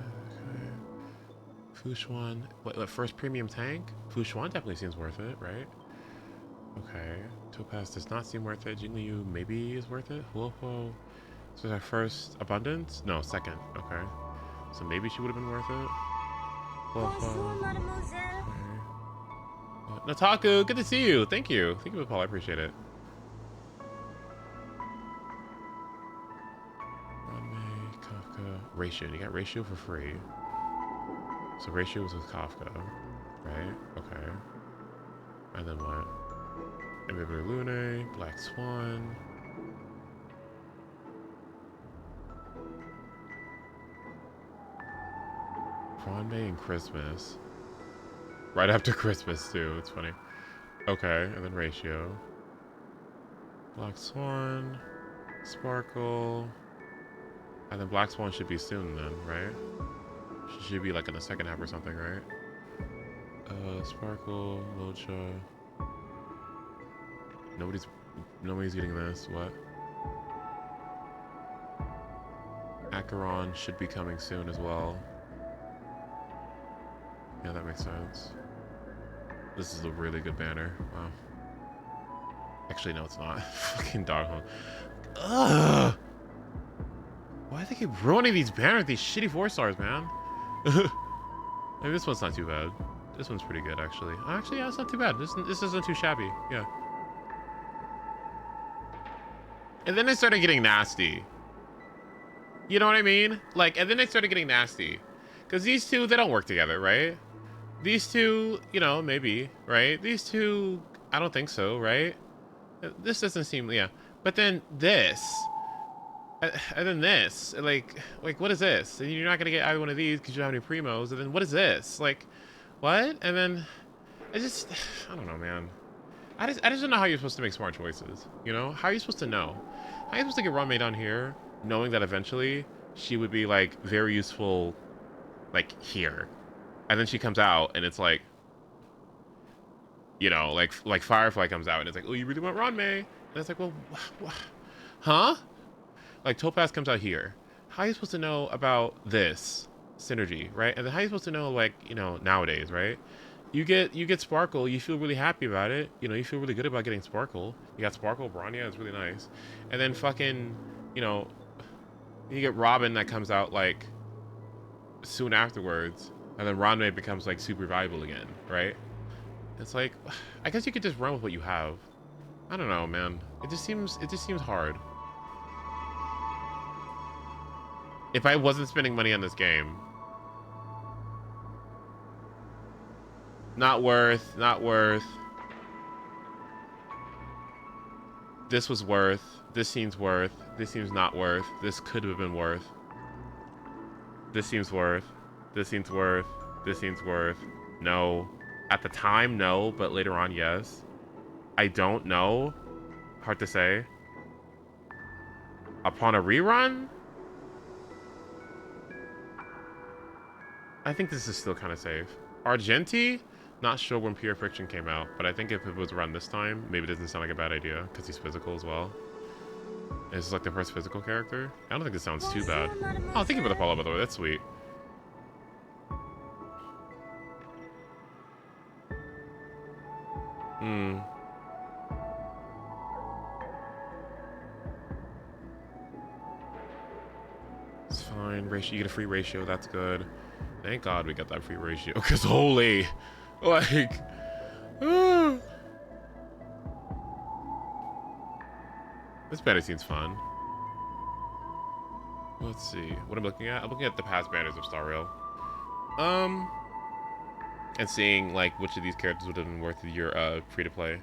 Fushuan. What, first premium tank? Fushuan definitely seems worth it, right? Okay. Topaz does not seem worth it. Jingliu maybe is worth it. Huohuo. So our first abundance? No, second. Okay. So maybe she would have been worth it. Bonjour, mademoiselle. Okay. Nataku, good to see you. Thank you. Thank you, Paul. I appreciate it. Rame, Kafka, Ratio. You got Ratio for free. So Ratio was with Kafka, right? Okay. And then what? Inhibitor Lune, Black Swan. Ron May and Christmas. Right after Christmas, too. It's funny. Okay, and then Ratio. Black Swan. Sparkle. And then Black Swan should be soon then, right? She should be like in the second half or something, right? Sparkle, Locha. Nobody's getting this. What? Acheron should be coming soon as well. Yeah, that makes sense. This is a really good banner. Wow. Actually, no, it's not. Fucking Doghunt. Ugh! Why do they keep ruining these banners, these shitty 4-stars, man? Maybe this one's not too bad. This one's pretty good, actually. Actually, yeah, it's not too bad. This isn't too shabby. Yeah. And then they started getting nasty. You know what I mean? Like, and then they started getting nasty. Because these two, they don't work together, right? These two, you know, maybe, right? These two, I don't think so, right? This doesn't seem, yeah. But then this, and then this, like what is this? And you're not gonna get either one of these because you don't have any primos. And then what is this? Like, what? And then, I don't know, man. I just don't know how you're supposed to make smart choices. You know, how are you supposed to know? How are you supposed to get Runmei down here, knowing that eventually she would be like very useful, like here. And then she comes out, and it's like, you know, like Firefly comes out, and it's like, oh, you really want Ranmei? And it's like, well, huh? Like Topaz comes out here. How are you supposed to know about this synergy, right? And then how are you supposed to know, like, you know, nowadays, right? You get Sparkle, you feel really happy about it. You know, you feel really good about getting Sparkle. You got Sparkle, Bronya, it's really nice. And then fucking, you know, you get Robin that comes out like soon afterwards. And then Ranmei becomes like super valuable again, right? It's like, I guess you could just run with what you have. I don't know, man. It just seems hard. If I wasn't spending money on this game, not worth. This was worth. This seems worth. This seems not worth. This could have been worth. This seems worth. This seems worth. This seems worth. No. At the time, no, but later on, yes. I don't know. Hard to say. Upon a rerun? I think this is still kind of safe. Argenti? Not sure when Pure Friction came out, but I think if it was around this time, maybe it doesn't sound like a bad idea, because he's physical as well. This is like the first physical character. I don't think this sounds too bad. Oh, thank you for the follow, by the way. That's sweet. It's fine. Ratio, you get a free ratio. That's good. Thank God we got that free ratio. Because holy, like, this banner seems fun. Let's see. What I'm looking at? I'm looking at the past banners of Star Rail. And seeing like which of these characters would have been worth your free to play.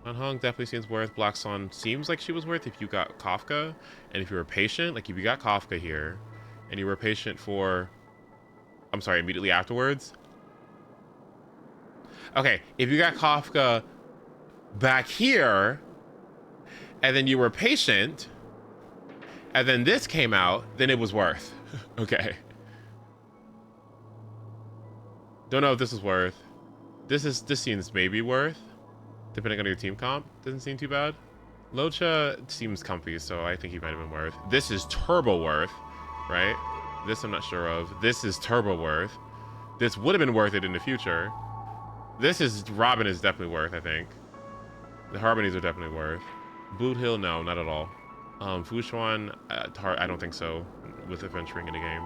Hung definitely seems worth. Black Sun seems like she was worth if you got Kafka, and if you were patient. Like if you got Kafka here, and you were patient for, I'm sorry, immediately afterwards. Okay, if you got Kafka back here, and then you were patient, and then this came out, then it was worth. Okay. Don't know if this is worth. This seems maybe worth, depending on your team comp. Doesn't seem too bad. Locha seems comfy, so I think he might have been worth. This is turbo worth, right? This I'm not sure of. This is turbo worth. This would have been worth it in the future. This is Robin is definitely worth, I think. The Harmonies are definitely worth. Boot Hill, no, not at all. Fushuan, I don't think so, with adventuring in the game.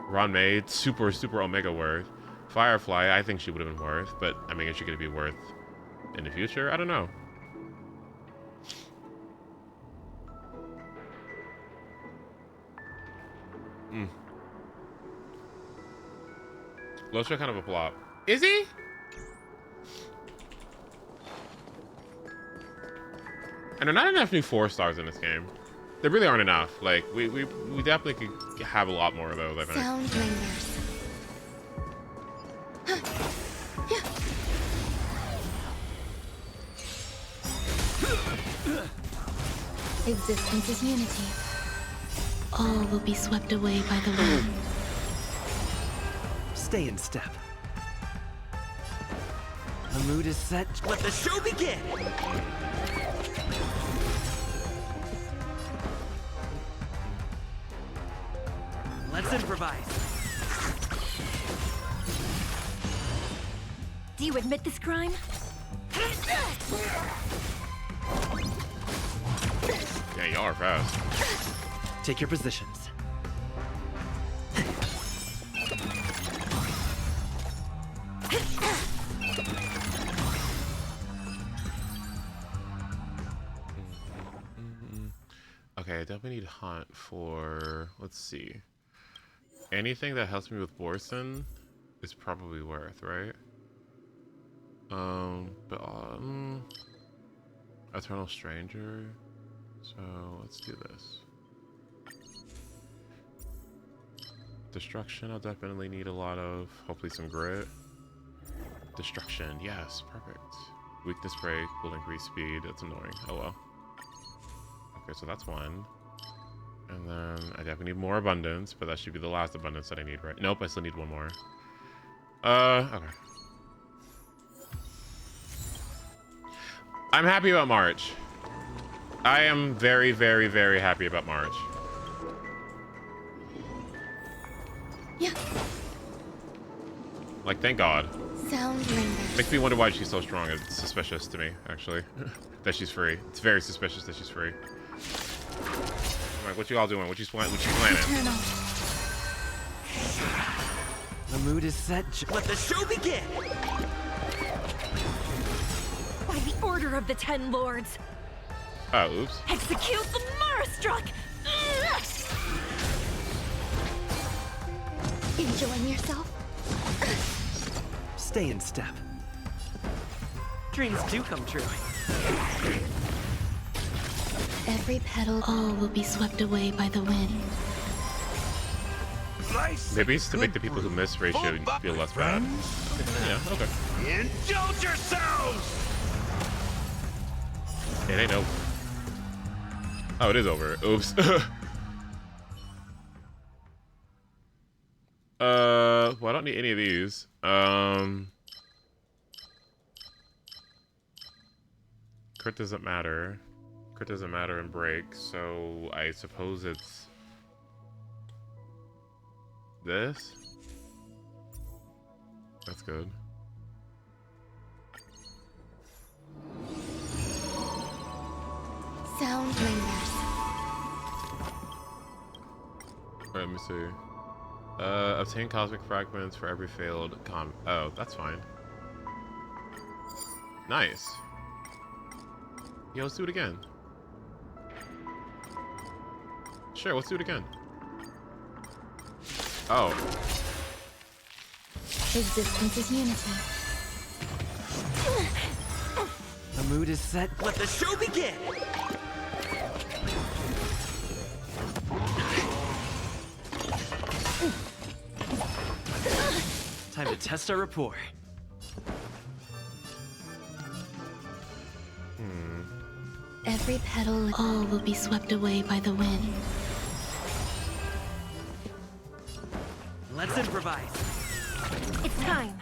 Ron May, super Omega worth. Firefly, I think she would have been worth, but I mean, is she going to be worth in the future? I don't know. Locha kind of a flop. Is he? And there are not enough new 4-stars in this game. There really aren't enough. Like, we definitely could have a lot more of those, I think. Sound lingers. Existence is unity. All will be swept away by the wind. Stay in step. The mood is set. Let the show begin! Let's improvise. Do you admit this crime? Yeah, y'all are fast. Take your positions. Okay, I definitely need Hunt for, let's see. Anything that helps me with Borson is probably worth, right? Eternal Stranger. So let's do this. Destruction, I'll definitely need a lot of. Hopefully some grit. Destruction, yes, perfect. Weakness break will increase speed. That's annoying. Oh well. Okay, so that's one. And then I definitely need more abundance, but that should be the last abundance that I need, right? Nope, I still need one more. Okay. I'm happy about March. I am very, very, very happy about March. Yeah. Like, thank God. Sound lingers. Makes me wonder why she's so strong. It's suspicious to me, actually, that she's free. It's very suspicious that she's free. Like, what you all doing? What you planning? Eternal. The mood is set. Let the show begin! By the order of the 10 lords. Oh, oops. Execute the Marastruck! Enjoying yourself? Stay in step. Dreams do come true. Every petal, all will be swept away by the wind. Maybe it's to make the people who miss ratio feel less bad. Yeah, okay. Indulge yourselves! It ain't over. Oh, it is over. Oops. Well, I don't need any of these. Crit doesn't matter. Crit doesn't matter in break, so I suppose it's this. That's good. Sound lingers. Alright, let me see. Obtain cosmic fragments for every failed oh, that's fine. Nice. Yeah, let's do it again. Sure, let's do it again. Oh. Existence is unity. The mood is set. Let the show begin! Time to test our rapport. Every petal, all will be swept away by the wind. Let's improvise. It's time.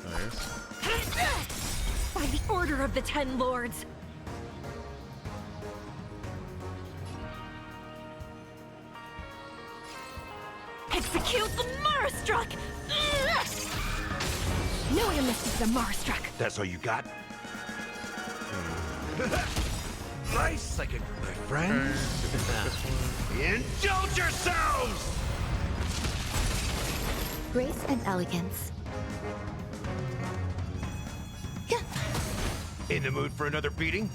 Nice. By the order of the Ten Lords. Execute the Marastruck! No one misses the Marastruck. That's all you got? Nice, like a my friends. Indulge yourselves! Grace and elegance. In the mood for another beating?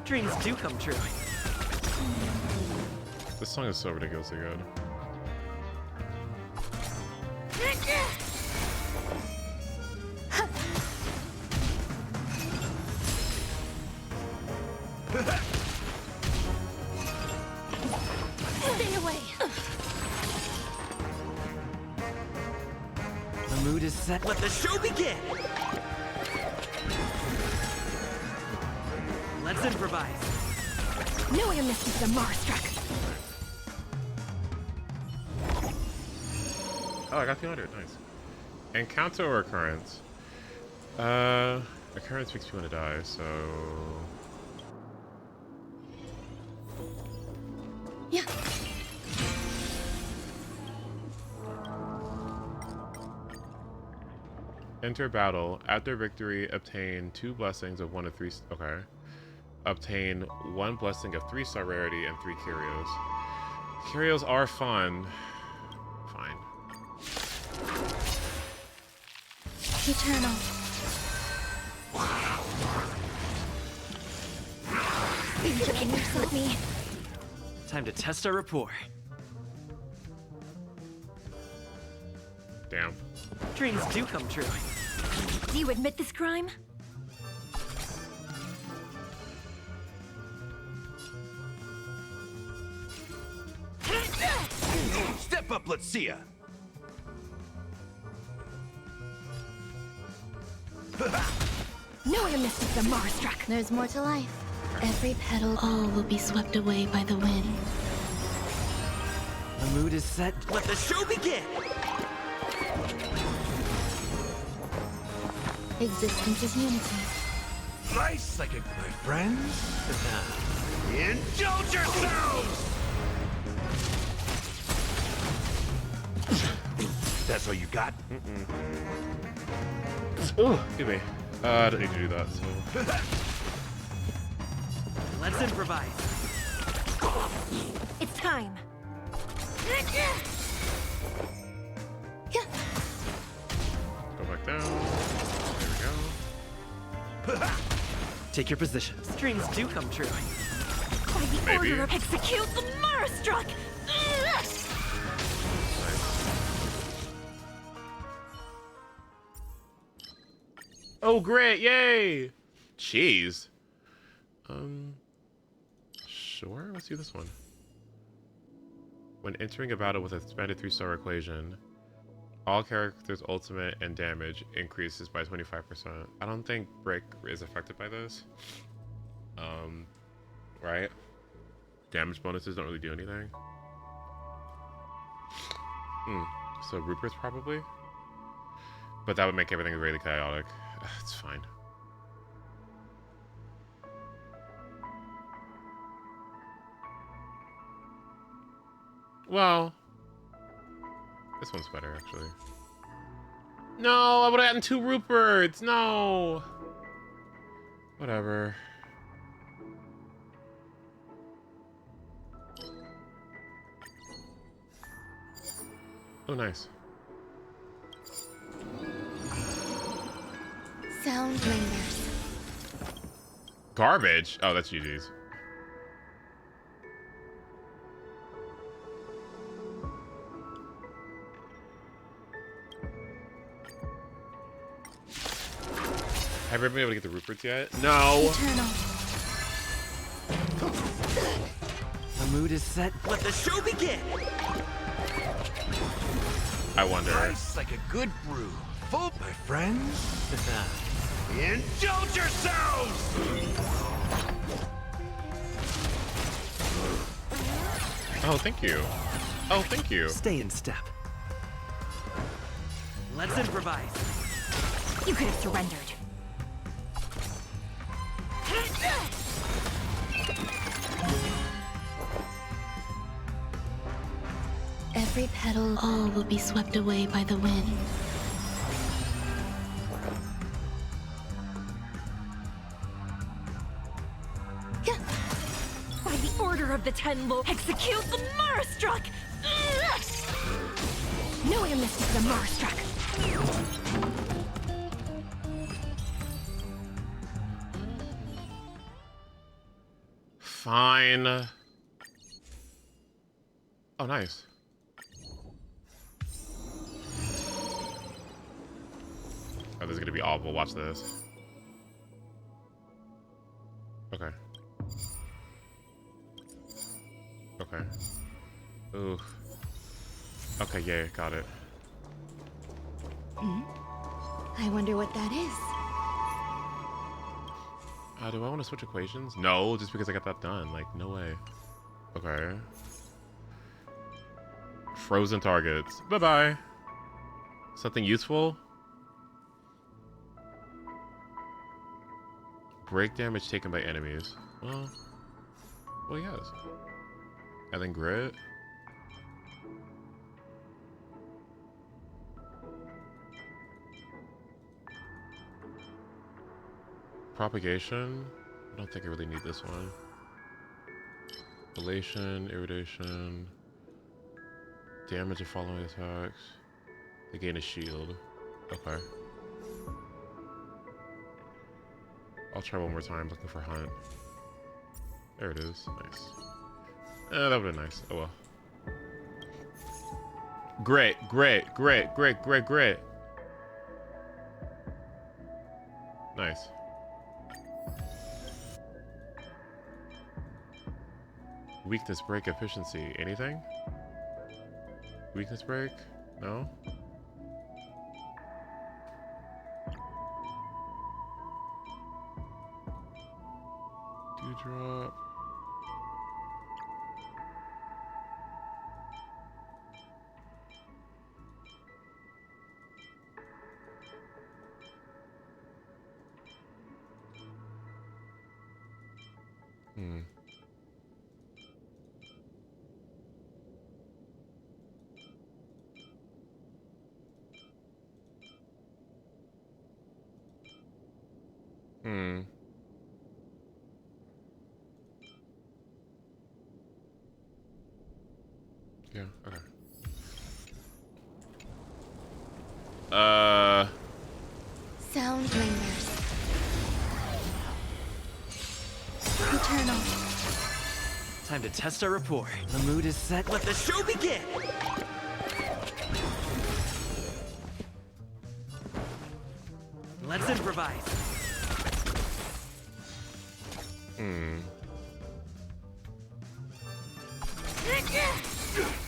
Dreams do come true. This song is so ridiculously good. Stay away. The mood is set. Let the show begin. Let's improvise. No one misses the Marastruck. Oh, I got the order. Nice. Encounter or occurrence? Occurrence makes you want to die, so... Yeah. Enter battle. After victory, obtain 2 blessings of 1 of 3... Okay. Obtain 1 blessing of 3-star rarity and 3 curios. Curios are fun. Fine. Eternal. Enjoying yourself, me. Time to test our rapport. Damn. Dreams do come true. Do you admit this crime? Step up, let's see ya. No one misses the Marastruck. There's more to life. Every petal, all will be swept away by the wind. The mood is set. Let the show begin. Existence is unity. Nice, like a my friends. Indulge yourselves! That's all you got? Oh, excuse me. I don't need to do that, so... Let's improvise. It's time. Go back down. There we go. Take your positions. Dreams do come true. By the Maybe. order of execute the Marastruck. Oh, great! Yay! Cheese. Sure. Let's do this one. When entering a battle with a expanded 3-star equation, all characters' ultimate and damage increases by 25%. I don't think break is affected by this. Right? Damage bonuses don't really do anything. So Rupert's probably. But that would make everything really chaotic. It's fine. Well, this one's better, actually. No, I would have gotten 2 Ruperts. No. Whatever. Oh, nice. Sound lingers. Garbage? Oh, that's GG's. Have you ever been able to get the Ruperts yet? No! Eternal. The mood is set. Let the show begin! I wonder. Nice, like a good brew. Full, my friends. Indulge yourselves! Oh, thank you. Oh, thank you. Stay in step. Let's improvise. You could have surrendered. Every petal, all will be swept away by the wind. By the order of the Ten Lo, execute the Marastruck! No amnesty for the Marastruck! Fine. Oh, nice. Oh, this is gonna be awful. Watch this. Okay. Okay. Ooh. Okay, yeah, got it. I wonder what that is. Do I want to switch equations? No, just because I got that done. Like, no way. Okay. Frozen targets. Bye-bye. Something useful? Break damage taken by enemies. Well, yes. And then grit. Propagation. I don't think I really need this one. Elation, irradiation. Damage of following attacks. They gain a shield. Okay. I'll try one more time looking for hunt. There it is. Nice. That would have been nice. Oh well. Great, great, great, great, great, great. Nice. Weakness break efficiency. Anything? Weakness break? No? Dewdrop. Yeah, okay. Sound lingers. Eternal. Time to test our rapport. The mood is set. Let the show begin! Let's improvise.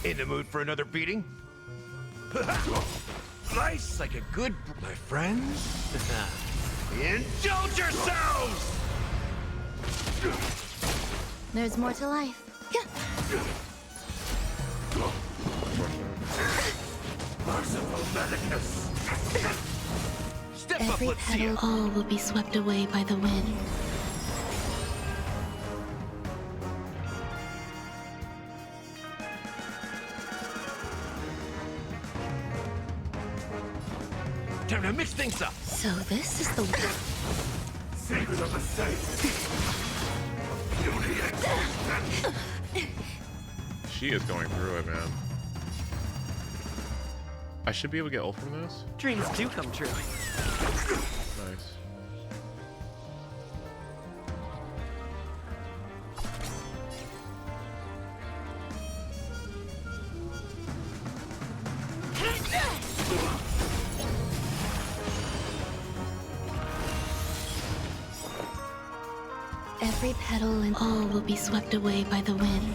In the mood for another beating? Nice, like a good... My friends? Indulge yourselves! There's more to life. Step Every up, let's see petal, it. all will be swept away by the wind. Time to mix things up. So this is the Secret of the safe. She is going through it, man. I should be able to get ult from this. Dreams do come true. Nice. Every petal and all will be swept away by the wind.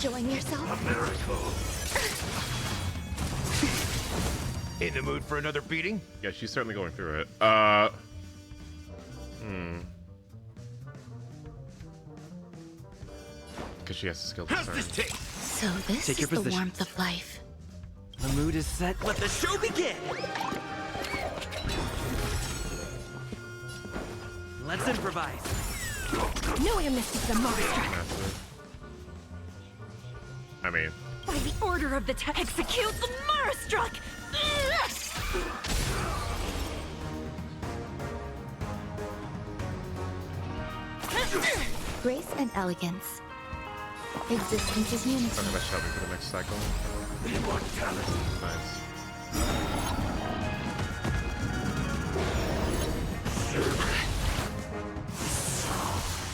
enjoying yourself? A miracle. In the mood for another beating? Yeah, she's certainly going through it. Because she has to skill How's discern. this taste? So this Take is your the position. warmth of life. The mood is set. Let the show begin! Let's improvise. No amnesty for the Marstruck. Massive. I mean, By the order of the execute the Marstruck! Grace and elegance. Existence is unity. I'm gonna shove it for the next cycle. Nice.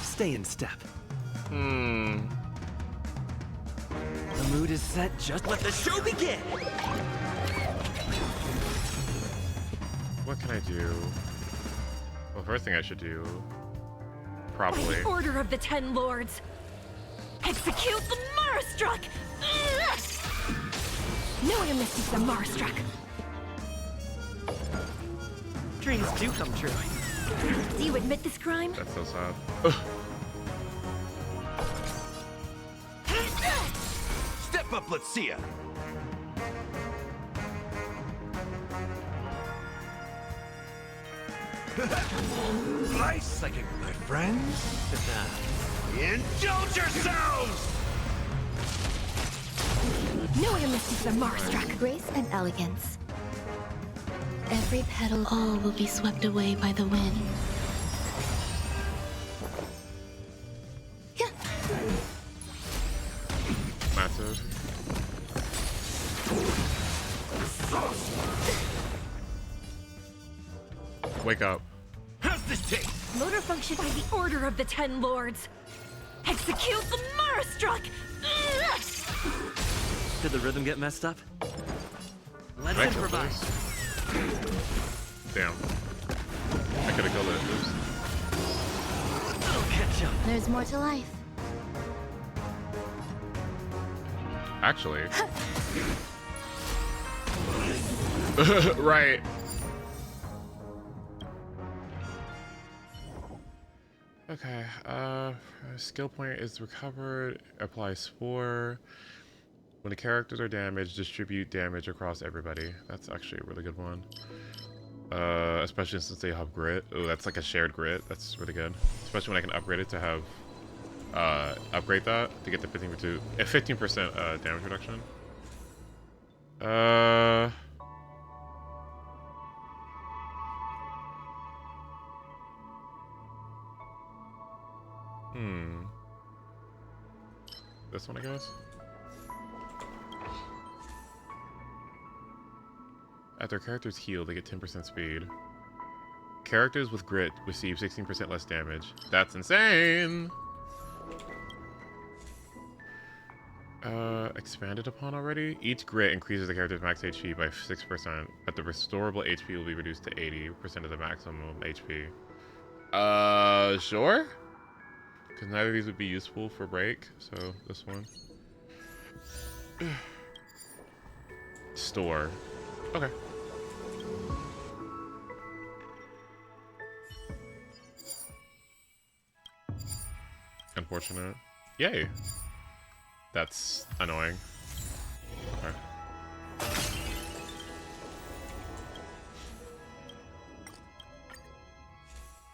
Stay in step. Hmm. The mood is set. Just Let the show begin! What can I do? Well, first thing I should do, By probably. the order of the 10 Lords, execute the Marstruck! No amnesty for the Marstruck. dreams do come true. Do you admit this crime? That's so sad. Step up, let's see ya. Nice second, my friends. Indulge yourselves! No amnesty for the Marstruck. Grace and elegance. Every petal, all will be swept away by the wind. Massive. Wake up. How's this taste? Motor function by the order of the 10 Lords. Execute the Marstruck! Did the rhythm get messed up? Let's Can I kill improvise. this? Damn. I could have killed it. Oops. I'll catch up. There's more to life. Actually. Right. Okay, skill point is recovered, apply Spore. When the characters are damaged, distribute damage across everybody. That's actually a really good one. Especially since they have grit. Oh, that's like a shared grit. That's really good. Especially when I can upgrade it to have, upgrade that to get the 15% damage reduction. This one, I guess. After characters heal, they get 10% speed. Characters with grit receive 16% less damage. That's insane! Expanded upon already? Each grit increases the character's max HP by 6%, but the restorable HP will be reduced to 80% of the maximum HP. Sure? Because neither of these would be useful for break, so this one. Store. Okay. Unfortunate. Yay. That's annoying. Okay.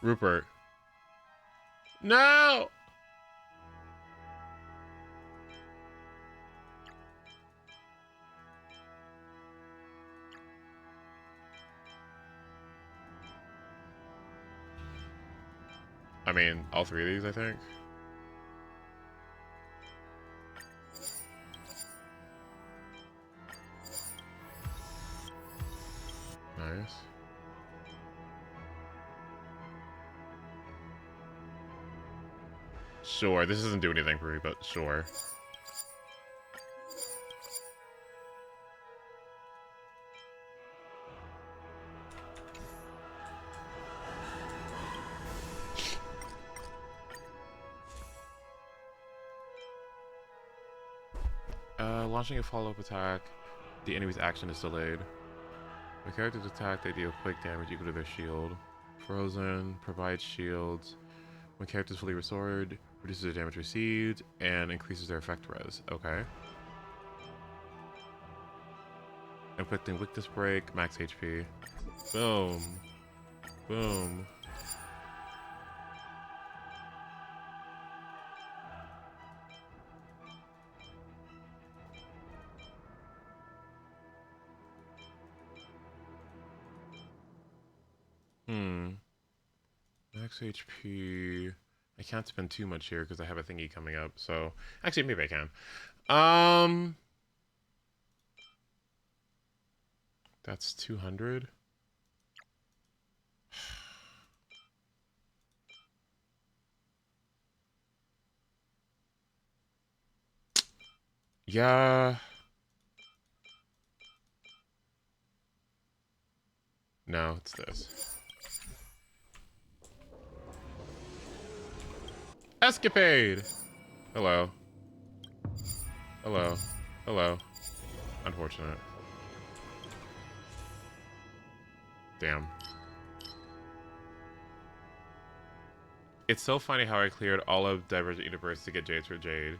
Rupert. No! I mean, all three of these, I think. Nice. Sure, this doesn't do anything for me, but sure. Launching a follow-up attack, the enemy's action is delayed. When characters attack, they deal quick damage equal to their shield. Frozen provides shields. When characters fully restored, reduces their damage received and increases their effect res. Okay. Inflicting weakness break, max HP. Boom. Boom. Max HP. I can't spend too much here because I have a thingy coming up. So actually, maybe I can. That's 200. Yeah. No, it's this. Escapade! Hello. Hello. Hello. Unfortunate. Damn. It's so funny how I cleared all of Divergent Universe to get Jade for Jade.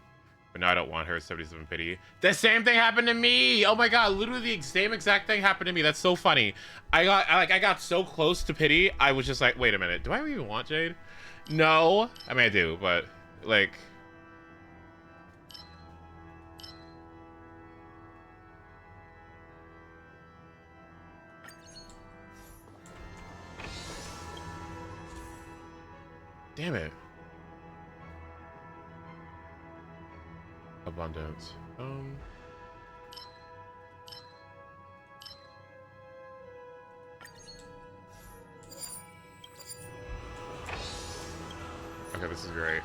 But now I don't want her 77 pity. The same thing happened to me! Oh my god, literally the same exact thing happened to me. That's so funny. I got so close to pity, I was just like, wait a minute, do I even want Jade? No. I mean, I do, but, like... Damn it. Abundance. Okay, this is great.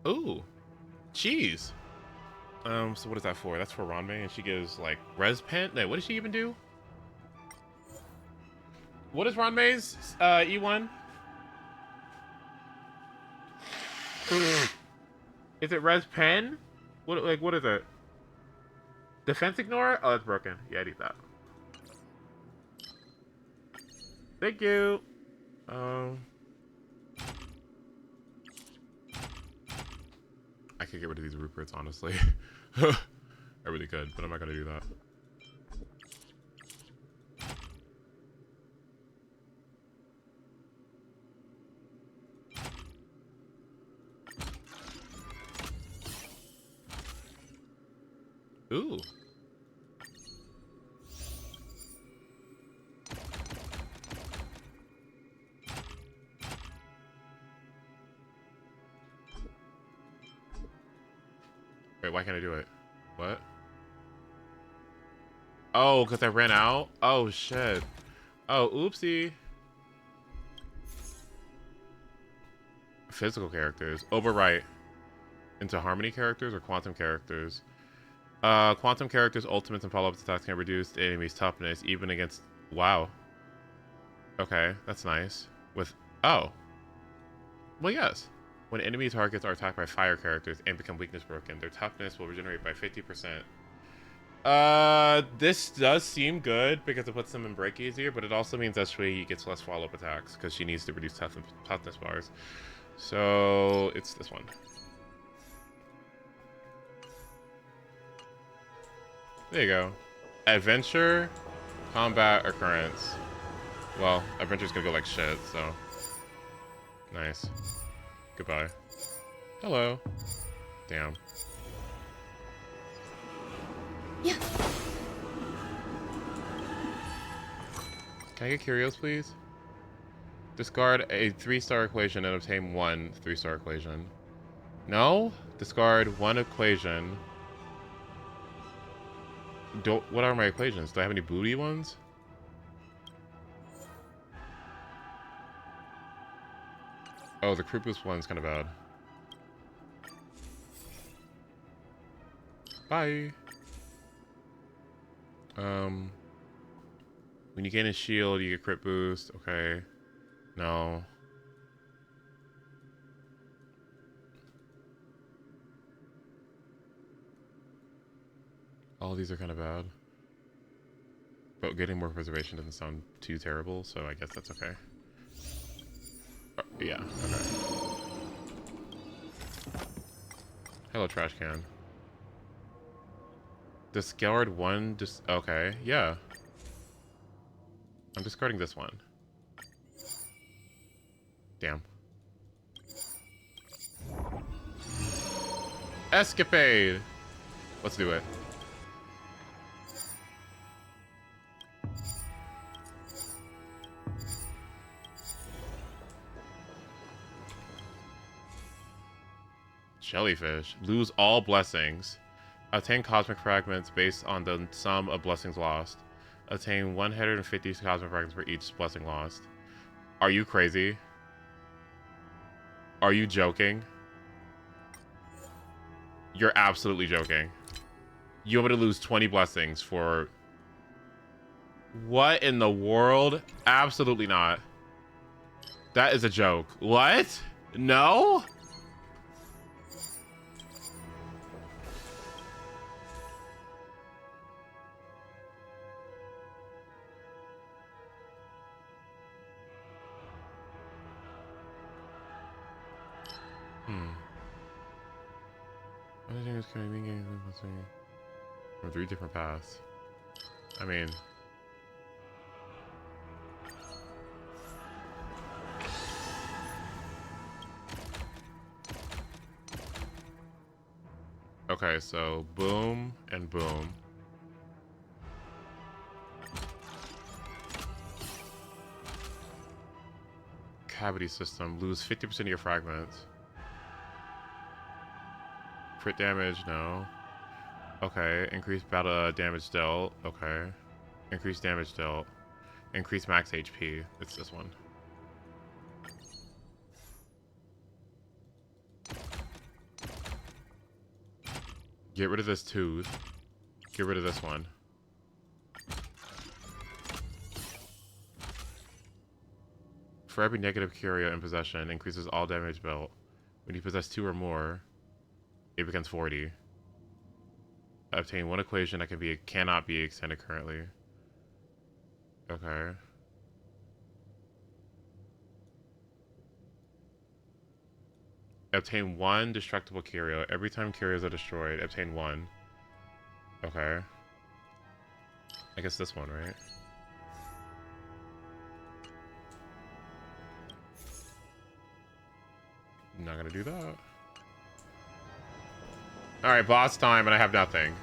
Ooh, cheese. So what is that for? That's for Ranmei, and she gives like res pen. Wait, what does she even do? What is Ranmei's E1? Is it res pen? What is it? Defense ignore? Oh, that's broken. Yeah, I need that. Thank you. I could get rid of these Ruperts, honestly. I really could, but I'm not gonna do that. Ooh. Wait, why can't I do it? What? Oh, because I ran out? Oh, shit. Oh, oopsie. Physical characters. Overwrite into harmony characters or quantum characters? Quantum characters' ultimates and follow-up attacks can reduce the enemy's toughness even against... Wow. Okay, that's nice. With... Oh. Well, yes. When enemy targets are attacked by fire characters and become weakness broken, their toughness will regenerate by 50%. This does seem good because it puts them in break easier, but it also means that Shui gets less follow-up attacks because she needs to reduce toughness bars. So, it's this one. There you go. Adventure, combat, occurrence. Well, adventure's gonna go like shit, so. Nice. Goodbye. Hello. Damn. Yeah. Can I get curios, please? Discard a 3-star equation and obtain 1 3-star equation. No? Discard 1 equation. What are my equations? Do I have any booty ones? Oh, the crit boost one's kind of bad. Bye. When you gain a shield, you get crit boost. Okay. No. All these are kind of bad. But getting more preservation doesn't sound too terrible, so I guess that's okay. Yeah, okay. Hello, trash can. Discard one, okay, yeah. I'm discarding this one. Damn. Escapade! Let's do it. Jellyfish. Lose all blessings. Attain cosmic fragments based on the sum of blessings lost. Attain 150 cosmic fragments for each blessing lost. Are you crazy? Are you joking? You're absolutely joking. You want me to lose 20 blessings for... What in the world? Absolutely not. That is a joke. What? No? From 3 different paths. I mean... Okay, so boom and boom. Cavity system. Lose 50% of your fragments. Crit damage, no. Okay, increase battle damage dealt. Okay. Increase damage dealt. Increase max HP. It's this one. Get rid of this tooth. Get rid of this one. For every negative curio in possession, increases all damage dealt. When you possess 2 or more, it becomes 40. Obtain 1 equation that cannot be extended currently. Okay. Obtain 1 destructible curio. Every time curios are destroyed, obtain 1. Okay. I guess this one, right? I'm not gonna do that. Alright, boss time, and I have nothing.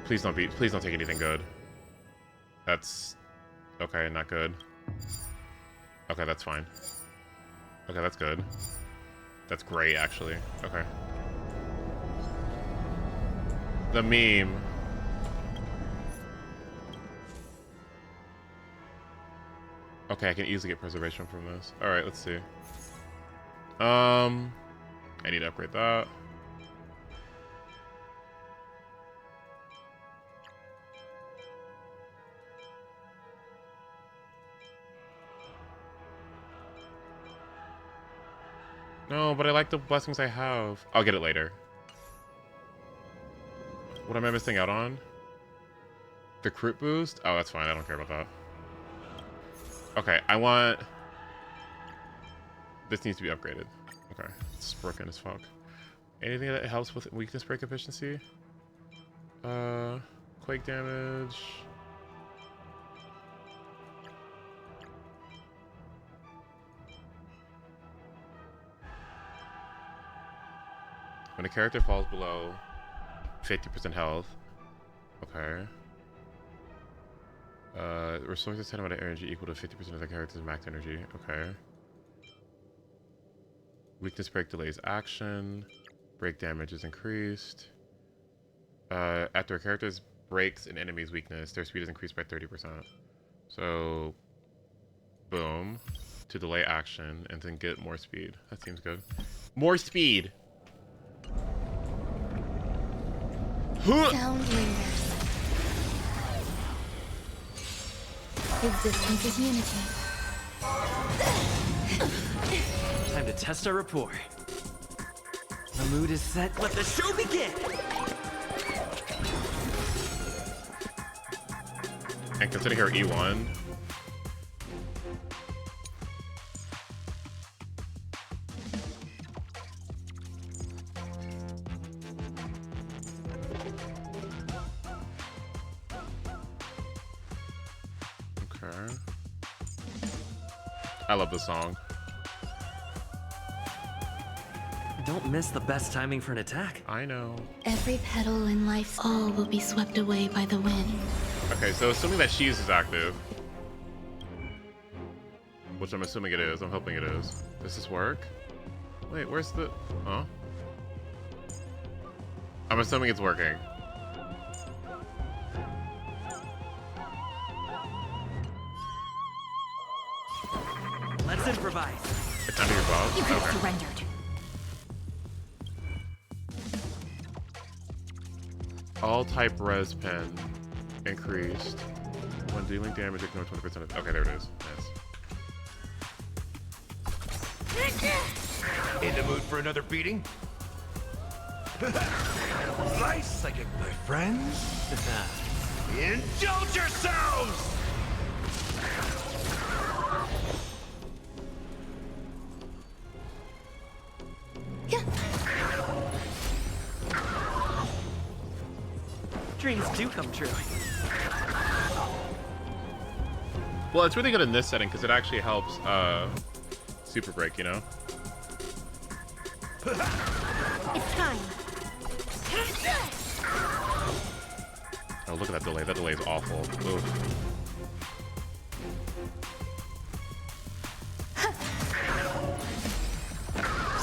Please don't take anything good. That's... Okay, not good. Okay, that's fine. Okay, that's good. That's great, actually. Okay. The meme. Okay, I can easily get preservation from this. Alright, let's see. I need to upgrade that. No, but I like the blessings I have. I'll get it later. What am I missing out on? The crit boost? Oh, that's fine. I don't care about that. Okay, I want... This needs to be upgraded. Okay, it's broken as fuck. Anything that helps with weakness break efficiency? Quake damage... When a character falls below 50% health. Okay. Restores a set amount of energy equal to 50% of the character's max energy. Okay. Weakness break delays action. Break damage is increased. After a character breaks an enemy's weakness, their speed is increased by 30%. So, boom. to delay action and then get more speed. That seems good. More speed. Sound lingers. Existence is unity. Time to test our rapport. The mood is set. Let the show begin! And considering her E1. Okay. I love this song. Don't miss the best timing for an attack. I know. Every petal in life's all will be swept away by the wind. Okay, so assuming that She's is active, which I'm assuming it is, I'm hoping it is. Does this work? Wait, where's the... Huh? I'm assuming it's working. Let's improvise. It's under your buff? You have Okay. surrendered. All type res pen increased. When dealing damage, ignore 20% of... Okay, there it is. Nice. In the mood for another beating? Nice psychic, my friends. Indulge yourselves! Dreams do come true. Well, it's really good in this setting because it actually helps super break, you know? It's time. Oh, look at that delay. That delay is awful. Oof.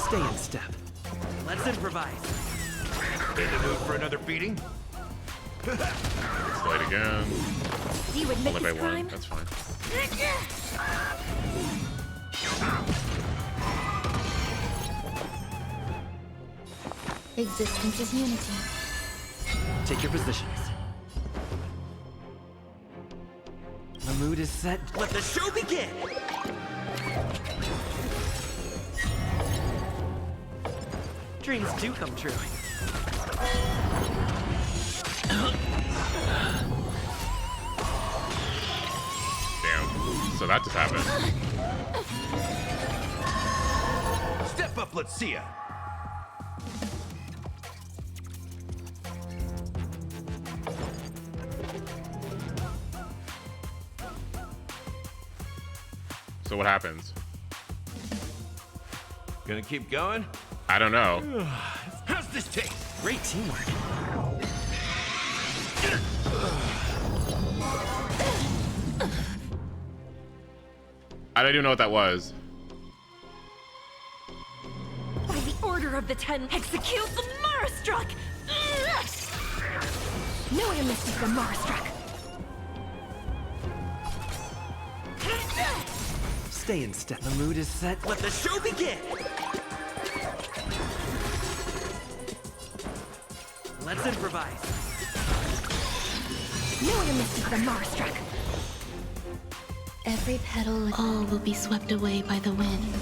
Stay in step. Let's improvise. In the mood for another beating? It's delayed again. Do you admit Only by this one. crime? That's fine. Existence is unity. Take your positions. The mood is set. Let the show begin! Dreams do come true. Damn. So that just happened. Step up, let's see ya. So what happens? Gonna keep going? I don't know. How's this taste? Great teamwork. I don't even know what that was. By the order of the 10, execute the Marastruck! No one misses the Marastruck! Stay in step. The mood is set. Let the show begin! Let's improvise. No one misses the Marastruck! Every petal, all will be swept away by the wind.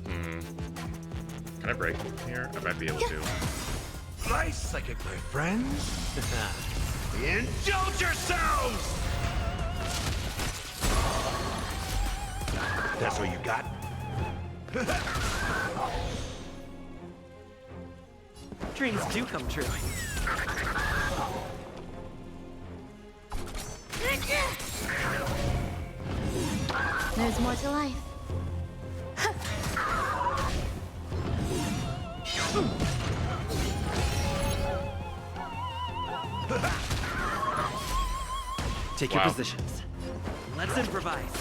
Can I break here? I might be able to. Nice psychic, my friends. Indulge yourselves! That's what you got? Dreams do come true. There's more to life. Take your positions. Let's improvise.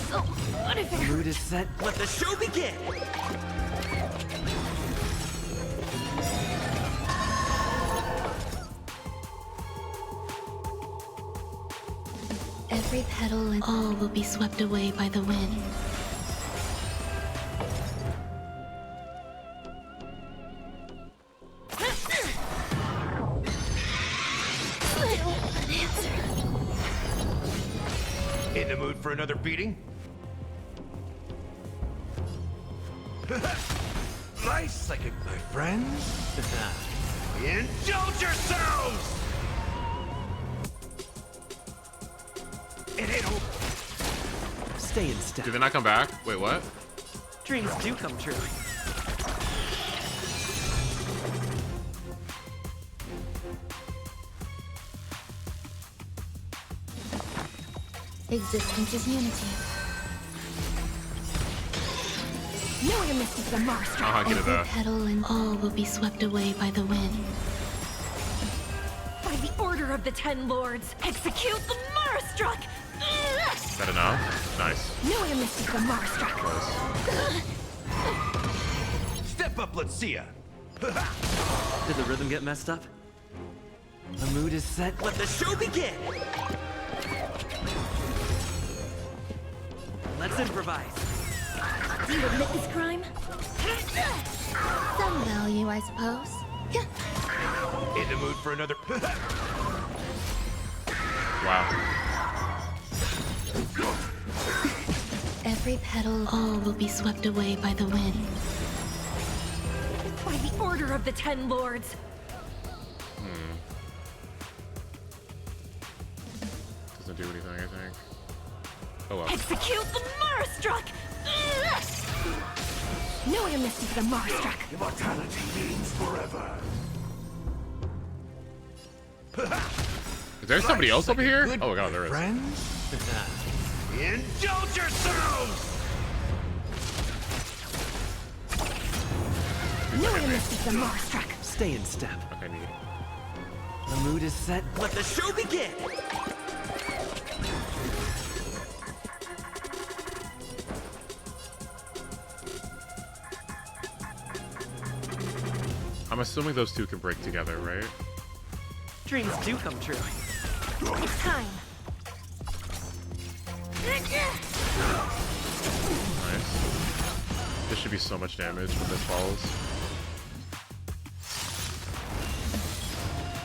So unfair. The mood is set. Let the show begin! Every petal and all will be swept away by the wind. In the mood for another beating? Nice psychic, my friends. Indulge yourselves! It ain't over. Stay in step. Did they not come back? Wait, what? Dreams do come true. Existence is unity. No one misses the master. Every petal and all will be swept away by the wind. By the order of the 10 lords, execute the Marastruck! Is that enough? Nice. No one misses the Marastruck. Step up, let's see ya. Did the rhythm get messed up? The mood is set. Let the show begin! Let's improvise. Do you admit this crime? Some value, I suppose. In the mood for another. Wow. Every petal, all will be swept away by the wind. By the order of the 10 lords. Doesn't do anything, I think. Oh well. Execute the Marastruck! No one misses the Marastruck. Immortality means forever. Is there somebody else over here? Oh my god, there is. Friends? Indulge yourselves! No one misses the Marastruck. Stay in step. Okay, neat. The mood is set. Let the show begin! I'm assuming those two can break together, right? Dreams do come true. It's time. Nice. This should be so much damage when this falls.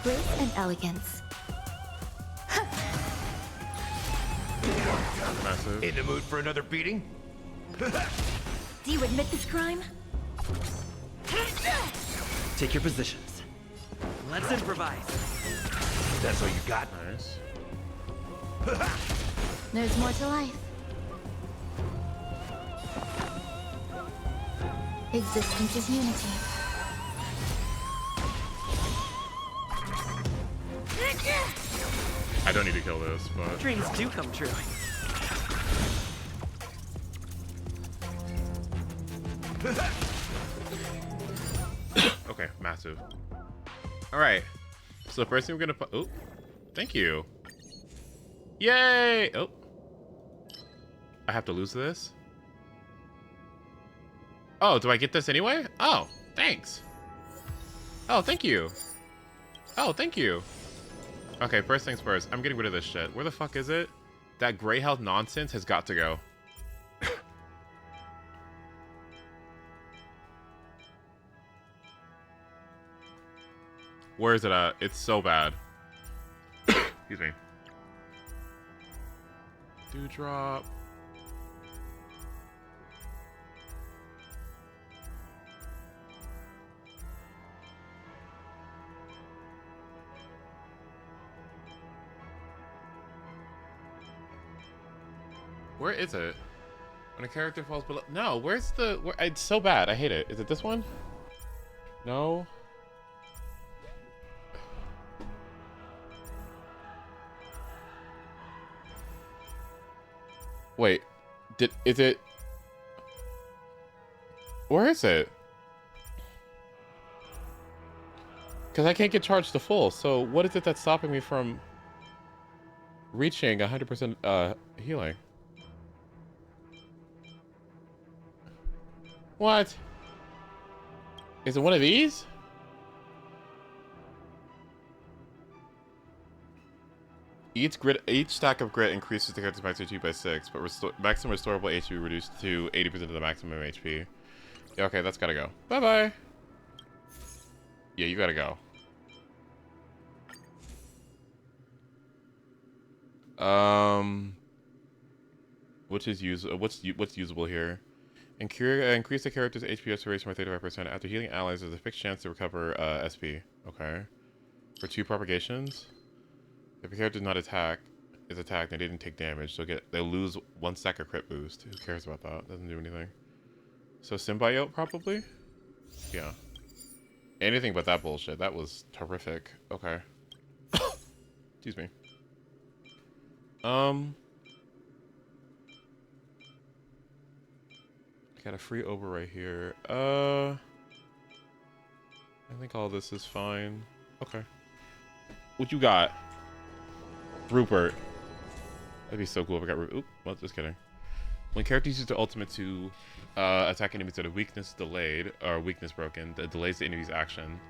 Grace and elegance. Massive. In the mood for another beating? Do you admit this crime? Take your positions. Let's improvise. That's all you got? Nice. There's more to life. Existence is unity. I don't need to kill this, but... Dreams do come true. Okay, massive. Alright. So the first thing we're gonna put... Oh, thank you. Yay! Oh. I have to lose this? Oh, do I get this anyway? Oh, thanks. Oh, thank you. Oh, thank you. Okay, first things first. I'm getting rid of this shit. Where the fuck is it? That gray health nonsense has got to go. Where is it at? It's so bad. Excuse me. Dewdrop. Where is it? When a character falls below... No, where's the... It's so bad. I hate it. Is it this one? No. Wait. Is it... Where is it? Because I can't get charged to full. So what is it that's stopping me from reaching 100% healing? What? Is it one of these? Each stack of grit increases the character's max HP by 6, but maximum restorable HP reduced to 80% of the maximum HP. Yeah, okay, that's gotta go. Bye-bye. Yeah, you gotta go. What's usable here? Increase the character's HP restoration by 35%. After healing allies, there's a fixed chance to recover SP. Okay. For 2 propagations. If a character is attacked and they didn't take damage, they'll lose 1 stack of crit boost. Who cares about that? Doesn't do anything. So symbiote probably? Yeah. Anything but that bullshit. That was terrific. Okay. Excuse me. I got a free over right here. I think all this is fine. Okay. What you got? Rupert. That'd be so cool if I got Rupert. Oop, well, just kidding. When characters use their ultimate to attack enemies that are weakness delayed or weakness broken, that delays the enemy's action.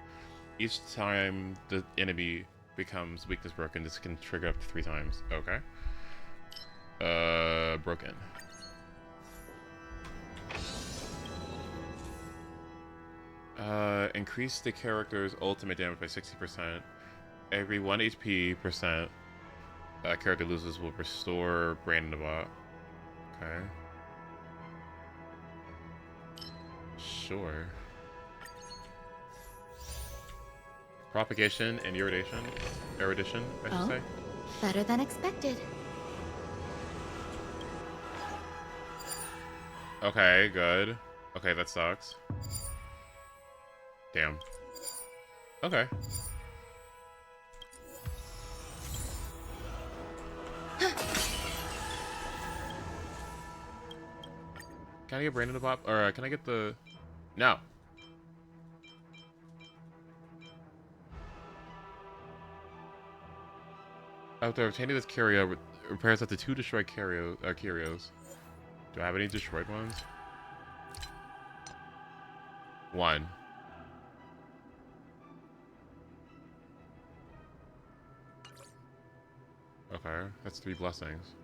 Each time the enemy becomes weakness broken, this can trigger up to 3 times. Okay. Broken. Increase the character's ultimate damage by 60%. Every 1 HP percent character loses will restore brain in the bot. Okay. Sure. Propagation and erudition, I should say. Better than expected. Okay, good. Okay, that sucks. Damn. Okay. Can I get Brandon to pop? Or can I get the... No. After obtaining this curio, repairs up to 2 destroyed curios. Do I have any destroyed ones? 1. Okay, that's 3 blessings.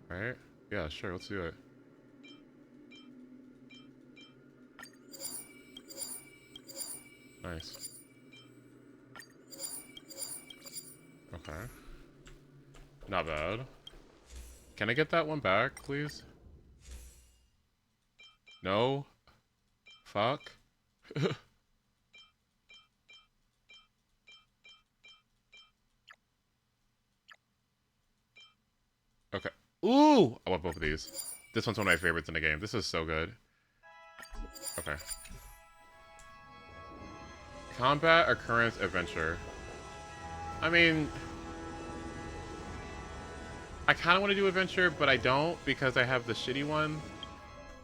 Right? Yeah, sure, let's do it. Nice. Okay. Not bad. Can I get that one back, please? No? Fuck? Okay. Ooh! I want both of these. This one's one of my favorites in the game. This is so good. Okay. Combat, occurrence, adventure. I mean... I kind of want to do adventure, but I don't because I have the shitty one.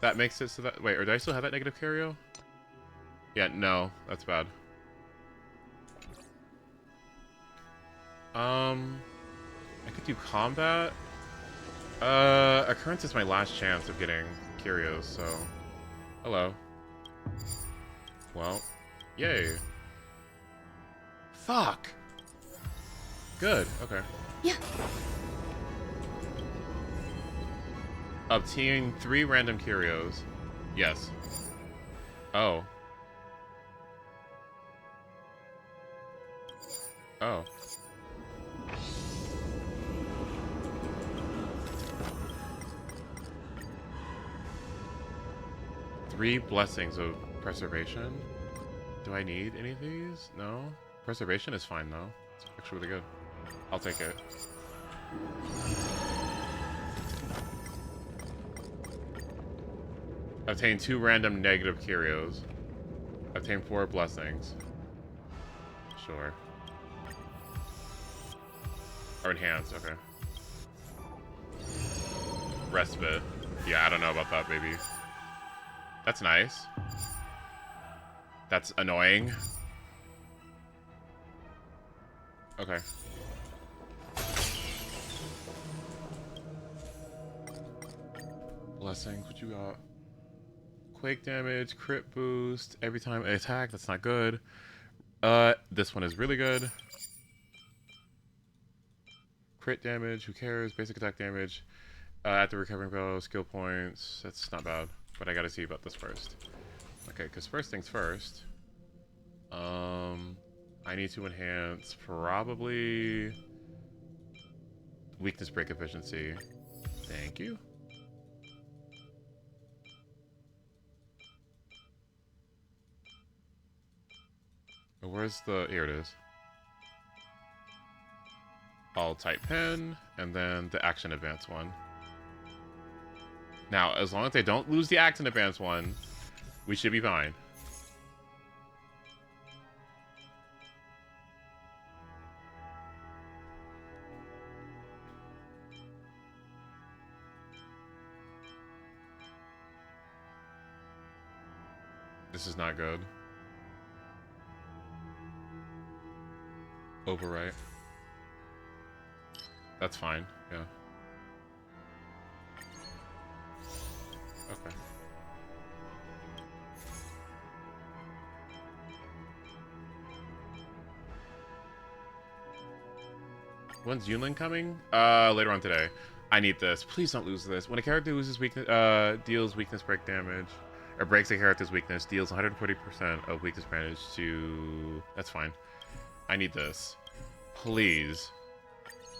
That makes it so that... Wait, or do I still have that negative curio? Yeah, no. That's bad. I could do combat. Occurrence is my last chance of getting curios, so... Hello. Well, yay. Fuck! Good, okay. Yeah. Obtain 3 random curios. Yes. Oh. Oh. Three blessings of preservation. Do I need any of these? No. Preservation is fine though. It's actually really good. I'll take it. Obtain 2 random negative curios. Obtain 4 blessings. Sure. Or enhanced, okay. Respite. Yeah, I don't know about that, baby. That's nice. That's annoying. Okay. Blessings, what you got? Quake damage, crit boost, every time I attack, that's not good. This one is really good. crit damage, who cares? Basic attack damage. After recovering bow, skill points. That's not bad. But I gotta see about this first. Okay, because first things first. I need to enhance probably weakness break efficiency. Thank you. Where's the... Here it is. I'll type pen, and then the action advance one. Now, as long as they don't lose the action advance one, we should be fine. This is not good. Overwrite. That's fine, yeah. Okay. When's Yunlin coming? Later on today. I need this. Please don't lose this. When a character loses weakness, deals weakness break damage, or breaks a character's weakness, deals 140% of weakness damage to... That's fine. I need this. Please.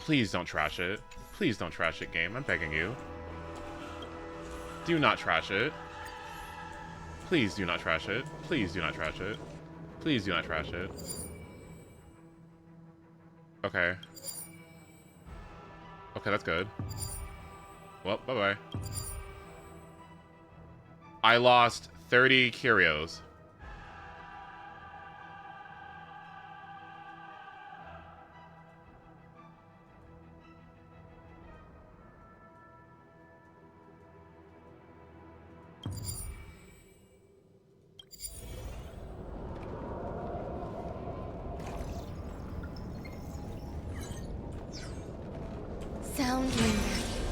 Please don't trash it. Please don't trash it, game. I'm begging you. Do not trash it. Please do not trash it. Please do not trash it. Please do not trash it. Okay. Okay, that's good. Well, bye-bye. I lost 30 curios. Sound linger.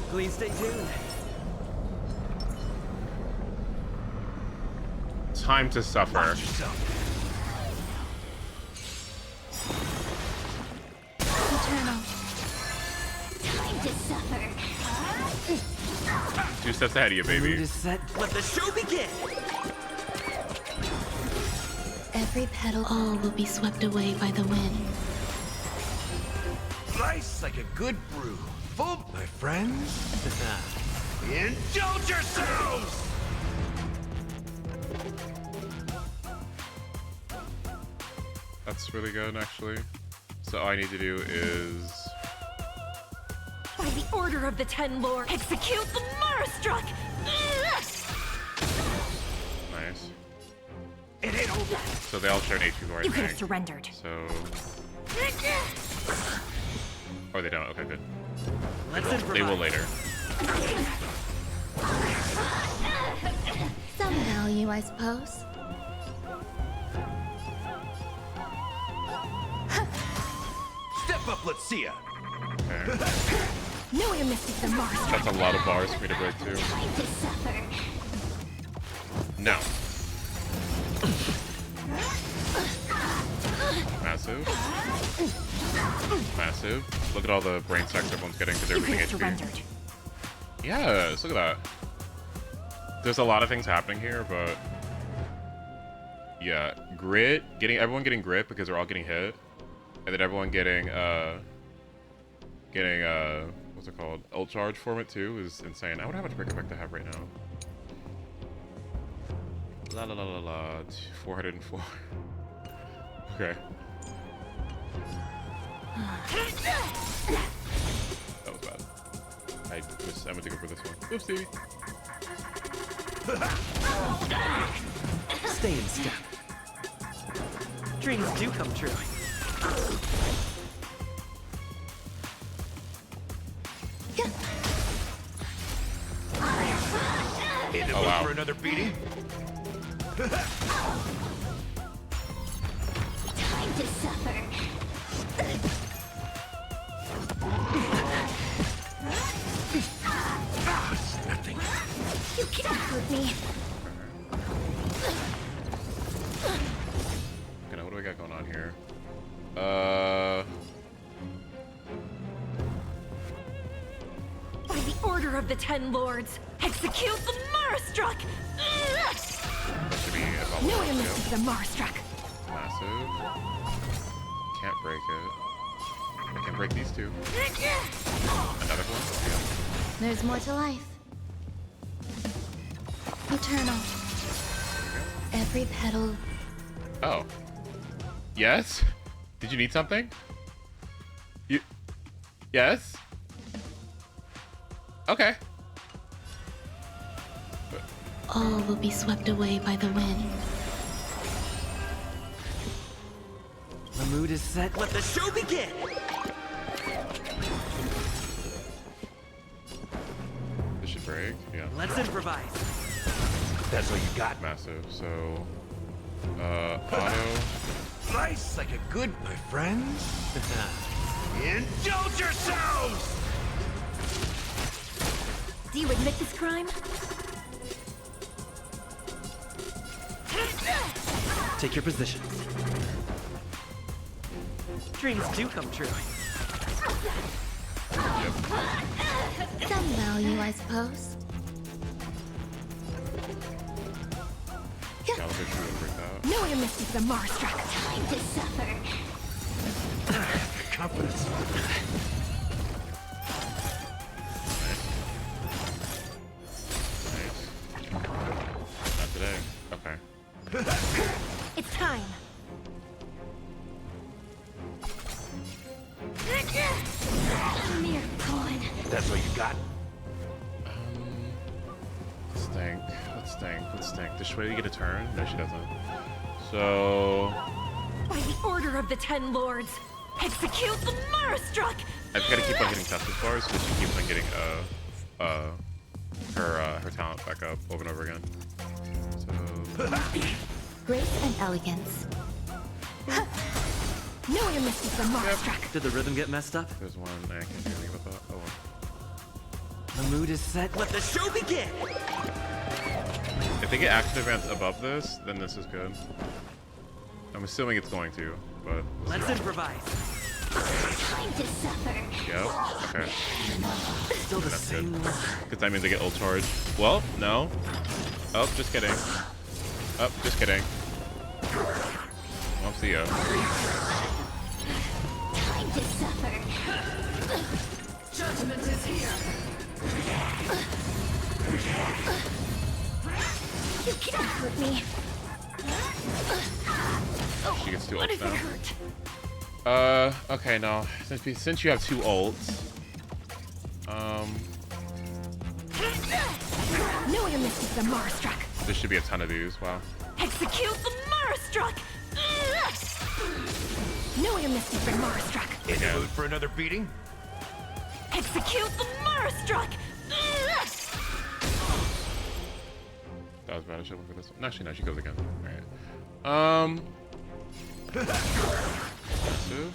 Please stay tuned. Time to suffer. Eternal. Time to suffer. 2 steps ahead of you, baby. Mood is set. Let the show begin. Every petal, all will be swept away by the wind. Nice like a good brew. Full, my friends. Indulge yourselves! That's really good, actually. So all I need to do is... By the order of the Ten Lords, execute the Marastruck! Nice. It ain't over. So they all share an HP before I You could have think. surrendered. So... Or they don't. Okay, good. They will later. Some value, I suppose. Step up, let's see ya. Okay. No way to mystic the Marastruck. That's a lot of bars for me to break too. No. Massive. Massive. Look at all the brain stacks everyone's getting because they're losing HP. Yes, look at that. There's a lot of things happening here, but yeah, grit, everyone getting grit because they're all getting hit, and then everyone getting what's it called? Ult charge from it too is insane. I wonder how much break effect I have right now. La la la la la. 404. Okay. That was bad. I'm gonna take it for this one. Oopsie. Stay in step. Dreams do come true. In the mood for another beating? Time to suffer. It's nothing. You can't hurt me. Okay, now what do I got going on here? order of the Ten Lords, execute the Marastruck! That should be about No one misses the Marastruck. Massive. Can't break it. I can break these two. Another one? Yeah. There's more to life. Eternal. Every petal. Oh. Yes? Did you need something? You... Yes? Okay. All will be swept away by the wind. The mood is set. Let the show begin! This should break, yeah. Let's improvise. That's what you got. Massive, so... auto. Slice like a good, my friends. Indulge yourselves! Do you admit this crime? Take your positions. Dreams do come true. Some value, I suppose. No one misses the Marastruck. Time to suffer. Confidence. Not today. Okay. It's time. Mere coin. That's what you got. Let's think. Let's think. Let's think. Does Shway get a turn? No, she doesn't. So... By the order of the Ten Lords, execute the Marastruck! I've got to keep on hitting Tesla bars so she keeps on getting her talent back up over and over again. So... Grace and elegance. No one misses the Marastruck. Did the rhythm get messed up? There's one. I can't do anything about that. Oh well. The mood is set. Let the show begin! If they get action events above this, then this is good. I'm assuming it's going to, but... Let's improvise. Time to suffer. Yep. Okay. Still the That's same good. one. Because that means I get ult charge. Well, no. Oh, just kidding. Oh, just kidding. Well, see ya. Time to suffer. Judgment is here. You can't hurt me. She gets two What ults if it hurt? now. Okay, no. Since you have two ults, No one misses the Marastruck. there should be a ton of these. Wow. Execute the Marastruck! No one misses the Marastruck. In the mood for another beating? Execute the Marastruck! That was bad. I should have went for this one. No, actually, no. She goes again. All right. Massive.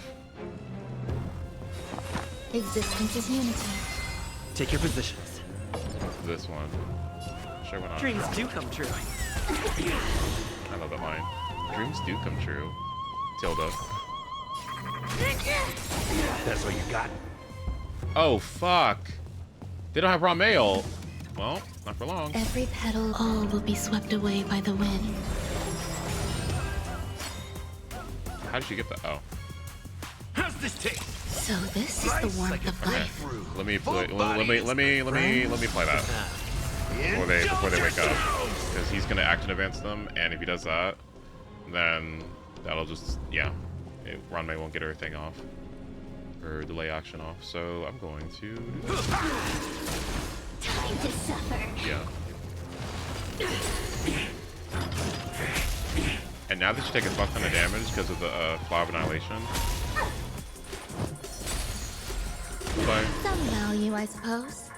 Existence is unity. Take your positions. This one. Sure, went on. Dreams do come true. I love that line. Dreams do come true. Tilda. That's what you got. Oh, fuck. They don't have raw mail. Well, not for long. Every petal, all will be swept away by the wind. How did she get that? Oh. How's this taste? So this is the warmth of life. Let me play. Let me play that before they wake up, because he's gonna action advance them, and if he does that, then that'll just Ranmei won't get her thing off, or delay action off. So I'm going to do this. Time to suffer. Yeah. And now that you take a fuck ton of damage because of the Flower of Annihilation. Bye. Some value, I suppose.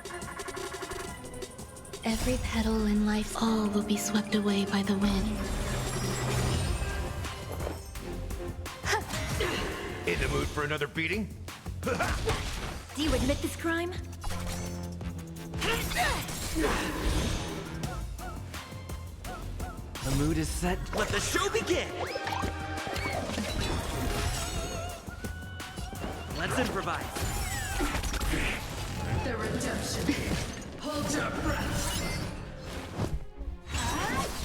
Every petal in life, all will be swept away by the wind. In the mood for another beating? Do you admit this crime? The mood is set. Let the show begin! Let's improvise. The redemption. Hold your breath.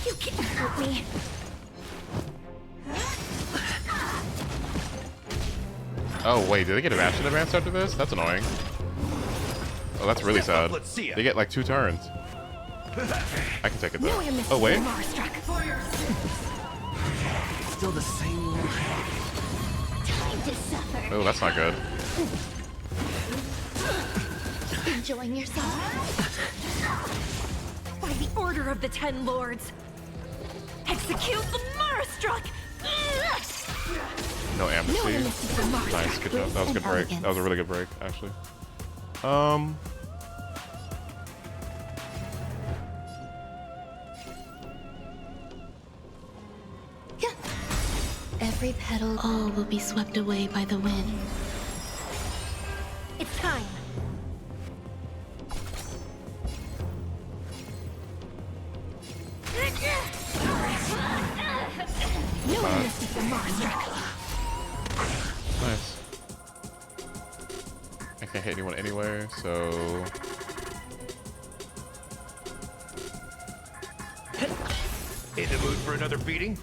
You can't hurt me. Oh wait, did they get a action advance after this? That's annoying. Oh, that's really sad. They get like 2 turns. I can take it though. Oh wait. Still the same. Time to suffer. Oh, that's not good. Enjoying yourself? By the order of the 10 lords, execute the Marastruck! No amnesty. Nice, good job. That was a good break. That was a really good break, actually. Every petal, all will be swept away by the wind. It's time. No one misses the Marastruck. Nice. I can't hit anyone anywhere, so... In the mood for another beating?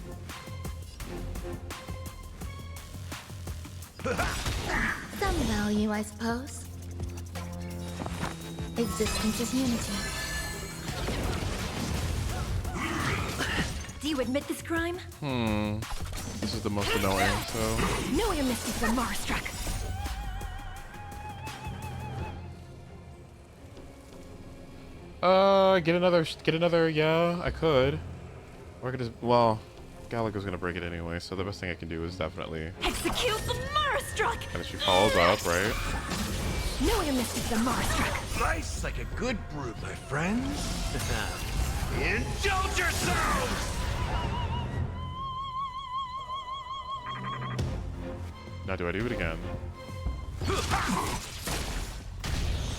Some value, I suppose. Existence is unity. Do you admit this crime? This is the most annoying, so... No one misses the Marastruck. Get another, yeah, I could. Or I could just, well, Gallagher's gonna break it anyway, so the best thing I can do is definitely... Execute the Marastruck! And she follows up, right? No one misses the Marastruck. Nice like a good brew, my friends. Indulge yourselves! Now do I do it again?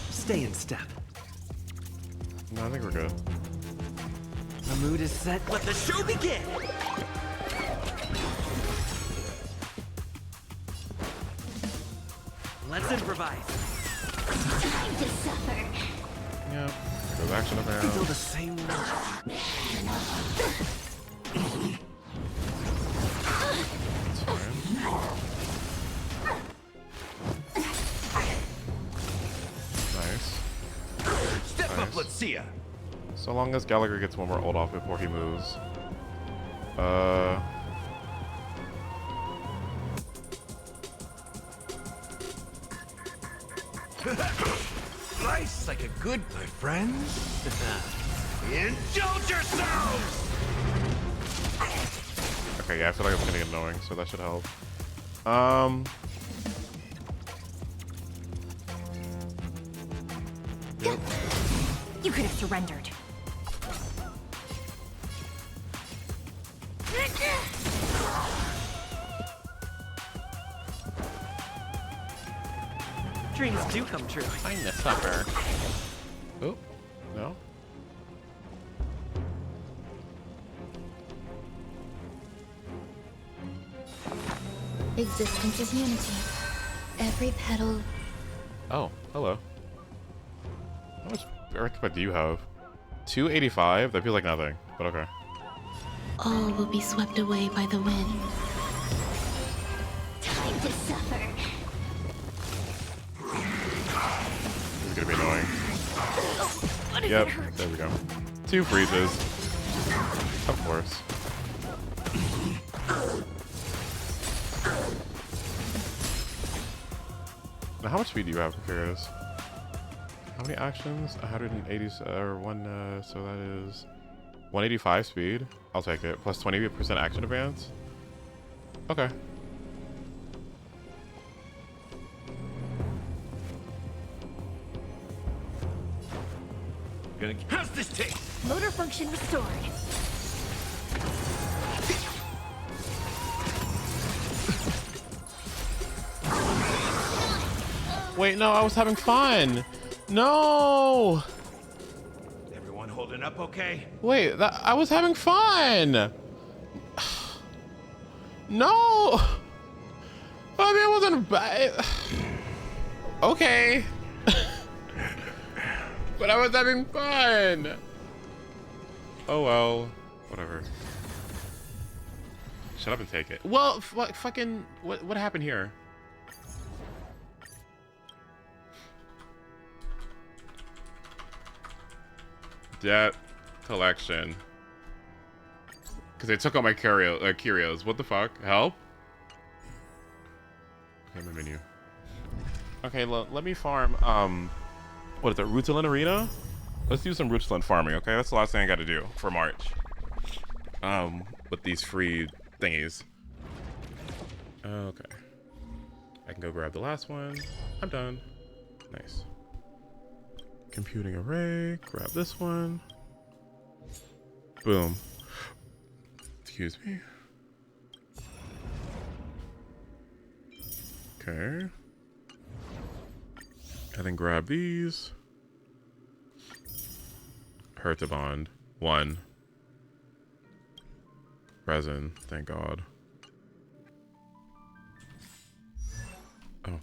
Stay in step. No, I think we're good. The mood is set. Let the show begin! Let's improvise. Time to suffer. Yep. Goes action around. Feel the same way. That's fine. Nice. Step up, let's see ya. So long as Gallagher gets one more ult off before he moves. Nice like a good, my friends. Indulge yourselves! Okay, yeah, I feel like it's gonna get annoying, so that should help. Yep. You could have surrendered. Dreams do come true. Find the supper. Oh, no. Existence is unity. Every petal. Oh, hello. How much arithmetic do you have? 285? That feels like nothing, but okay. All will be swept away by the wind. Time to suffer. This is gonna be annoying. Yep, there we go. 2 freezes. Of course. Now, how much speed do you have, I'm curious? How many actions? 180, or one, so that is 185 speed. I'll take it. Plus 20% action advance. Okay. How's this taste? Motor function restored. Wait, no, I was having fun. No. Everyone holding up okay? Wait, I was having fun. No. I mean, it wasn't bad. Okay. But I was having fun. Oh well, whatever. Shut up and take it. Well, fucking, what happened here? Debt collection. Because they took all my curios. What the fuck? Help? Okay, my menu. Okay, let me farm, what is it, Rutland Arena? Let's do some Rutland farming, okay? That's the last thing I gotta do for March. With these free thingies. Okay. I can go grab the last one. I'm done. Nice. Computing array. Grab this one. Boom. Excuse me. Okay. And then grab these. Hertabond. 1. Resin. Thank God. Oh.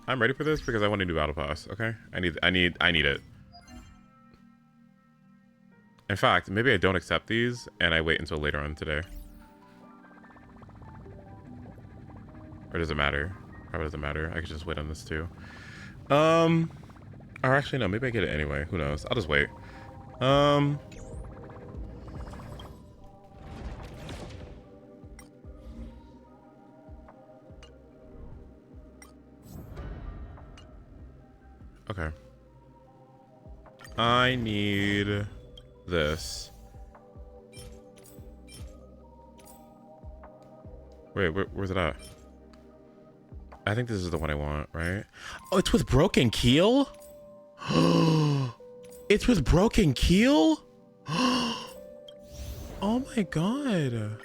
I'm ready for this because I want a new battle pass, okay? I need it. In fact, maybe I don't accept these and I wait until later on today. Or does it matter? Probably doesn't matter. I could just wait on this too. Or actually no, maybe I get it anyway. Who knows? I'll just wait. Okay. I need this. Wait, where's it at? I think this is the one I want, right? Oh, it's with broken keel? It's with broken keel? Oh my God.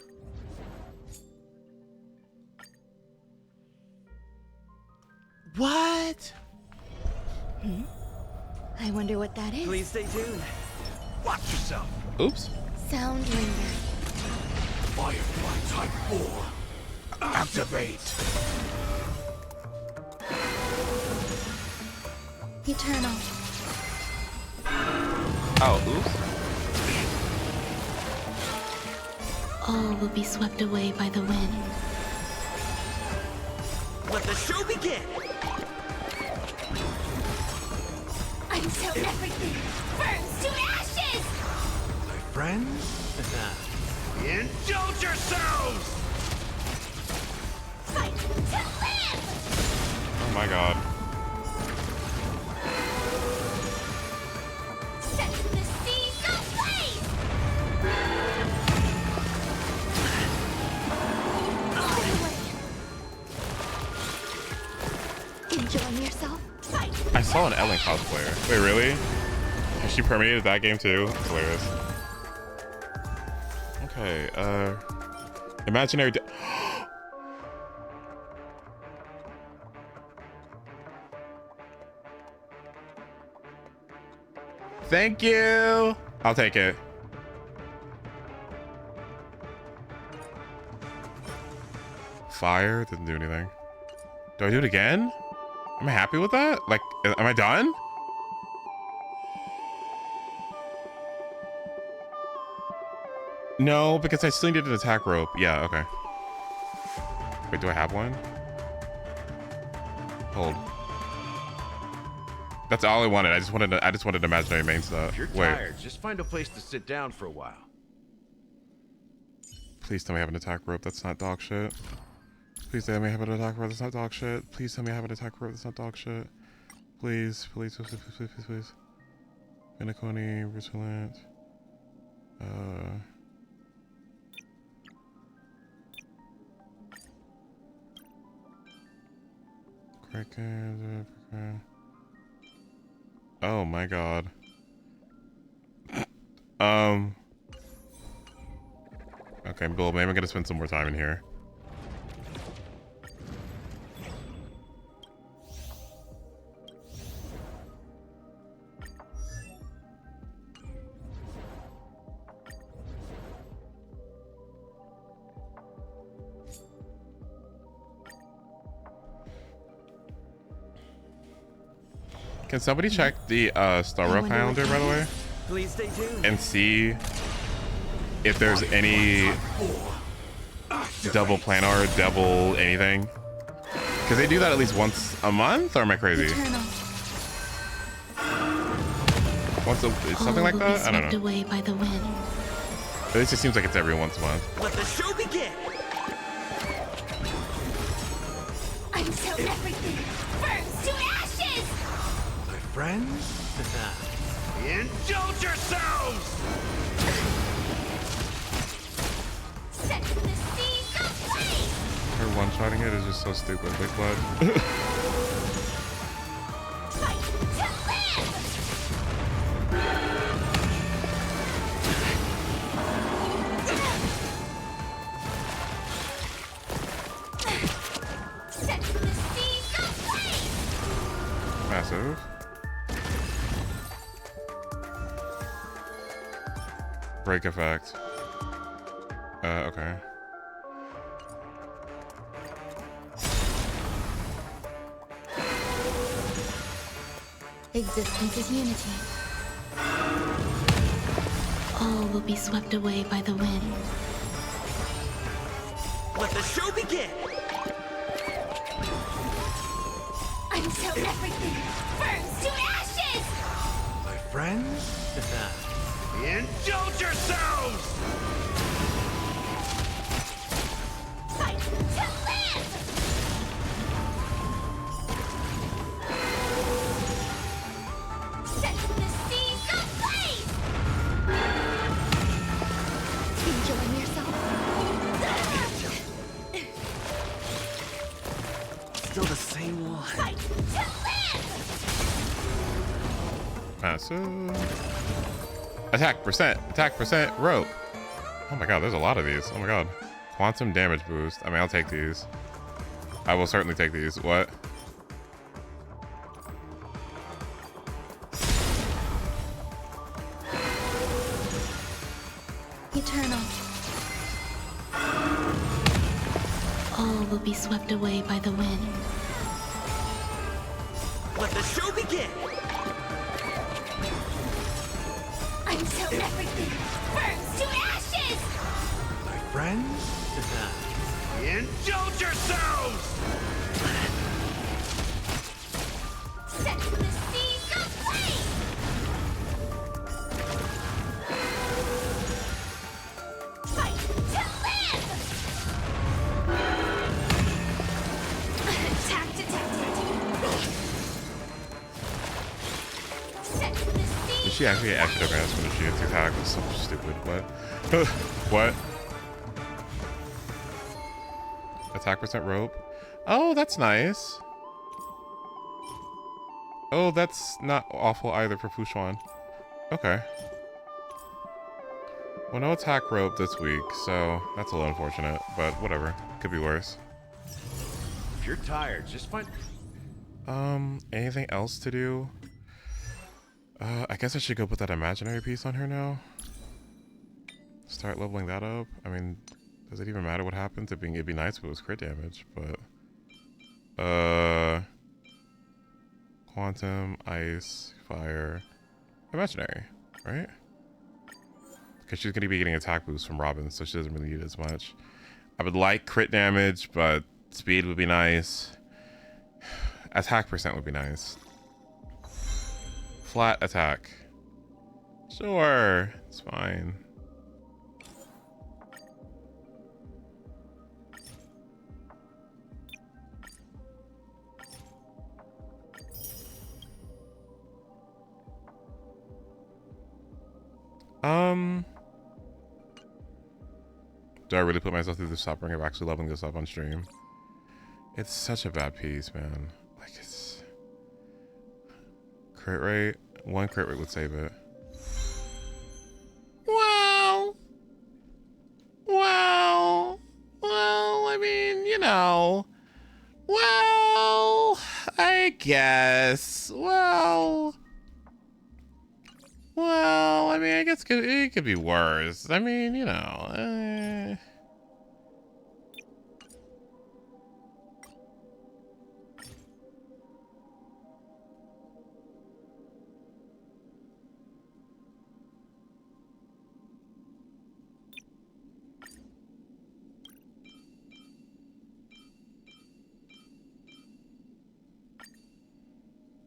What? I wonder what that is. Please stay tuned. Watch yourself. Oops. Sound linger. Firefly Type 4. Activate. Eternal. Oh, oops. All will be swept away by the wind. Let the show begin! Until everything burns to ashes! My friends, indulge yourselves! Fight to live! Oh my God. Set the seas ablaze! Enjoying yourself? Fight! I saw an Ellen cosplayer. Wait, really? Has she permeated that game too? That's hilarious. Okay, imaginary Thank you! I'll take it. Fire? Didn't do anything. Do I do it again? Am I happy with that? Like, am I done? No, because I still needed an attack rope. Yeah, okay. Wait, do I have one? Hold. That's all I wanted. I just wanted imaginary main stuff. If you're tired, just find a place to sit down for a while. Please tell me I have an attack rope. That's not dog shit. Please tell me I have an attack rope. That's not dog shit. Please tell me I have an attack rope. That's not dog shit. Please, please, please, please, please, please, please. Viniconi, Rutilant. Kraken. Oh my God. Okay, Bill, maybe I'm gonna spend some more time in here. Can somebody check the Star Rail calendar, by the way? Please stay tuned. And see if there's any double planar, double anything. Because they do that at least once a month, or am I crazy? Once a, something like that? I don't know. Away by the wind. At least it seems like it's every once a month. Let the show begin. Until everything burns to ashes! My friends, indulge yourselves! Set the seas aflame! Her one-shotting it is just so stupid. Big blood. Fight to live! Set the seas aflame! Massive. Break effect. Okay. Existence is unity. All will be swept away by the wind. Let the show begin. Until everything burns to ashes! My friends, indulge yourselves! Fight to live! Set the seas aflame! Enjoying yourself? Still the same one. Fight to live! Massive. Attack percent, rope. Oh my god, there's a lot of these. Oh my god. Quantum damage boost. I mean, I'll take these. I will certainly take these. What? Eternal. All will be swept away by the wind. Let the show begin. Until everything burns to ashes! My friends, indulge yourselves! Set the seas aflame! Fight to live! Attack, attack, attack. Set the seas. Did she actually get acid advance when she gets attacked? That's so stupid. What? What? Attack percent rope. Oh, that's nice. Oh, that's not awful either for Fushuan. Okay. Well, no attack rope this week, so that's a little unfortunate, but whatever. Could be worse. If you're tired, just find... Anything else to do? I guess I should go put that imaginary piece on her now. Start leveling that up. I mean, does it even matter what happens? It'd be nice if it was crit damage, but... Quantum, ice, fire, imaginary, right? Because she's going to be getting attack boost from Robin, so she doesn't really need as much. I would like crit damage, but speed would be nice. Attack percent would be nice. Flat attack. Sure, it's fine. Do I really put myself through the suffering of actually leveling this up on stream? It's such a bad piece, man. Like, it's... Crit rate? One crit rate would save it. Well, I mean, you know. Well, I guess. Well, I mean, I guess it could be worse. I mean, you know.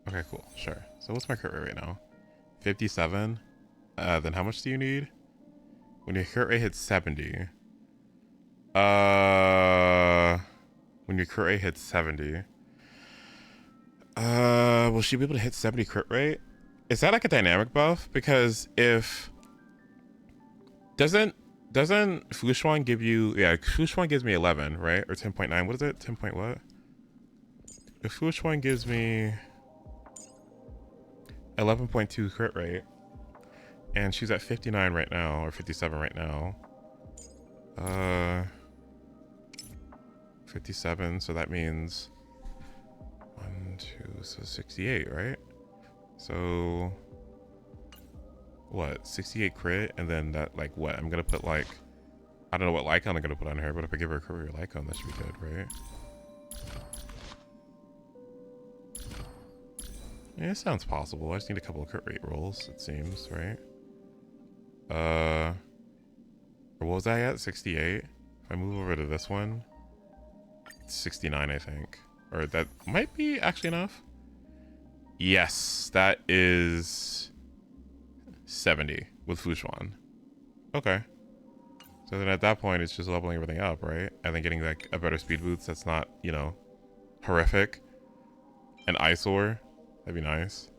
Okay, cool. Sure. So what's my crit rate right now? 57. Then how much do you need? When your crit rate hits 70. When your crit rate hits 70. Will she be able to hit 70 crit rate? Is that like a dynamic buff? Because if... Doesn't Fushuan give you... Yeah, Fushuan gives me 11, right? Or 10.9. What is it? 10 point what? If Fushuan gives me 11.2 crit rate, and she's at 59 right now, or 57 right now. 57, so that means 1, 2, so 68, right? So what, 68 crit, and then that, like, what? I'm gonna put, like, I don't know what Lycon I'm gonna put on her, but if I give her a career Lycon, that should be good, right? Yeah, it sounds possible. I just need a couple of crit rate rolls, it seems, right? Or what was I at? 68? If I move over to this one, it's 69, I think. Or that might be actually enough. Yes, that is 70 with Fushuan. Okay. So then at that point, it's just leveling everything up, right? And then getting like a better speed boost that's not, you know, horrific. An eyesore. That'd be nice.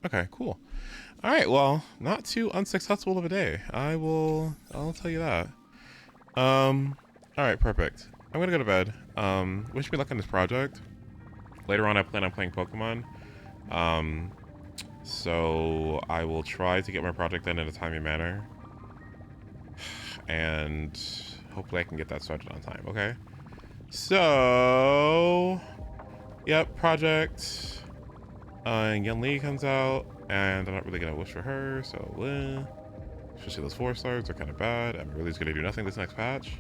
Okay, cool. All right, well, not too unsuccessful of a day. I'll tell you that. All right, perfect. I'm gonna go to bed. Wish me luck on this project. Later on, I plan on playing Pokemon. So I will try to get my project done in a timely manner. And hopefully I can get that started on time, okay? So, yep, project. And Yan Li comes out, and I'm not really gonna wish for her, so especially those 4 stars are kind of bad. I'm really just gonna do nothing this next patch.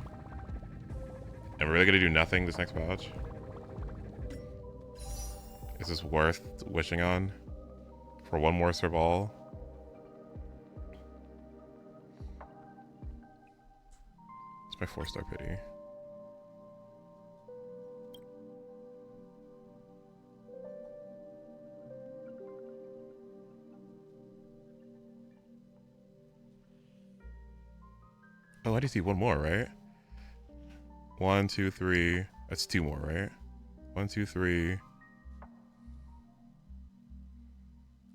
I'm really gonna do nothing this next patch. Is this worth wishing on for one more Serval? It's my 4-star pity. Oh, I just see one more, right? 1, 2, 3. That's 2 more, right? 1, 2, 3.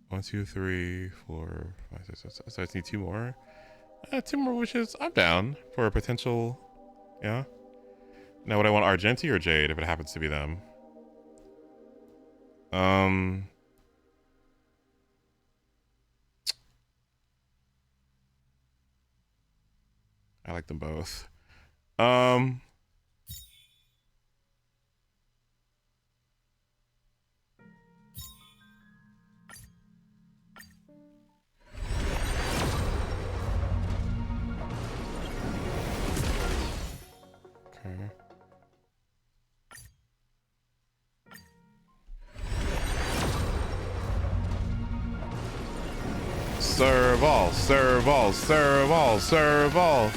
1, 2, 3, 4, 5, 6, 7. So I just need 2 more. 2 more wishes. I'm down for a potential. Yeah. Now, would I want Argenti or Jade if it happens to be them? I like them both. Okay. Serve all, serve all, serve all, serve all.